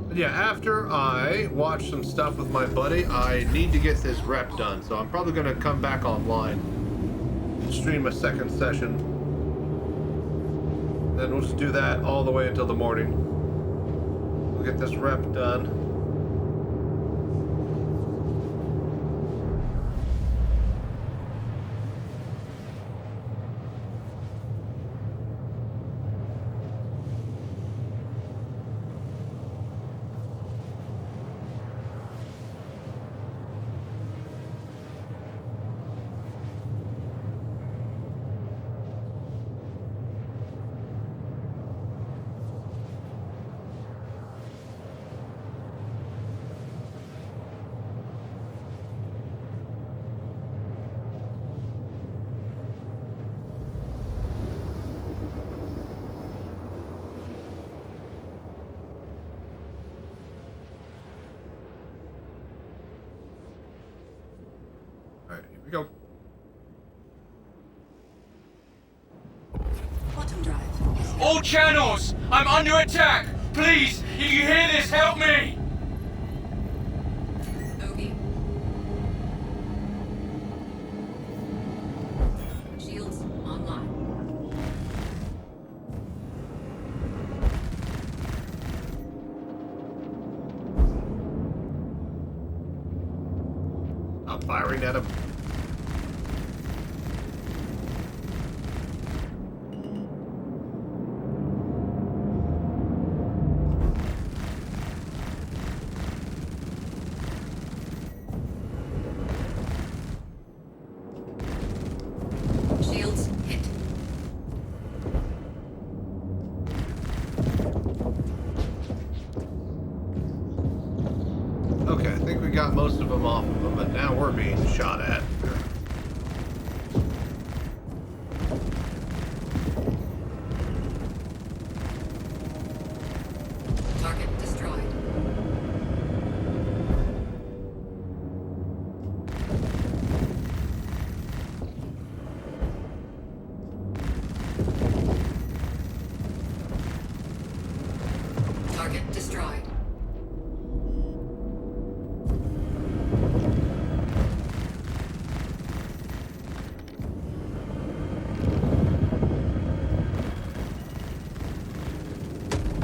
But yeah, after I watch some stuff with my buddy, I need to get this rep done. So I'm probably going to come back online and stream a second session. Then we'll just do that all the way until the morning. We'll get this rep done. go. Quantum drive. All channels! I'm under attack! Please, if you hear this, help me! Tobii. Shields online. I'm firing at him. Shields hit. Okay, I think we got most of them off of them, but now we're being shot at. Target destroyed. Target destroyed.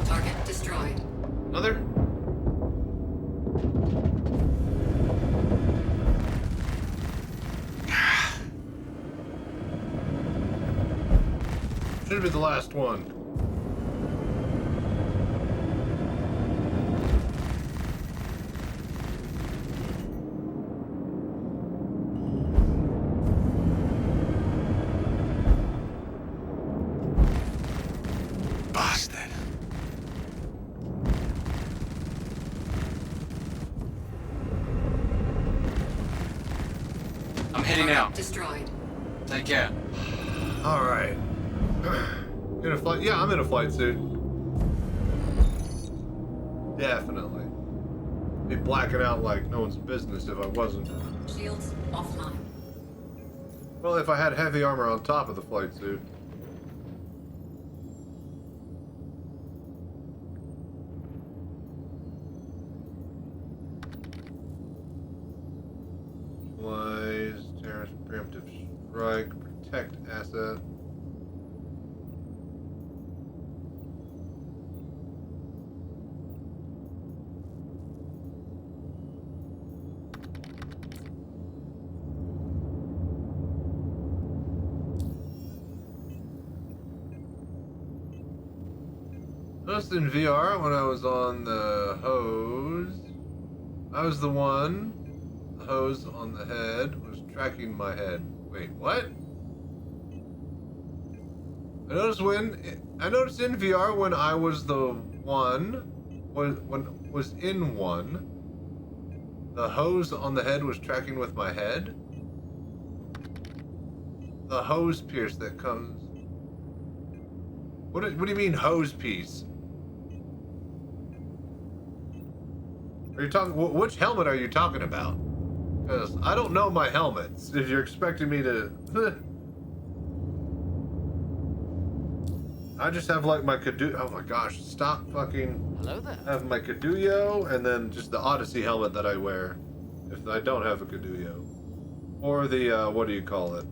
Target destroyed. Another? Should be the last one. Bastard. I'm heading out. Destroyed. Take care. All right. In a flight? Yeah, I'm in a flight suit. Definitely. Be blacking out like no one's business if I wasn't. Shields offline. Well, if I had heavy armor on top of the flight suit. Supplies, terrorist preemptive strike, protect asset. Just in VR when I was on the hose. I was the one. The hose on the head was tracking my head. Wait, what? I noticed in VR when I was the one, was in one, the hose on the head was tracking with my head. The hose piece that comes. What do you mean hose piece? Are you talking? Which helmet are you talking about? Because I don't know my helmets. If you're expecting me to, I just have like my Caduceus. Oh my gosh! Stop fucking. Hello there. I have my Caduceus and then just the Odyssey helmet that I wear, if I don't have a Caduceus, or the what do you call it?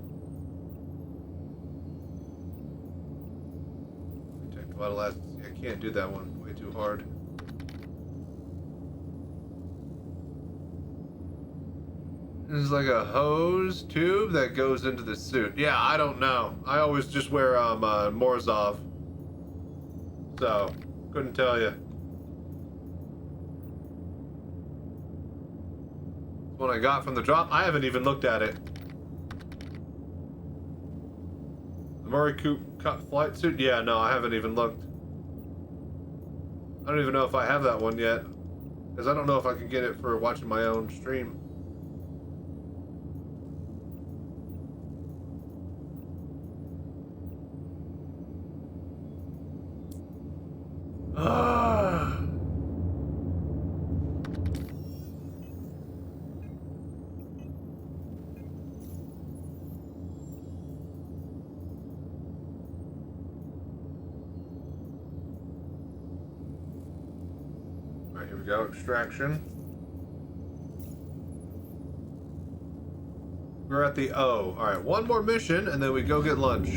Protect vital assets. I can't do that one. Way too hard. This is like a hose tube that goes into the suit. Yeah, I don't know. I always just wear Morozov. So, couldn't tell you. What I got from the drop, I haven't even looked at it. The Murray Coupe cut flight suit? Yeah, no, I haven't even looked. I don't even know if I have that one yet. Because I don't know if I can get it for watching my own stream. here we go. Extraction. We're at the O. Alright, one more mission, and then we go get lunch.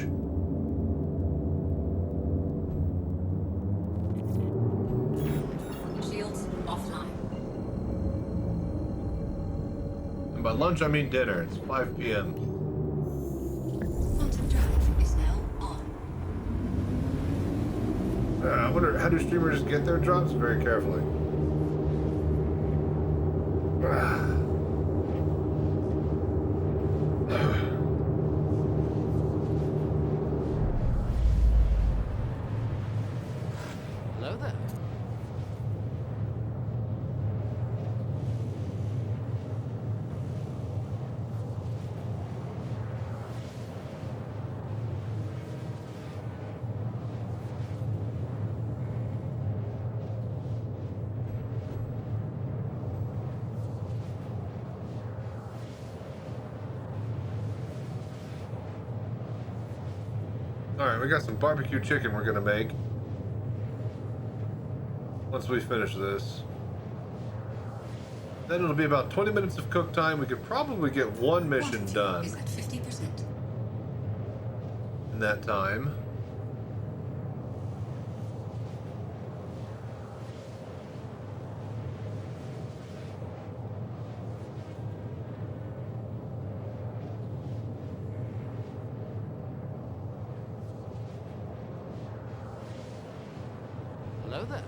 Shields offline. And by lunch, I mean dinner. It's 5 p.m. Quantum drive is now on. I wonder, how do streamers get their drops? Very carefully. Hello there. Alright, we got some barbecue chicken we're gonna make. Once we finish this. Then it'll be about 20 minutes of cook time. We could probably get one mission done Is at 50%. in that time. Hello there.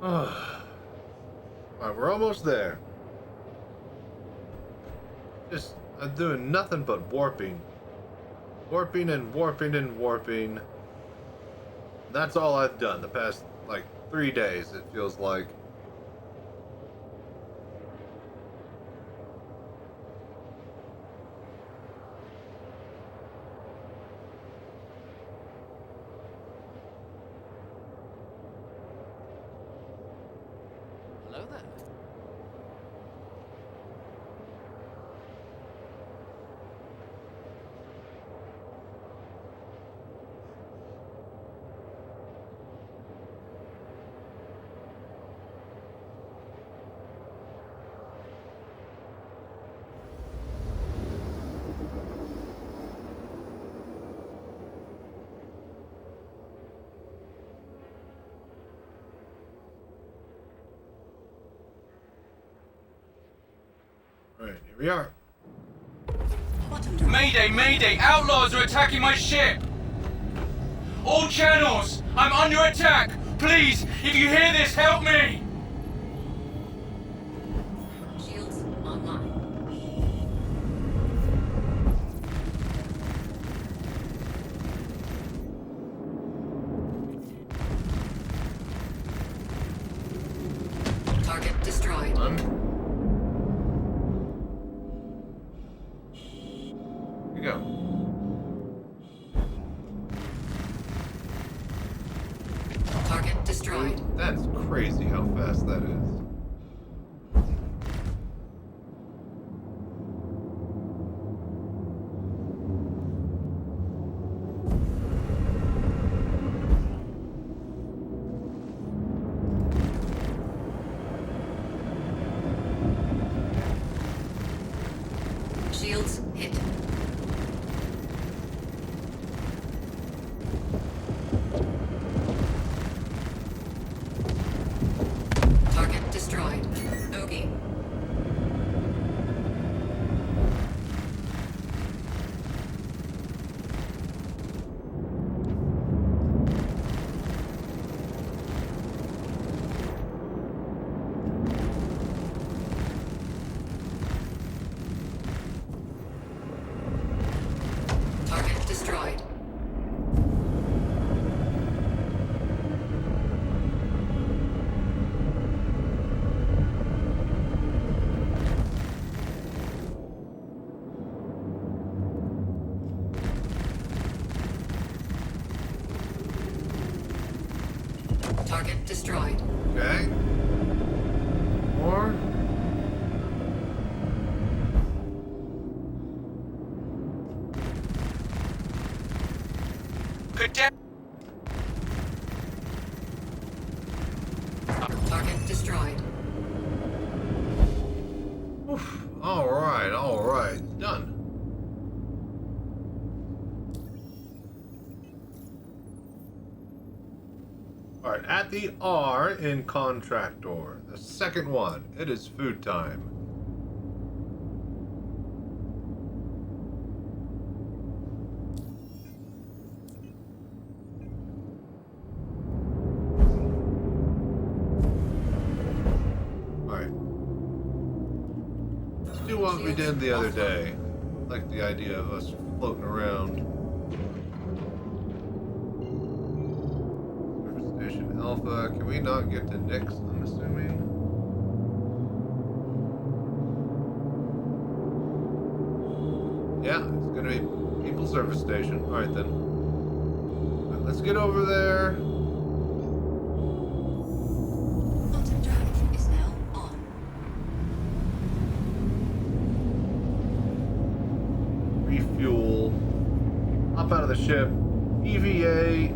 Alright, we're almost there. Just, I'm doing nothing but warping. Warping and warping and warping. That's all I've done the past, like, 3 days, it feels like. Hello there. Alright, here we are. Mayday, mayday! Outlaws are attacking my ship! All channels! I'm under attack! Please, if you hear this, help me! Shields online. Target destroyed. Here we go. Target destroyed. That's crazy how fast that is. Target destroyed. Bogey. Target destroyed. Target destroyed. Okay. More. Target destroyed. Oof. All right. Done. All right, at the R in Contractor, the second one, it is food time. All right. Let's do what we did the other day. I like the idea of us floating around. Station Alpha. Can we not get to Nix, I'm assuming? Yeah, it's gonna be People Service Station. Alright then. Right, let's get over there. Quantum drive is now on. Refuel. Hop out of the ship. EVA.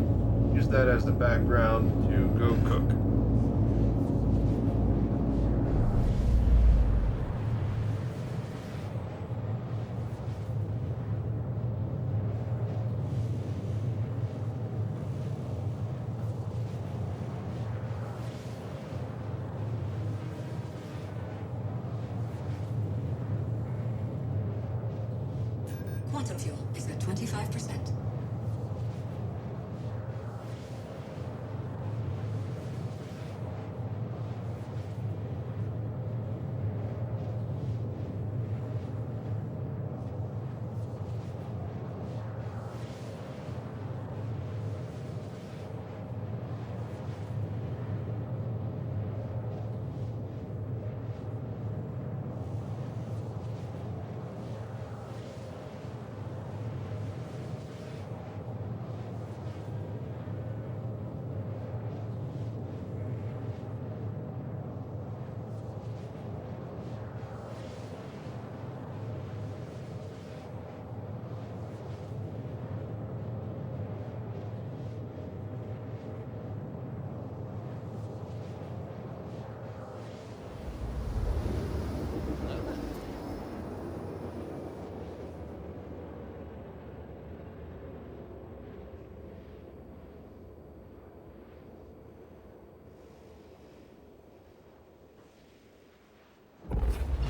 Use that as the background to go cook. Quantum fuel is at 25%.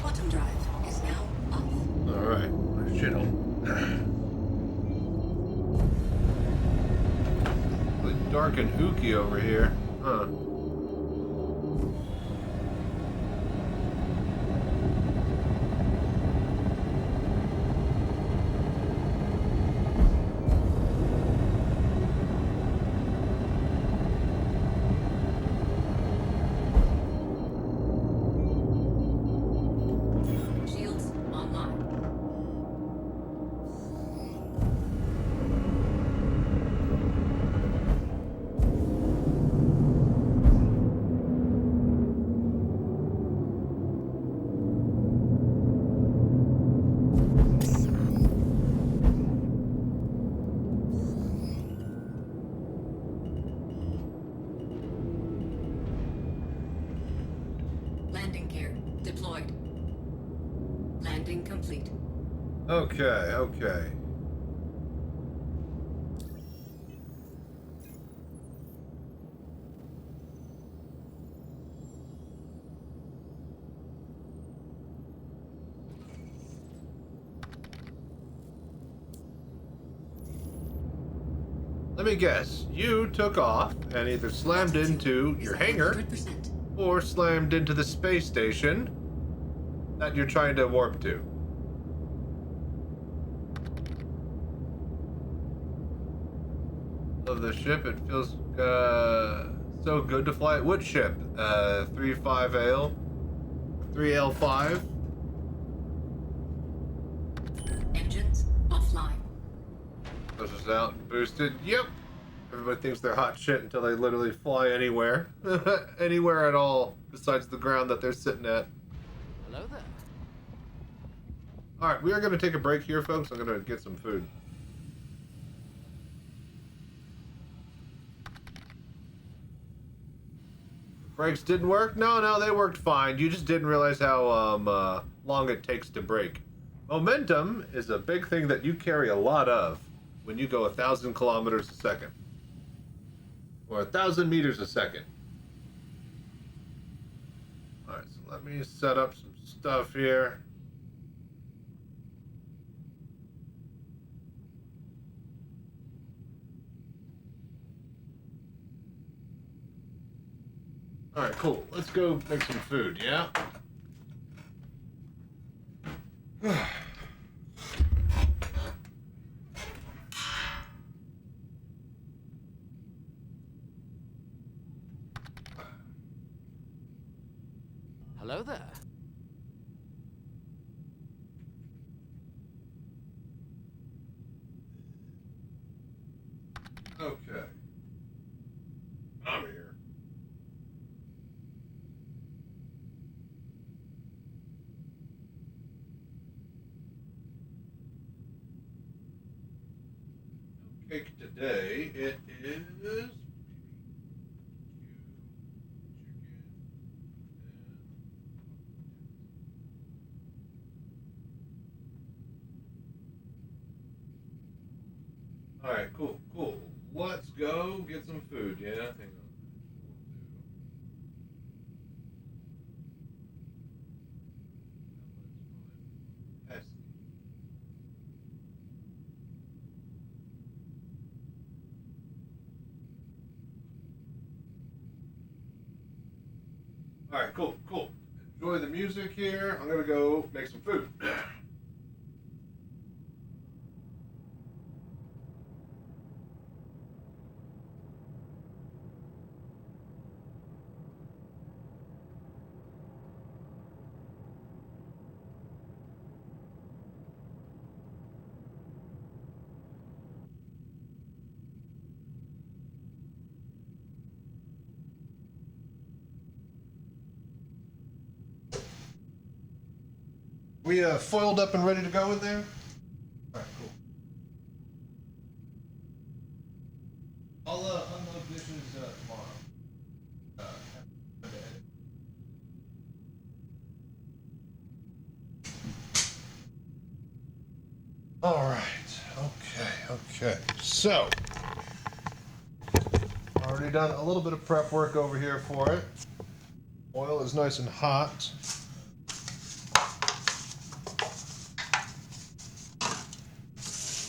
Quantum drive is now off. Alright. Shit home. Really dark and ooky over here. Huh. Shields online. Landing gear deployed. Landing complete. Okay. Let me guess. You took off and either slammed into your hangar or slammed into the space station that you're trying to warp to. Love the ship. It feels so good to fly it. What ship? 35L? 3L5? Engines offline. Pushes out, boosted. Yep. Everybody thinks they're hot shit until they literally fly anywhere. Anywhere at all besides the ground that they're sitting at. Hello there. Alright, we are going to take a break here, folks. I'm going to get some food. Brakes didn't work? No, they worked fine. You just didn't realize how long it takes to brake. Momentum is a big thing that you carry a lot of when you go 1,000 kilometers a second. Or 1,000 meters a second. Alright, so let me set up some stuff here. Alright, cool. Let's go make some food, yeah? Hello there. Okay. I'm here. Cake today, it is Alright, cool. Let's go get some food, yeah? Hang on. Alright, cool. Enjoy the music here. I'm gonna go make some food. We foiled up and ready to go in there? Alright, cool. I'll unload dishes tomorrow. Alright, okay. So, already done a little bit of prep work over here for it. Oil is nice and hot.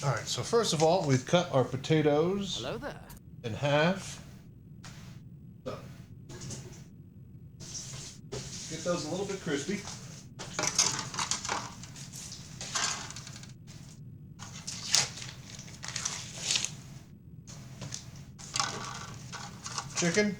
Alright, so first of all, we've cut our potatoes in half. So, get those a little bit crispy. Chicken.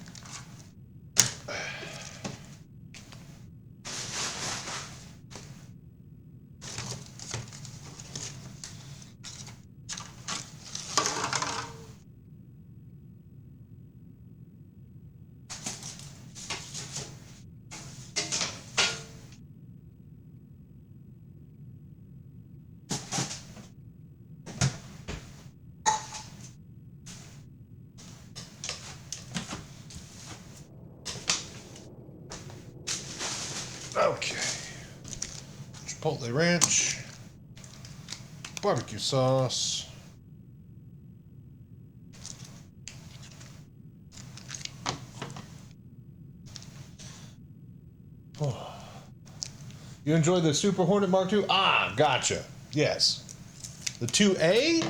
Okay. Chipotle ranch. Barbecue sauce. Oh. You enjoyed the Super Hornet Mark II? Ah, gotcha. Yes. The 2A?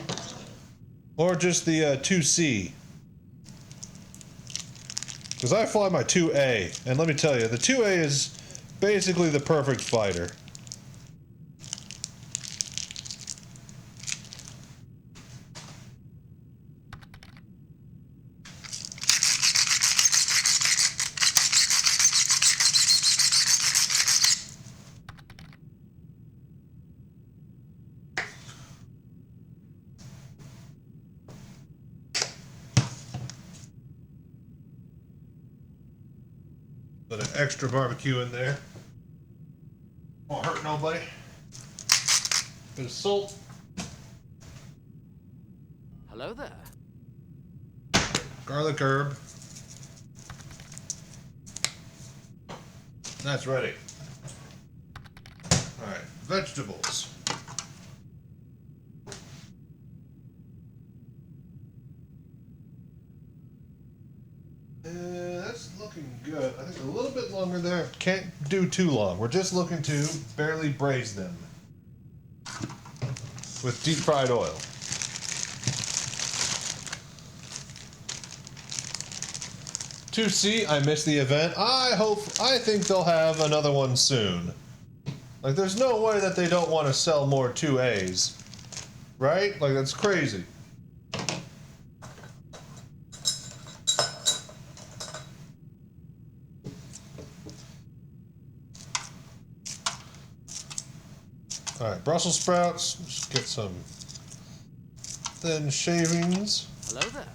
Or just the 2C? Because I fly my 2A, and let me tell you, the 2A is basically the perfect fighter. Put an extra barbecue in there. Won't hurt nobody. Bit of salt. Hello there. Garlic herb. That's ready. Alright, vegetables. That's looking good. I think a little bit longer there. Can't do too long. We're just looking to barely braise them with deep fried oil. To see, I missed the event. I think they'll have another one soon. Like, there's no way that they don't want to sell more 2As. Right? Like, that's crazy. Alright, Brussels sprouts. Just get some thin shavings. Hello there.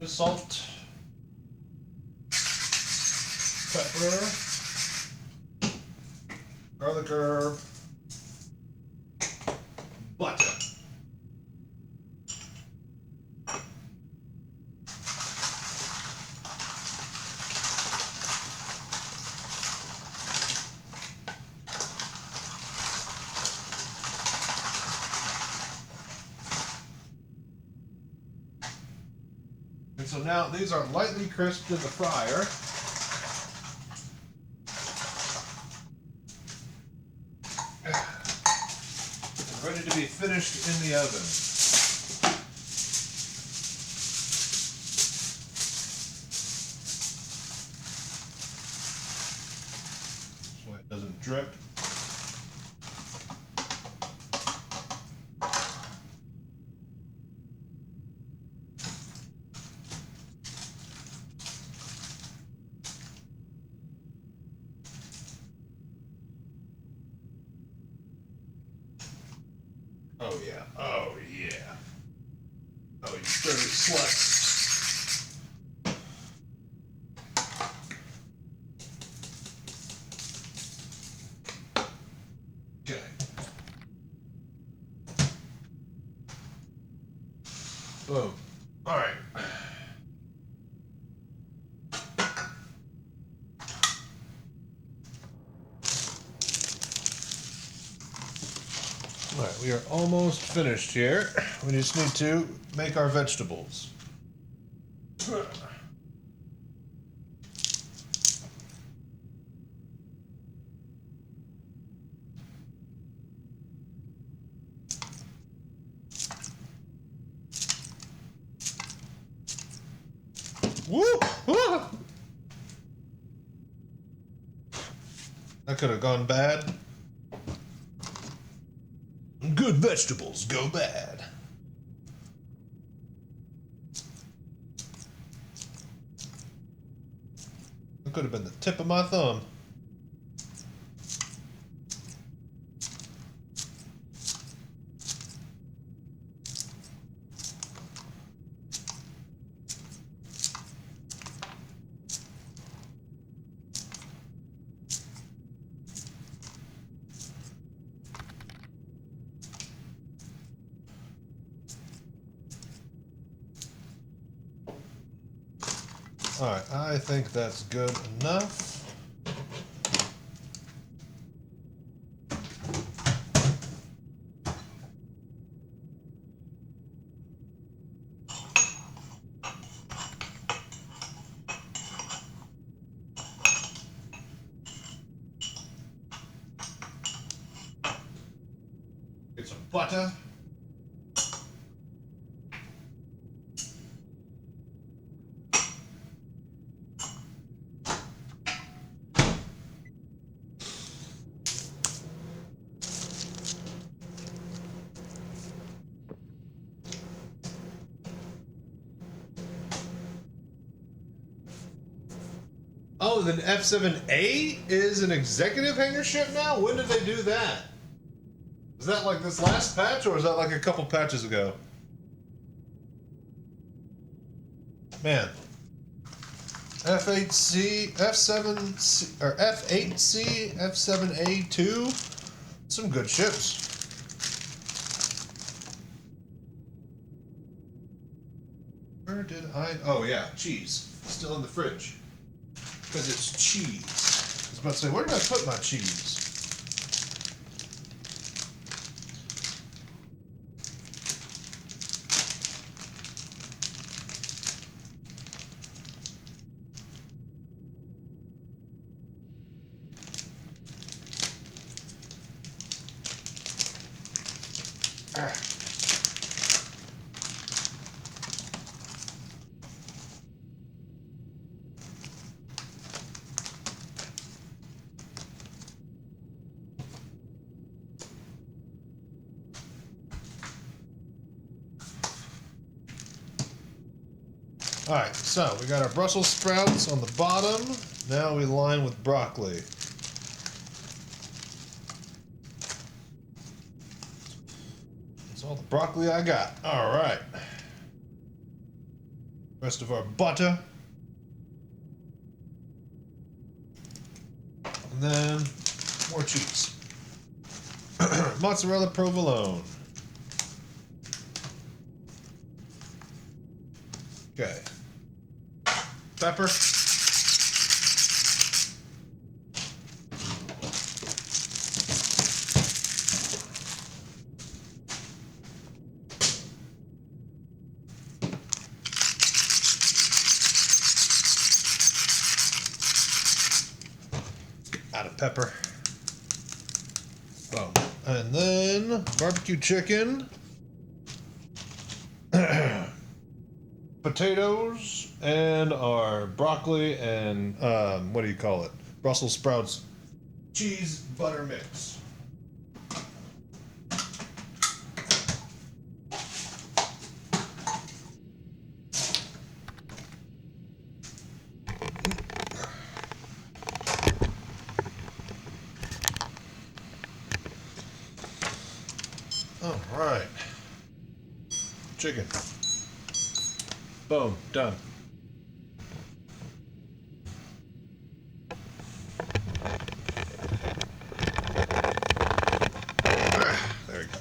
Salt, pepper, garlic herb, butter. And so now these are lightly crisped in the fryer. And ready to be finished in the oven. So it doesn't drip. Oh yeah, oh yeah. Oh, you dirty slut. Okay. Boom. Alright. Alright, we are almost finished here. We just need to make our vegetables. Woo! Woo! That could have gone bad. Good vegetables go bad. That could have been the tip of my thumb. Alright, I think that's good enough. Get some butter. Oh, then F7A is an executive hangar ship now? When did they do that? Is that like this last patch, or is that like a couple patches ago? Man. F8C, F7C, or F8C, F7A2. Some good ships. Where did I... Oh, yeah, cheese. Still in the fridge. Because it's cheese. I was about to say, where did I put my cheese? Alright, so we got our Brussels sprouts on the bottom. Now we line with broccoli. That's all the broccoli I got. Alright. Rest of our butter. And then more cheese. Mozzarella provolone. Okay. Pepper. Out of pepper. Boom. And then barbecue chicken. Potatoes and our broccoli and what do you call it? Brussels sprouts cheese butter mix. All right. Chicken. Boom, done. There we go.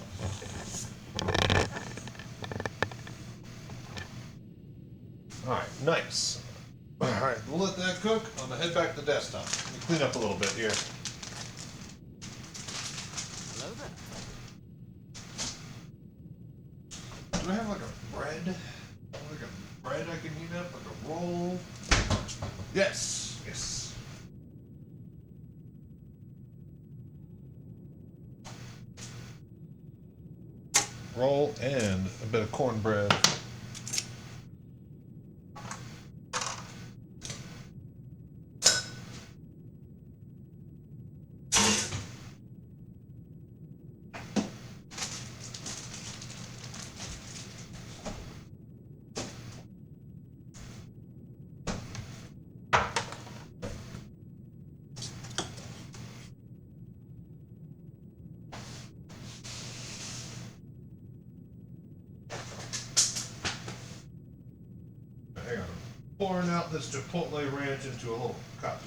Alright, nice. Alright, we'll let that cook. I'm gonna head back to the desktop. Let me clean up a little bit here. Hello there. Do I have like a bread? Like a bread I can heat up, like a roll? Yes, yes. Roll and a bit of cornbread. Hang on. Pouring out this Chipotle ranch into a little cup.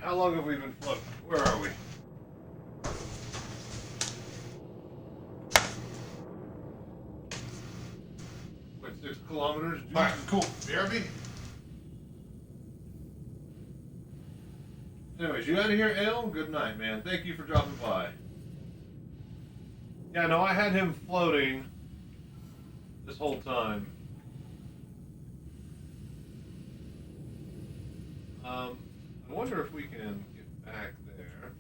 How long have we been floating? Where are we? Wait, 6 kilometers? Alright, cool. BRB. Anyways, you out of here, Ale? Good night, man. Thank you for dropping by. Yeah, no, I had him floating this whole time. I wonder if we can get back there.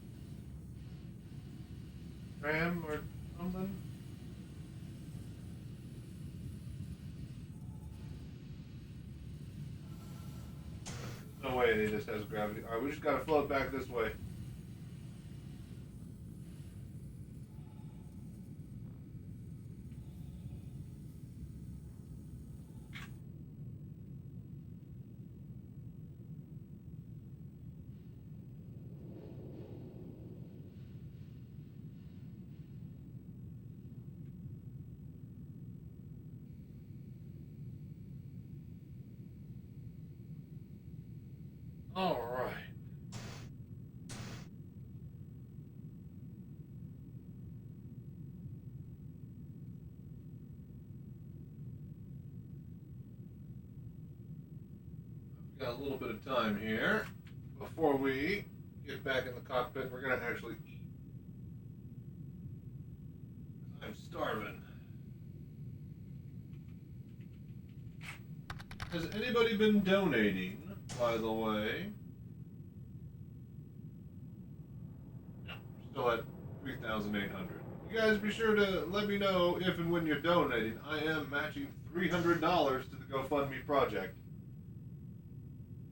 Tram or something? No way it just has gravity. Alright, we just gotta float back this way. All right. We've got a little bit of time here. Before we get back in the cockpit, we're going to actually eat. I'm starving. Has anybody been donating, by the way? No, we're still at 3,800. You guys be sure to let me know if and when you're donating. I am matching $300 to the GoFundMe project.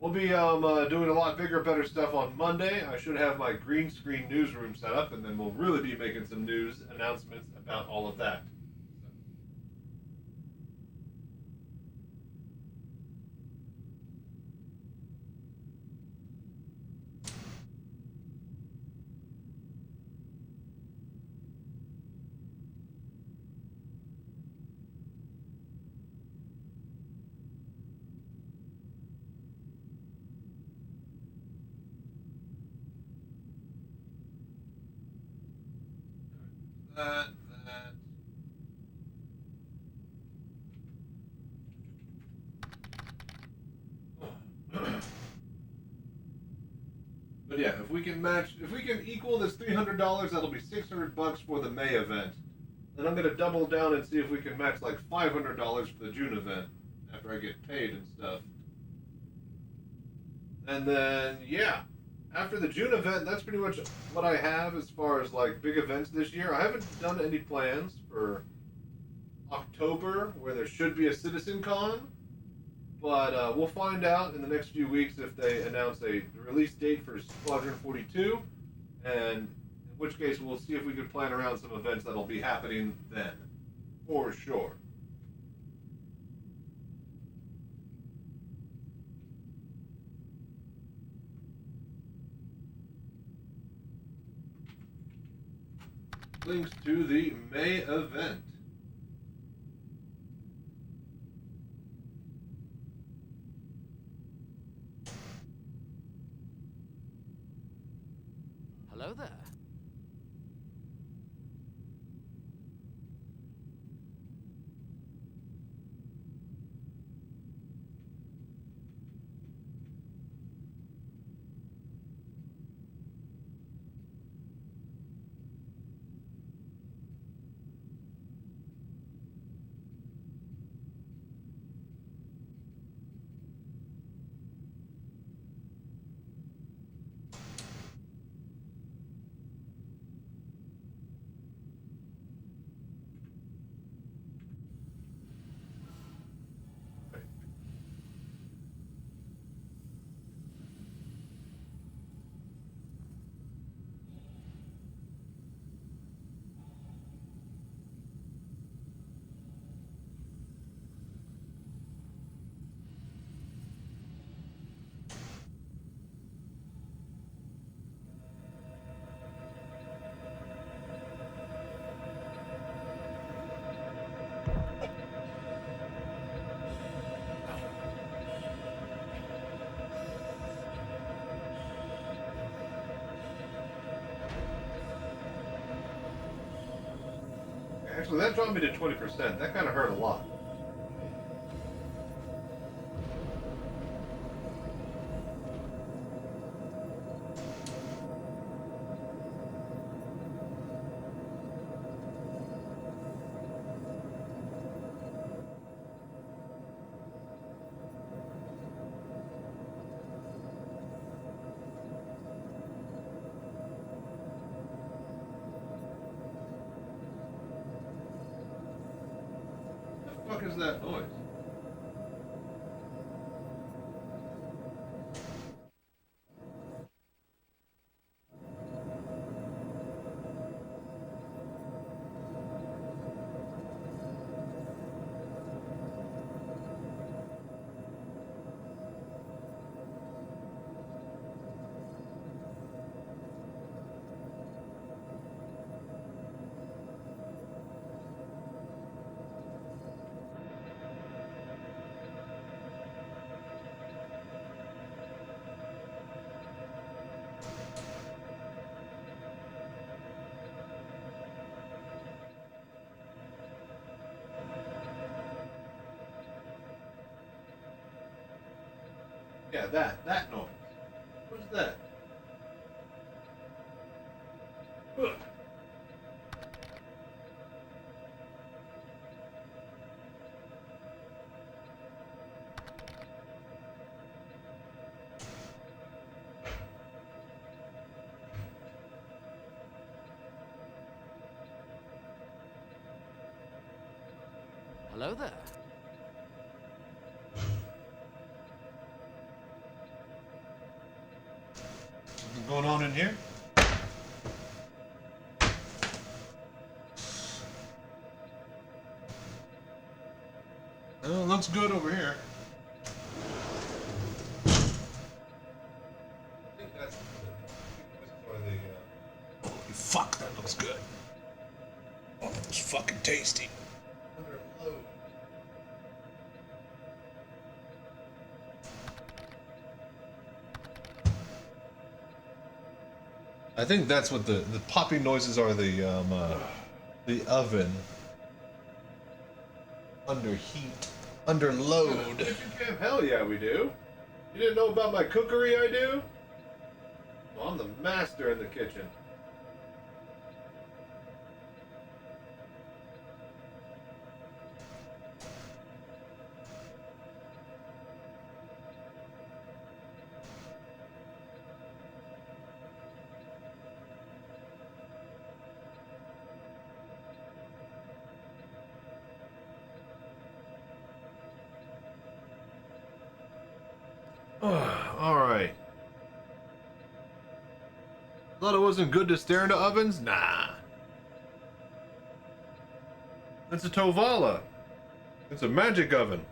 We'll be doing a lot bigger, better stuff on Monday. I should have my green screen newsroom set up, and then we'll really be making some news announcements about all of that. That. But yeah, if we can equal this $300, that'll be $600 for the May event. Then I'm gonna double down and see if we can match like $500 for the June event after I get paid and stuff. And then yeah, after the June event, that's pretty much what I have as far as like big events this year. I haven't done any plans for October where there should be a Citizencon, but we'll find out in the next few weeks if they announce a release date for Squadron 42, and in which case we'll see if we can plan around some events that'll be happening then, for sure. Links to the May event. Hello there. Actually, that dropped me to 20%. That kind of hurt a lot. What the fuck is that noise? Yeah, that noise. What's that? Ugh. Hello there. What's going on in here? Well, it looks good over here. I think that's where the holy fuck, that looks good. Oh, it's fucking tasty. Under load. I think that's what the popping noises are. The oven under heat, under load. Kitchen camp? Hell yeah, we do. You didn't know about my cookery? I do. Well, I'm the master in the kitchen. All right. Thought it wasn't good to stare into ovens? Nah. It's a Tovala. It's a magic oven.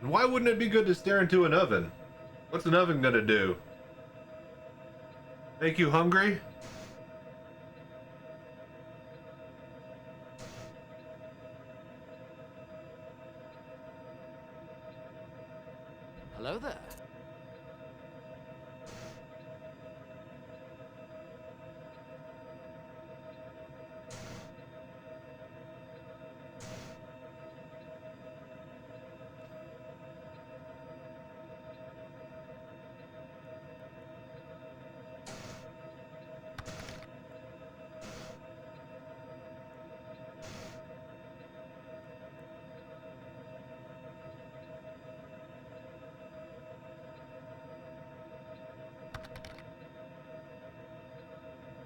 And why wouldn't it be good to stare into an oven? What's an oven gonna do? Make you hungry? Hello there.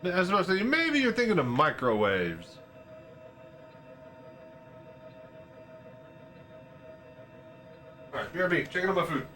I was about to say, maybe you're thinking of microwaves. Alright, BRB, checking out my food.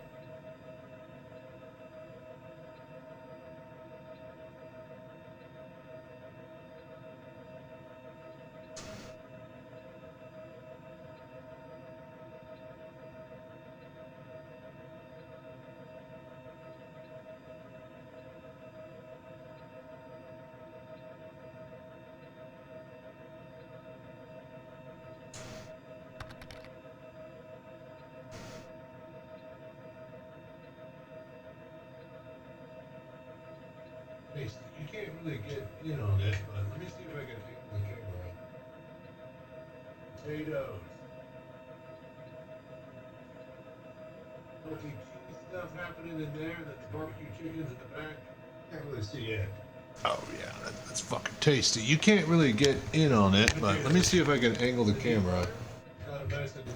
Tasty. You can't really get in on it, but let me see if I can take the camera. Potatoes. Milky cheese stuff happening in there, and then the barbecue chickens in the back. Can't really see it. Oh yeah, that's fucking tasty. You can't really get in on it, but let me see if I can angle the camera.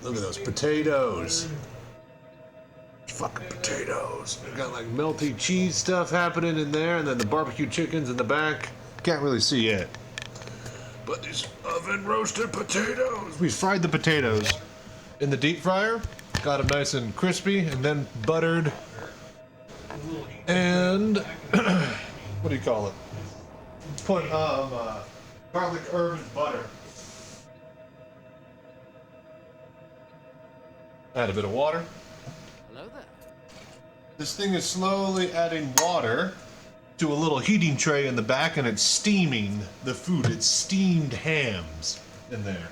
Look at those potatoes. Fucking potatoes. We got like melty cheese stuff happening in there, and then the barbecue chickens in the back. Can't really see it. But these oven roasted potatoes. We fried the potatoes in the deep fryer. Got them nice and crispy, and then buttered. And what do you call it? Put garlic, herb, and butter. Add a bit of water. Hello there. This thing is slowly adding water to a little heating tray in the back, and it's steaming the food. It's steamed hams in there.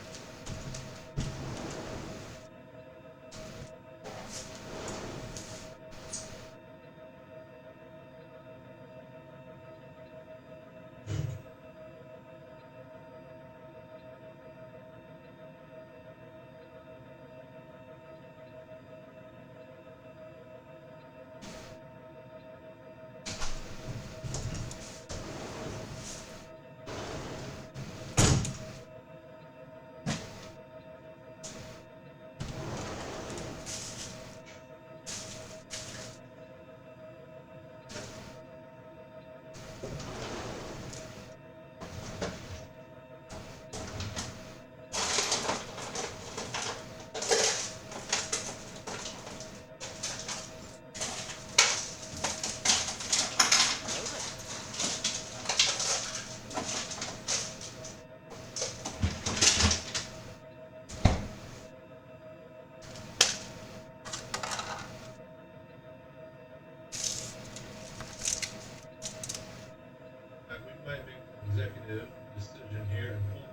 Executive decision here and pull the goes.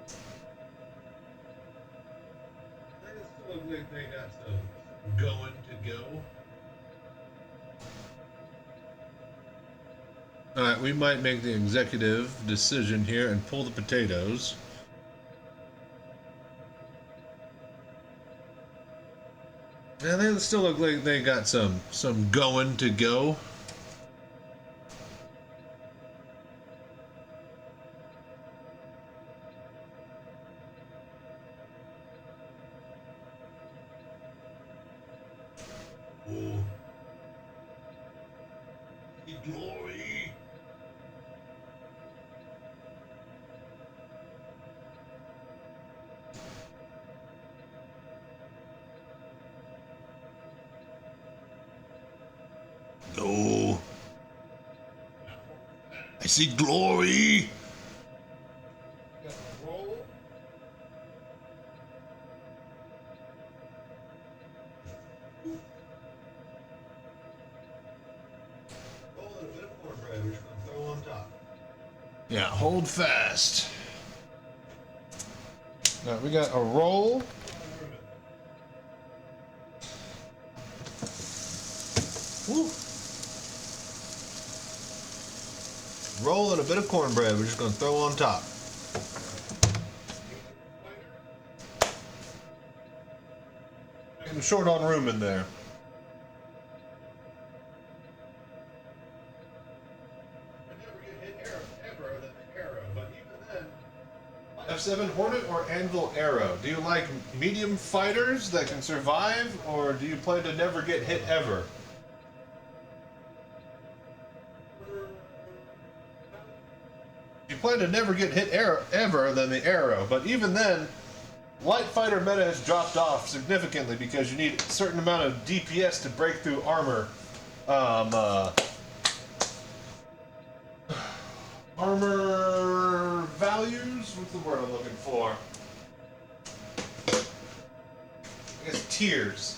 I think it still looks like they got some going to go. Alright, we might make the executive decision here and pull the potatoes. Yeah, they still look like they got some going to go. Glory. No. I see glory. Yeah, hold fast. Now we got a roll. Woo. Roll and a bit of cornbread we're just going to throw on top. Getting short on room in there. F7 Hornet or Anvil Arrow? Do you like medium fighters that can survive, or do you plan to never get hit ever? If you plan to never get hit ever, then the Arrow. But even then, light fighter meta has dropped off significantly because you need a certain amount of DPS to break through armor. Armor values? What's the word I'm looking for? I guess tiers.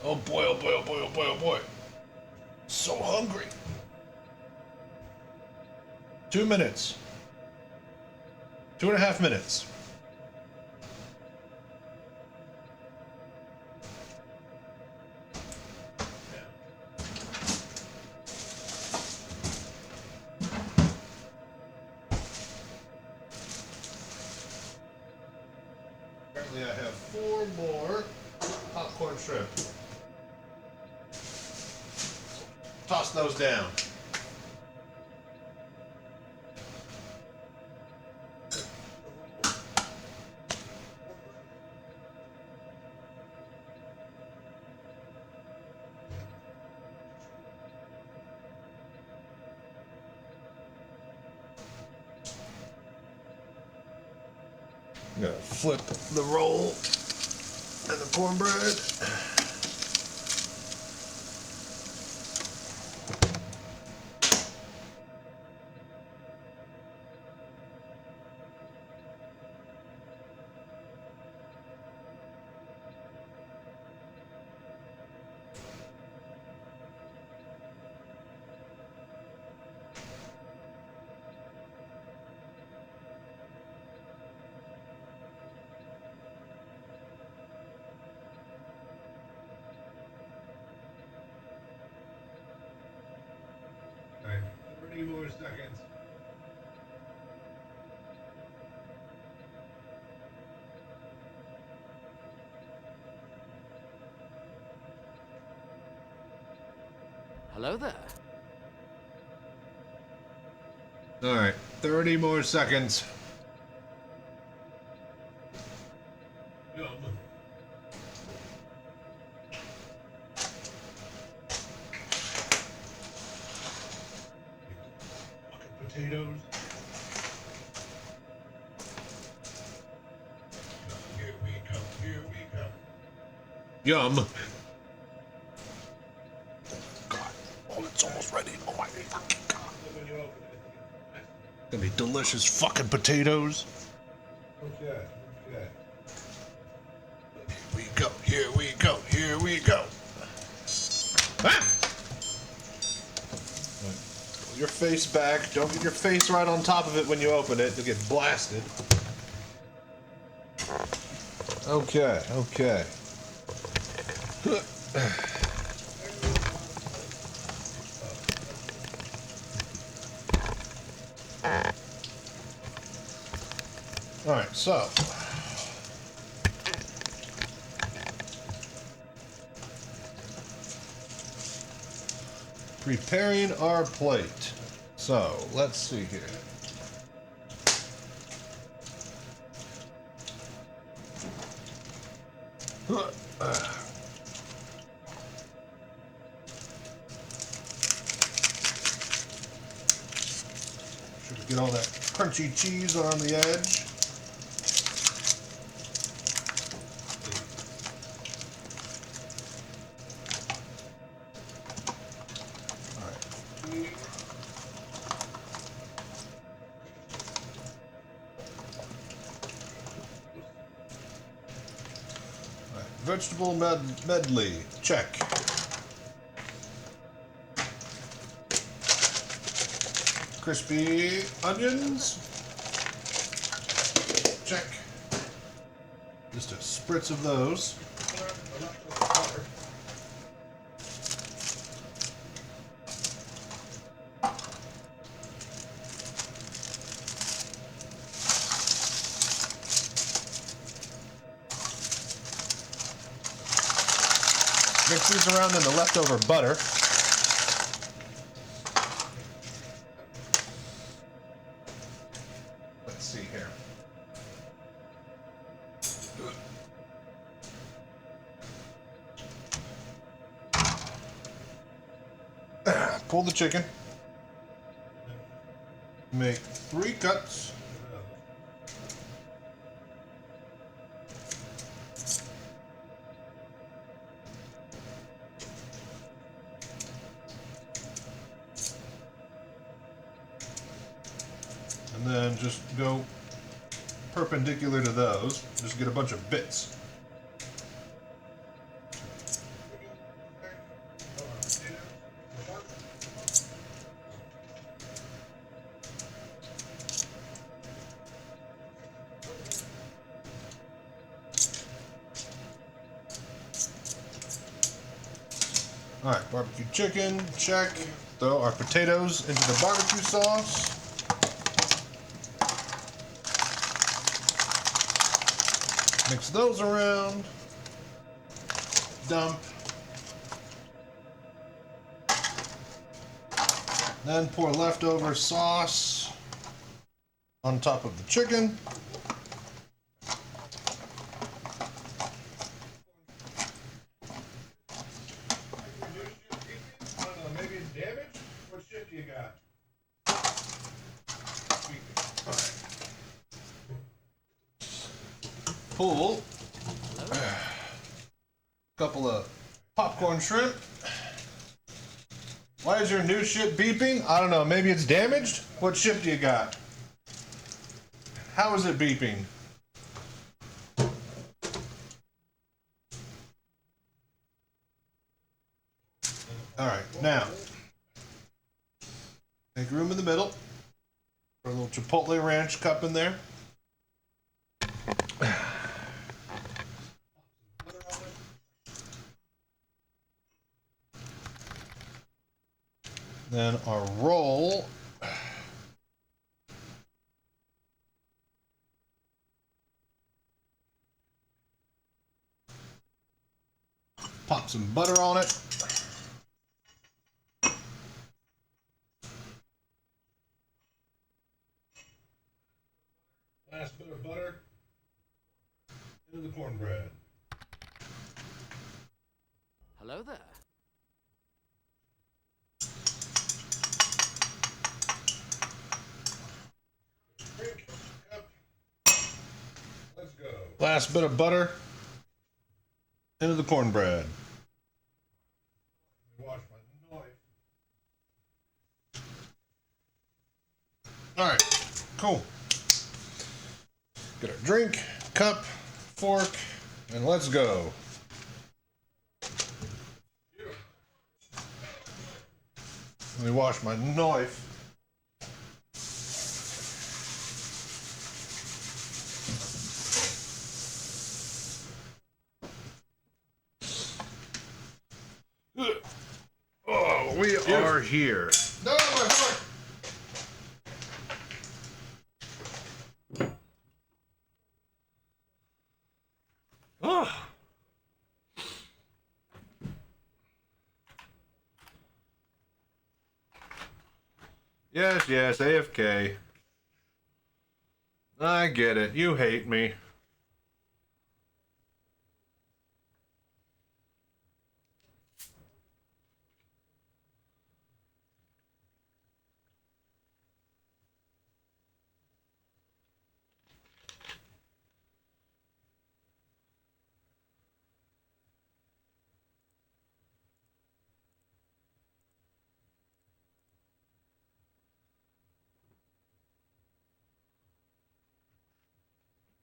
Oh boy, oh boy, oh boy, oh boy, oh boy. So hungry. 2 minutes. 2.5 minutes. Apparently I have 4 more popcorn shrimp. Toss those down. I'm gonna flip the roll and the cornbread. Alright, 30 more seconds. Hello there. Alright, 30 more seconds. Potatoes. Here we go, here we go. Yum. God. Oh, it's almost ready. Oh my fucking God. Gonna be delicious fucking potatoes. Okay, okay. Here we go, here we go, here we go. Ah! Pull your face back. Don't get your face right on top of it when you open it. You'll get blasted. Okay, okay. All right, so preparing our plate. So let's see here. Should get all that crunchy cheese on the edge. Vegetable medley, check. Crispy onions, check. Just a spritz of those. Mix these around in the leftover butter. Let's see here. Pull the chicken. Make 3 cuts. And then just go perpendicular to those. Just get a bunch of bits. Alright, barbecue chicken, check. Throw our potatoes into the barbecue sauce. Mix those around. Dump. Then pour leftover sauce on top of the chicken. Maybe it's damaged? What shit do you got? Pull a couple of popcorn shrimp. Why is your new ship beeping? I don't know. Maybe it's damaged? What ship do you got? How is it beeping? Alright, now. Make room in the middle. Put a little Chipotle Ranch cup in there. Then our roll. Pop some butter on it. Last bit of butter into the cornbread. Hello there. Let's go. Last bit of butter into the cornbread. Wash my knife. All right, cool. Get our drink, cup, fork, and let's go. Let me wash my knife. Oh, we are here. No, my fork. Oh. Yes, yes, AFK. I get it. You hate me.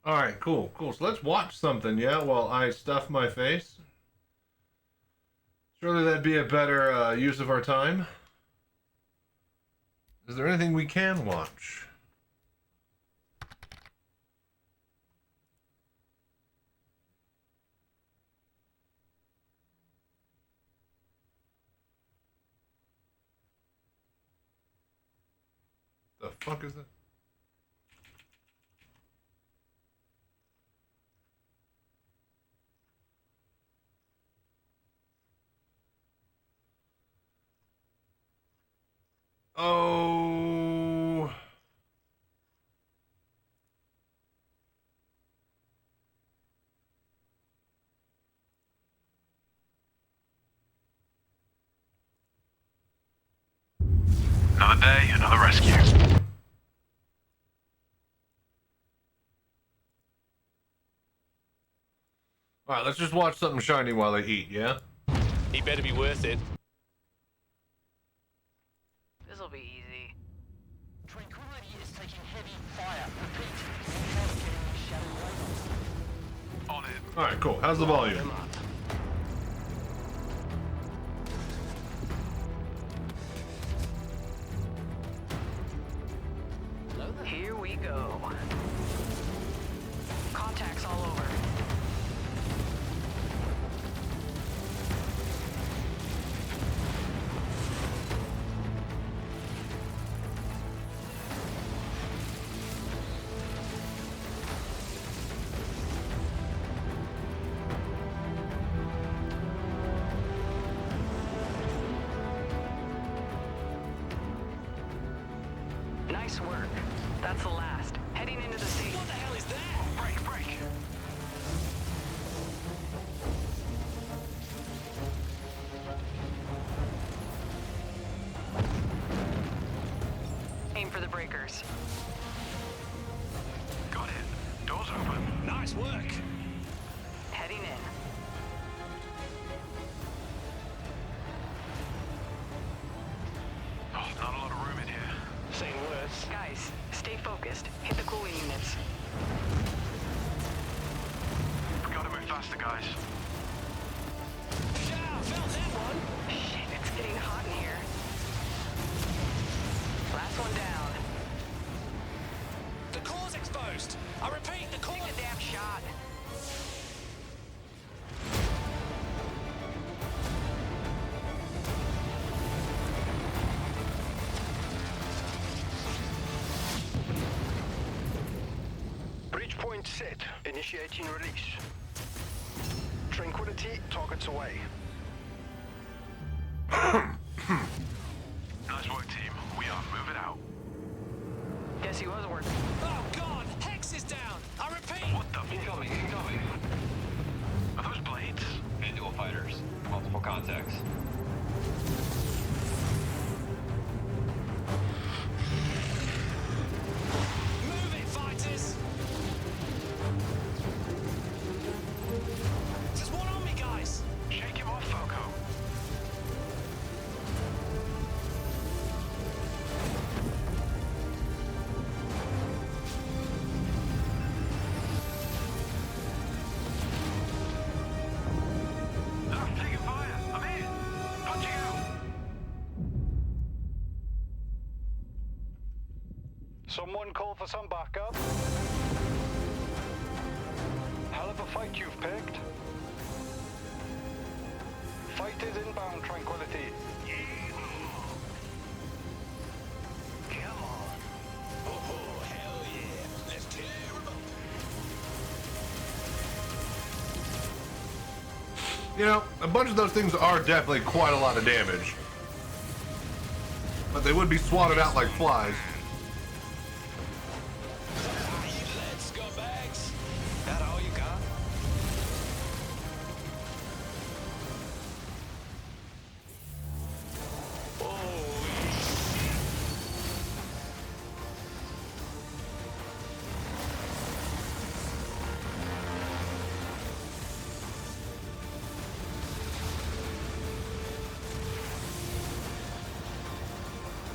All right, cool. So let's watch something, yeah, while I stuff my face. Surely that'd be a better use of our time. Is there anything we can watch? The fuck is that? Oh. Another day, another rescue. Alright, let's just watch something shiny while they eat, yeah? He better be worth it. This'll be easy. Tranquility is taking heavy fire. Repeat. On it. Alright, cool. How's the volume? Here we go. Contacts all over. That's the last. Heading into the sea. What the hell is that? Break, break. Aim for the breakers. Got it. Doors open. Nice work. Heading in. Oh, not a lot of room in here. Saying worse. Guys, stay focused. Hit the cooling units. We gotta move faster, guys. Yeah, felt that one. Shit, it's getting hot in here. Last one down. The core's exposed. I repeat, the core. Take the damn shot. Breach point set. Initiating release. Tranquility, targets away. Nice work, team. We are moving out. Guess he was working. Oh, God! Hex is down! I repeat! What the? Incoming, incoming. Are those blades? Visual fighters. Multiple contacts. Move it, fighters! There's one on me, guys! Shake him off, Falco. I'm taking fire! I'm in! Punching out! Someone call for some backup? Hell of a fight you've picked. Fighters inbound, Tranquility. Come on. Oh, hell yeah. Let's tear 'em up. You know, a bunch of those things are definitely quite a lot of damage. But they would be swatted out like flies. Let's go, bags. That all you got?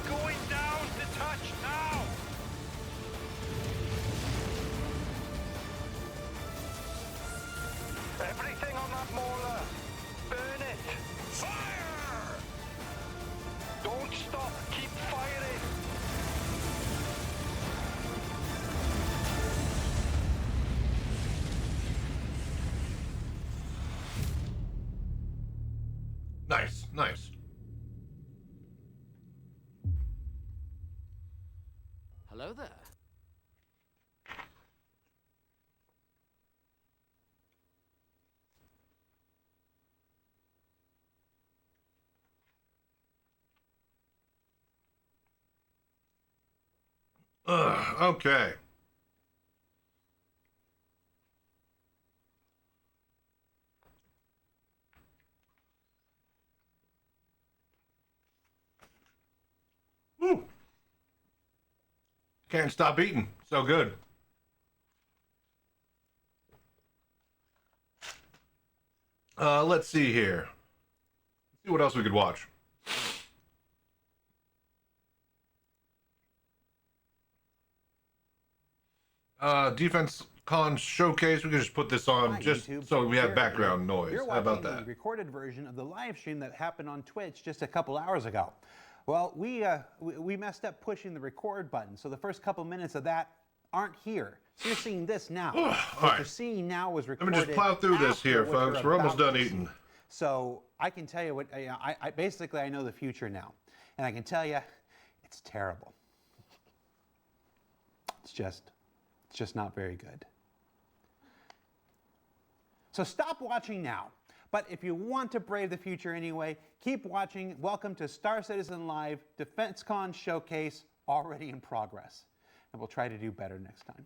Going down to touch now! Everything on that mauler! Burn it! Fire! Don't stop! Keep firing! Nice, nice. Hello there. Ugh, okay. Woo. Can't stop eating. So good. Let's see here. Let's see what else we could watch. Defense Con showcase. We can just put this on just so we have background noise. You're How about watching that? the recorded version of the live stream that happened on Twitch just a couple hours ago. Well, we messed up pushing the record button, so the first couple minutes of that aren't here. So you're seeing this now. What you're seeing now was recorded. Let me just plow through this after here, what folks. you're We're almost about done to eating. see. So I can tell you what I basically I know the future now, and I can tell you, it's terrible. It's just not very good. So stop watching now. But if you want to brave the future anyway, keep watching. Welcome to Star Citizen Live Defense Con Showcase, already in progress. and we'll try to do better next time.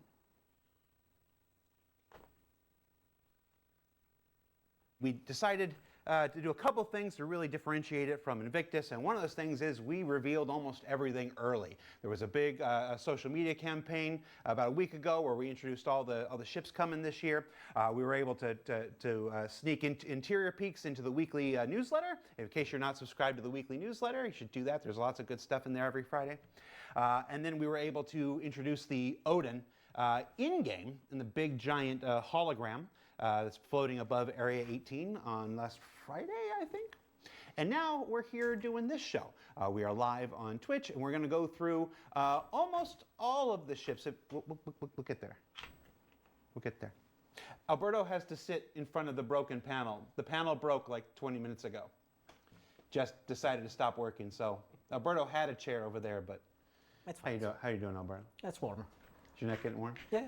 We decided to do a couple things to really differentiate it from Invictus, and one of those things is we revealed almost everything early. There was a big social media campaign about a week ago where we introduced all the ships coming this year. We were able to sneak interior peeks into the weekly newsletter. In case you're not subscribed to the weekly newsletter, you should do that. There's lots of good stuff in there every Friday. And then we were able to introduce the Odin in-game in the big giant hologram that's floating above Area 18 on last Friday, I think. And now we're here doing this show. We are live on Twitch, and we're going to go through almost all of the ships. We'll get there. We'll get there. Alberto has to sit in front of the broken panel. The panel broke like 20 minutes ago. Just decided to stop working, so Alberto had a chair over there, but That's fine. How you doing, Alberto? It's warm. Is your neck getting warm? Yeah.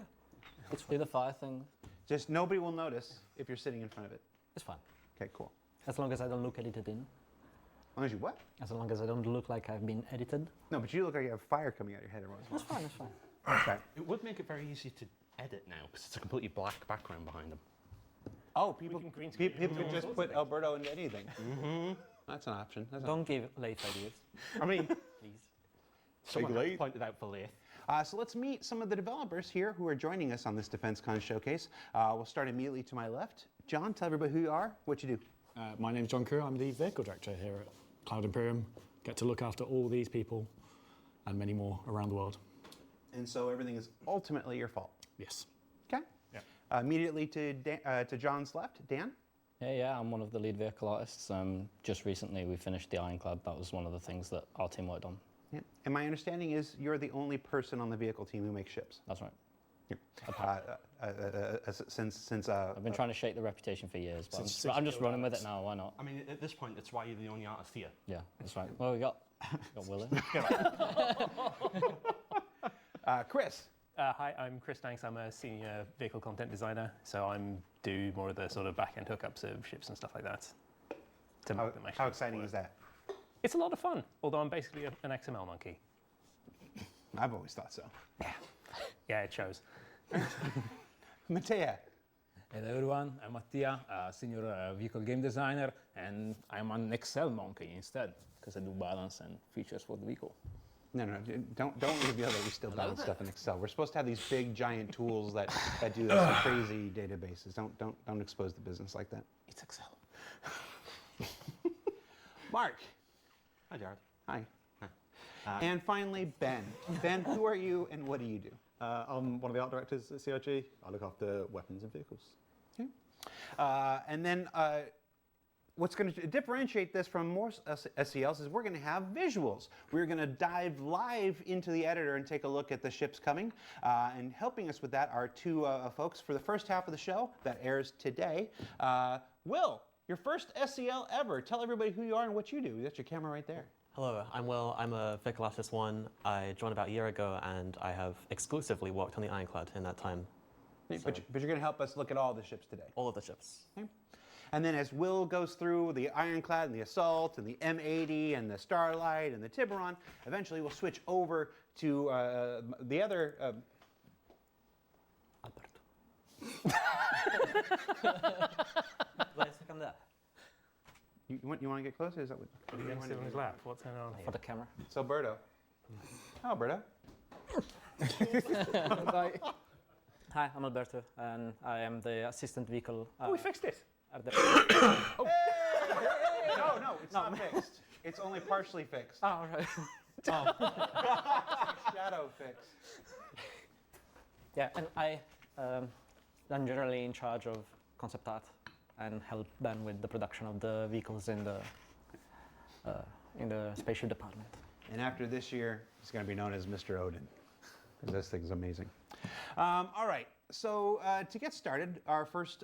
It's with the fire thing. Just nobody will notice if you're sitting in front of it. It's fine. Okay, cool. As long as I don't look edited in. As long as you what? As long as I don't look like I've been edited. No, but you look like you have fire coming out your head every once in a That's fine, that's fine. while. Okay. It would make it very easy to edit now because it's a completely black background behind them. Oh, people could just put Alberto into anything. Mm-hmm. That's an option. Don't give late ideas. I mean, please. Someone pointed out for late. So let's meet some of the developers here who are joining us on this DefenseCon showcase. We'll start immediately to my left. John, tell everybody who you are, what you do. My name's John Kerr. I'm the vehicle director here at Cloud Imperium. Get to look after all these people and many more around the world. And so everything is ultimately your fault. Yes. Okay. Yeah. Immediately to John's left, Dan. Yeah, I'm one of the lead vehicle artists. Just recently we finished the Ironclad. That was one of the things that our team worked on. Yeah. And my understanding is you're the only person on the vehicle team who makes ships. That's right. Yeah. Since I've been trying to shake the reputation for years, but I'm just running with it now. Why not? I mean, at this point, that's why you're the only artist here. Yeah, that's right. Well, we got Willie. Chris. Hi, I'm Chris Danks. I'm a senior vehicle content designer, so I do more of the sort of back-end hookups of ships and stuff like that. How exciting is that? It's a lot of fun, although I'm basically an XML monkey. I've always thought so. Yeah, it shows. Mattea. Hello everyone, I'm Mattia, a senior vehicle game designer, and I'm an Excel monkey instead, because I do balance and features for the vehicle. No, don't reveal that we still balance stuff in Excel. We're supposed to have these big giant tools that do some crazy databases. Don't expose the business like that. It's Excel. Mark. Hi, Jared. Hi. And finally, Ben. Ben, who are you and what do you do? I'm one of the art directors at CIG. I look after weapons and vehicles. Okay. And then what's going to differentiate this from more SELs is we're going to have visuals. We're going to dive live into the editor and take a look at the ships coming. And helping us with that are two folks for the first half of the show that airs today. Will, your first SEL ever. Tell everybody who you are and what you do. That's your camera right there. Hello, I'm Will. I'm a vehicle artist 1. I joined about a year ago, and I have exclusively worked on the Ironclad in that time. But you're going to help us look at all the ships today. All of the ships. Okay. And then as Will goes through the Ironclad and the Assault and the M80 and the Starlight and the Tiburon, eventually we'll switch over to the other... You want to get closer? Is that what you want to do? On his lap. What's going on here? For the camera. It's Alberto. Oh, Alberto. Hi, I'm Alberto, and I am the assistant vehicle. We fixed it. Oh. No, it's not fixed. It's only partially fixed. Oh, right. Shadow fix. Yeah, and I'm generally in charge of concept art and help Ben with the production of the vehicles in the spaceship department. And after this year, he's going to be known as Mr. Odin, because this thing's amazing. All right, so to get started, our first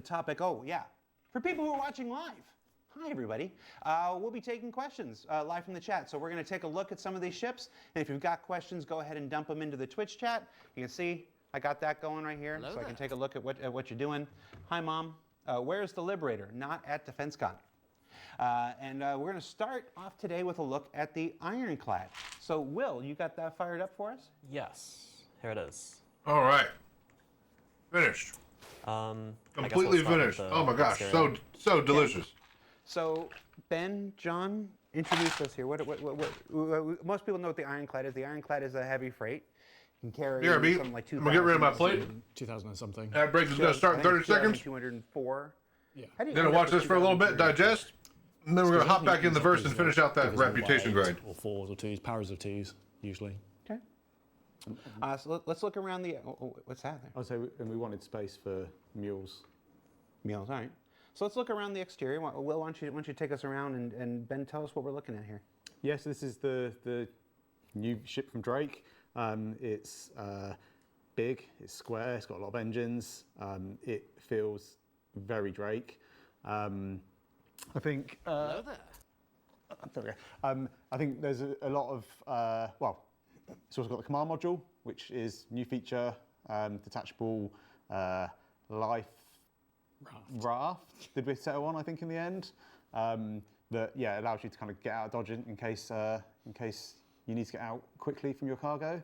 topic, for people who are watching live, hi everybody, we'll be taking questions live from the chat. So we're going to take a look at some of these ships, and if you've got questions, go ahead and dump them into the Twitch chat. You can see I got that going right here, so I can take a look at what you're doing. Hi, Mom. Where's the Liberator? Not at DefenseCon. And we're going to start off today with a look at the Ironclad. So, Will, you got that fired up for us? Yes, here it is. All right. Finished. Completely finished. Oh my gosh, so delicious. So, Ben, John, introduce us here. What, most people know what the Ironclad is. The Ironclad is a heavy freight. It can carry something like 2,000. I'm gonna get rid of my plate. 2,000 and something. That break is gonna start in 30 seconds. 204. Yeah. Gonna watch this for a little bit, digest, and then we're gonna hop back in the verse and finish out that reputation grade. Or 4s or 2s, powers of 2s, usually. Okay. So let's look around the. What's that there? I'd say, and we wanted space for mules. Mules, all right. So let's look around the exterior. Will, why don't you take us around and Ben, tell us what we're looking at here. Yes, this is the new ship from Drake. It's big, it's square, it's got a lot of engines. It feels very Drake. I think. Hello there. There we go. I think there's a lot of it's also got the command module, which is new feature, detachable life raft. Did we settle on? I think in the end, that allows you to kind of get out of Dodge in case you need to get out quickly from your cargo.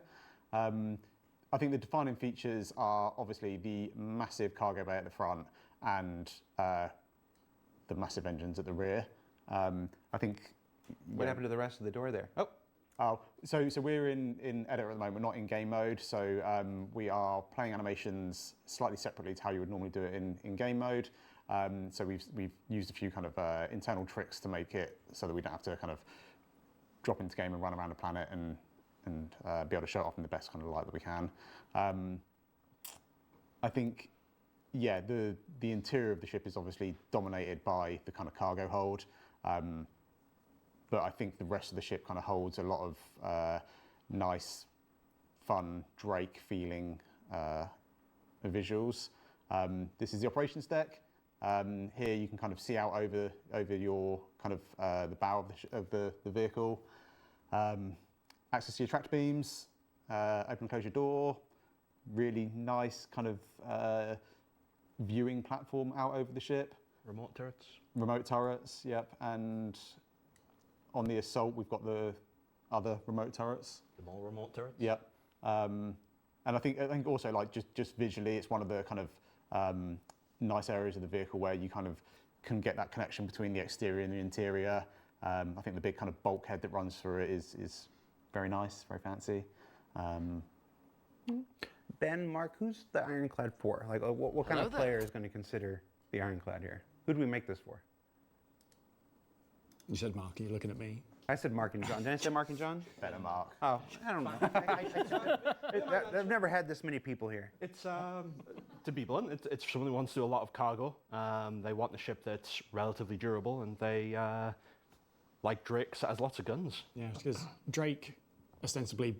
I think the defining features are obviously the massive cargo bay at the front and the massive engines at the rear. I think. What happened to the rest of the door there? So we're in edit at the moment, not in game mode. So we are playing animations slightly separately to how you would normally do it in game mode. So we've used a few kind of internal tricks to make it so that we don't have to kind of drop into game and run around the planet and be able to show it off in the best kind of light that we can. I think, the interior of the ship is obviously dominated by the kind of cargo hold. But I think the rest of the ship kind of holds a lot of nice, fun Drake feeling visuals. This is the operations deck. Here you can kind of see out over your kind of the bow of the vehicle. Access to your tracked beams. Open and close your door. Really nice kind of viewing platform out over the ship. Remote turrets. Remote turrets. Yep. And on the Assault, we've got the other remote turrets. The more remote turrets. Yep. And I think also like just visually, it's one of the kind of nice areas of the vehicle where you kind of can get that connection between the exterior and the interior. I think the big kind of bulkhead that runs through it is very nice, very fancy. Ben, Mark, who's the Ironclad for? Like, what kind of player is going to consider the Ironclad here? Who do we make this for? You said Mark, are you looking at me? I said Mark and John. Did I say Mark and John? Better Mark. Oh, I don't know. I've never had this many people here. It's, to be blunt, it's someone who wants to do a lot of cargo. They want a ship that's relatively durable, and they like Drake has lots of guns. Yeah, because Drake ostensibly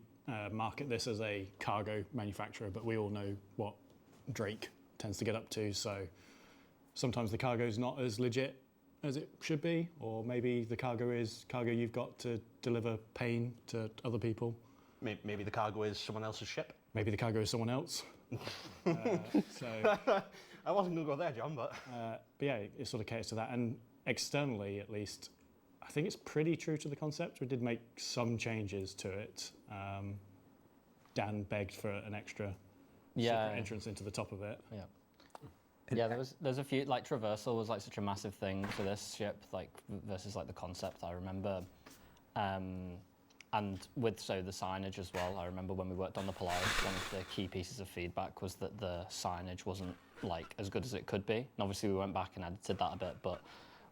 market this as a cargo manufacturer, but we all know what Drake tends to get up to, so sometimes the cargo's not as legit as it should be, or maybe the cargo is cargo you've got to deliver pain to other people. Maybe the cargo is someone else's ship. Maybe the cargo is someone else. So I wasn't going to go there, John, but yeah, it sort of caters to that. And externally, at least, I think it's pretty true to the concept. We did make some changes to it. Dan begged for an extra secret entrance into the top of it. Yeah. Yeah, there's a few, like traversal was like such a massive thing for this ship, like versus like the concept, I remember. And with the signage as well, I remember when we worked on the Polaris, one of the key pieces of feedback was that the signage wasn't like as good as it could be. And obviously we went back and edited that a bit, but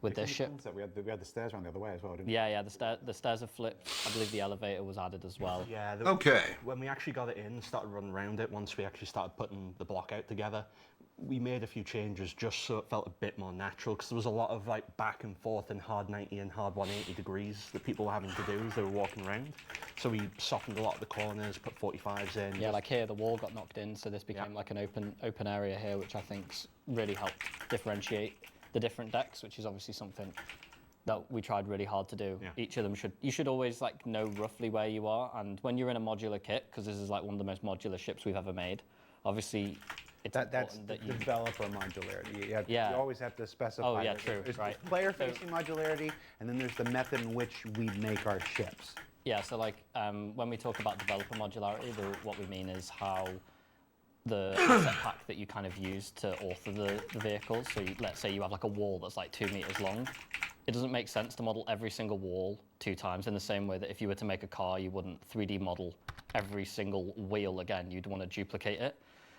with this ship, we had the stairs around the other way as well, didn't we? Yeah, the stairs are flipped. I believe the elevator was added as well. Yeah. Okay. When we actually got it in, started running around it, once we actually started putting the block out together, we made a few changes just so it felt a bit more natural, because there was a lot of like back and forth in hard 90 and hard 180 degrees that people were having to do as they were walking around. So we softened a lot of the corners, put 45s in. Yeah, like here the wall got knocked in, so this became like an open area here, which I think's really helped differentiate the different decks, which is obviously something that we tried really hard to do. Yeah. Each of them you should always like know roughly where you are, and when you're in a modular kit, because this is like one of the most modular ships we've ever made, obviously it's That's important the that you developer modularity. You Yeah. always have to specify. Oh, yeah, that true, There's right. player-facing modularity, and then there's the method in which we make our ships. Yeah, so like when we talk about developer modularity, what we mean is how the asset pack that you kind of use to author the vehicles. So let's say you have like a wall that's like 2 meters long. It doesn't make sense to model every single wall 2 times in the same way that if you were to make a car, you wouldn't 3D model every single wheel again. You'd want to duplicate it.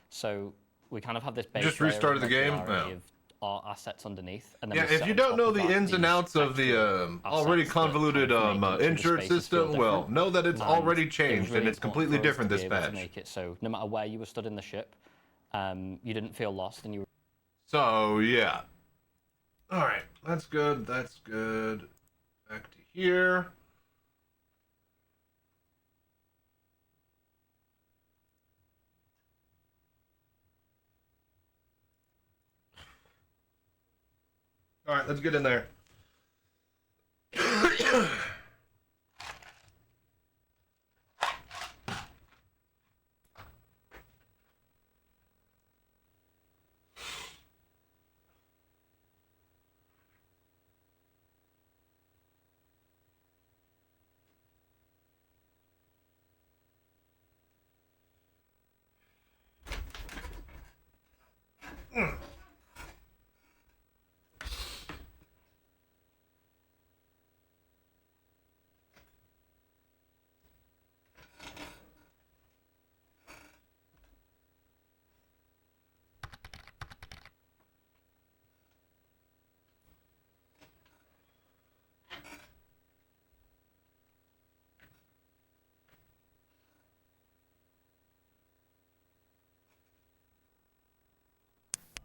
So we kind of have this base Just layer restarted of the game? modularity No. of our assets underneath. And then Yeah, we if set you on don't top know of the that ins and these outs of the already assets that kind convoluted of make each of the insert spaces feel system, well, different. know that it's And already it was changed really and it's important completely for us different to this be able to patch. make it so no matter where you were stood in the ship, you didn't feel lost and you were... So, yeah. All right, that's good, that's good. Back to here. All right, let's get in there.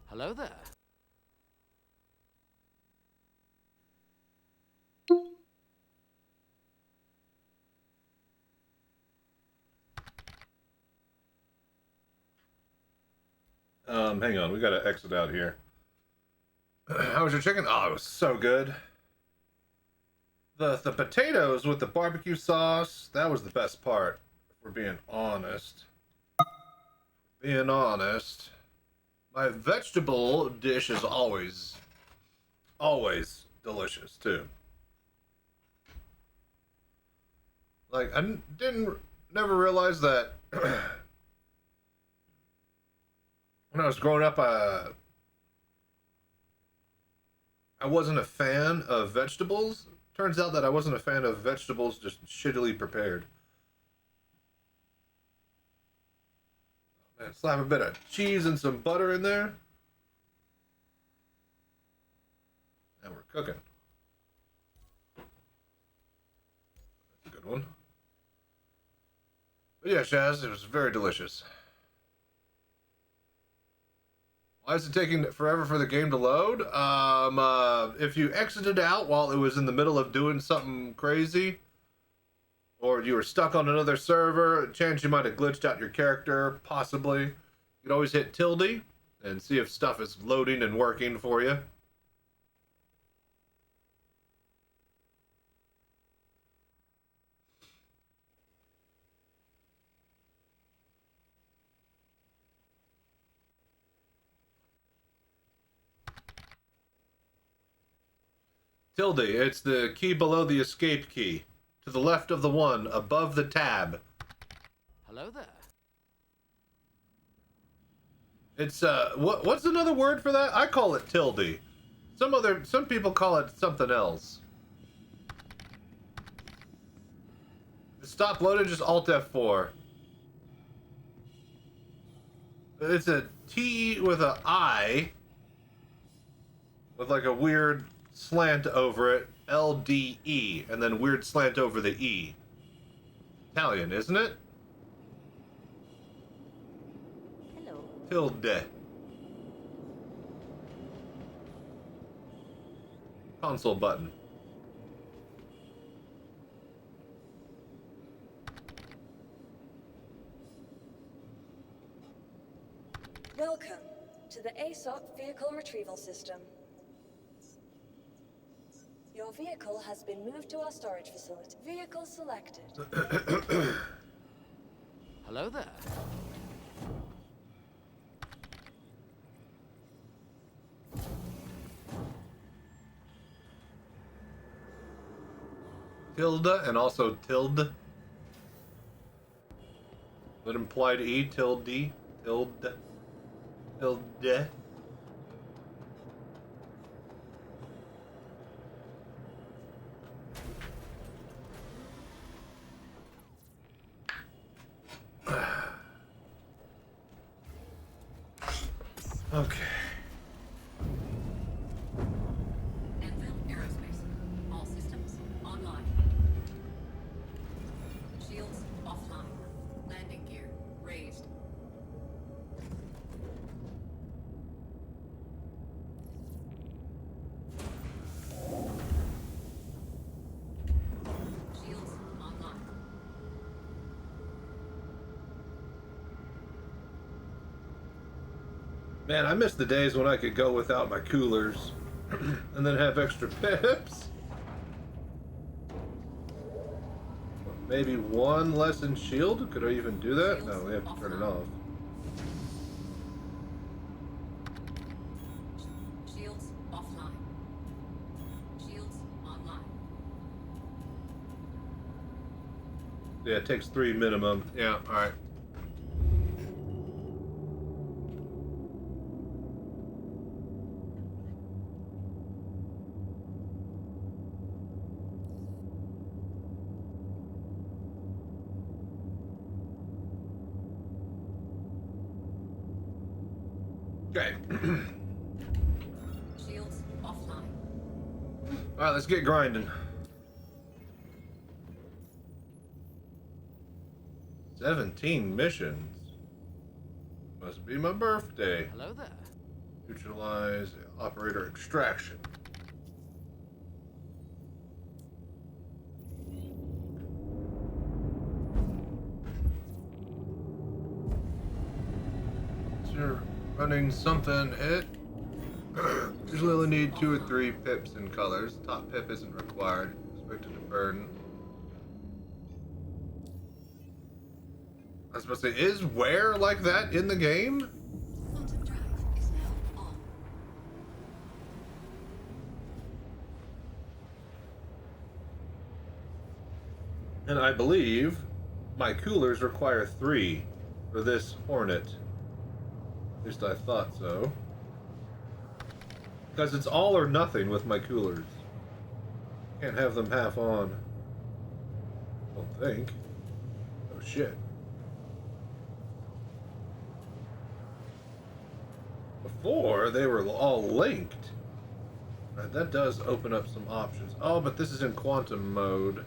Hello there. Hang on, we gotta exit out here. How was your chicken? Oh, it was so good. The potatoes with the barbecue sauce, that was the best part, if we're being honest. Being honest. My vegetable dish is always delicious, too. Like, I never realized that when I was growing up, I wasn't a fan of vegetables. Turns out that I wasn't a fan of vegetables just shittily prepared. Man, slap a bit of cheese and some butter in there. And we're cooking. That's a good one. But yeah, Shaz, it was very delicious. Why is it taking forever for the game to load? If you exited out while it was in the middle of doing something crazy, or you were stuck on another server, a chance you might have glitched out your character, possibly. You could always hit tilde and see if stuff is loading and working for you. Tilde, it's the key below the escape key. To the left of the one, above the tab. Hello there. It's, what's another word for that? I call it tilde. Some people call it something else. Stop loading, just Alt F4. It's a T with a I. With like a weird slant over it, LDE, and then weird slant over the E. Italian, isn't it? Hello. Tilde. Console button. Welcome to the ASOC Vehicle Retrieval System. Your vehicle has been moved to our storage facility. Vehicle selected. Hello there. tilde and also tilde. That implied E, tilde, tilde, tilde. Okay. Aerospace. All systems online. Shields offline. Landing gear raised. Shields online. Man, I miss the days when I could go without my coolers and then have extra pips. Maybe one less in shield? Could I even do that? No, we have to turn it off. Shields offline. Shields online. Yeah, it takes 3 minimum. Yeah, alright. Okay. Shields offline. Alright, let's get grinding. 17 missions. Must be my birthday. Hello there. Neutralize operator extraction. You're running something hit. Usually only need 2 or 3 pips in colors. Top pip isn't required. Expected to burn. I was supposed to say, is wear like that in the game? Quantum drive is now on. And I believe my coolers require 3 for this Hornet. At least I thought so. Because it's all or nothing with my coolers. Can't have them half on. I don't think. Oh shit. Before, they were all linked. Right, that does open up some options. Oh, but this is in quantum mode.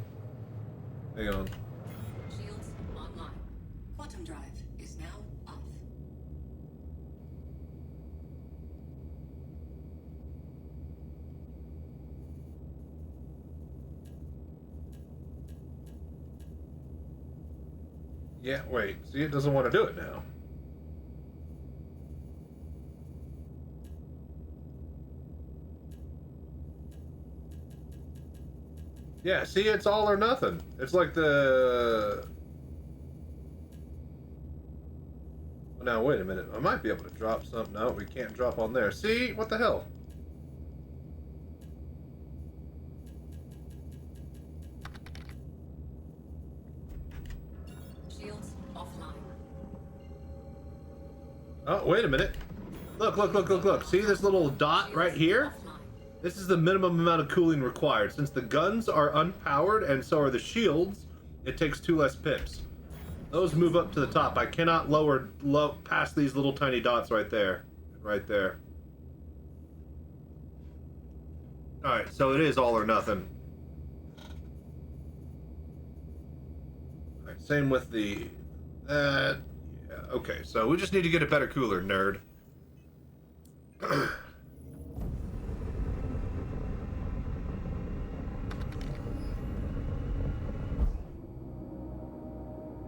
Hang on. Shields online. Quantum drive is now off. Yeah, wait. See, it doesn't want to do it now. Yeah, see, it's all or nothing. It's like the... Well, now, wait a minute. I might be able to drop something. No, we can't drop on there. See? What the hell? Shields offline. Oh, wait a minute. Look, look, look, look, look. See this little dot right here? This is the minimum amount of cooling required. Since the guns are unpowered and so are the shields, it takes 2 less pips. Those move up to the top. I cannot lower past these little tiny dots right there. Right there. Alright, so it is all or nothing. Alright, same with the... yeah, okay, so we just need to get a better cooler, nerd.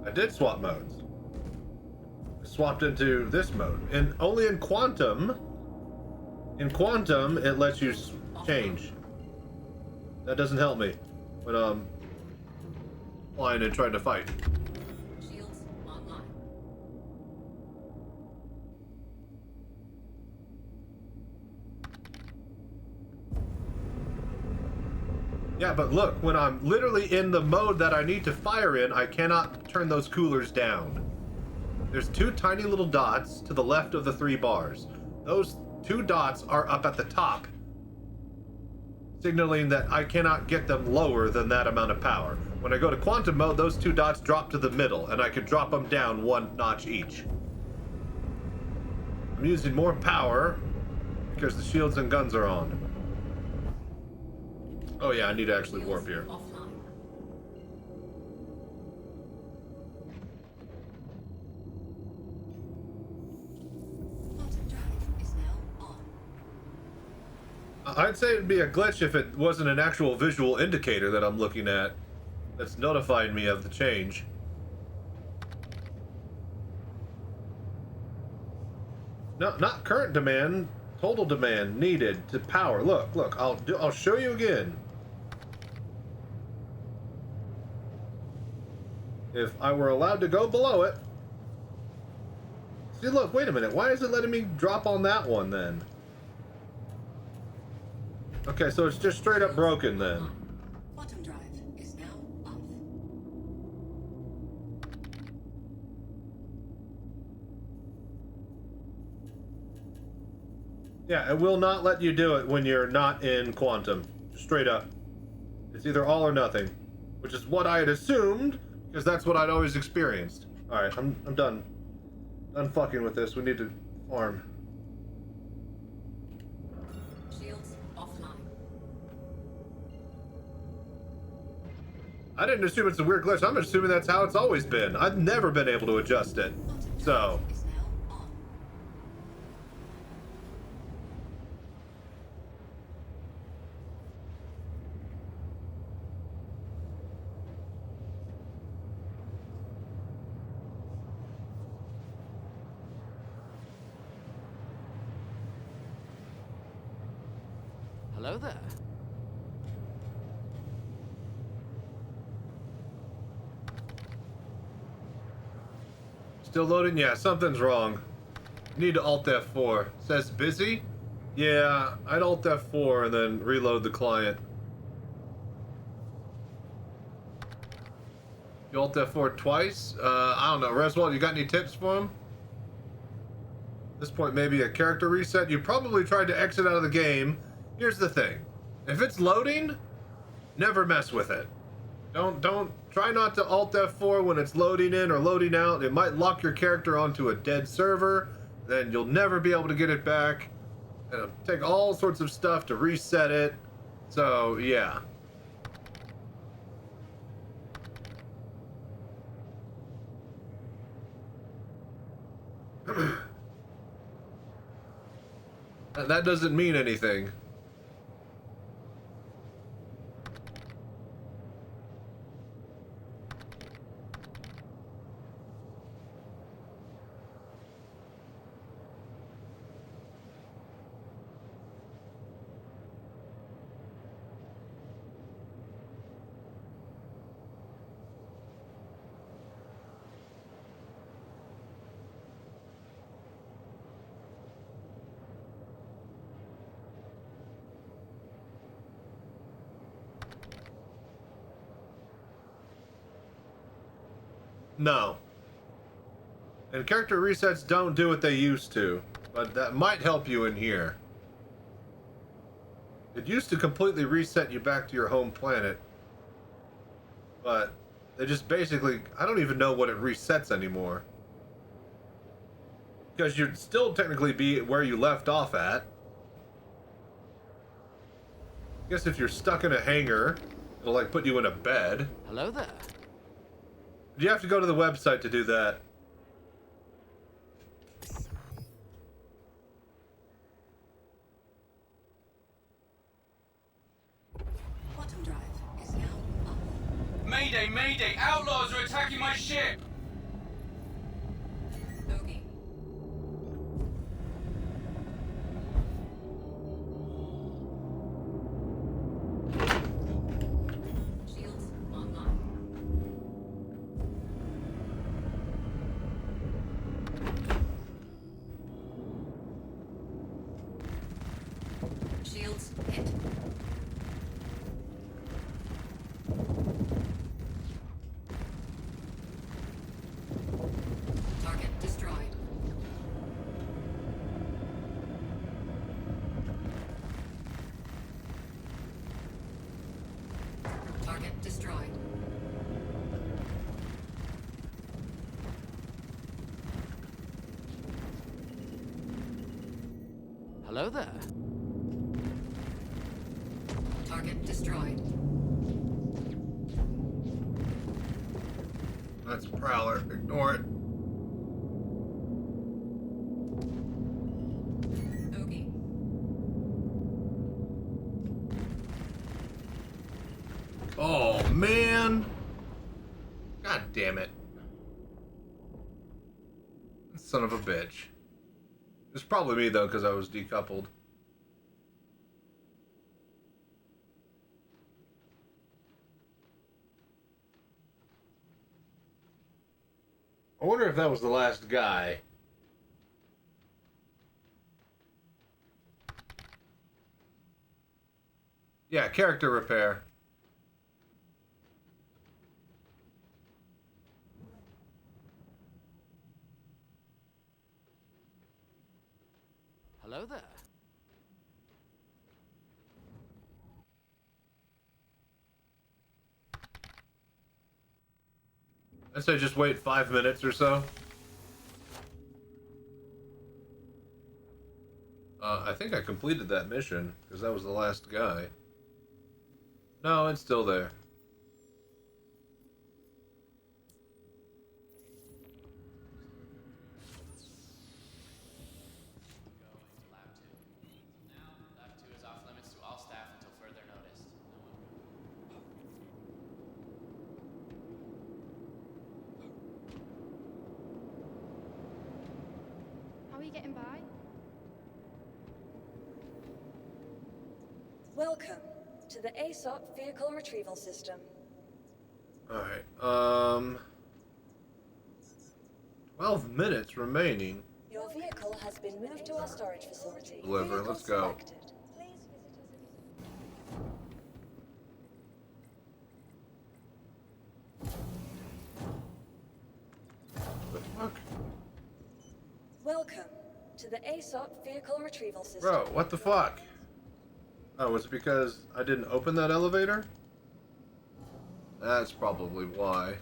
I did swap modes. I swapped into this mode. And only in Quantum... In Quantum, it lets you change. That doesn't help me when I'm flying and trying to fight. Shields online. Yeah, but look, when I'm literally in the mode that I need to fire in, I cannot turn those coolers down. There's 2 tiny little dots to the left of the 3 bars. Those 2 dots are up at the top, signaling that I cannot get them lower than that amount of power. When I go to quantum mode, those 2 dots drop to the middle, and I can drop them down 1 notch each. I'm using more power because the shields and guns are on. Oh yeah, I need to actually warp here. I'd say it'd be a glitch if it wasn't an actual visual indicator that I'm looking at that's notifying me of the change. No, not current demand, total demand needed to power. Look, I'll show you again. If I were allowed to go below it. See, look, wait a minute. Why is it letting me drop on that one then? Okay, so it's just straight up broken then. Quantum drive is now off. Yeah, it will not let you do it when you're not in quantum. Straight up. It's either all or nothing. Which is what I had assumed, because that's what I'd always experienced. Alright, I'm done. Done fucking with this. We need to farm. Shields offline. I didn't assume it's a weird glitch. I'm assuming that's how it's always been. I've never been able to adjust it. So... Hello there. Still loading? Yeah, something's wrong. Need to Alt F4. Says busy? Yeah, I'd Alt F4 and then reload the client. You Alt F4 twice? I don't know. Reswell, you got any tips for him? At this point, maybe a character reset. You probably tried to exit out of the game. Here's the thing. If it's loading, never mess with it. Don't try not to Alt F4 when it's loading in or loading out. It might lock your character onto a dead server. Then you'll never be able to get it back. It'll take all sorts of stuff to reset it. So, yeah. That doesn't mean anything. No. And character resets don't do what they used to, but that might help you in here. It used to completely reset you back to your home planet, but they just basically, I don't even know what it resets anymore. Because you'd still technically be where you left off at. I guess if you're stuck in a hangar, it'll like put you in a bed. Hello there. You have to go to the website to do that. Quantum drive is now off. Mayday, mayday! Outlaws are attacking my ship! Tobii. Shields online. Shields hit. destroyed. Hello there. Target destroyed. That's Prowler. Ignore it. Okay. Oh, man. God damn it. Son of a bitch. It's probably me, though, because I was decoupled. I wonder if that was the last guy. Yeah, character repair. Hello there. I'd say just wait 5 minutes or so. I think I completed that mission, because that was the last guy. No, it's still there. Lab 2 is off limits to all staff until further notice. How are you getting by? Welcome to the ASOP Vehicle Retrieval System. Alright, 12 minutes remaining. Your vehicle has been moved to our storage facility. Deliver, Vehicle let's go. selected. The fuck? Welcome to the ASOP Vehicle Retrieval System. Bro, what the fuck? Oh, was it because I didn't open that elevator? That's probably why.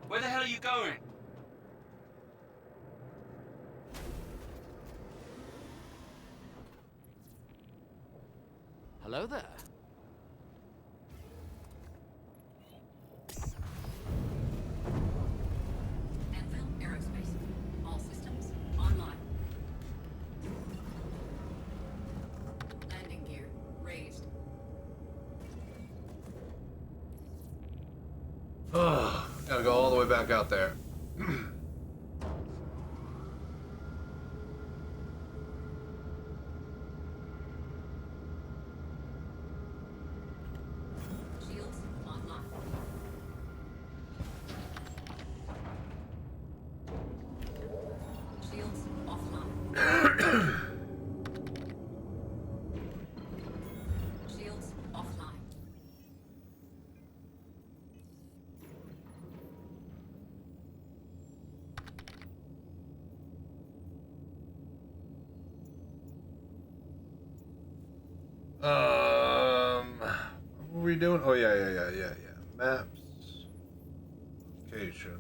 Where the hell are you going? Hello there. Anvil Aerospace. All systems online. Landing gear raised. Ugh, gotta go all the way back out there. Shields online. Shields offline. Shields offline. What were we doing? Oh, yeah. Maps. Location.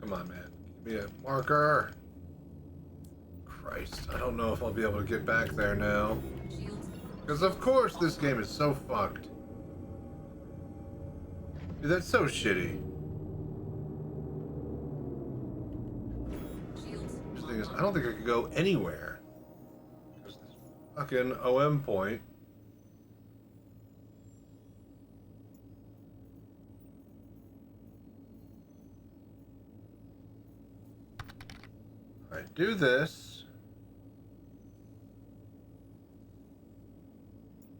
Come on, man. Give me a marker. Christ, I don't know if I'll be able to get back there now. Because of course this game is so fucked. Dude, that's so shitty. The thing is, I don't think I could go anywhere. Because this fucking OM point. Alright, do this.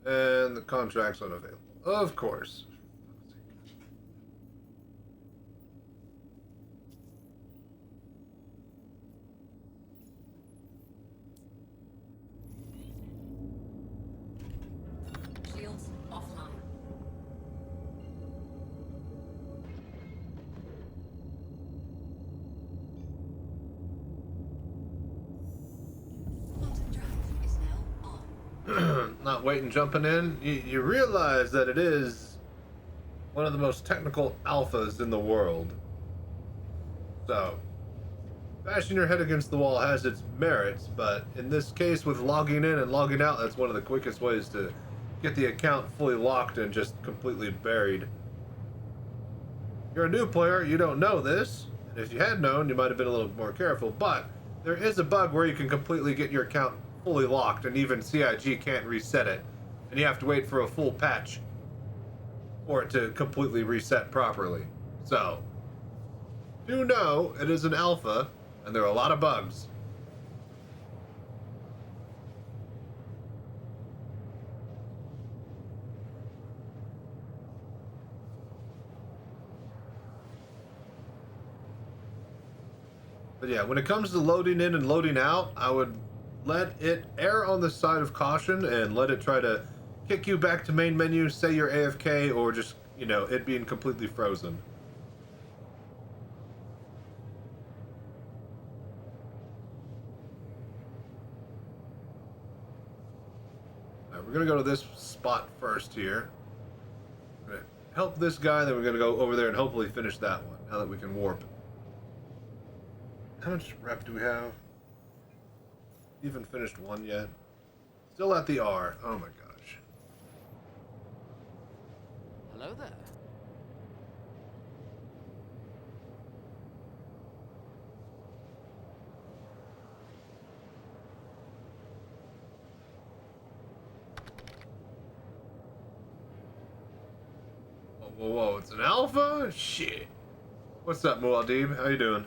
And the contract's unavailable. Of course. Shields offline. Quantum drive is now on. Not waiting, jumping in. You realize that it is one of the most technical alphas in the world. So, bashing your head against the wall has its merits, but in this case, with logging in and logging out, that's one of the quickest ways to get the account fully locked and just completely buried. You're a new player, you don't know this, and if you had known, you might have been a little more careful, but there is a bug where you can completely get your account fully locked, and even CIG can't reset it, and you have to wait for a full patch for it to completely reset properly. So, do know it is an alpha, and there are a lot of bugs. But yeah, when it comes to loading in and loading out, I would let it err on the side of caution and let it try to kick you back to main menu, say you're AFK, or just, you know, it being completely frozen. Alright, we're gonna go to this spot first here. We're gonna help this guy, then we're gonna go over there and hopefully finish that one, now that we can warp. How much rep do we have? Even finished one yet? Still at the R. Oh my gosh. Hello there. Whoa, whoa, whoa, it's an alpha? Shit. What's up, Muad'Dib? How you doing?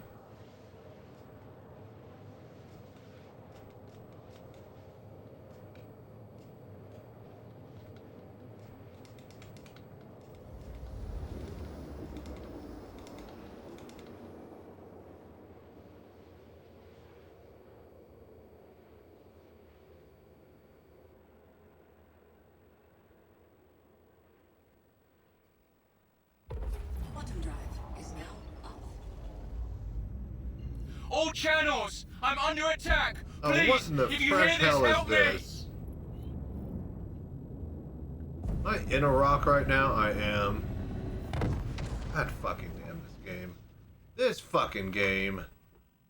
Quantum drive is now off. All channels! I'm under attack! Oh, Please, what in the if you fresh hear this, hell is help me! this? Am I in a rock right now? I am. God fucking damn this game. This fucking game.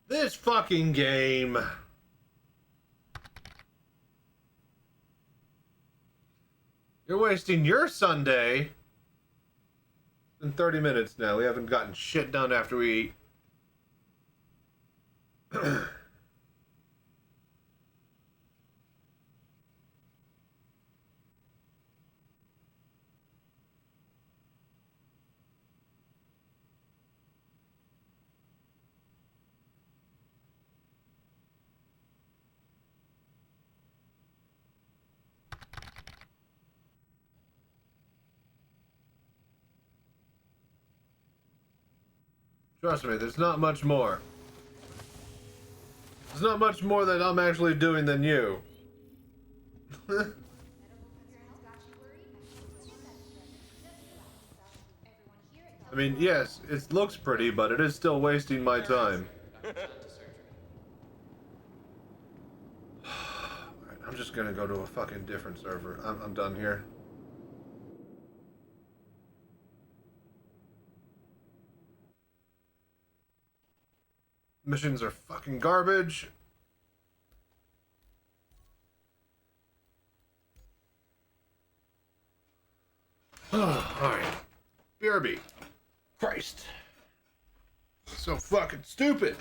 This fucking game. You're wasting your Sunday. It's been 30 minutes now. We haven't gotten shit done after we eat. Trust me, there's not much more. There's not much more that I'm actually doing than you. I mean, yes, it looks pretty, but it is still wasting my time. Alright, I'm just gonna go to a fucking different server. I'm done here. Missions are fucking garbage. Alright. BRB. Christ. So fucking stupid.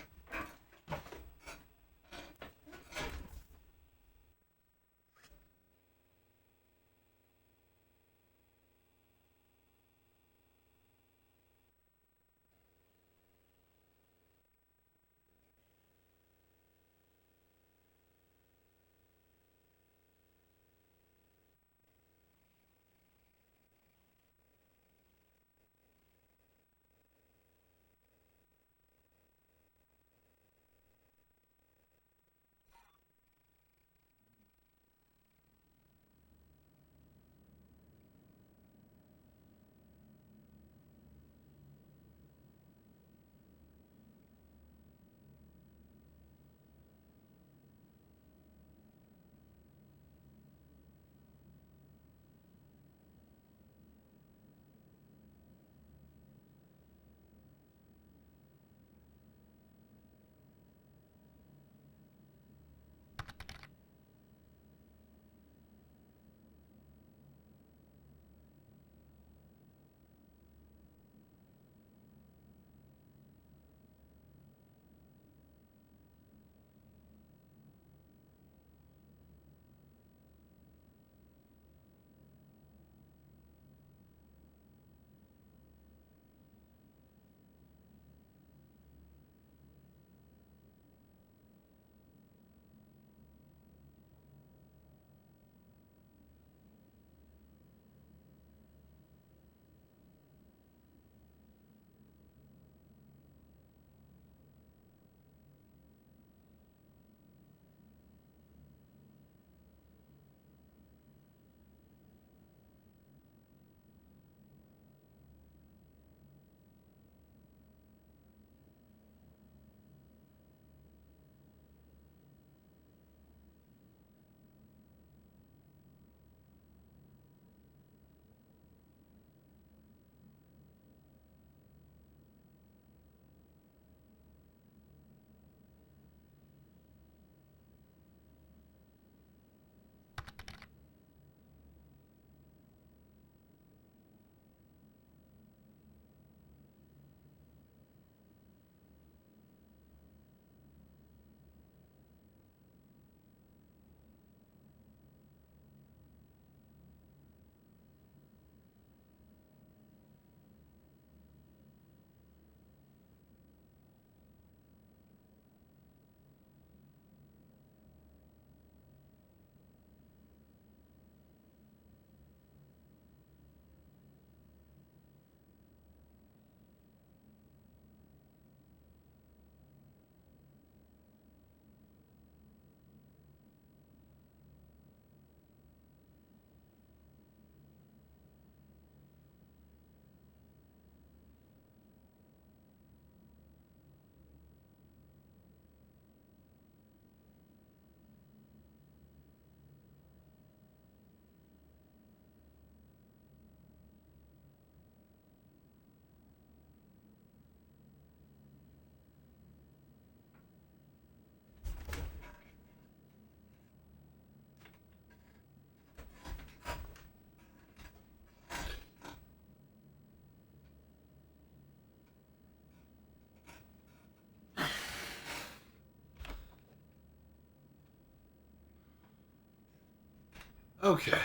Okay.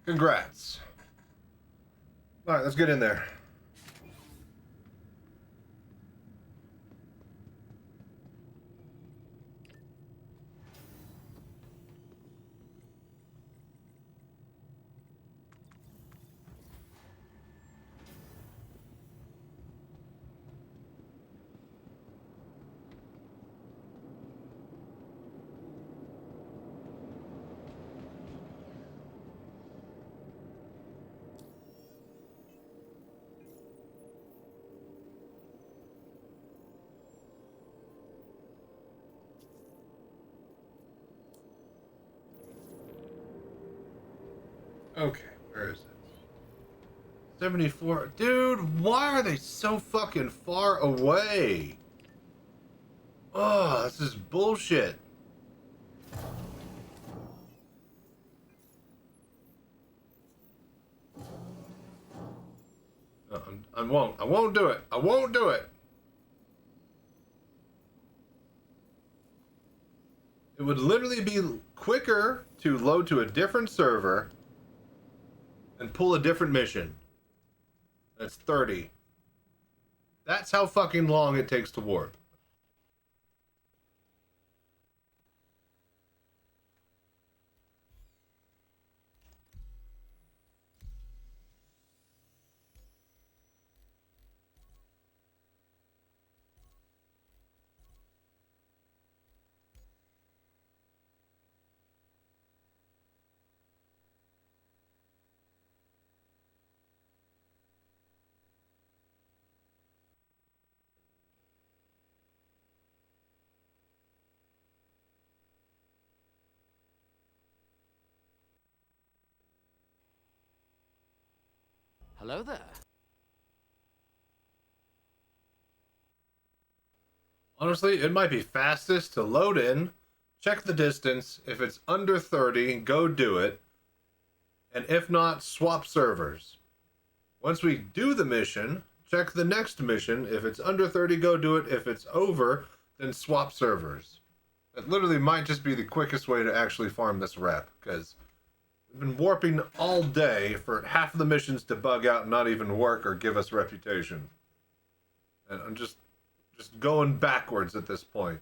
Congrats. All right, let's get in there. Okay, where is it? 74. Dude, why are they so fucking far away? Oh, this is bullshit. I won't do it. I won't do it. It would literally be quicker to load to a different server and pull a different mission. That's 30. That's how fucking long it takes to warp. Hello there. Honestly, it might be fastest to load in, check the distance. If it's under 30, go do it. And if not, swap servers. Once we do the mission, check the next mission. If it's under 30, go do it. If it's over, then swap servers. That literally might just be the quickest way to actually farm this rep, because we've been warping all day for half of the missions to bug out and not even work or give us reputation. And I'm just going backwards at this point.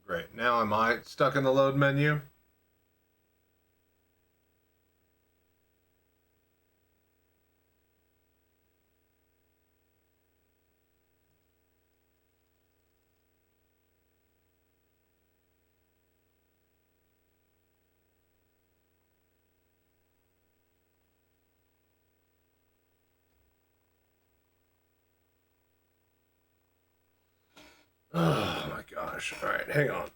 Great. Now am I stuck in the load menu? Oh my gosh. All right, hang on.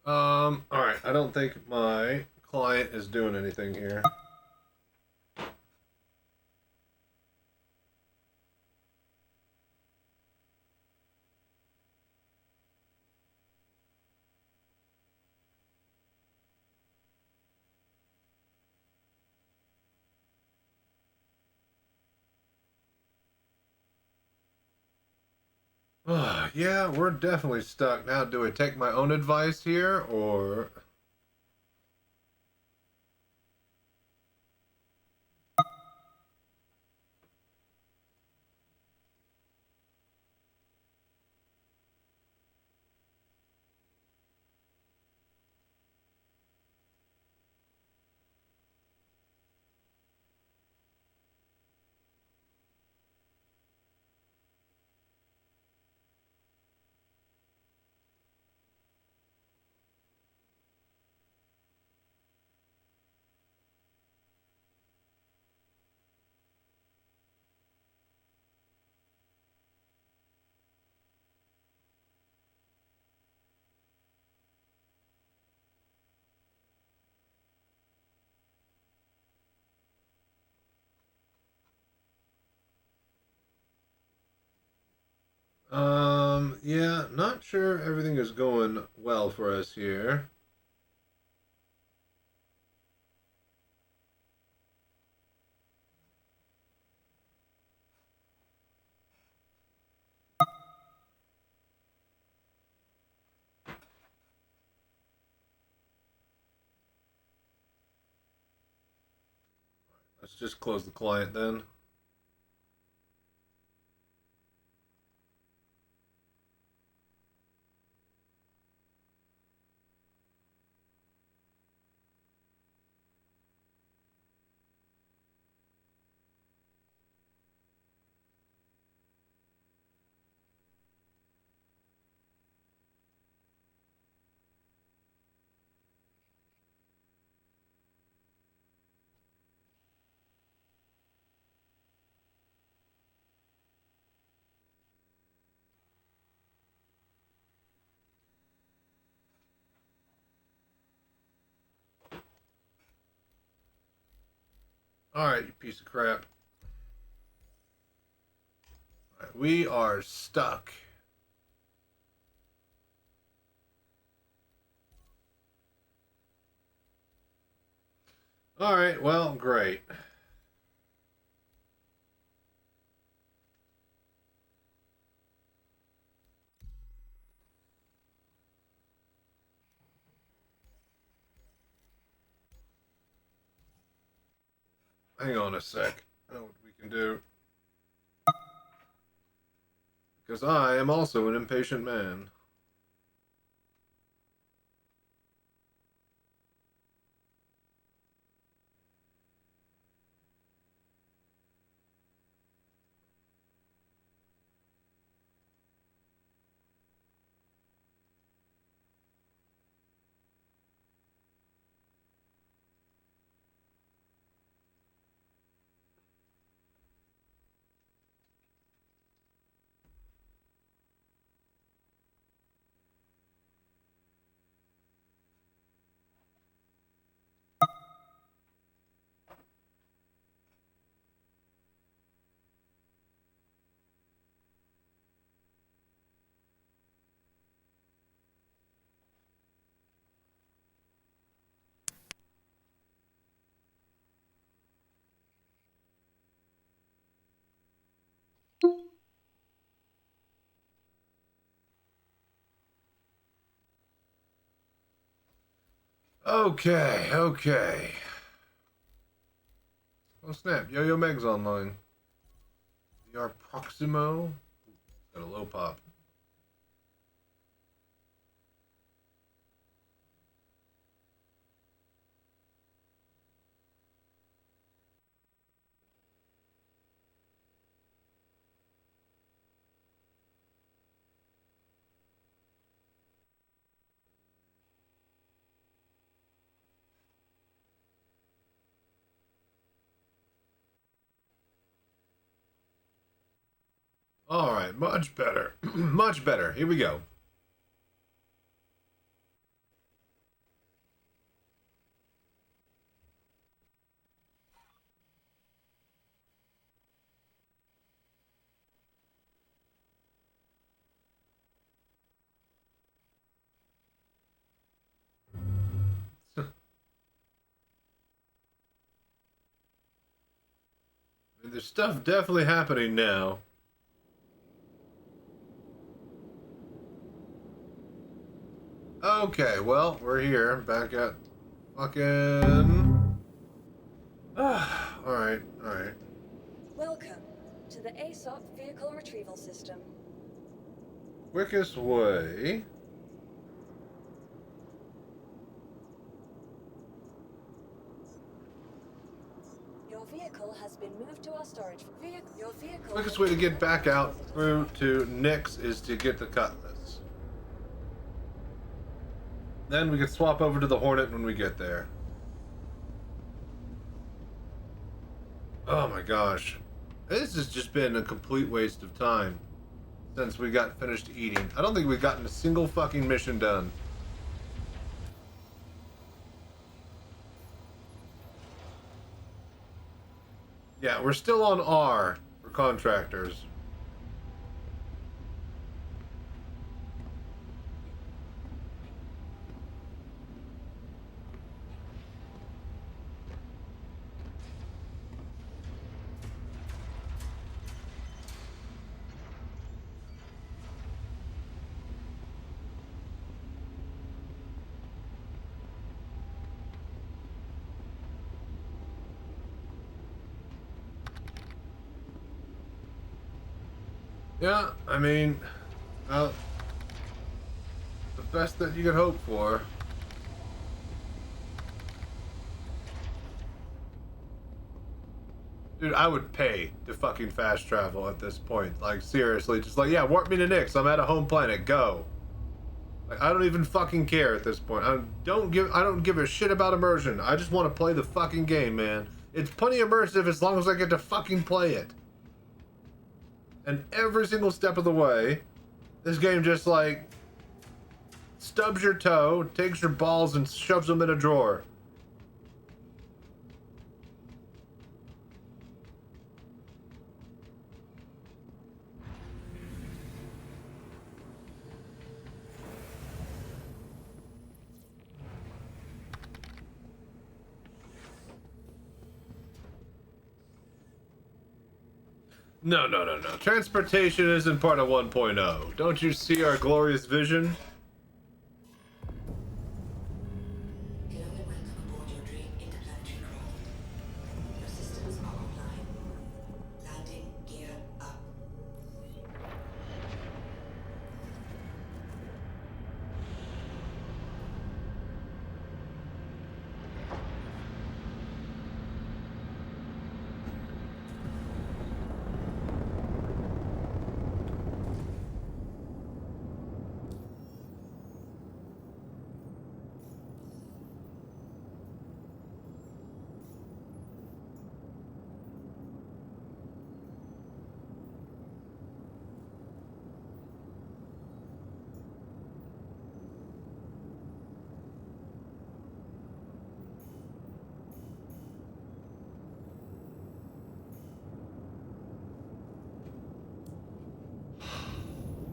Alright, I don't think my client is doing anything here. Yeah, we're definitely stuck. Now, do I take my own advice here, or... Yeah, not sure everything is going well for us here. Let's just close the client then. Alright, you piece of crap. All right, we are stuck. Alright, well, great. Hang on a sec. I know what we can do. Because I am also an impatient man. Okay, okay. Oh snap, Yo-Yo Meg's online. VR Proximo. Got a low pop. Alright, much better. Much better. Here we go. there's stuff definitely happening now. Okay, well, we're here. Back at fucking... alright. Welcome to the ASOP Vehicle Retrieval System. Quickest way... Your vehicle has been moved to our storage. Your vehicle... Quickest way to get back out through to Nick's is to get the Cutlass. Then we can swap over to the Hornet when we get there. Oh my gosh. This has just been a complete waste of time since we got finished eating. I don't think we've gotten a single fucking mission done. Yeah, we're still on R for contractors. Yeah, I mean, the best that you could hope for. Dude, I would pay to fucking fast travel at this point. Like, seriously, just like, yeah, warp me to Nyx. I'm at a home planet. Go. Like, I don't even fucking care at this point. I don't give a shit about immersion. I just want to play the fucking game, man. It's plenty immersive as long as I get to fucking play it. And every single step of the way, this game just like stubs your toe, takes your balls and shoves them in a drawer. No. Transportation isn't part of 1.0. Don't you see our glorious vision?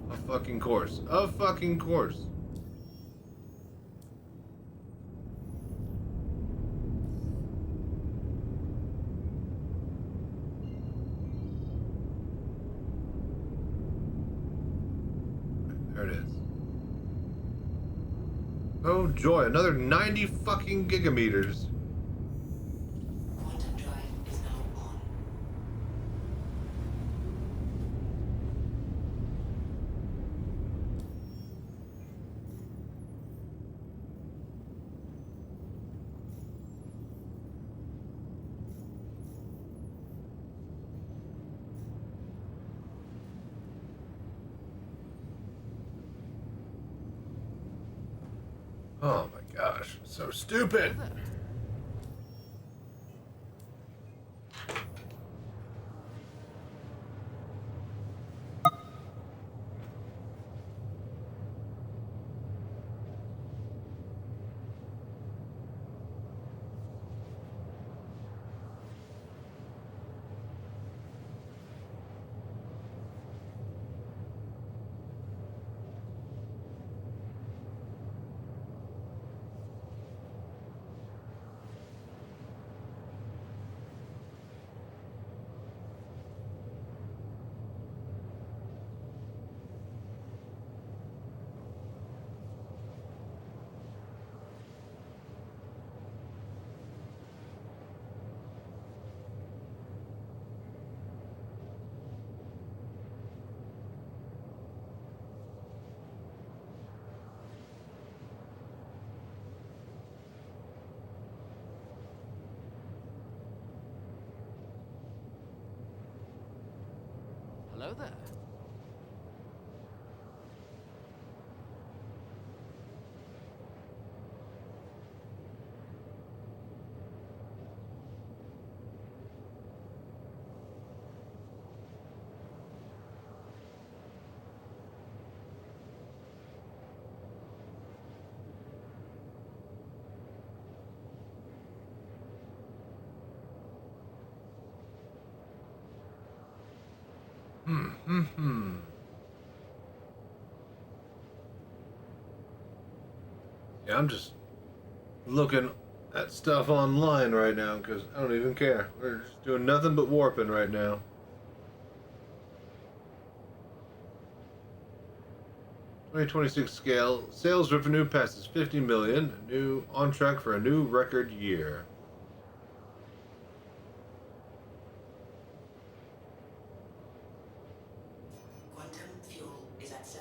A fucking course. There it is. Oh joy, another 90 fucking gigameters. Oh my gosh, so stupid. Hello there. Yeah, I'm just looking at stuff online right now because I don't even care. We're just doing nothing but warping right now. $2026 scale. Sales revenue passes 50 million. New on track for a new record year. Quantum fuel is at 75%.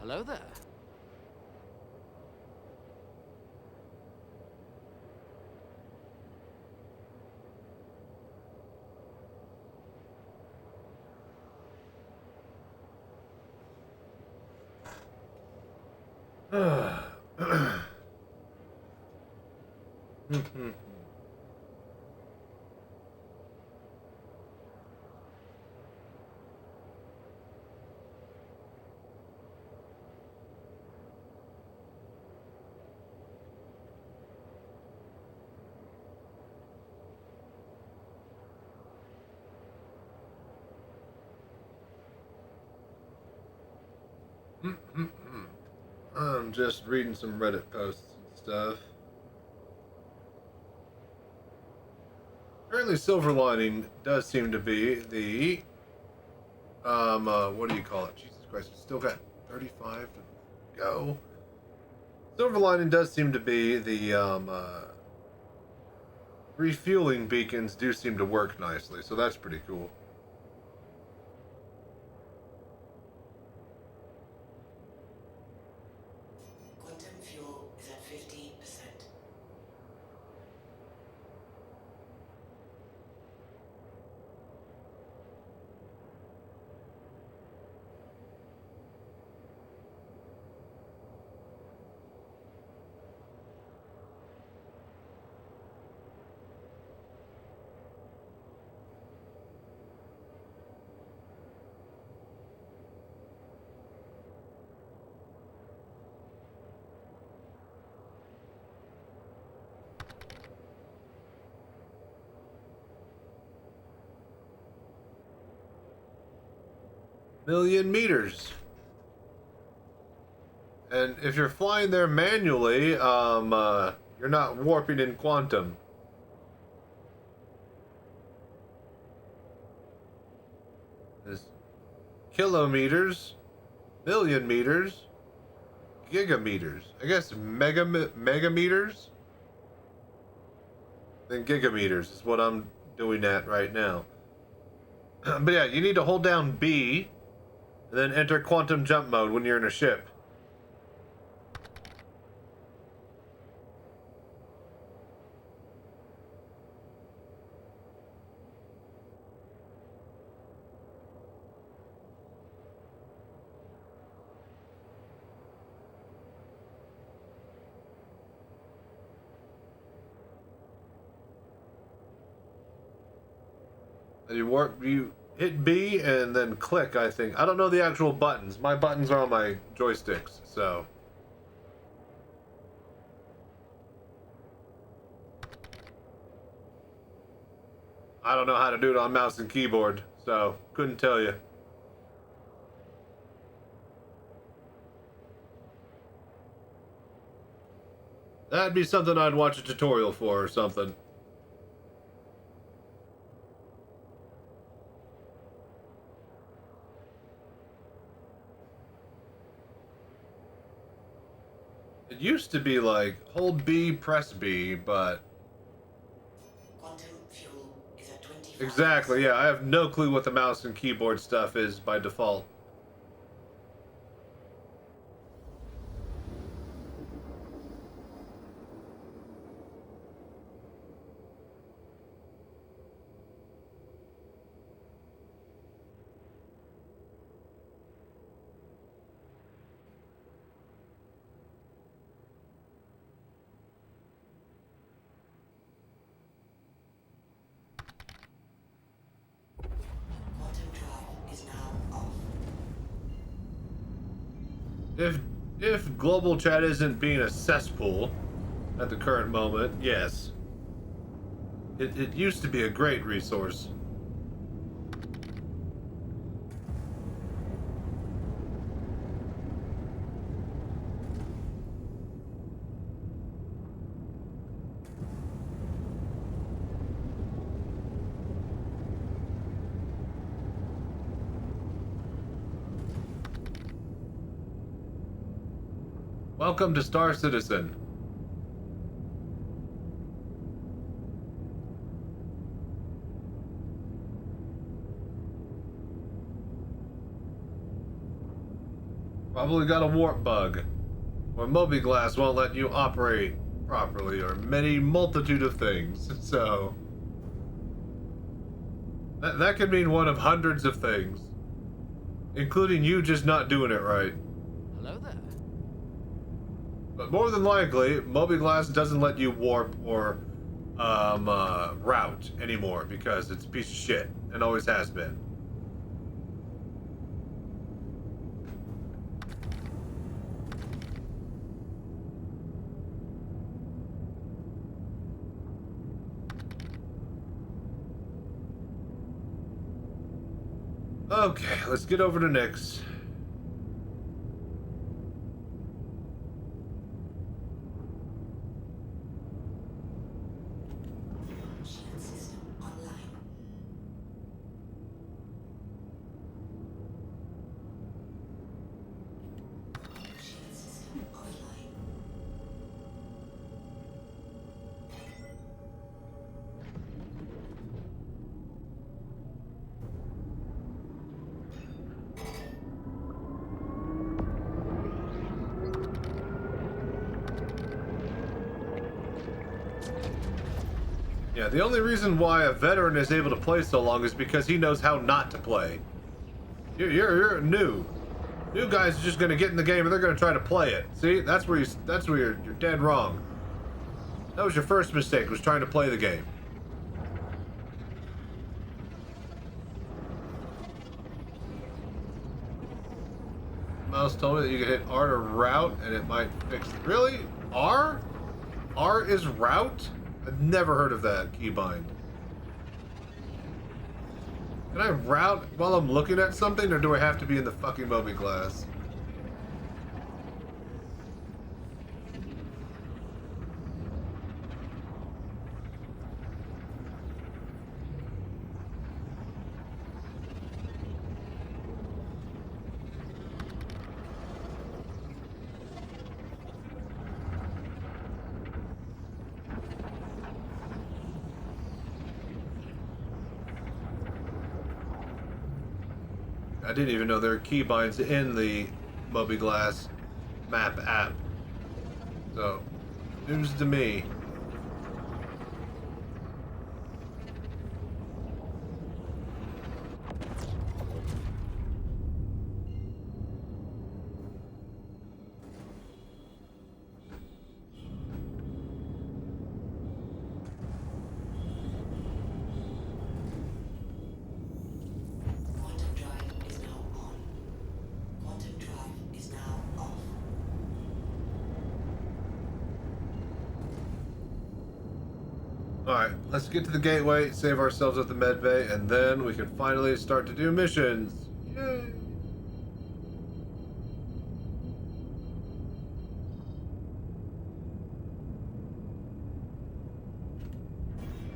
Hello there. I'm just reading some Reddit posts and stuff. Apparently Silver Lining does seem to be the what do you call it? Jesus Christ, we still got 35 to go. Silver Lining does seem to be the refueling beacons do seem to work nicely, so that's pretty cool. Quantum fuel is at 50%. Million meters. And if you're flying there manually, you're not warping in quantum. There's kilometers, million meters, gigameters. I guess megameters? Then gigameters is what I'm doing at right now. But yeah, you need to hold down B and then enter quantum jump mode when you're in a ship. You hit B and then click, I think. I don't know the actual buttons. My buttons are on my joysticks, so. I don't know how to do it on mouse and keyboard, so couldn't tell you. That'd be something I'd watch a tutorial for or something. It used to be like, hold B, press B, but... Exactly, yeah, I have no clue what the mouse and keyboard stuff is by default. If global chat isn't being a cesspool at the current moment, yes. It used to be a great resource. Welcome to Star Citizen. Probably got a warp bug, or Mobi-Glass won't let you operate properly, or many multitude of things. So that could mean one of hundreds of things, including you just not doing it right. Hello there. But more than likely, Mobi-Glass doesn't let you warp or route anymore because it's a piece of shit and always has been. Okay, let's get over to Nyx. Yeah, the only reason why a veteran is able to play so long is because he knows how not to play. You're new. New guys are just gonna get in the game and they're gonna try to play it. See, that's where you're dead wrong. That was your first mistake, was trying to play the game. Mouse told me that you could hit R to route and it might fix it. Really? R? R is route? I've never heard of that keybind. Can I route while I'm looking at something, or do I have to be in the fucking Mobi-Glass? I didn't even know there were keybinds in the Mobi-Glass map app. So, news to me. Alright, let's get to the gateway, save ourselves at the med bay, and then we can finally start to do missions. Yay!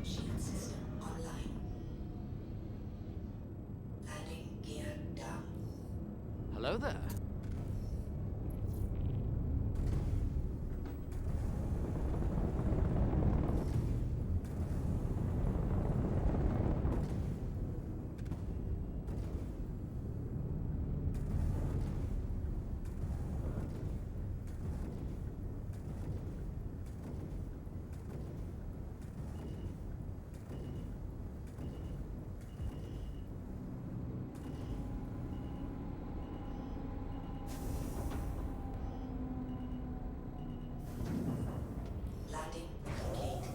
Shield system online. Landing gear down. Hello there. Landing complete.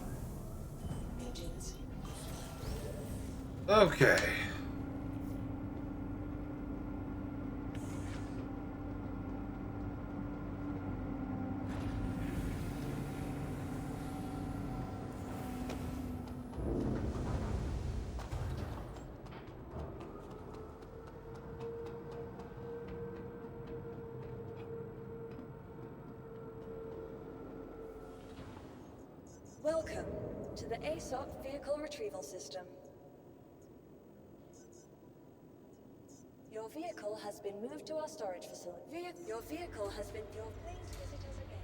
Engines Okay. Welcome to the ASOP Vehicle Retrieval System. Your vehicle has been moved to our storage facility. Your vehicle has been... Please visit us again.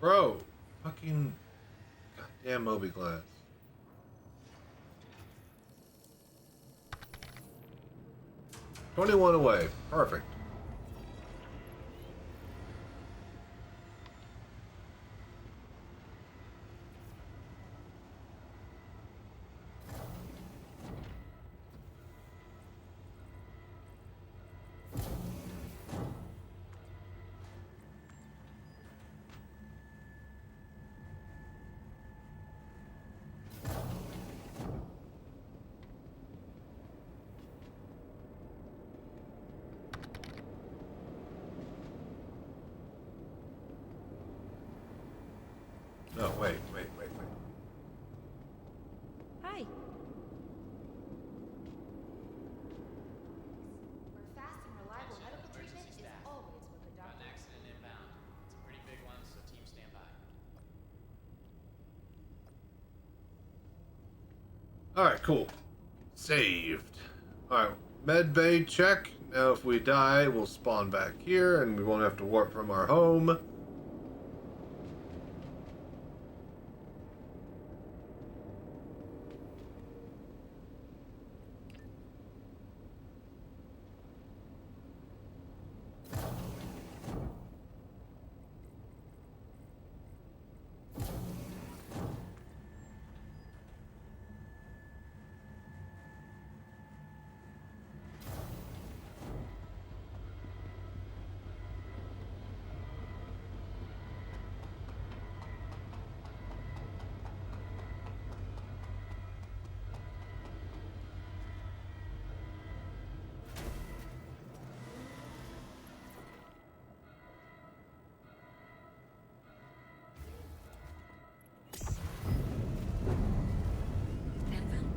Bro, fucking goddamn Moby Glass. $21 away. Perfect. No, wait. Hi. Where fast and reliable medical treatment is always what the doctor. An accident inbound. It's a pretty big one, so team stand by. Alright, cool. Saved. Alright, med bay check. Now if we die, we'll spawn back here and we won't have to warp from our home.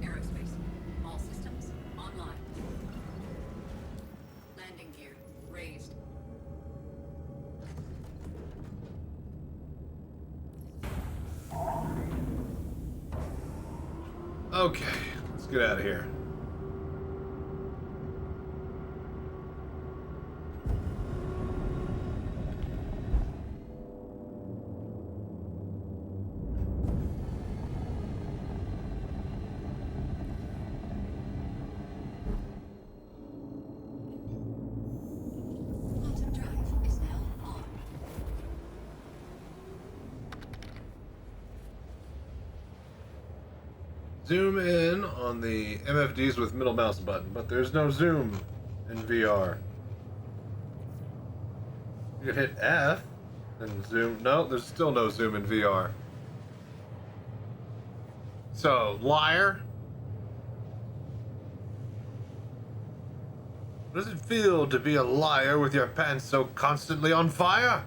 Aerospace. All systems online. Landing gear raised. Okay, let's get out of here. Quantum drive is now on. Zoom in on the MFDs with middle mouse button, but there's no zoom in VR. You can hit F and zoom. No, there's still no zoom in VR. So, liar. What does it feel to be a liar with your pants so constantly on fire?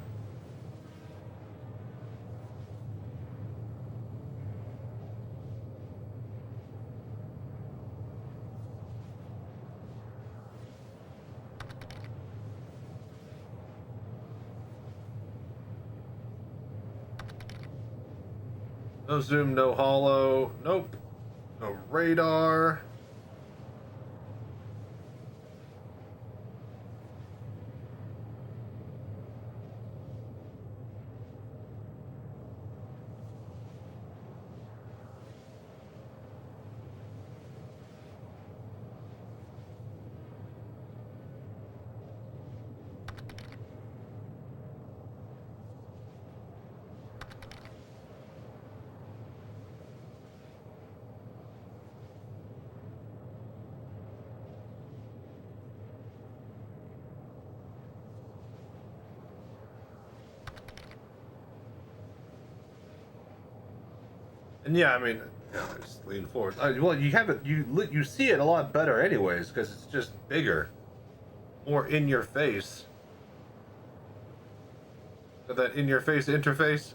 No zoom, no hollow. Nope. No radar. And yeah, I mean, just lean forward. Well, you have it. You see it a lot better, anyways, because it's just bigger, more in your face. Got that in your face interface.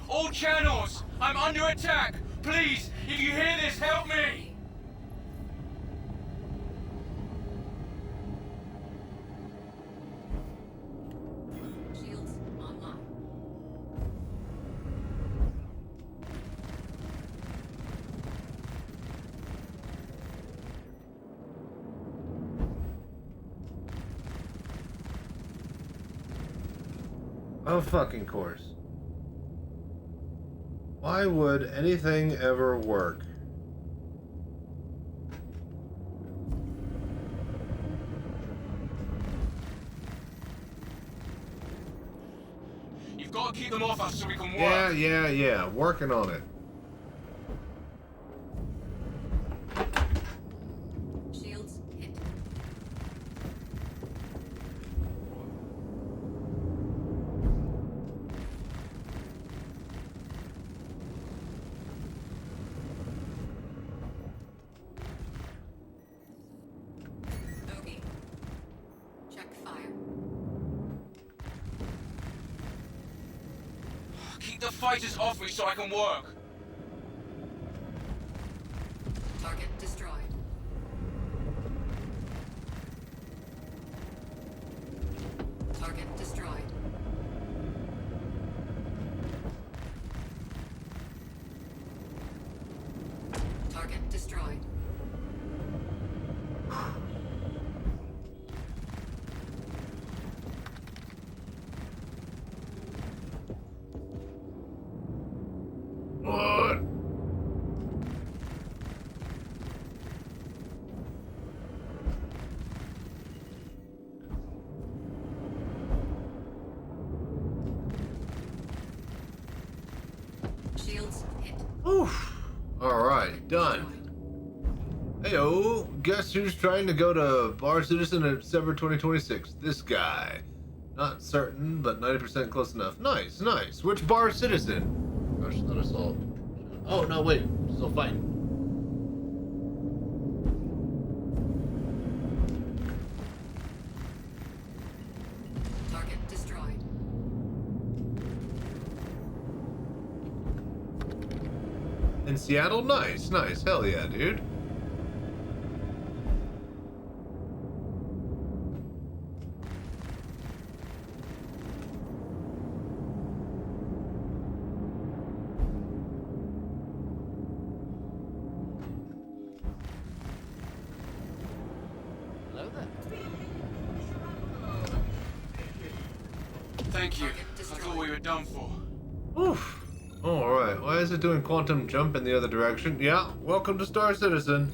All channels! I'm under attack! Please, if you hear this, help me! Shields online. Of fucking course. Why would anything ever work? You've got to keep them off us so we can work. Yeah. Working on it. Shields hit. Bogey. Check fire. Keep the fighters off me so I can work. Target destroyed. Target destroyed. Target destroyed. What? Shields hit. Oof. All right, done. Heyo, guess who's trying to go to Bar Citizen in December 2026? This guy. Not certain, but 90% close enough. Nice. Which Bar Citizen? Gosh, I thought I saw. Oh no, wait, still fighting. Target destroyed. In Seattle? Nice. Hell yeah, dude. Hello Thank you. I thought we were done for. Oof. Alright, why is it doing quantum jump in the other direction? Yeah, welcome to Star Citizen.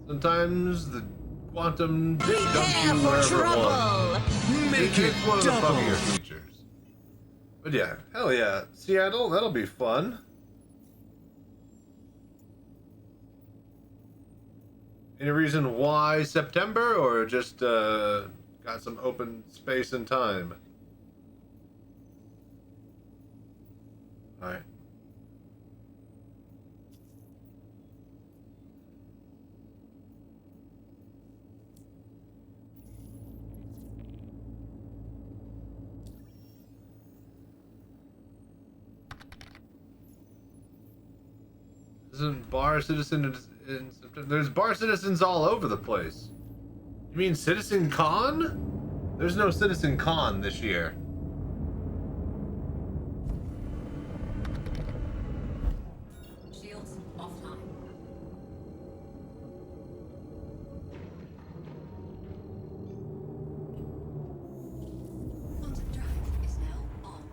Sometimes the quantum just dumps you wherever it wants. Make it It's one of the double. buggier features. But yeah, hell yeah. Seattle, that'll be fun. Any reason why September, or just got some open space and time? Alright. Isn't Bar Citizen in September? There's Bar Citizens all over the place. You mean Citizencon? There's no Citizencon this year. Shields offline. Quantum drive is now on.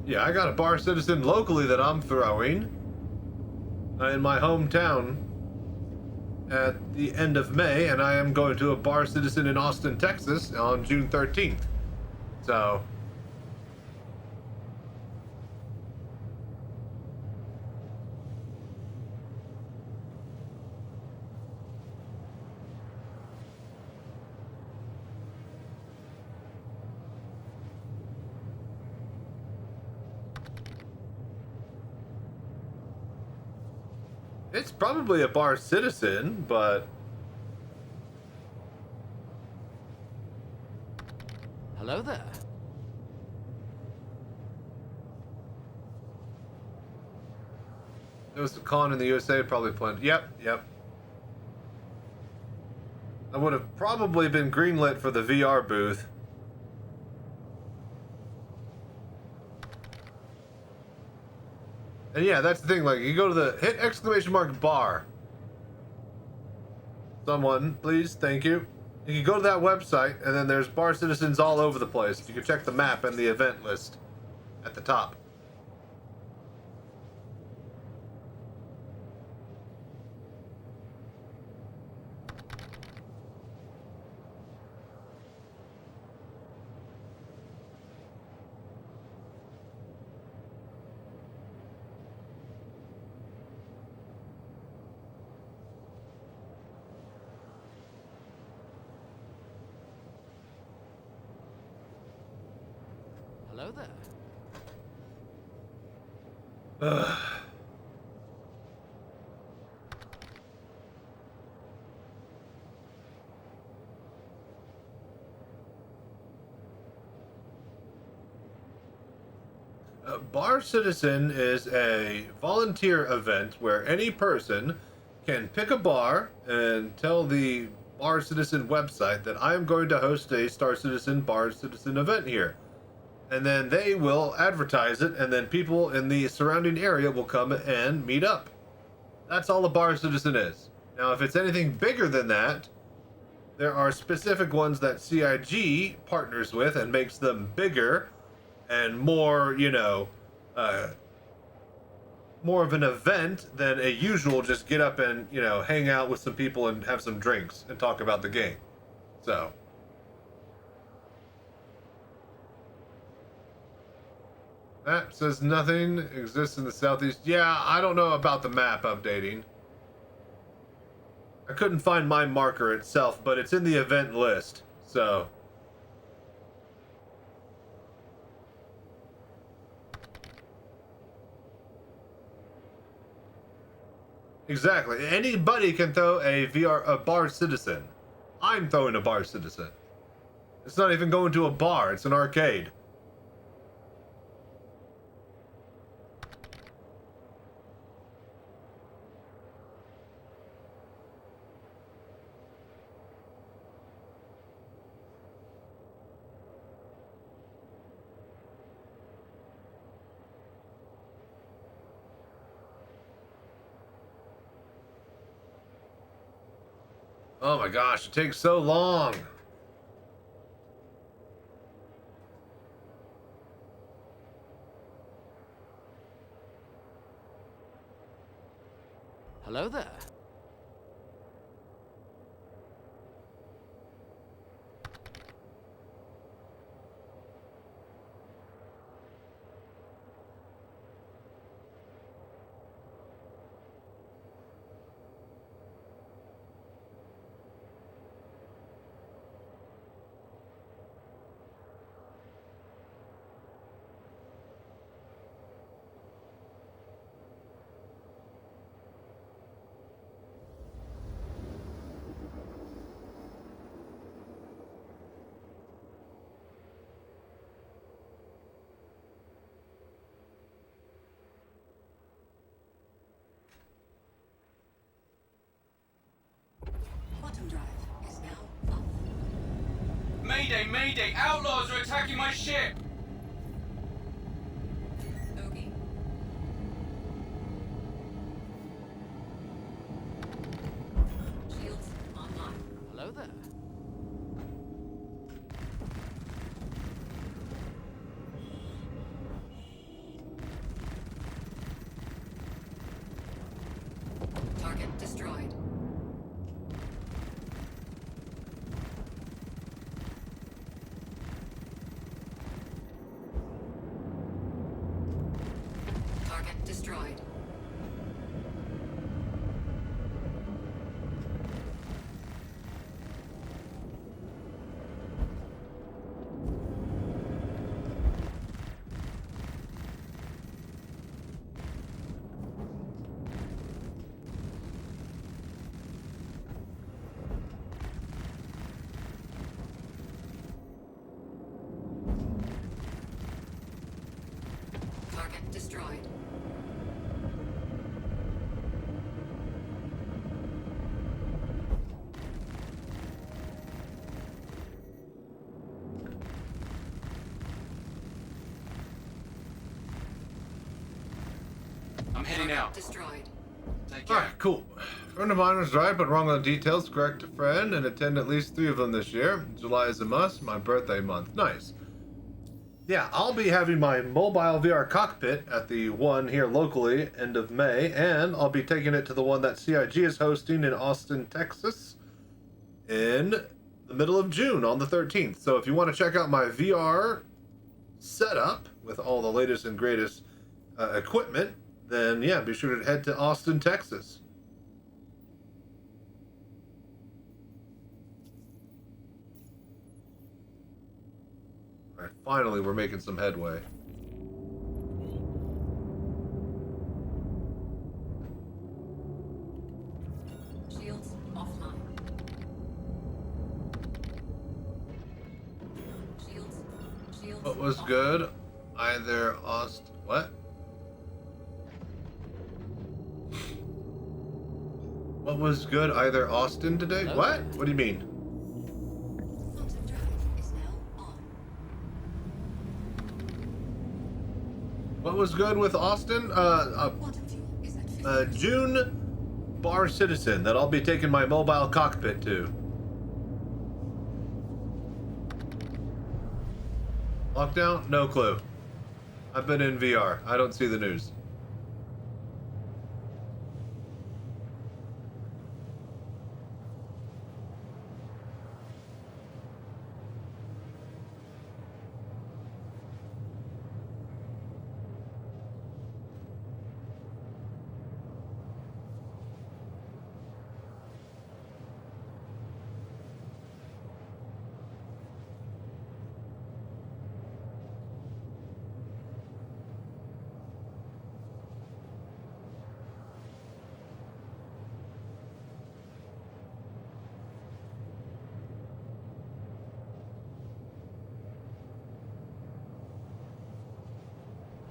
Yeah, I got a Bar Citizen locally that I'm throwing in my hometown at the end of May, and I am going to a Bar Citizen in Austin, Texas on June 13th. So... it's probably a Bar Citizen, but... Hello there. There was a con in the USA, probably planned. Yep. I would have probably been greenlit for the VR booth. And yeah, that's the thing, like, you go to the, hit exclamation mark bar. Someone, please, thank you. You can go to that website, and then there's Bar Citizens all over the place. You can check the map and the event list at the top. Hello there. Ugh. Bar Citizen is a volunteer event where any person can pick a bar and tell the Bar Citizen website that I am going to host a Star Citizen Bar Citizen event here. And then they will advertise it, and then people in the surrounding area will come and meet up. That's all a Bar Citizen is. Now, if it's anything bigger than that, there are specific ones that CIG partners with and makes them bigger and more, you know, more of an event than a usual just get up and, you know, hang out with some people and have some drinks and talk about the game. So... map says nothing exists in the southeast. Yeah, I don't know about the map updating. I couldn't find my marker itself, but it's in the event list, so... exactly. Anybody can throw a Bar Citizen. I'm throwing a Bar Citizen. It's not even going to a bar, it's an arcade. Oh my gosh, it takes so long. Hello there. Quantum drive is now off. Mayday, mayday! Outlaws are attacking my ship! Okay. Shields online. Hello there. Target destroyed. Target destroyed. Target destroyed. I'm heading out. Destroyed. Take care. Alright, cool. Friend of mine was right, but wrong on the details. Correct a friend and attend at least 3 of them this year. July is a must. My birthday month. Nice. Yeah, I'll be having my mobile VR cockpit at the one here locally end of May, and I'll be taking it to the one that CIG is hosting in Austin, Texas in the middle of June on the 13th. So if you want to check out my VR setup with all the latest and greatest equipment, then yeah, be sure to head to Austin, Texas. All right, finally, we're making some headway. Shields offline. Shields. What was good? Either what? What was good? Either Austin today? Hello? What? What do you mean? Quantum drive is now on. What was good with Austin? Quantum fuel is at 50%. June Bar Citizen that I'll be taking my mobile cockpit to. Lockdown? No clue. I've been in VR. I don't see the news.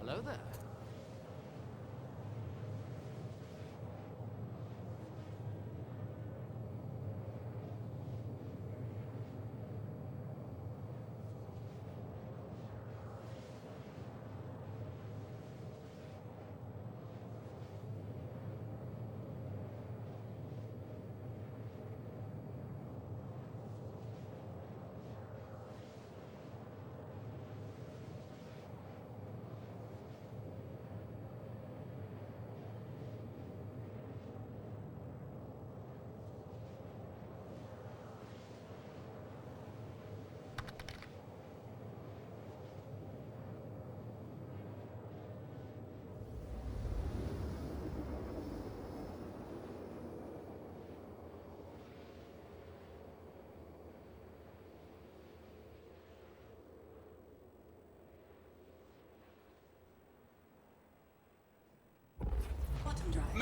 Hello there.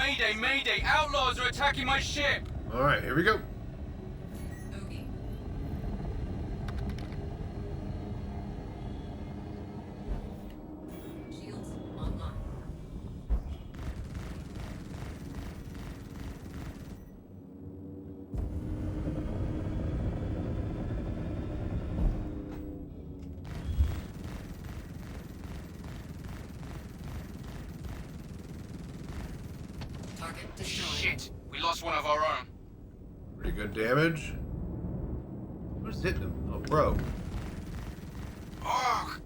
Mayday, mayday! Outlaws are attacking my ship! Alright, here we go. Shields online. Target destroyed. Shit! We lost one of our own. Pretty good damage. Who's hitting him? Oh, bro. Oh,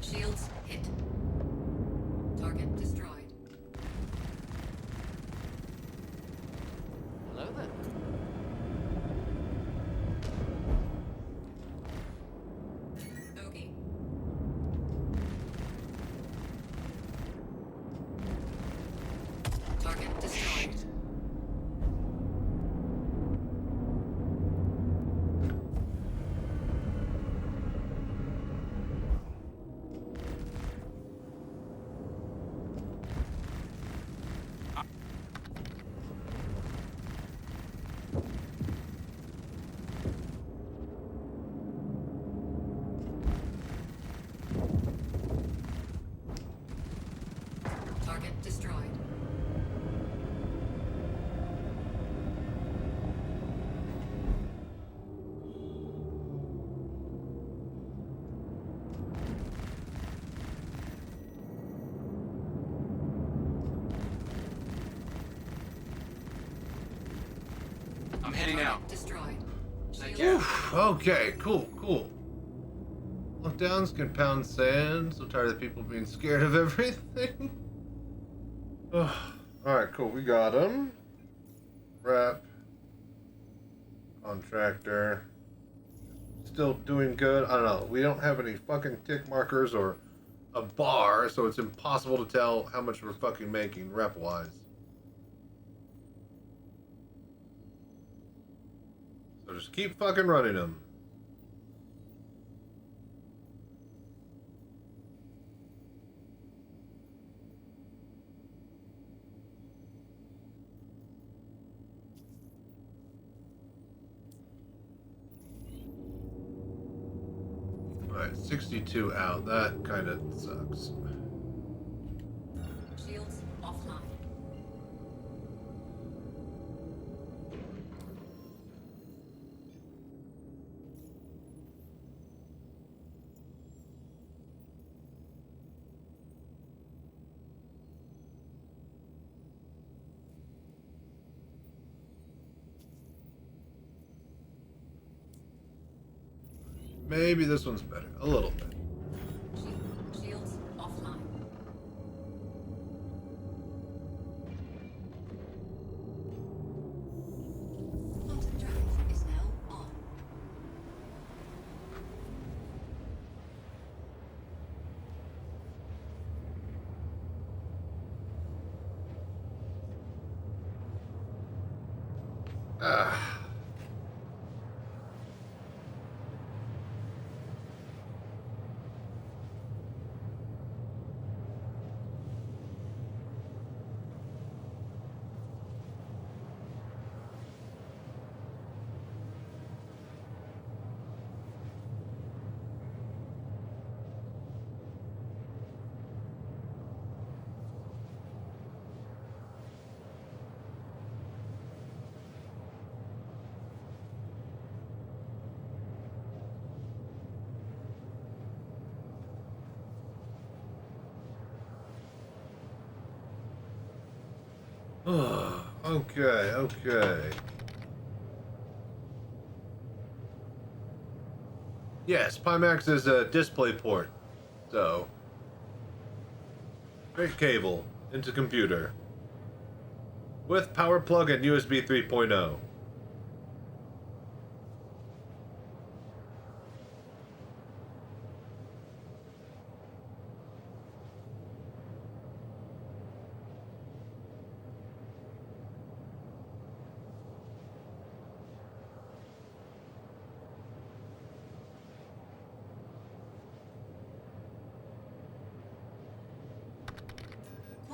Shields hit. Target destroyed. Hello there. Okay. Target destroyed. Target destroyed. I'm heading out. Destroyed. Take care. Okay, cool. Lockdowns can pound sand. So tired of people being scared of everything. Alright, cool. We got him. Rep. Contractor. Still doing good. I don't know. We don't have any fucking tick markers or a bar, so it's impossible to tell how much we're fucking making rep-wise. So just keep fucking running them. Alright, 62 out. That kind of sucks. Shields offline. Maybe this one's better. A little bit. Shields offline. Quantum drive is now on. Okay. Yes, Pimax is a display port. So, straight cable into computer. With power plug and USB 3.0.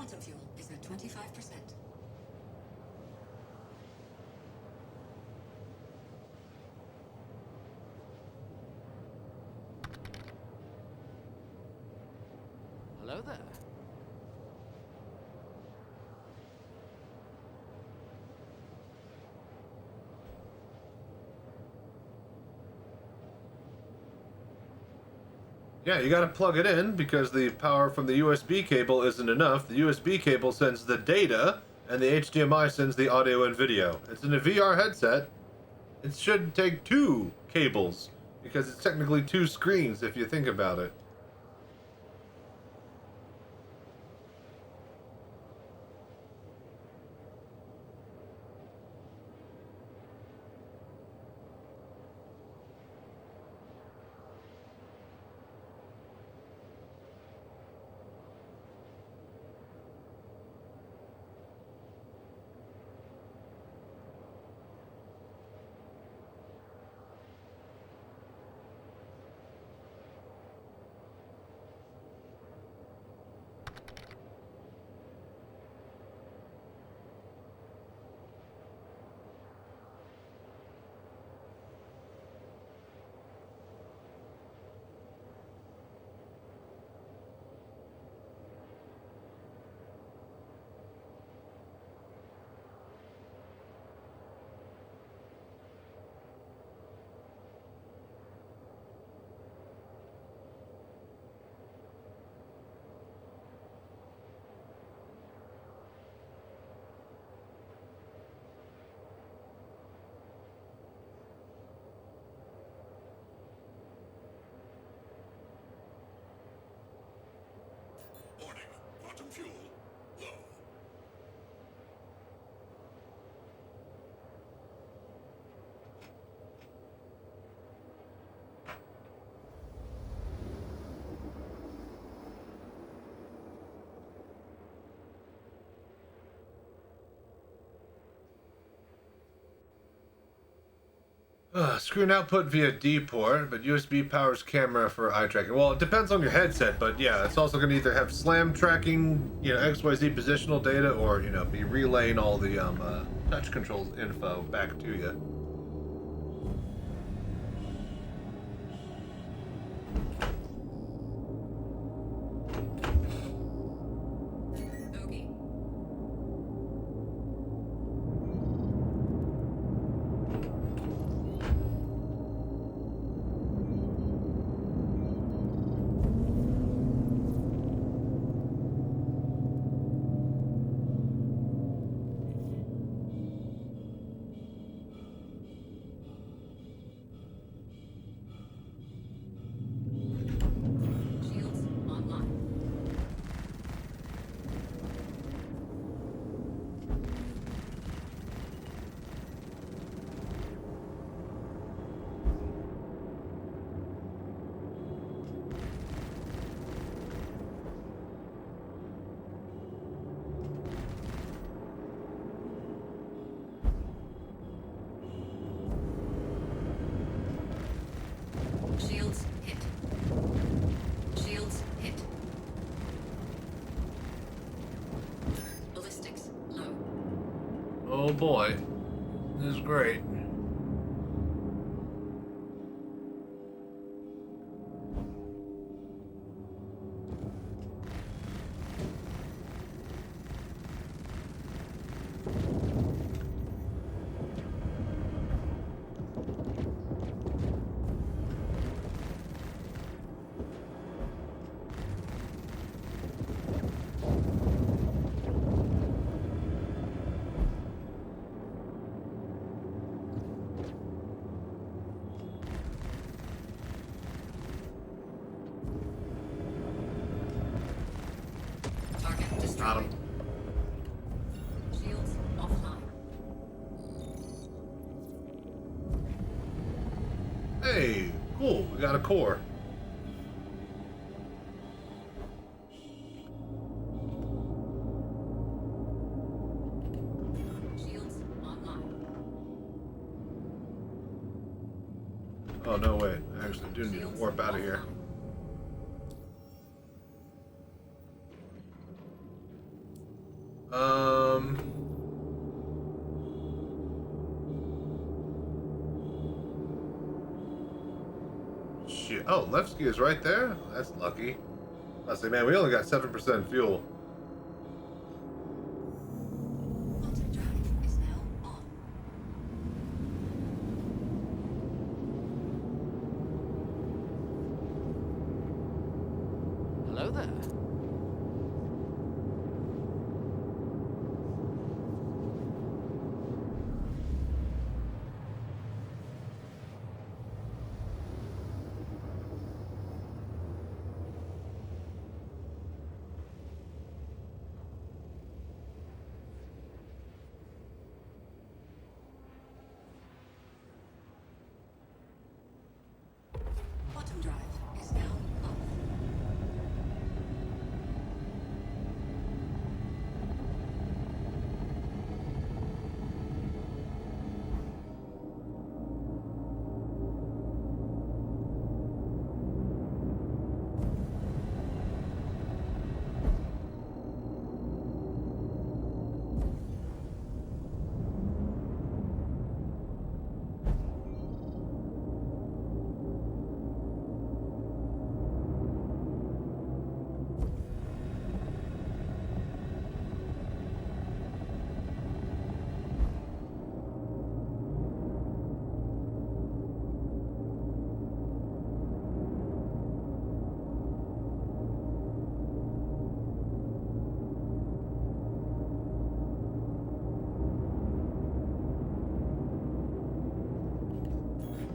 Quantum fuel is at 25%. Hello there. Yeah, you gotta plug it in because the power from the USB cable isn't enough. The USB cable sends the data, and the HDMI sends the audio and video. It's in a VR headset. It should take two cables because it's technically two screens if you think about it. Warning, quantum fuel low. Screen output via D port, but USB powers camera for eye tracking. Well, it depends on your headset, but yeah, it's also going to either have slam tracking, you know, XYZ positional data, or, you know, be relaying all the touch controls info back to you. Shields hit. Shields hit. Ballistics low. Oh boy, this is great. Got him. Shields offline. Hey, cool. We got a core. Shields online. Oh, no, wait. I actually do need to warp out of here. Shit. Oh, Levski is right there? That's lucky. I say, man, we only got 7% fuel. Hello there. Bottom drive is now off.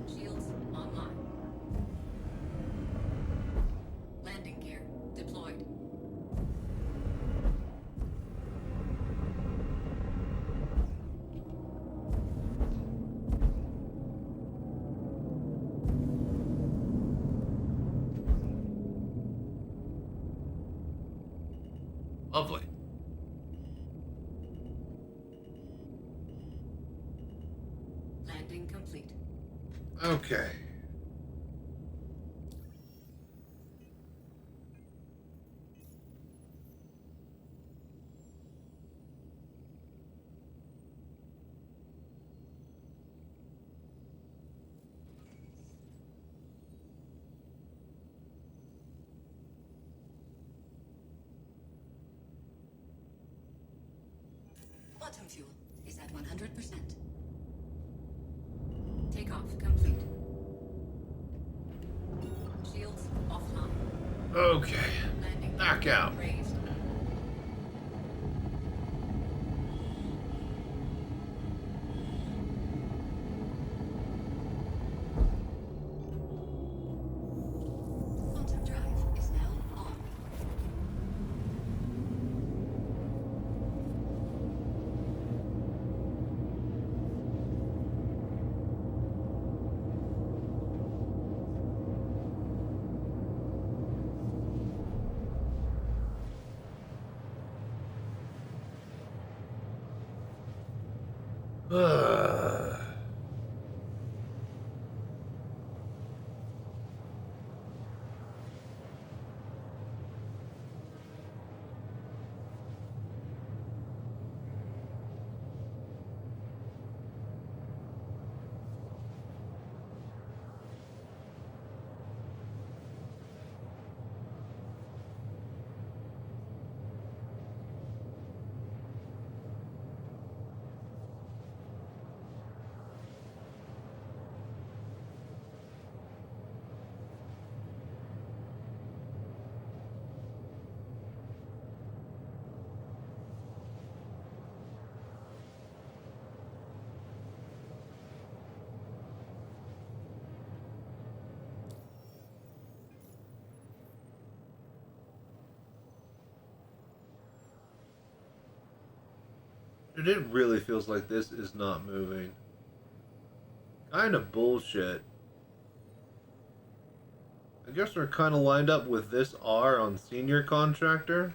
Shields online. Landing gear deployed. Lovely. Landing complete. Okay. Bottom fuel is at 100%. Takeoff complete. Shields offline. Okay. Landing Knockout. raised. Bottom drive is now on. Dude, it really feels like this is not moving. Kind of bullshit. I guess we're kind of lined up with this R on senior contractor.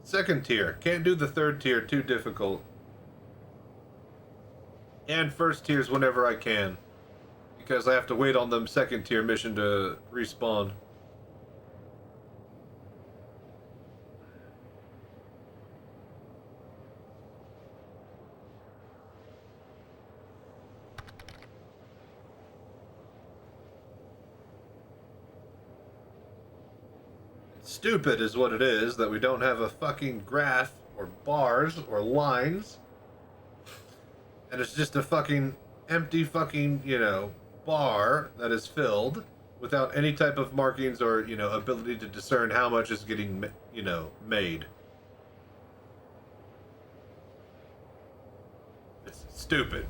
Second tier. Can't do the third tier, too difficult. And first tiers whenever I can. Because I have to wait on them second tier mission to respawn. Stupid is what it is that we don't have a fucking graph or bars or lines. And it's just a fucking empty fucking, you know, bar that is filled without any type of markings or, you know, ability to discern how much is getting, you know, made. It's stupid.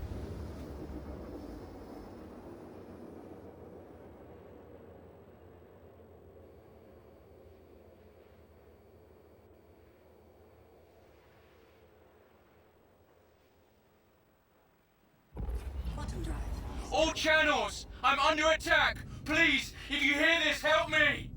All channels! I'm under attack! Please, if you hear this, help me!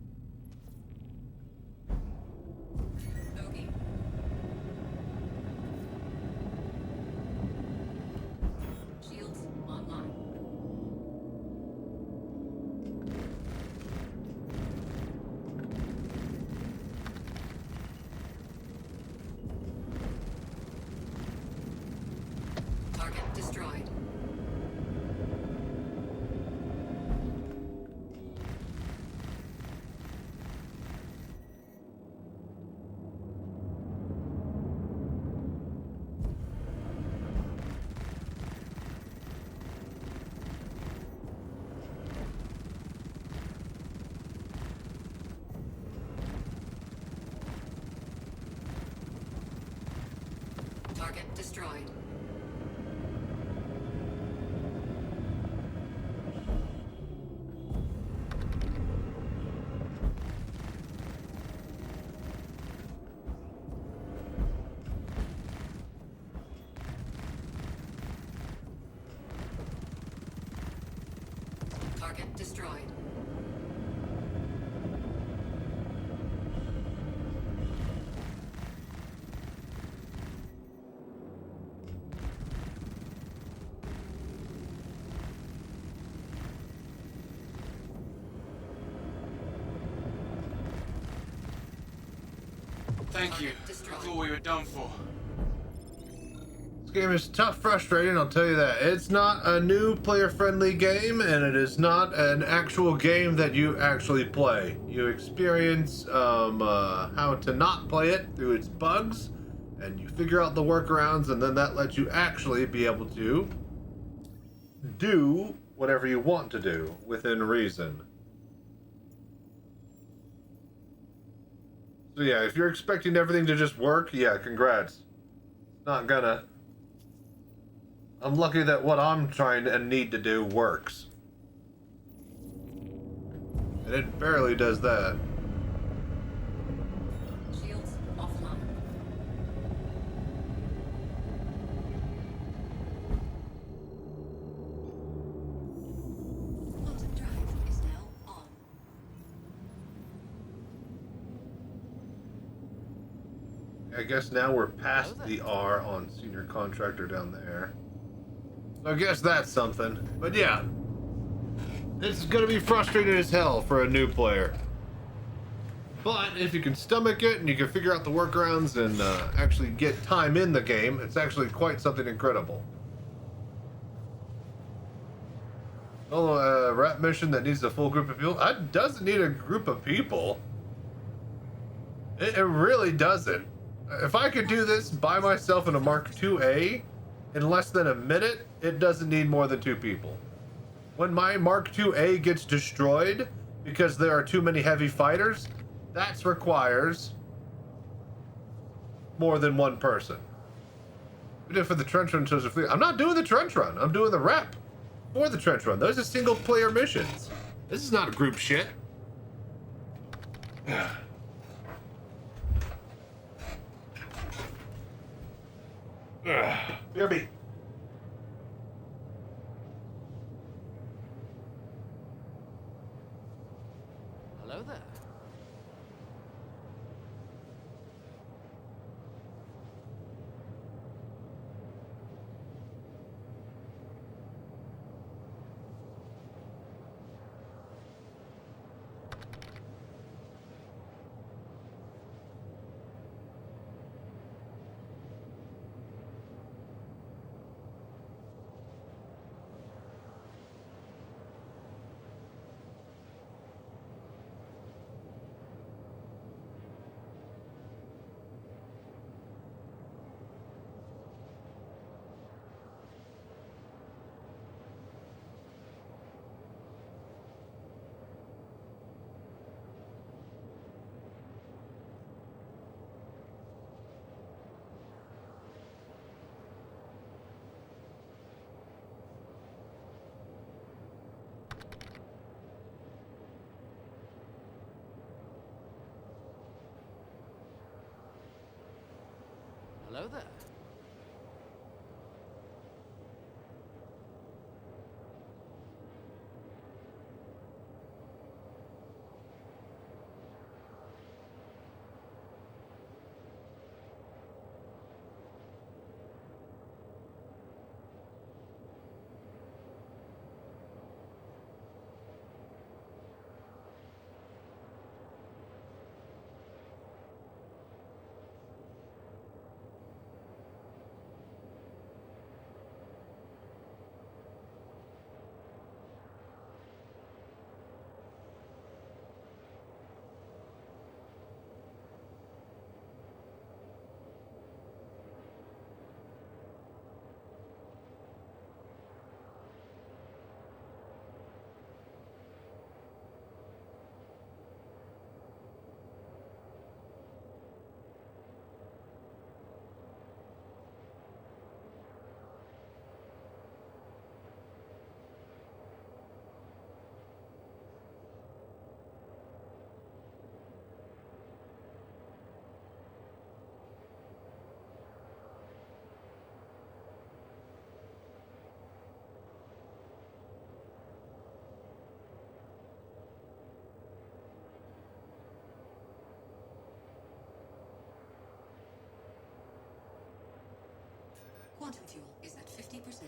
Shields online. Target destroyed. Target destroyed. Target destroyed. Thank you. I thought we were done for. This game is tough, frustrating, I'll tell you that. It's not a new player-friendly game, and it is not an actual game that you actually play. You experience how to not play it through its bugs, and you figure out the workarounds, and then that lets you actually be able to do whatever you want to do within reason. So yeah, if you're expecting everything to just work, yeah, congrats. It's not gonna. I'm lucky that what I'm trying and need to do works. And it barely does that. Shields offline. Quantum drive is now on. I guess now we're past the R on senior contractor down there. So I guess that's something. But yeah, it's gonna be frustrating as hell for a new player. But if you can stomach it and you can figure out the workarounds and actually get time in the game, it's actually quite something incredible. Oh, a rap mission that needs a full group of people? It doesn't need a group of people. It really doesn't. If I could do this by myself in a Mark IIA in less than a minute, it doesn't need more than 2 people. When my Mark IIA gets destroyed because there are too many heavy fighters, that requires more than 1 person. We did it for the trench run. I'm not doing the trench run. I'm doing the rep for the trench run. Those are single player missions. This is not a group shit. BRB. Hello there. Hello there. Quantum fuel is at 50%.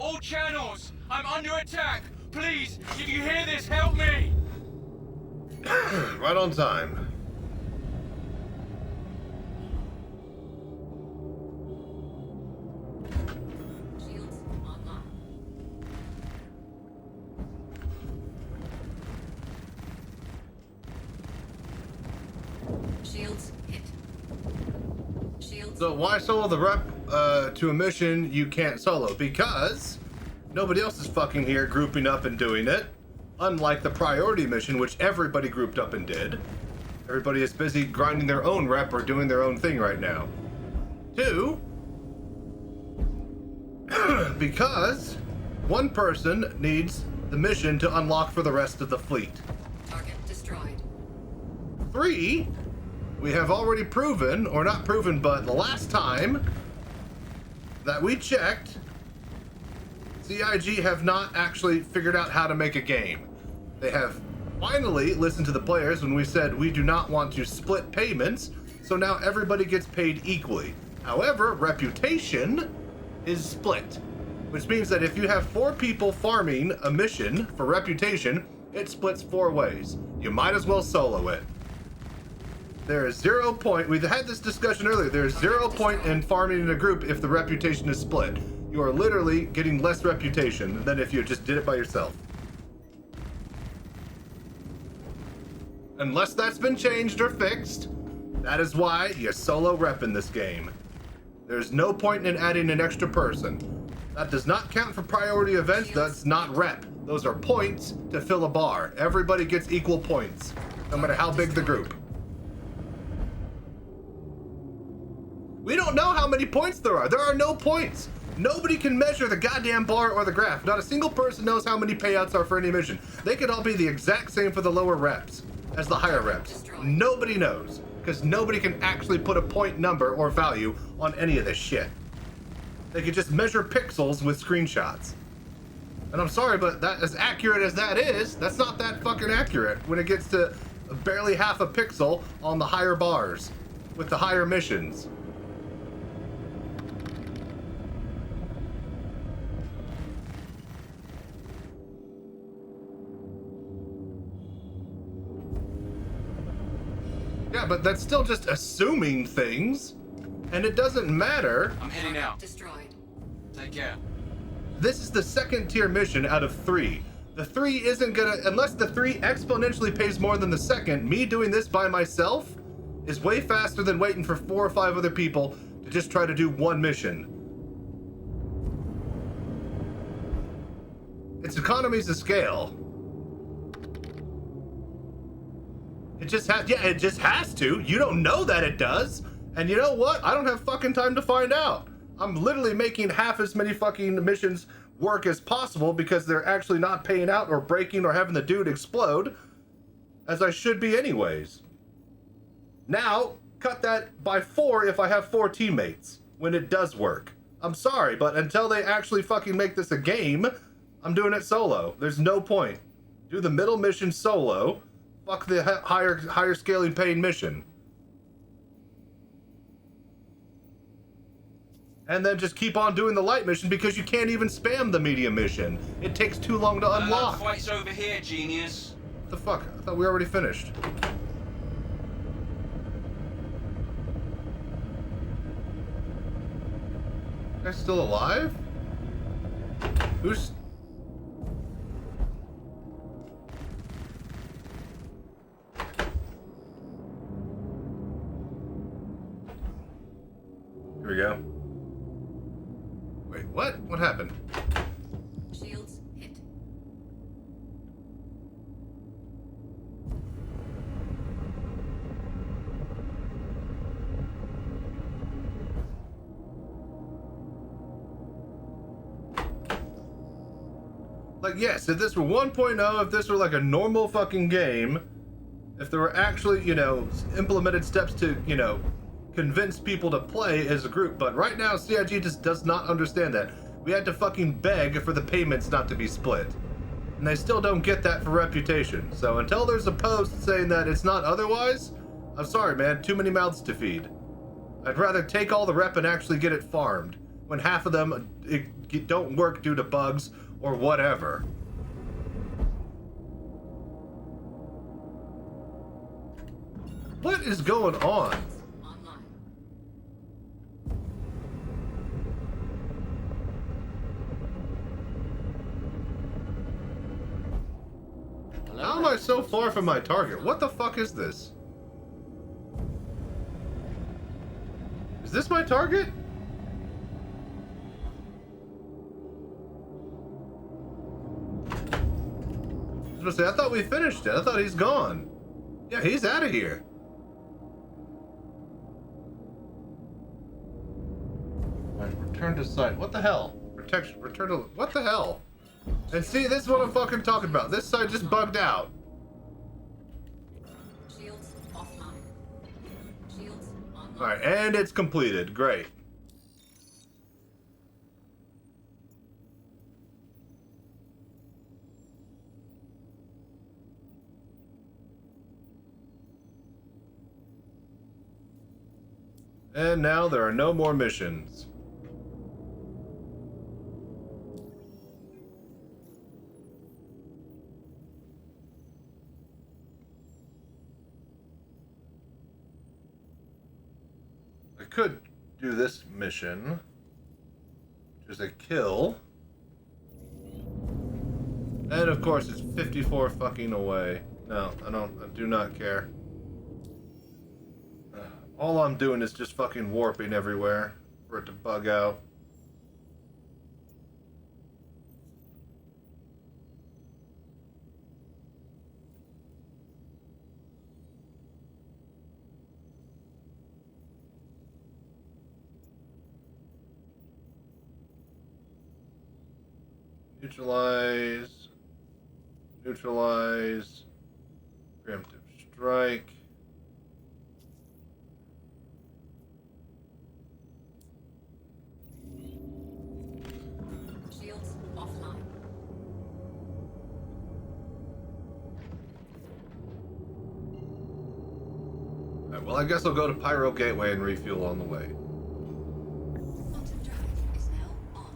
All channels! I'm under attack! Please, if you hear this, help me! Right on time. Shields online. Shields hit. Shields. So why solo the rep to a mission you can't solo? Because nobody else is fucking here grouping up and doing it. Unlike the priority mission, which everybody grouped up and did. Everybody is busy grinding their own rep or doing their own thing right now. 2, because one person needs the mission to unlock for the rest of the fleet. Target destroyed. 3, we have already proven, or not proven, but the last time that we checked, CIG have not actually figured out how to make a game. They have finally listened to the players when we said we do not want to split payments, so now everybody gets paid equally. However, reputation is split, which means that if you have 4 people farming a mission for reputation, it splits 4 ways. You might as well solo it. There is 0 point, we had this discussion earlier, there's 0 point in farming in a group if the reputation is split. You are literally getting less reputation than if you just did it by yourself. Unless that's been changed or fixed, that is why you solo rep in this game. There's no point in adding an extra person. That does not count for priority events, that's not rep. Those are points to fill a bar. Everybody gets equal points, no matter how big the group. We don't know how many points there are. There are no points. Nobody can measure the goddamn bar or the graph. Not a single person knows how many payouts are for any mission. They could all be the exact same for the lower reps as the higher reps. Nobody knows, because nobody can actually put a point number or value on any of this shit. They could just measure pixels with screenshots. And I'm sorry, but that, as accurate as that is, that's not that fucking accurate when it gets to barely half a pixel on the higher bars with the higher missions. Yeah, but that's still just assuming things, and it doesn't matter. I'm heading out. Destroyed. Take care. This is the second tier mission out of 3. The 3 isn't gonna, unless the 3 exponentially pays more than the second, me doing this by myself is way faster than waiting for 4 or 5 other people to just try to do one mission. It's economies of scale. It just has to. You don't know that it does. And you know what? I don't have fucking time to find out. I'm literally making half as many fucking missions work as possible because they're actually not paying out or breaking or having the dude explode as I should be anyways. Now, cut that by 4 if I have 4 teammates when it does work. I'm sorry, but until they actually fucking make this a game, I'm doing it solo. There's no point. Do the middle mission solo. Fuck the higher scaling paying mission. And then just keep on doing the light mission because you can't even spam the medium mission. It takes too long to unlock. Fight's over here, genius. What the fuck? I thought we already finished. Guy's still alive? Who's... Here we go. Wait, what? What happened? Shields hit. Like, yes, if this were 1.0, if this were like a normal fucking game, if there were actually, you know, implemented steps to, you know, convince people to play as a group, but right now CIG just does not understand that. We had to fucking beg for the payments not to be split. And they still don't get that for reputation. So until there's a post saying that it's not otherwise, I'm sorry, man, too many mouths to feed. I'd rather take all the rep and actually get it farmed, when half of them don't work due to bugs or whatever. What is going on? How am I so far from my target? What the fuck is this? Is this my target? I was gonna say, I thought we finished it. I thought he's gone. Yeah, he's out of here. Right, return to site. What the hell? Protection. Return to. What the hell? And see, this is what I'm fucking talking about. This site just bugged out. Shields offline. Shields online. Alright, and it's completed. Great. And now there are no more missions. I could do this mission, which is a kill. And of course it's 54 fucking away. No, I do not care. All I'm doing is just fucking warping everywhere for it to bug out. Neutralize. Neutralize. Preemptive strike. Shields offline. Alright, well, I guess I'll go to Pyro Gateway and refuel on the way. Quantum drive is now on.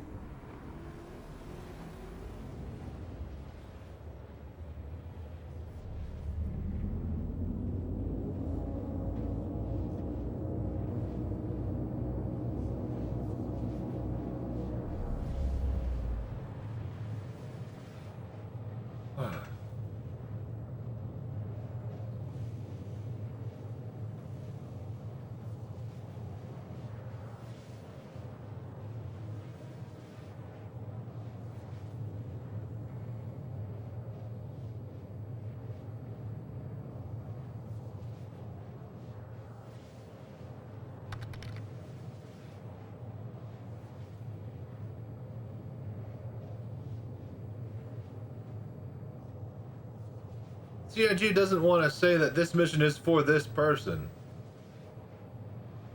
CIG doesn't want to say that this mission is for this person.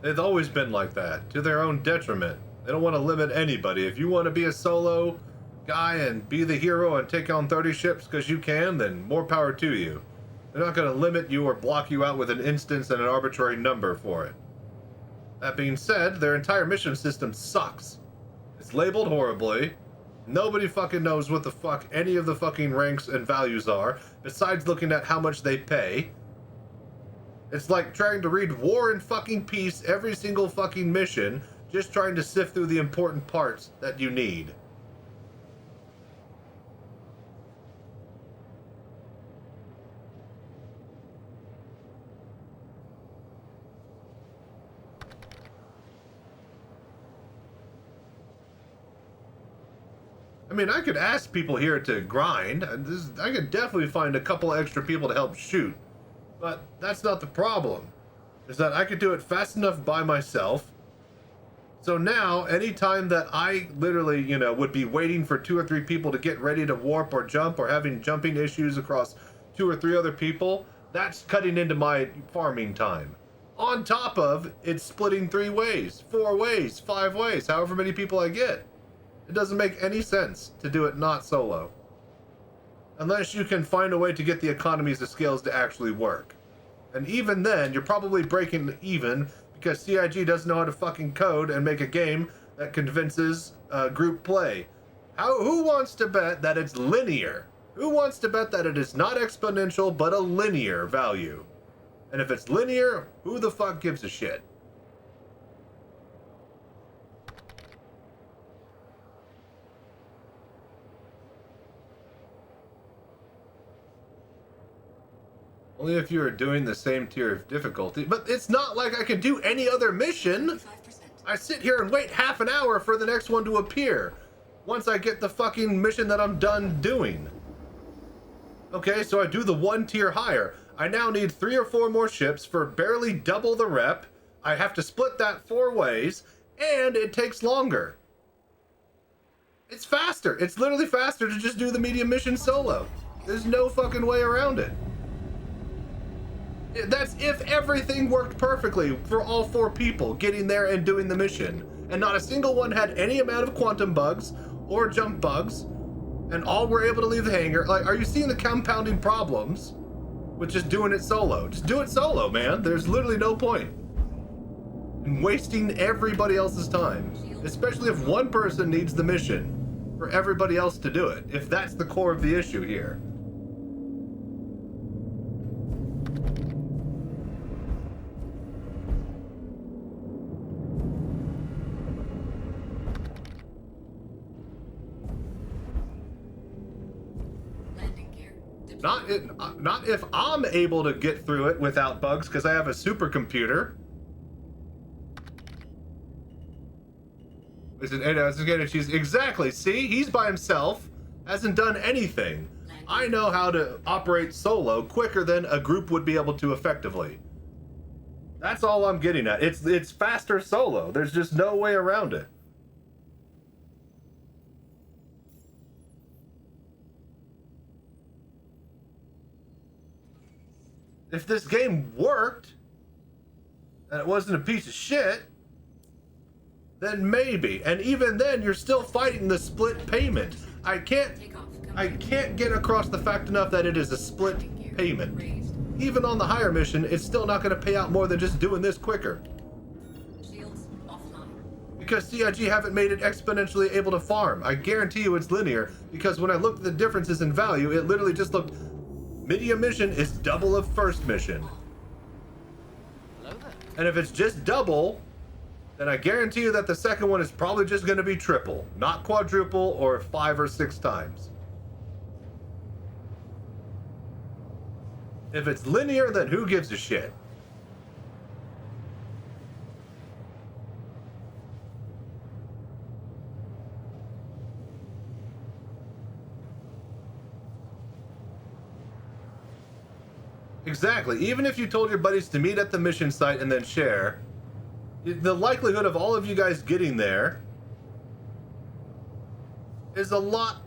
They've always been like that, to their own detriment. They don't want to limit anybody. If you want to be a solo guy and be the hero and take on 30 ships because you can, then more power to you. They're not going to limit you or block you out with an instance and an arbitrary number for it. That being said, their entire mission system sucks. It's labeled horribly. Nobody fucking knows what the fuck any of the fucking ranks and values are, besides looking at how much they pay. It's like trying to read War and fucking Peace every single fucking mission, just trying to sift through the important parts that you need. I mean, I could ask people here to grind. I could definitely find a couple extra people to help shoot. But that's not the problem. Is that I could do it fast enough by myself. So now, anytime that I literally, you know, would be waiting for 2 or 3 people to get ready to warp or jump or having jumping issues across 2 or 3 other people, that's cutting into my farming time. On top of it's splitting 3 ways, 4 ways, 5 ways, however many people I get. It doesn't make any sense to do it not solo. Unless you can find a way to get the economies of scales to actually work. And even then, you're probably breaking even because CIG doesn't know how to fucking code and make a game that convinces group play. Who wants to bet that it's linear? Who wants to bet that it is not exponential but a linear value? And if it's linear, who the fuck gives a shit? Only if you are doing the same tier of difficulty. But it's not like I can do any other mission. I sit here and wait half an hour for the next one to appear. Once I get the fucking mission that I'm done doing. Okay, so I do the 1 tier higher. I now need 3 or 4 more ships for barely double the rep. I have to split that 4 ways. And it takes longer. It's faster. It's literally faster to just do the medium mission solo. There's no fucking way around it. That's if everything worked perfectly for all 4 people getting there and doing the mission. And not a single one had any amount of quantum bugs or jump bugs. And all were able to leave the hangar. Like, are you seeing the compounding problems with just doing it solo? Just do it solo, man. There's literally no point in wasting everybody else's time. Especially if one person needs the mission for everybody else to do it. If that's the core of the issue here. Not if I'm able to get through it without bugs because I have a supercomputer. Listen, exactly. See, he's by himself, hasn't done anything. I know how to operate solo quicker than a group would be able to effectively. That's all I'm getting at. It's faster solo. There's just no way around it. If this game worked, and it wasn't a piece of shit, then maybe. And even then, you're still fighting the split payment. I can't get across the fact enough that it is a split payment. Even on the higher mission, it's still not going to pay out more than just doing this quicker. Because CIG haven't made it exponentially able to farm. I guarantee you it's linear, because when I looked at the differences in value, it literally just looked... Medium mission is double of first mission. And if it's just double, then I guarantee you that the second one is probably just going to be triple, not quadruple or 5 or 6 times. If it's linear, then who gives a shit? Exactly. Even if you told your buddies to meet at the mission site and then share, the likelihood of all of you guys getting there is a lot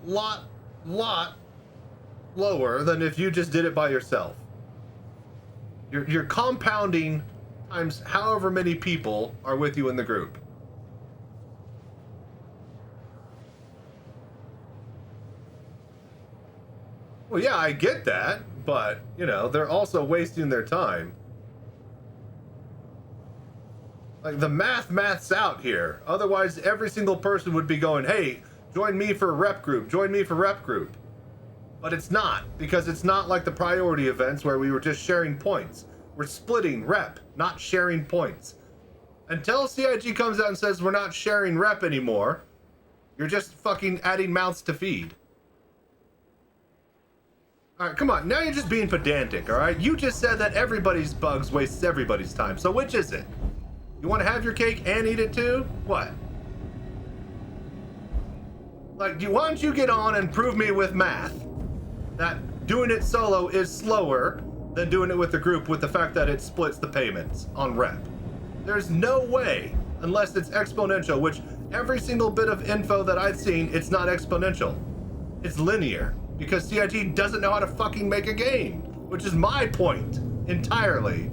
lower than if you just did it by yourself. You're compounding times however many people are with you in the group. Well, yeah, I get that, but, you know, they're also wasting their time. Like, the math's out here. Otherwise, every single person would be going, hey, join me for rep group, join me for rep group. But it's not, because it's not like the priority events where we were just sharing points. We're splitting rep, not sharing points. Until CIG comes out and says we're not sharing rep anymore, you're just fucking adding mouths to feed. Alright, come on, now you're just being pedantic, alright? You just said that everybody's bugs wastes everybody's time, so which is it? You want to have your cake and eat it too? What? Like, why don't you get on and prove me with math that doing it solo is slower than doing it with the group, with the fact that it splits the payments on rep. There's no way, unless it's exponential, which every single bit of info that I've seen, it's not exponential. It's linear, because CIG doesn't know how to fucking make a game, which is my point entirely.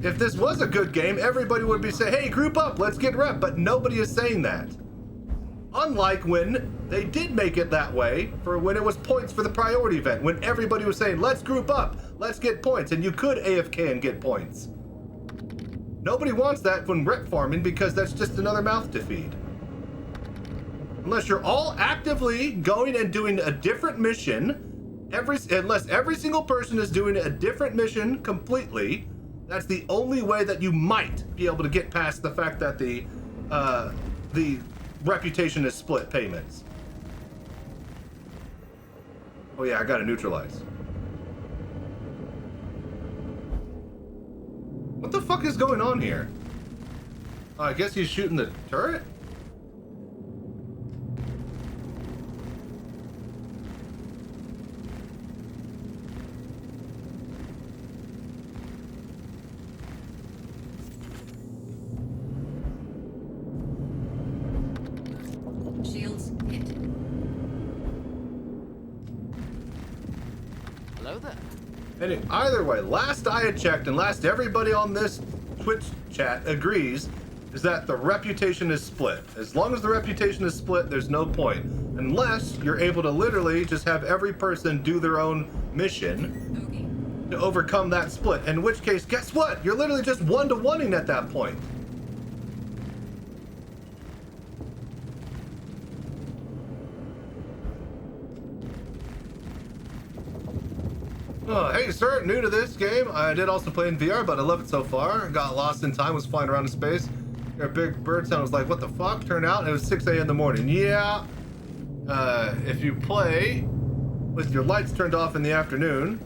If this was a good game, everybody would be saying, hey, group up, let's get rep, but nobody is saying that. Unlike when they did make it that way for when it was points for the priority event, when everybody was saying, let's group up, let's get points, and you could AFK and get points. Nobody wants that when rep farming because that's just another mouth to feed. Unless you're all actively going and doing a different mission, unless every single person is doing a different mission completely, that's the only way that you might be able to get past the fact that the reputation is split payments. Oh yeah, I gotta neutralize. What the fuck is going on here? Oh, I guess he's shooting the turret? Shields hit. Hello there. And either way, last I had checked and last everybody on this Twitch chat agrees is that the reputation is split. As long as the reputation is split, there's no point. Unless you're able to literally just have every person do their own mission to overcome that split. In which case, guess what? You're literally just one-to-oneing at that point. Hey sir, new to this game. I did also play in VR, but I love it so far. Got lost in time, was flying around in space. Got a big bird sound, was like, what the fuck? Turned out it was 6 a.m. in the morning. Yeah. If you play with your lights turned off in the afternoon,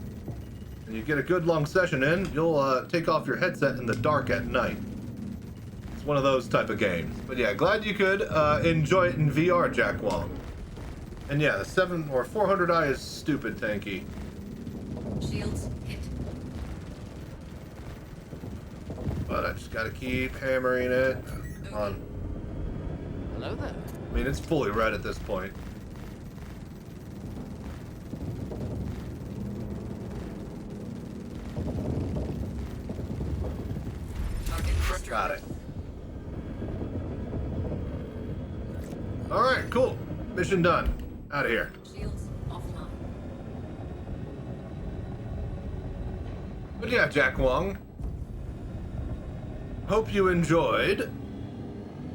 and you get a good long session in, you'll take off your headset in the dark at night. It's one of those type of games. But yeah, glad you could enjoy it in VR, Jack Wong. And yeah, the 400i is stupid tanky. Shields hit. But I just gotta keep hammering it. Come on. Hello there. I mean, it's fully red at this point. Got it. Alright, cool. Mission done. Out of here. Shields offline. But yeah, Jack Wong. Hope you enjoyed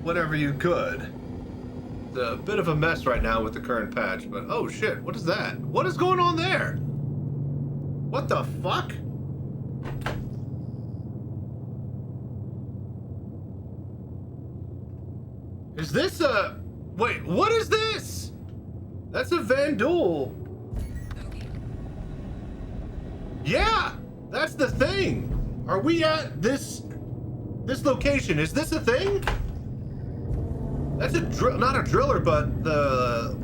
whatever you could. It's a bit of a mess right now with the current patch, but oh shit, what is that? What is going on there? What the fuck? Is this a... Wait, what is this? That's a Vandal. Yeah, that's the thing. Are we at this location? Is this a thing? That's a not a driller, but the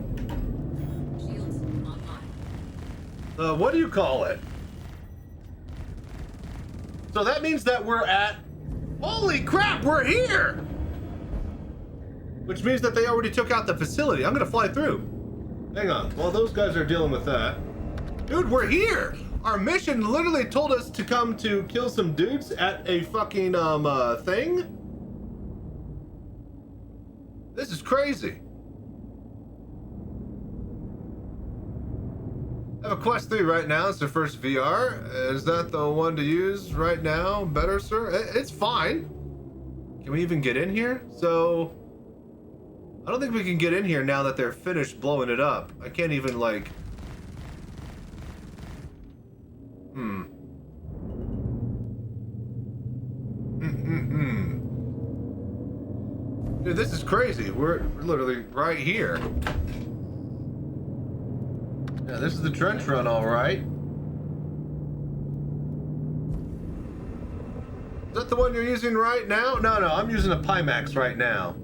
what do you call it? So that means that we're at... Holy crap, we're here! Which means that they already took out the facility. I'm gonna fly through. Hang on, while those guys are dealing with that. Dude, we're here! Our mission literally told us to come to kill some dudes at a fucking, thing? This is crazy. I have a Quest 3 right now. It's the first VR. Is that the one to use right now? Better, sir? It's fine. Can we even get in here? So, I don't think we can get in here now that they're finished blowing it up. I can't even, like... Dude, this is crazy. We're literally right here. Yeah, this is the trench run, all right. Is that the one you're using right now? No, I'm using a Pimax right now.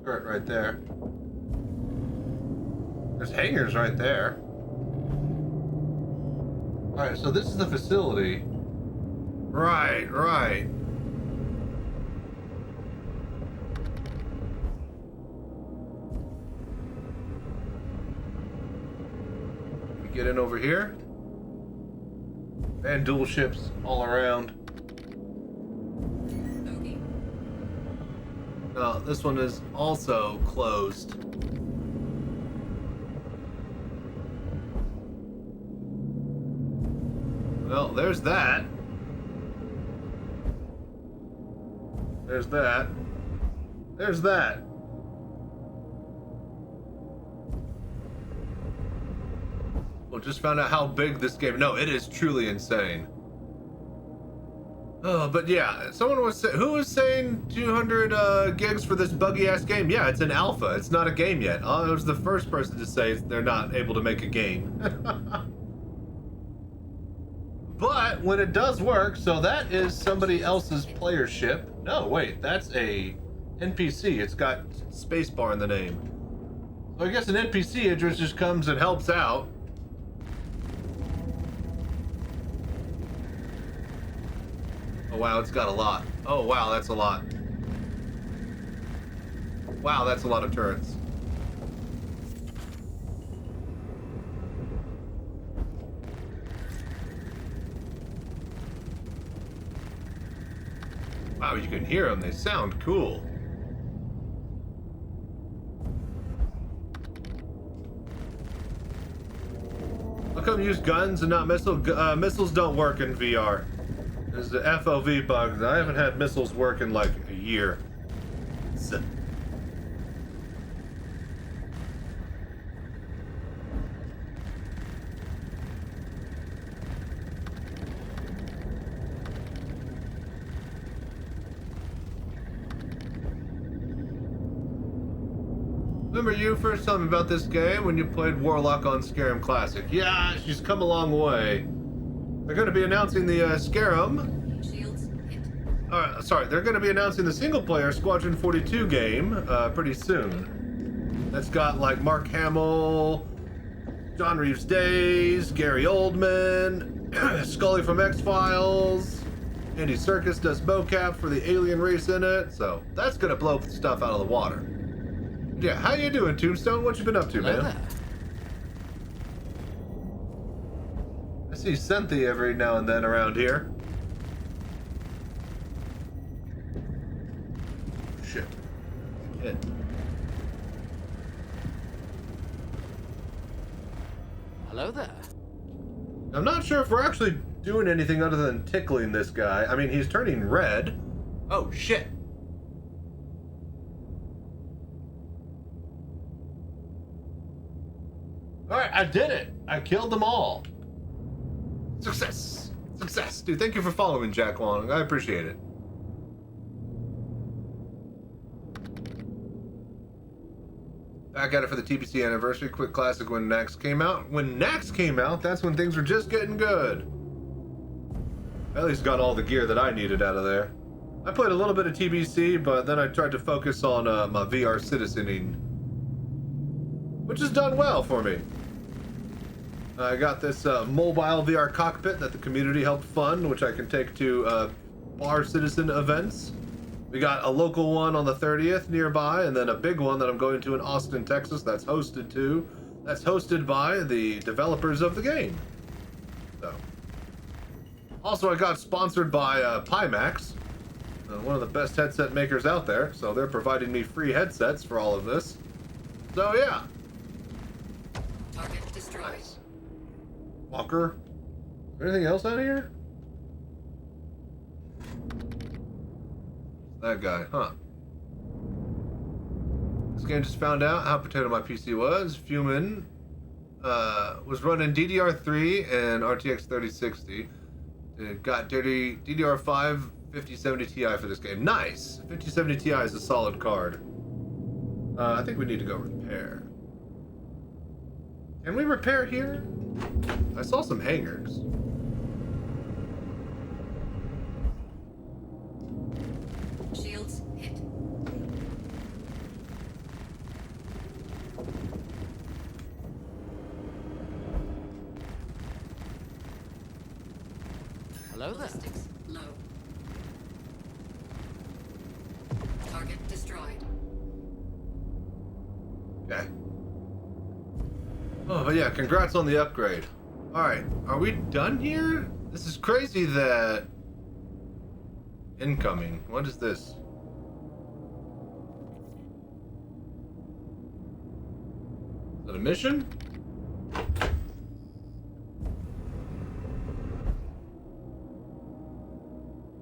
Right there. There's hangars right there. Alright, so this is the facility. Right. Get in over here. And dual ships all around. No, this one is also closed. Well, there's that. There's that. There's that. Well, just found out how big this game. No, it is truly insane. Oh, but yeah, someone was who was saying 200 gigs for this buggy ass game? Yeah, it's an alpha. It's not a game yet. I was the first person to say they're not able to make a game. But when it does work, so that is somebody else's player ship. No, wait, that's a NPC. It's got spacebar in the name. So I guess an NPC address just comes and helps out. Oh wow, it's got a lot. Oh wow, that's a lot. Wow, that's a lot of turrets. Wow, you can hear them. They sound cool. How come use guns and not missiles? Missiles don't work in VR. There's the FOV bugs. I haven't had missiles work in like a year. So. Remember you first telling me about this game when you played Warlock on Skyrim Classic? Yeah, she's come a long way. They're going to be announcing the Skyrim. Shields hit. Sorry, they're going to be announcing the single-player Squadron 42 game pretty soon. That's got like Mark Hamill, John Reeves Days, Gary Oldman, Scully from X-Files, Andy Serkis does mocap for the alien race in it, so that's going to blow stuff out of the water. Yeah, how you doing, Tombstone? What you been up to, man? There. I see Cynthia every now and then around here. Shit. Hit. Hello there. I'm not sure if we're actually doing anything other than tickling this guy. I mean, he's turning red. Oh, shit. Alright, I did it. I killed them all. Success. Success. Dude, thank you for following, Jack Long. I appreciate it. Back at it for the TPC anniversary. Quick classic when Nax came out. When Nax came out, that's when things were just getting good. I at least got all the gear that I needed out of there. I played a little bit of TBC, but then I tried to focus on my VR citizening, which has done well for me. I got this mobile VR cockpit that the community helped fund, which I can take to bar citizen events. We got a local one on the 30th nearby, and then a big one that I'm going to in Austin, Texas. That's hosted by the developers of the game. So, also I got sponsored by Pimax, one of the best headset makers out there. So they're providing me free headsets for all of this. So yeah. Target destroyed. Nice. Walker. Is there anything else out here? That guy, huh? This game just found out how potato my PC was. Fumin was running DDR3 and RTX 3060. It got dirty DDR5 5070 Ti for this game. Nice! 5070 Ti is a solid card. I think we need to go repair. Can we repair here? I saw some hangers. Shields hit. Hello there. Ballistics low. Target destroyed. Okay. Oh, but yeah, congrats on the upgrade. Alright, are we done here? This is crazy that... Incoming. What is this? Is that a mission?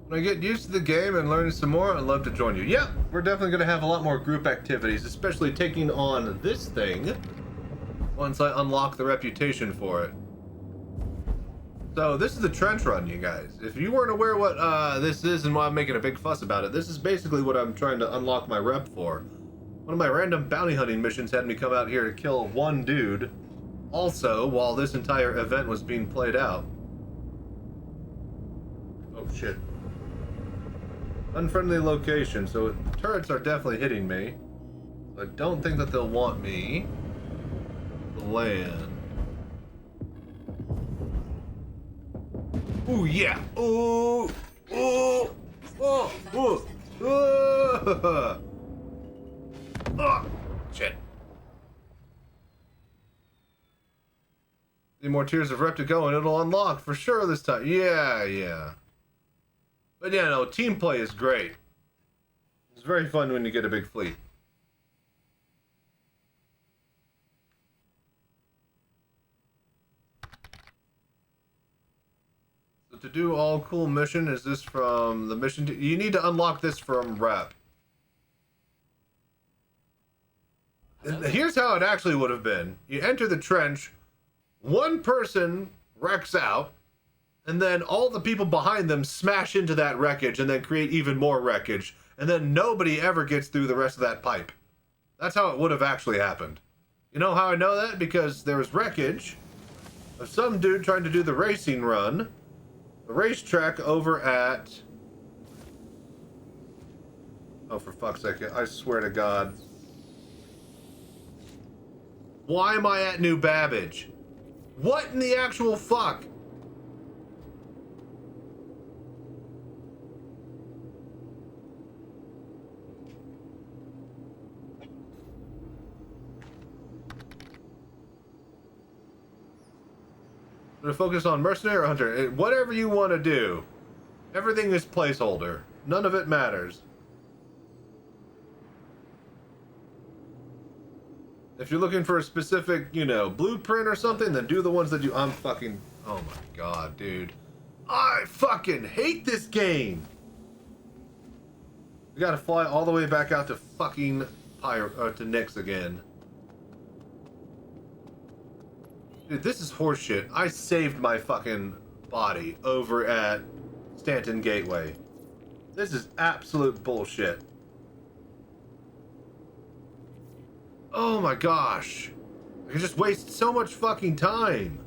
When I get used to the game and learning some more, I'd love to join you. Yep, we're definitely going to have a lot more group activities, especially taking on this thing once I unlock the reputation for it. So this is the trench run, you guys. If you weren't aware what this is and why I'm making a big fuss about it, this is basically what I'm trying to unlock my rep for. One of my random bounty hunting missions had me come out here to kill one dude, also while this entire event was being played out. Oh shit. Unfriendly location, so turrets are definitely hitting me. I don't think that they'll want me to land. Ooh, yeah. Ooh. Ooh. Oh. Ooh. Oh. Oh. Shit. Need more tiers of rep to go and it'll unlock for sure this time. Yeah. But yeah, no, team play is great. It's very fun when you get a big fleet. To do all cool mission, is this from the mission? You need to unlock this from rep. Here's how it actually would have been. You enter the trench, one person wrecks out, and then all the people behind them smash into that wreckage and then create even more wreckage, and then nobody ever gets through the rest of that pipe. That's how it would have actually happened. You know how I know that? Because there was wreckage of some dude trying to do the racing run. The racetrack over at... Oh, for fuck's sake, I swear to God. Why am I at New Babbage? What in the actual fuck? I'm gonna focus on mercenary or hunter. Whatever you want to do. Everything is placeholder. None of it matters. If you're looking for a specific, you know, blueprint or something, then do the ones that you... I'm fucking... Oh my god, dude. I fucking hate this game! We gotta fly all the way back out to fucking... to Nyx again. Dude, this is horseshit. I saved my fucking body over at Stanton Gateway. This is absolute bullshit. Oh my gosh. I just waste so much fucking time.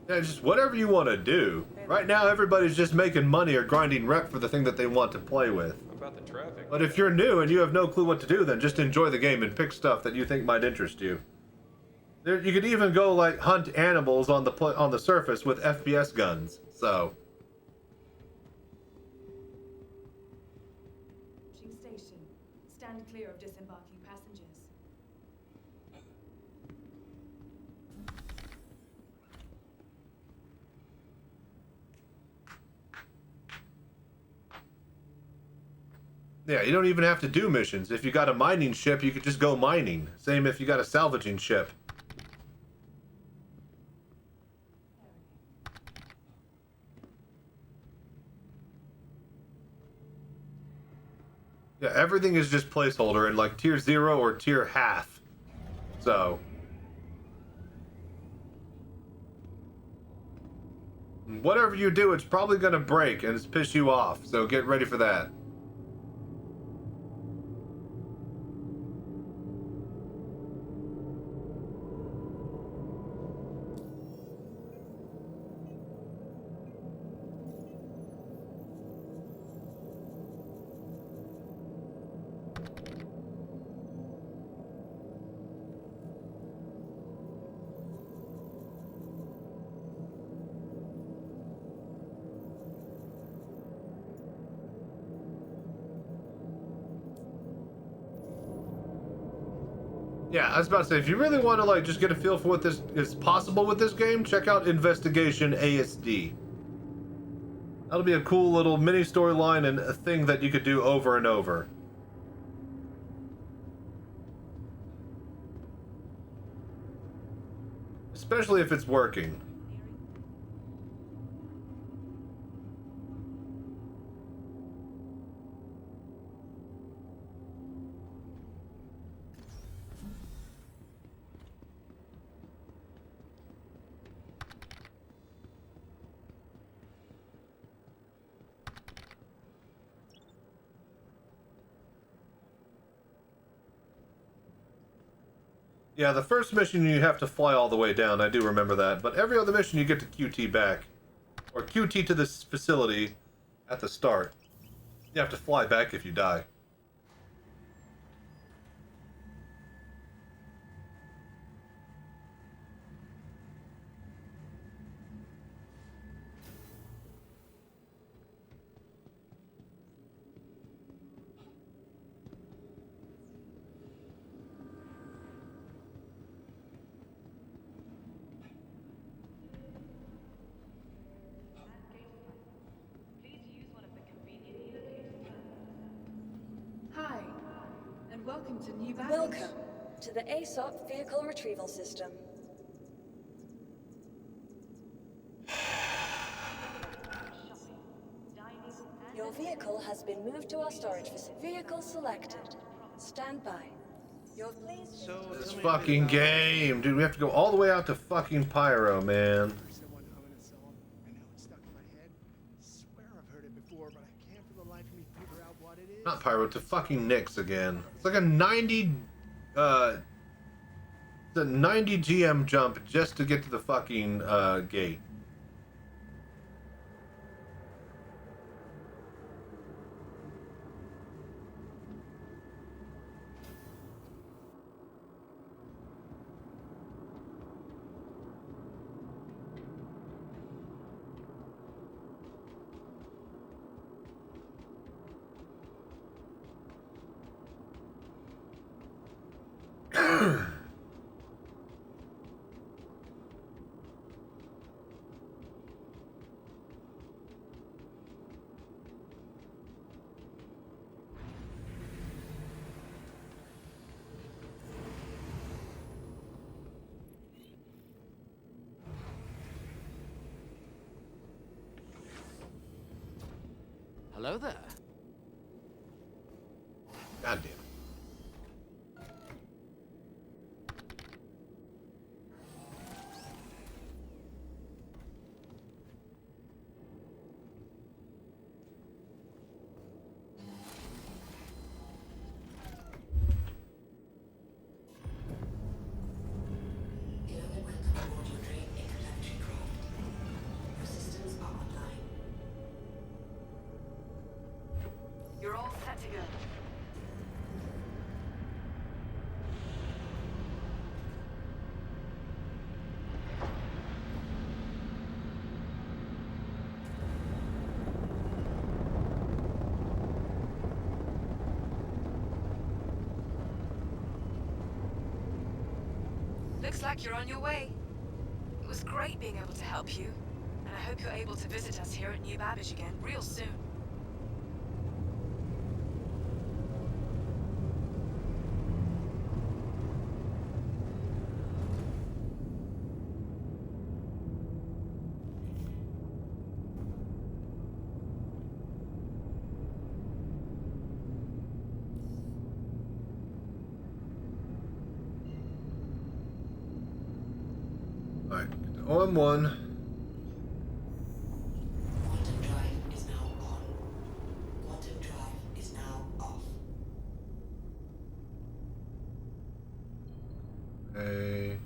Yeah, just whatever you want to do. Right now, everybody's just making money or grinding rep for the thing that they want to play with. What about the traffic? But if you're new and you have no clue what to do, then just enjoy the game and pick stuff that you think might interest you. There, you could even go like hunt animals on the surface with FPS guns. So. Station. Stand clear of disembarking passengers. Yeah, you don't even have to do missions. If you got a mining ship, you could just go mining. Same if you got a salvaging ship. Yeah, everything is just placeholder in like tier 0 or tier half. So. Whatever you do, it's probably going to break and it's piss you off. So get ready for that. Yeah, I was about to say, if you really want to like just get a feel for what this is possible with this game, check out Investigation ASD. That'll be a cool little mini storyline and a thing that you could do over and over. Especially if it's working. Yeah, the first mission you have to fly all the way down, I do remember that. But every other mission you get to QT back. Or QT to this facility at the start. You have to fly back if you die. Hi, and welcome to New Babbage. Welcome to the ASOP Vehicle Retrieval System. Your vehicle has been moved to our storage facility. Vehicle selected. Stand by. Your please. This fucking game, dude. We have to go all the way out to fucking Pyro, man. Not Pyro, to fucking Nyx again. It's like a 90, it's a 90 GM jump just to get to the fucking gate. Hello there. God damn it. All set to go. Looks like you're on your way. It was great being able to help you, and I hope you're able to visit us here at New Babbage again real soon. Alright, OM1. Quantum drive is now on. Quantum drive is now off. Hey.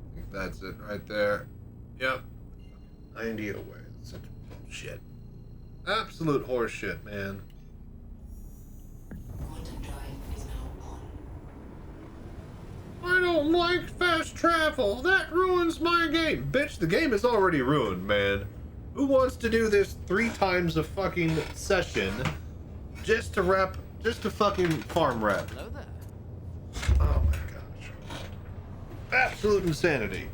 I think that's it right there. Yep. 90 away. That's such bullshit. Absolute horseshit, man. Quantum drive is now on. I don't like fast travel. That ruins my game. Bitch, the game is already ruined, man. Who wants to do this 3 times a fucking session just to fucking farm rep? Hello there. Oh my gosh. Absolute insanity.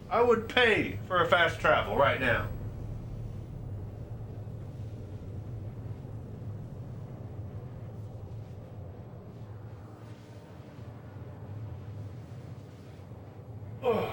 I would pay for a fast travel right now. Ugh.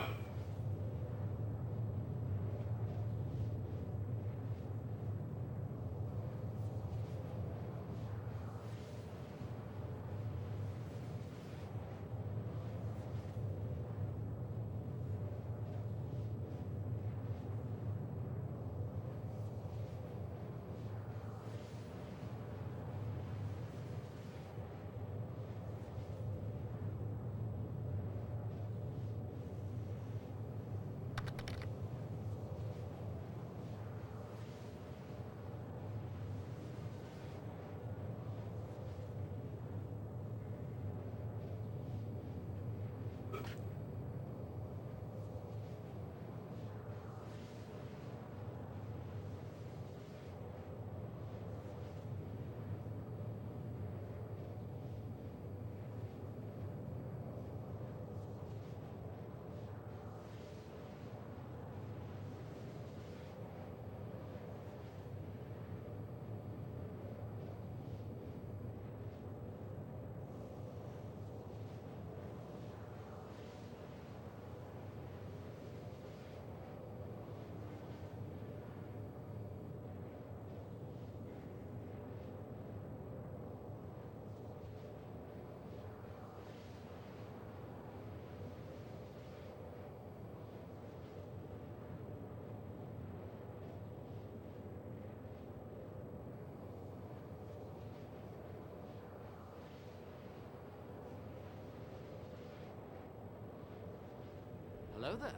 Hello there.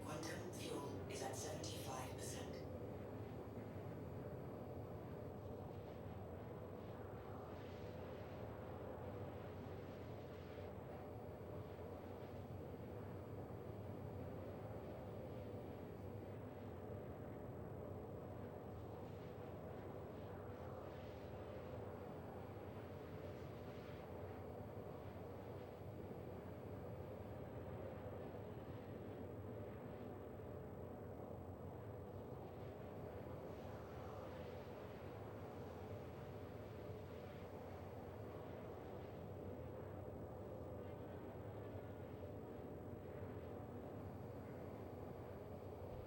Quantum fuel is at 75%.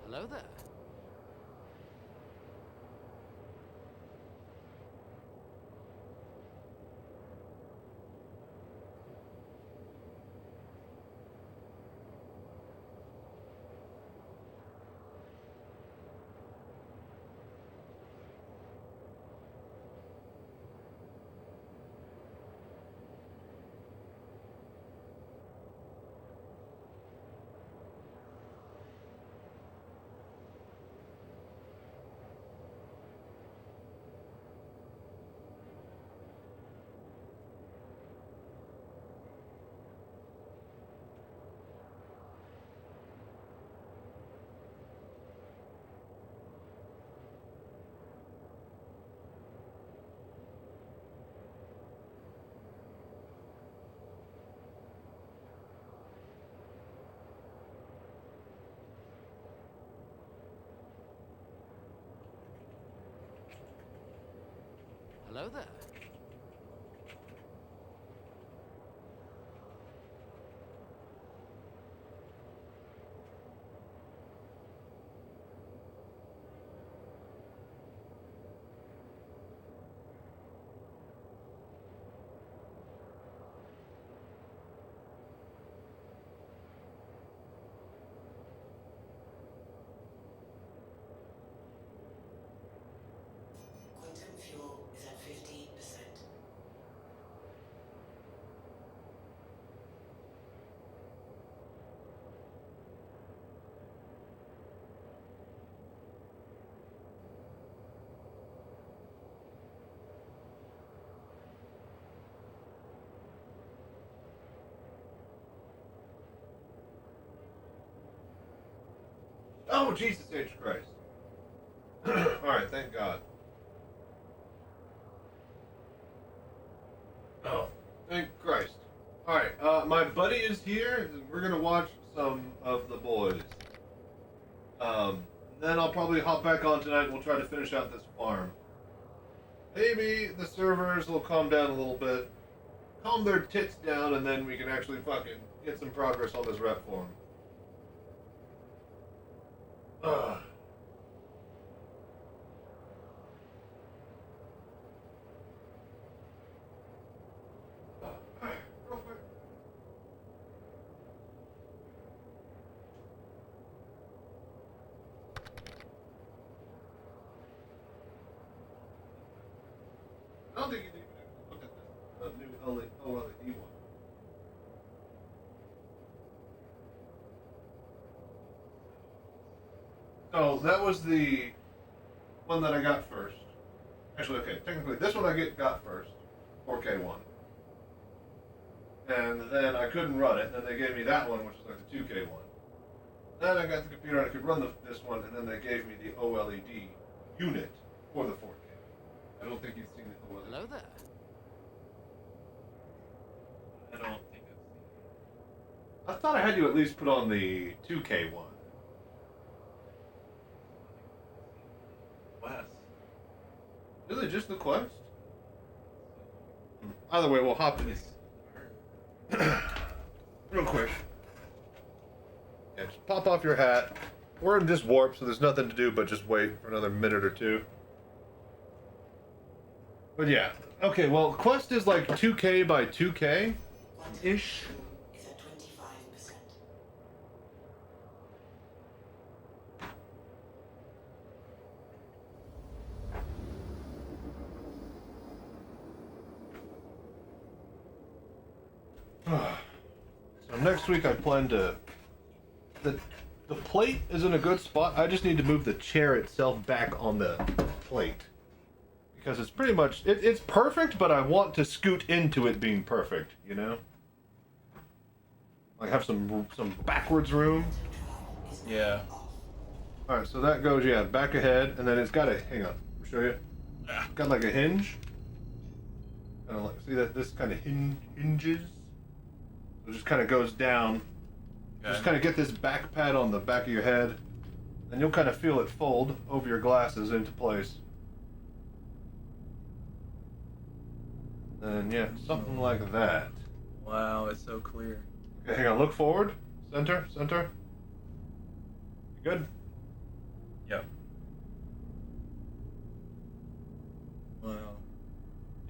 Hello there. Hello there. Quantum fuel is at 50%. Oh, Jesus H. Christ. Alright, thank God. Oh, thank Christ. Alright, my buddy is here, and we're gonna watch some of The Boys. Then I'll probably hop back on tonight and we'll try to finish out this farm. Maybe the servers will calm down a little bit. Calm their tits down, and then we can actually fucking get some progress on this rep form. Ugh. I don't think you need to look at the new OLED one. So that was the one that I got first. Actually, okay, technically this one I got first, 4K one. And then I couldn't run it, and then they gave me that one, which is like the 2K one. Then I got the computer and I could run this one, and then they gave me the OLED unit for the 4K. I don't think you've seen the OLED. Hello there. I don't think I've seen it. I thought I had you at least put on the 2K one. Quest. Really, just the Quest? Either way, we'll hop in. Real quick. Yeah, just pop off your hat. We're in this warp, so there's nothing to do but just wait for another minute or two. But yeah. Okay, well, Quest is like 2K by 2K-ish. Is at 25%. So next week I plan to... The plate is in a good spot. I just need to move the chair itself back on the plate. Because it's pretty much... It's perfect, but I want to scoot into it being perfect, you know? Like have some backwards room. Yeah. Alright, so that goes, yeah, back ahead, and then it's got a... Hang on, I'll show you. Got like a hinge. Kind of like, see that this kind of hinges? So it just kind of goes down. Okay. Just kind of get this back pad on the back of your head, and you'll kind of feel it fold over your glasses into place. And yeah, something like that. Wow, it's so clear. Okay, hang on, look forward. Center. You good? Yep. Wow.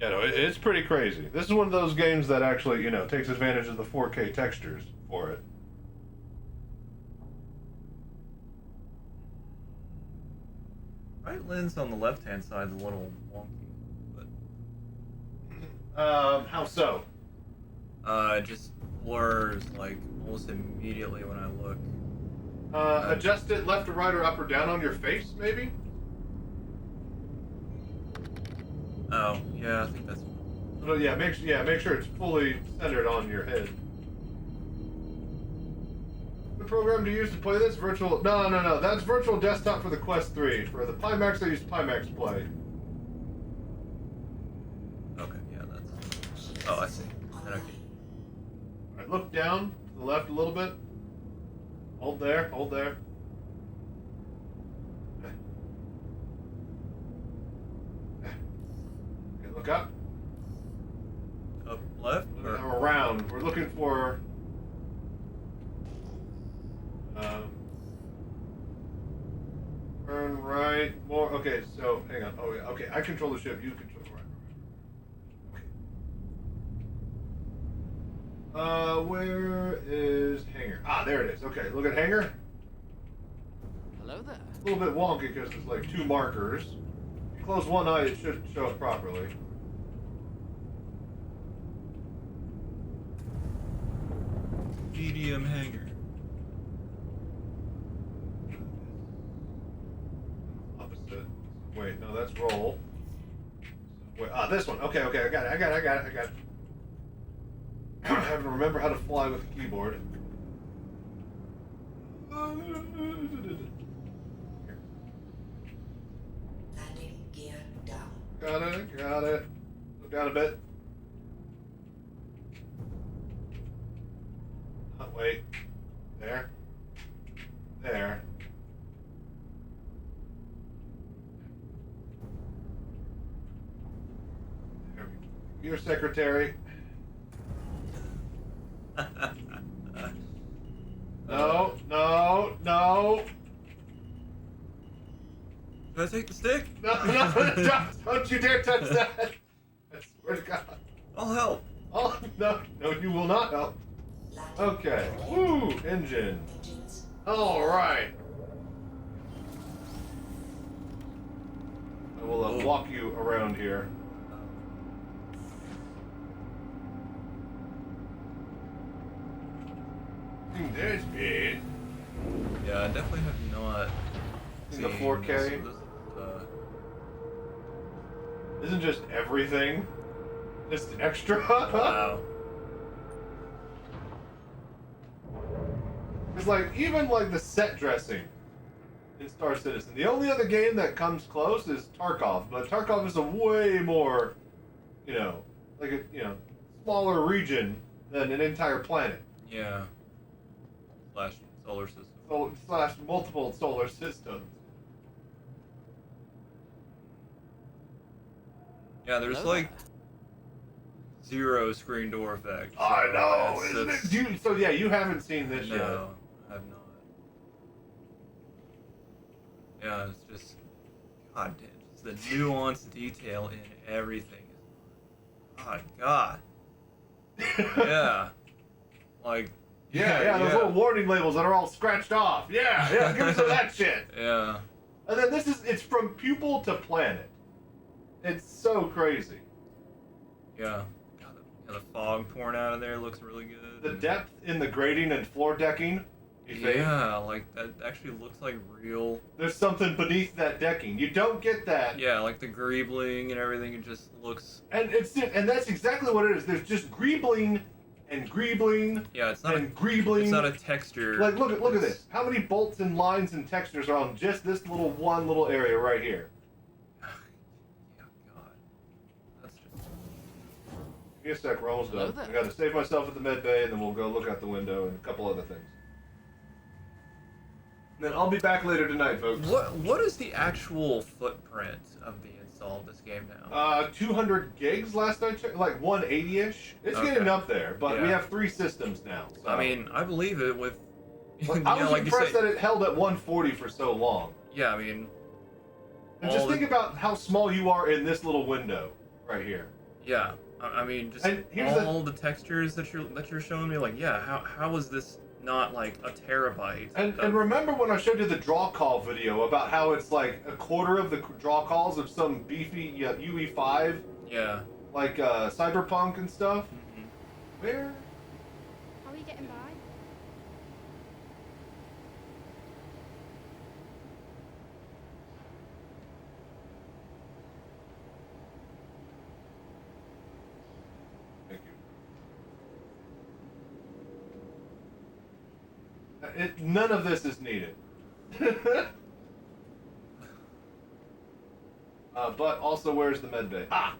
Yeah, no, it's pretty crazy. This is one of those games that actually, you know, takes advantage of the 4K textures for it. Right lens on the left-hand side is a little wonky, but... How so? It just blurs, like, almost immediately when I look. Adjust it left or right or up or down on your face, maybe? Oh, yeah, I think that's... Well, yeah, make sure it's fully centered on your head. The program to use to play this virtual... No, that's virtual desktop for the Quest 3. For the Pimax, I use Pimax Play. Okay, yeah, that's... Oh, I see. Okay. Alright, look down to the left a little bit. Hold there. Okay, Look up. Up left? Or Around. We're looking for... turn right. More. Okay, so hang on. Oh, yeah. Okay, I control the ship. You control the right. Okay. Where is hangar? Ah, there it is. Okay, look at hangar. Hello there. A little bit wonky because there's like two markers. If you close one eye, it should show up properly. medium hangar. Opposite. Wait, no, that's roll. Wait, this one. Okay, I got it. I have to remember how to fly with the keyboard. Landing gear down. Got it. Look down a bit. Wait. There. There. Your secretary. No. Can I take the stick? No, don't you dare touch that. I swear to God. I'll help. Oh, no, you will not help. Okay. Woo, engine. All right. I will walk you around here. There's speed. Yeah, I definitely have not In the 4K. Isn't just everything just extra? Wow. It's like, even like the set dressing in Star Citizen. The only other game that comes close is Tarkov, but Tarkov is a way more, like a, smaller region than an entire planet. Yeah. Slash solar system. Slash multiple solar systems. Yeah, there's like zero screen door effect. So I know, isn't it? You haven't seen this yet. No, I have not. Yeah, it's just, God damn, just the nuanced detail in everything. God. Yeah. Like. Yeah, those little warning labels that are all scratched off. Yeah, give me some of that shit. Yeah. And then it's from pupil to planet. It's so crazy. Yeah. God, the fog pouring out of there looks really good. The depth in the grading and floor decking, you think? Yeah, like that actually looks like real. There's something beneath that decking. You don't get that. Yeah, like the greebling and everything, it just looks. And that's exactly what it is. There's just greebling and greebling. Yeah, it's not greebling. It's not a texture. Like look at this. How many bolts and lines and textures are on just this one little area right here? Give me a sec, we're almost done. I gotta save myself at the med bay, and then we'll go look out the window and a couple other things. And then I'll be back later tonight, folks. What is the actual footprint of the install of this game now? 200 gigs last I checked, like 180-ish. It's getting up there, but we have 3 systems now. So. I mean, I believe it with. I was impressed that it held at 140 for so long. Yeah, I mean. And just think about how small you are in this little window right here. Yeah. I mean, just all the textures that you're showing me, like, yeah, how is this not like a terabyte? And remember when I showed you the draw call video about how it's like a quarter of the draw calls of some beefy UE5? Yeah. Like Cyberpunk and stuff? Mm-hmm. Where? How are you getting by? None of this is needed. But also, where's the med bay? Ah!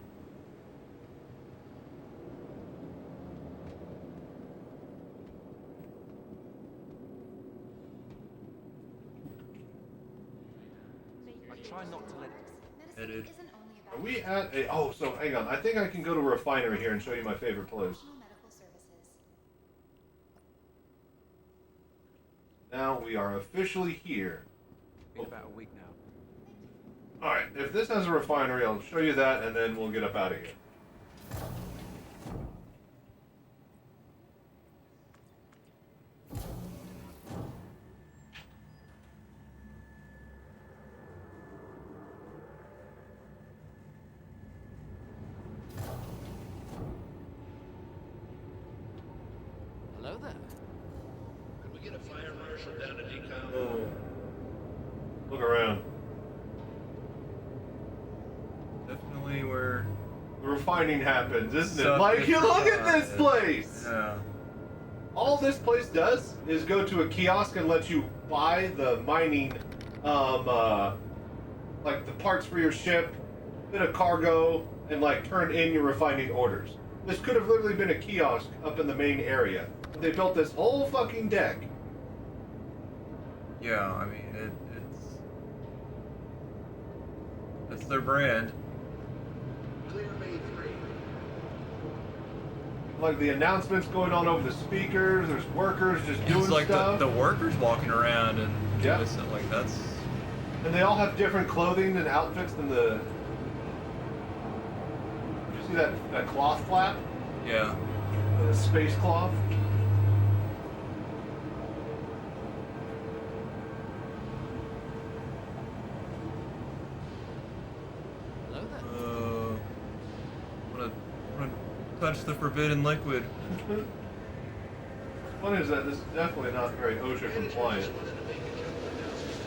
I try not to let it. Headed. Isn't only Are we at a... Oh, so hang on. I think I can go to a refinery here and show you my favorite place. Now we are officially here. Been about a week now. Alright, if this has a refinery, I'll show you that, and then we'll get up out of here. Hello there. Could we get a fire marshal down to decom? Oh. Look around. Definitely where the refining happens, isn't it? Stuff Like, gets you look at refined. this place! Yeah. All this place does is go to a kiosk and let you buy the mining, like the parts for your ship, bit of cargo, and like turn in your refining orders. This could have literally been a kiosk up in the main area. But they built this whole fucking deck. Yeah, I mean, it's their brand. Like the announcements going on over the speakers, there's workers just doing It's like stuff. the workers walking around and Yeah. doing stuff like that's. And they all have different clothing and outfits than the... Did you see that cloth flap? Yeah. The space cloth? Hello there. Wanna touch the forbidden liquid. What's funny is that this is definitely not very OSHA compliant.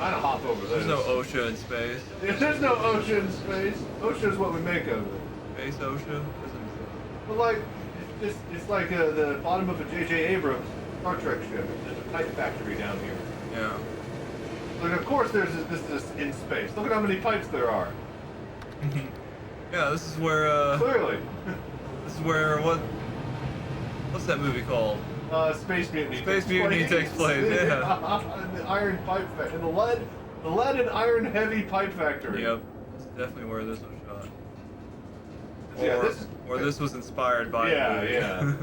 I'd hop over this. There's no OSHA in space. There's no OSHA in space. OSHA is what we make of it. Space OSHA? But like, it's like the bottom of a J.J. Abrams Star Trek ship. There's a pipe factory down here. Yeah. Like, of course there's this in space. Look at how many pipes there are. Yeah, this is where, Clearly. This is where, what's that movie called? Space Mutiny. Space Mutiny takes place, yeah. And the iron pipe factory. And the lead and iron heavy pipe factory. Yep. That's definitely where this was shot. Yeah, Or this was inspired by Yeah, the movie. yeah.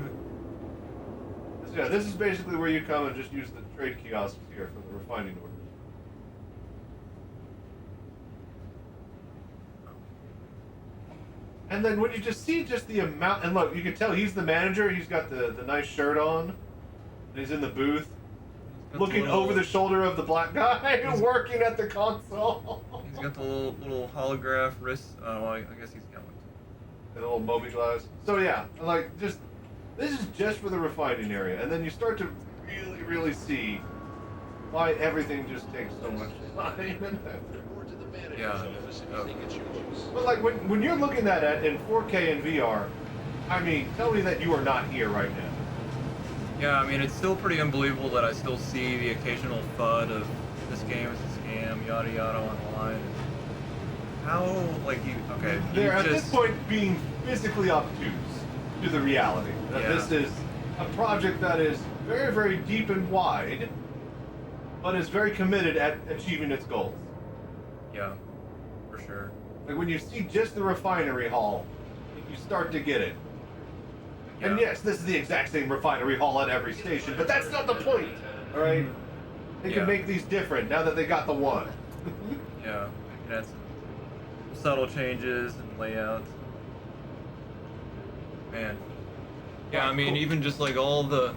Yeah, this is basically where you come and just use the trade kiosks here for the refining orders. And then when you just see just the amount, and look, you can tell he's the manager, he's got the nice shirt on, and he's in the booth, looking over the shoulder of the black guy working at the console. He's got the little holograph wrist, well, I guess he's got one. The little Moby glass. So yeah, like just, this is just for the refining area, and then you start to really, really see why everything just takes so much time and effort. Yeah. But like when you're looking at it in 4K and VR, I mean, tell me that you are not here right now. Yeah, I mean, it's still pretty unbelievable that I still see the occasional FUD of this game is a scam, yada yada online. How, like, okay. They're at this point being physically obtuse to the reality. That this is a project that is very, very deep and wide, but is very committed at achieving its goals. Yeah, for sure. Like when you see just the refinery hall, you start to get it. And yes, this is the exact same refinery hall at every station, but that's not the point, all right? They can make these different now that they got the one. Yeah, and that's subtle changes and layouts. Man. Yeah, I mean, even just like all the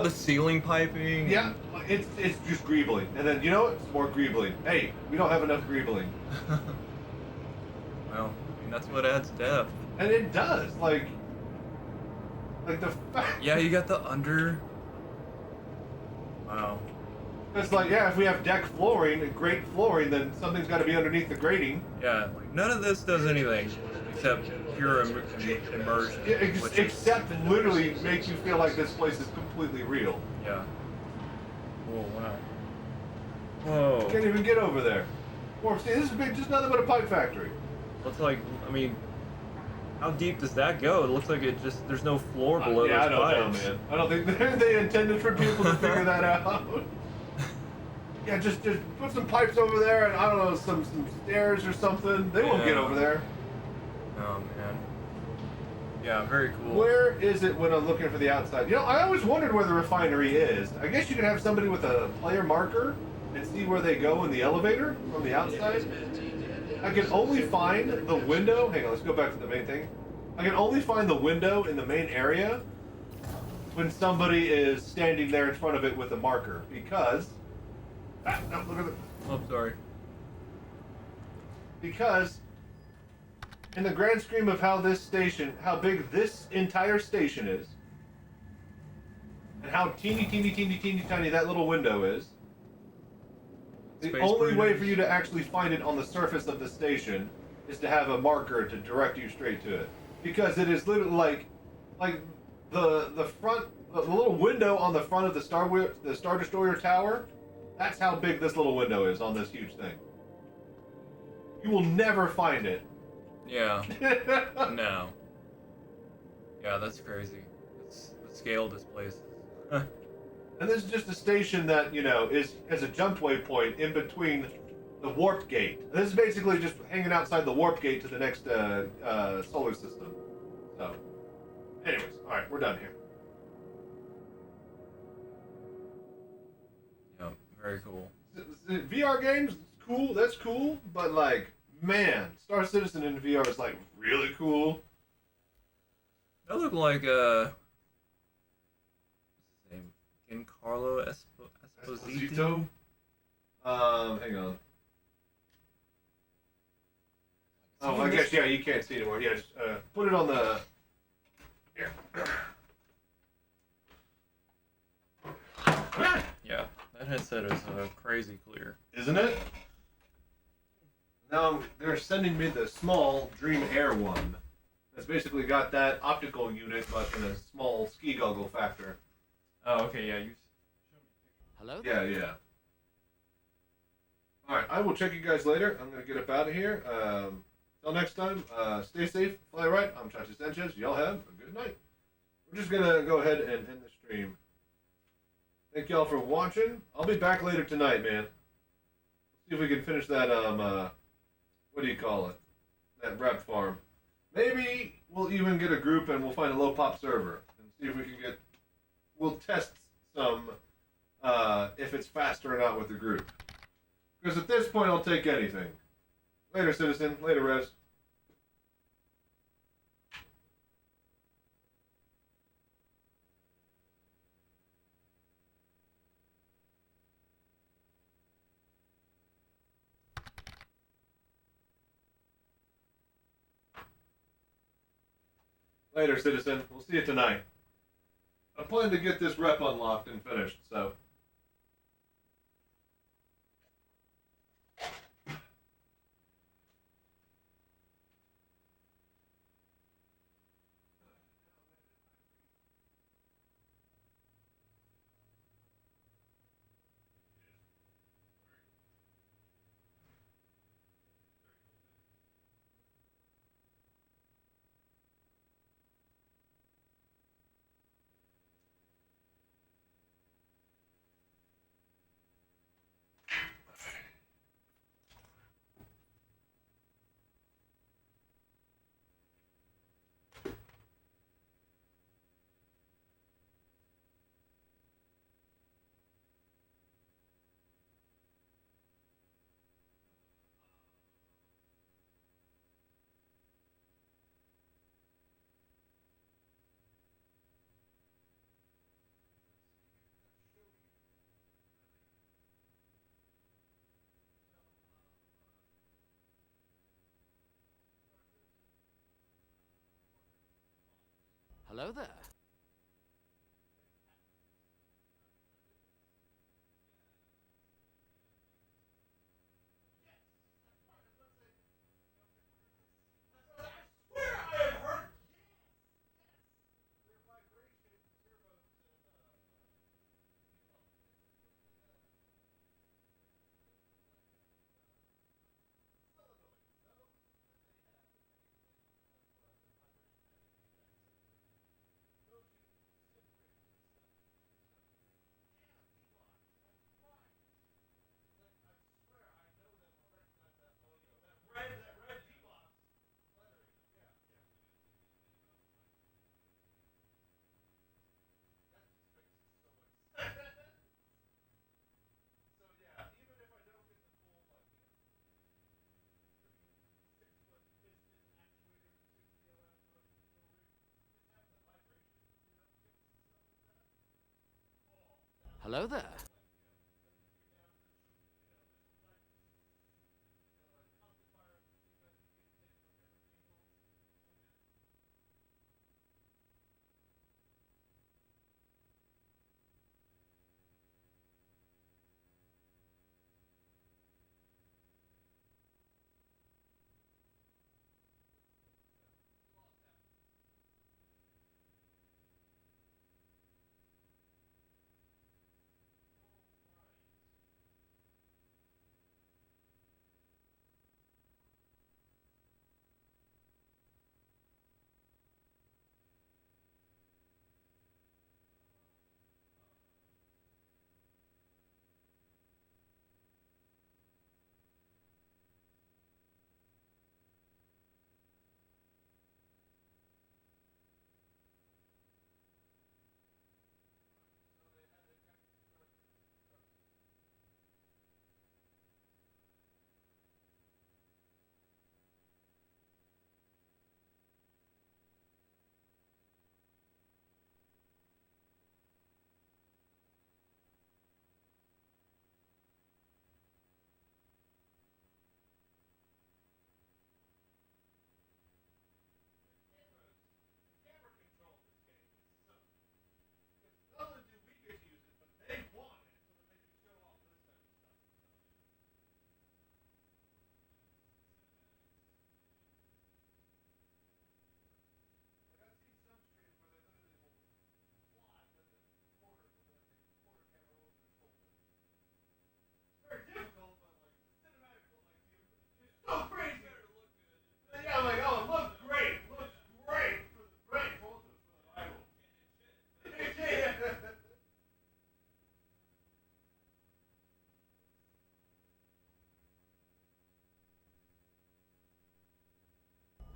ceiling piping. Yeah, it's just greebling, and then you know what? It's more greebling. Hey, we don't have enough greebling. Well, I mean, that's what adds depth. And it does, like the fact. Yeah, you got the under. Wow. It's like, yeah, if we have deck flooring, great flooring, then something's got to be underneath the grating. Yeah, like none of this does anything except pure immersion. Yeah, except literally make you feel like this place is completely real. Yeah. Oh wow. Whoa. Can't even get over there. Or see, this is just nothing but a pipe factory. Looks like, I mean, how deep does that go? It looks like it just, there's no floor below Yeah, I those don't know, pipes. man. I don't think they intended for people to figure that out. Yeah, just put some pipes over there and I don't know, some stairs or something. They won't get over there. Oh man. Yeah, very cool. Where is it when I'm looking for the outside? You know, I always wondered where the refinery is. I guess you could have somebody with a player marker and see where they go in the elevator from the outside. I can only find the window. Hang on, let's go back to the main thing. I can only find the window in the main area when somebody is standing there in front of it with a marker, because... Ah, no, look at it. Oh, sorry. Because in the grand scheme of how this station, how big this entire station is, and how teeny tiny that little window is, the Space only way Breeders. for you to actually find it on the surface of the station is to have a marker to direct you straight to it. Because it is literally like the front, the little window on the front of the Star Destroyer tower. That's how big this little window is on this huge thing. You will never find it. Yeah. No. Yeah, that's crazy. The scale of this place. And this is just a station that, you know, has a jumpway point in between the warp gate. And this is basically just hanging outside the warp gate to the next solar system. So, anyways, all right, we're done here. Yeah, very cool. VR games, cool. That's cool, but like, man, Star Citizen in VR is like really cool. That looked like what's his name? Giancarlo Esposito. Hang on. Oh, I guess yeah, you can't see anymore. Yeah, just put it on the. Here. Yeah, that headset is crazy clear. Isn't it? Now they're sending me the small Dream Air one. That's basically got that optical unit, but in a small ski goggle factor. Oh, okay, yeah, you. Hello? Yeah, yeah. All right, I will check you guys later. I'm gonna get up out of here. Till next time, stay safe, fly right. I'm Chachi Sanchez. Y'all have a good night. We're just gonna go ahead and end the stream. Thank y'all for watching. I'll be back later tonight, man. See if we can finish that what do you call it? That rep farm. Maybe we'll even get a group and we'll find a low pop server and see if we can get. We'll test some if it's faster or not with the group. Because at this point, I'll take anything. Later, Citizen. Later, Res. Later, Citizen. We'll see you tonight. I plan to get this rep unlocked and finished, so. Hello there. Hello there.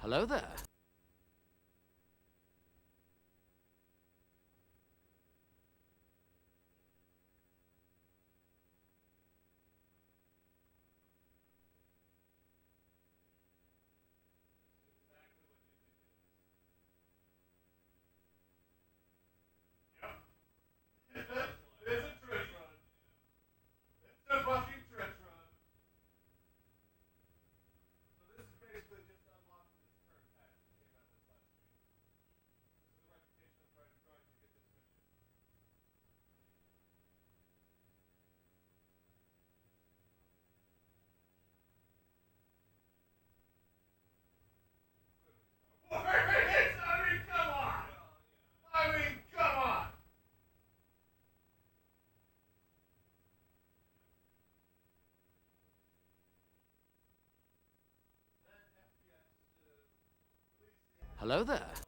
Hello there. Hello there.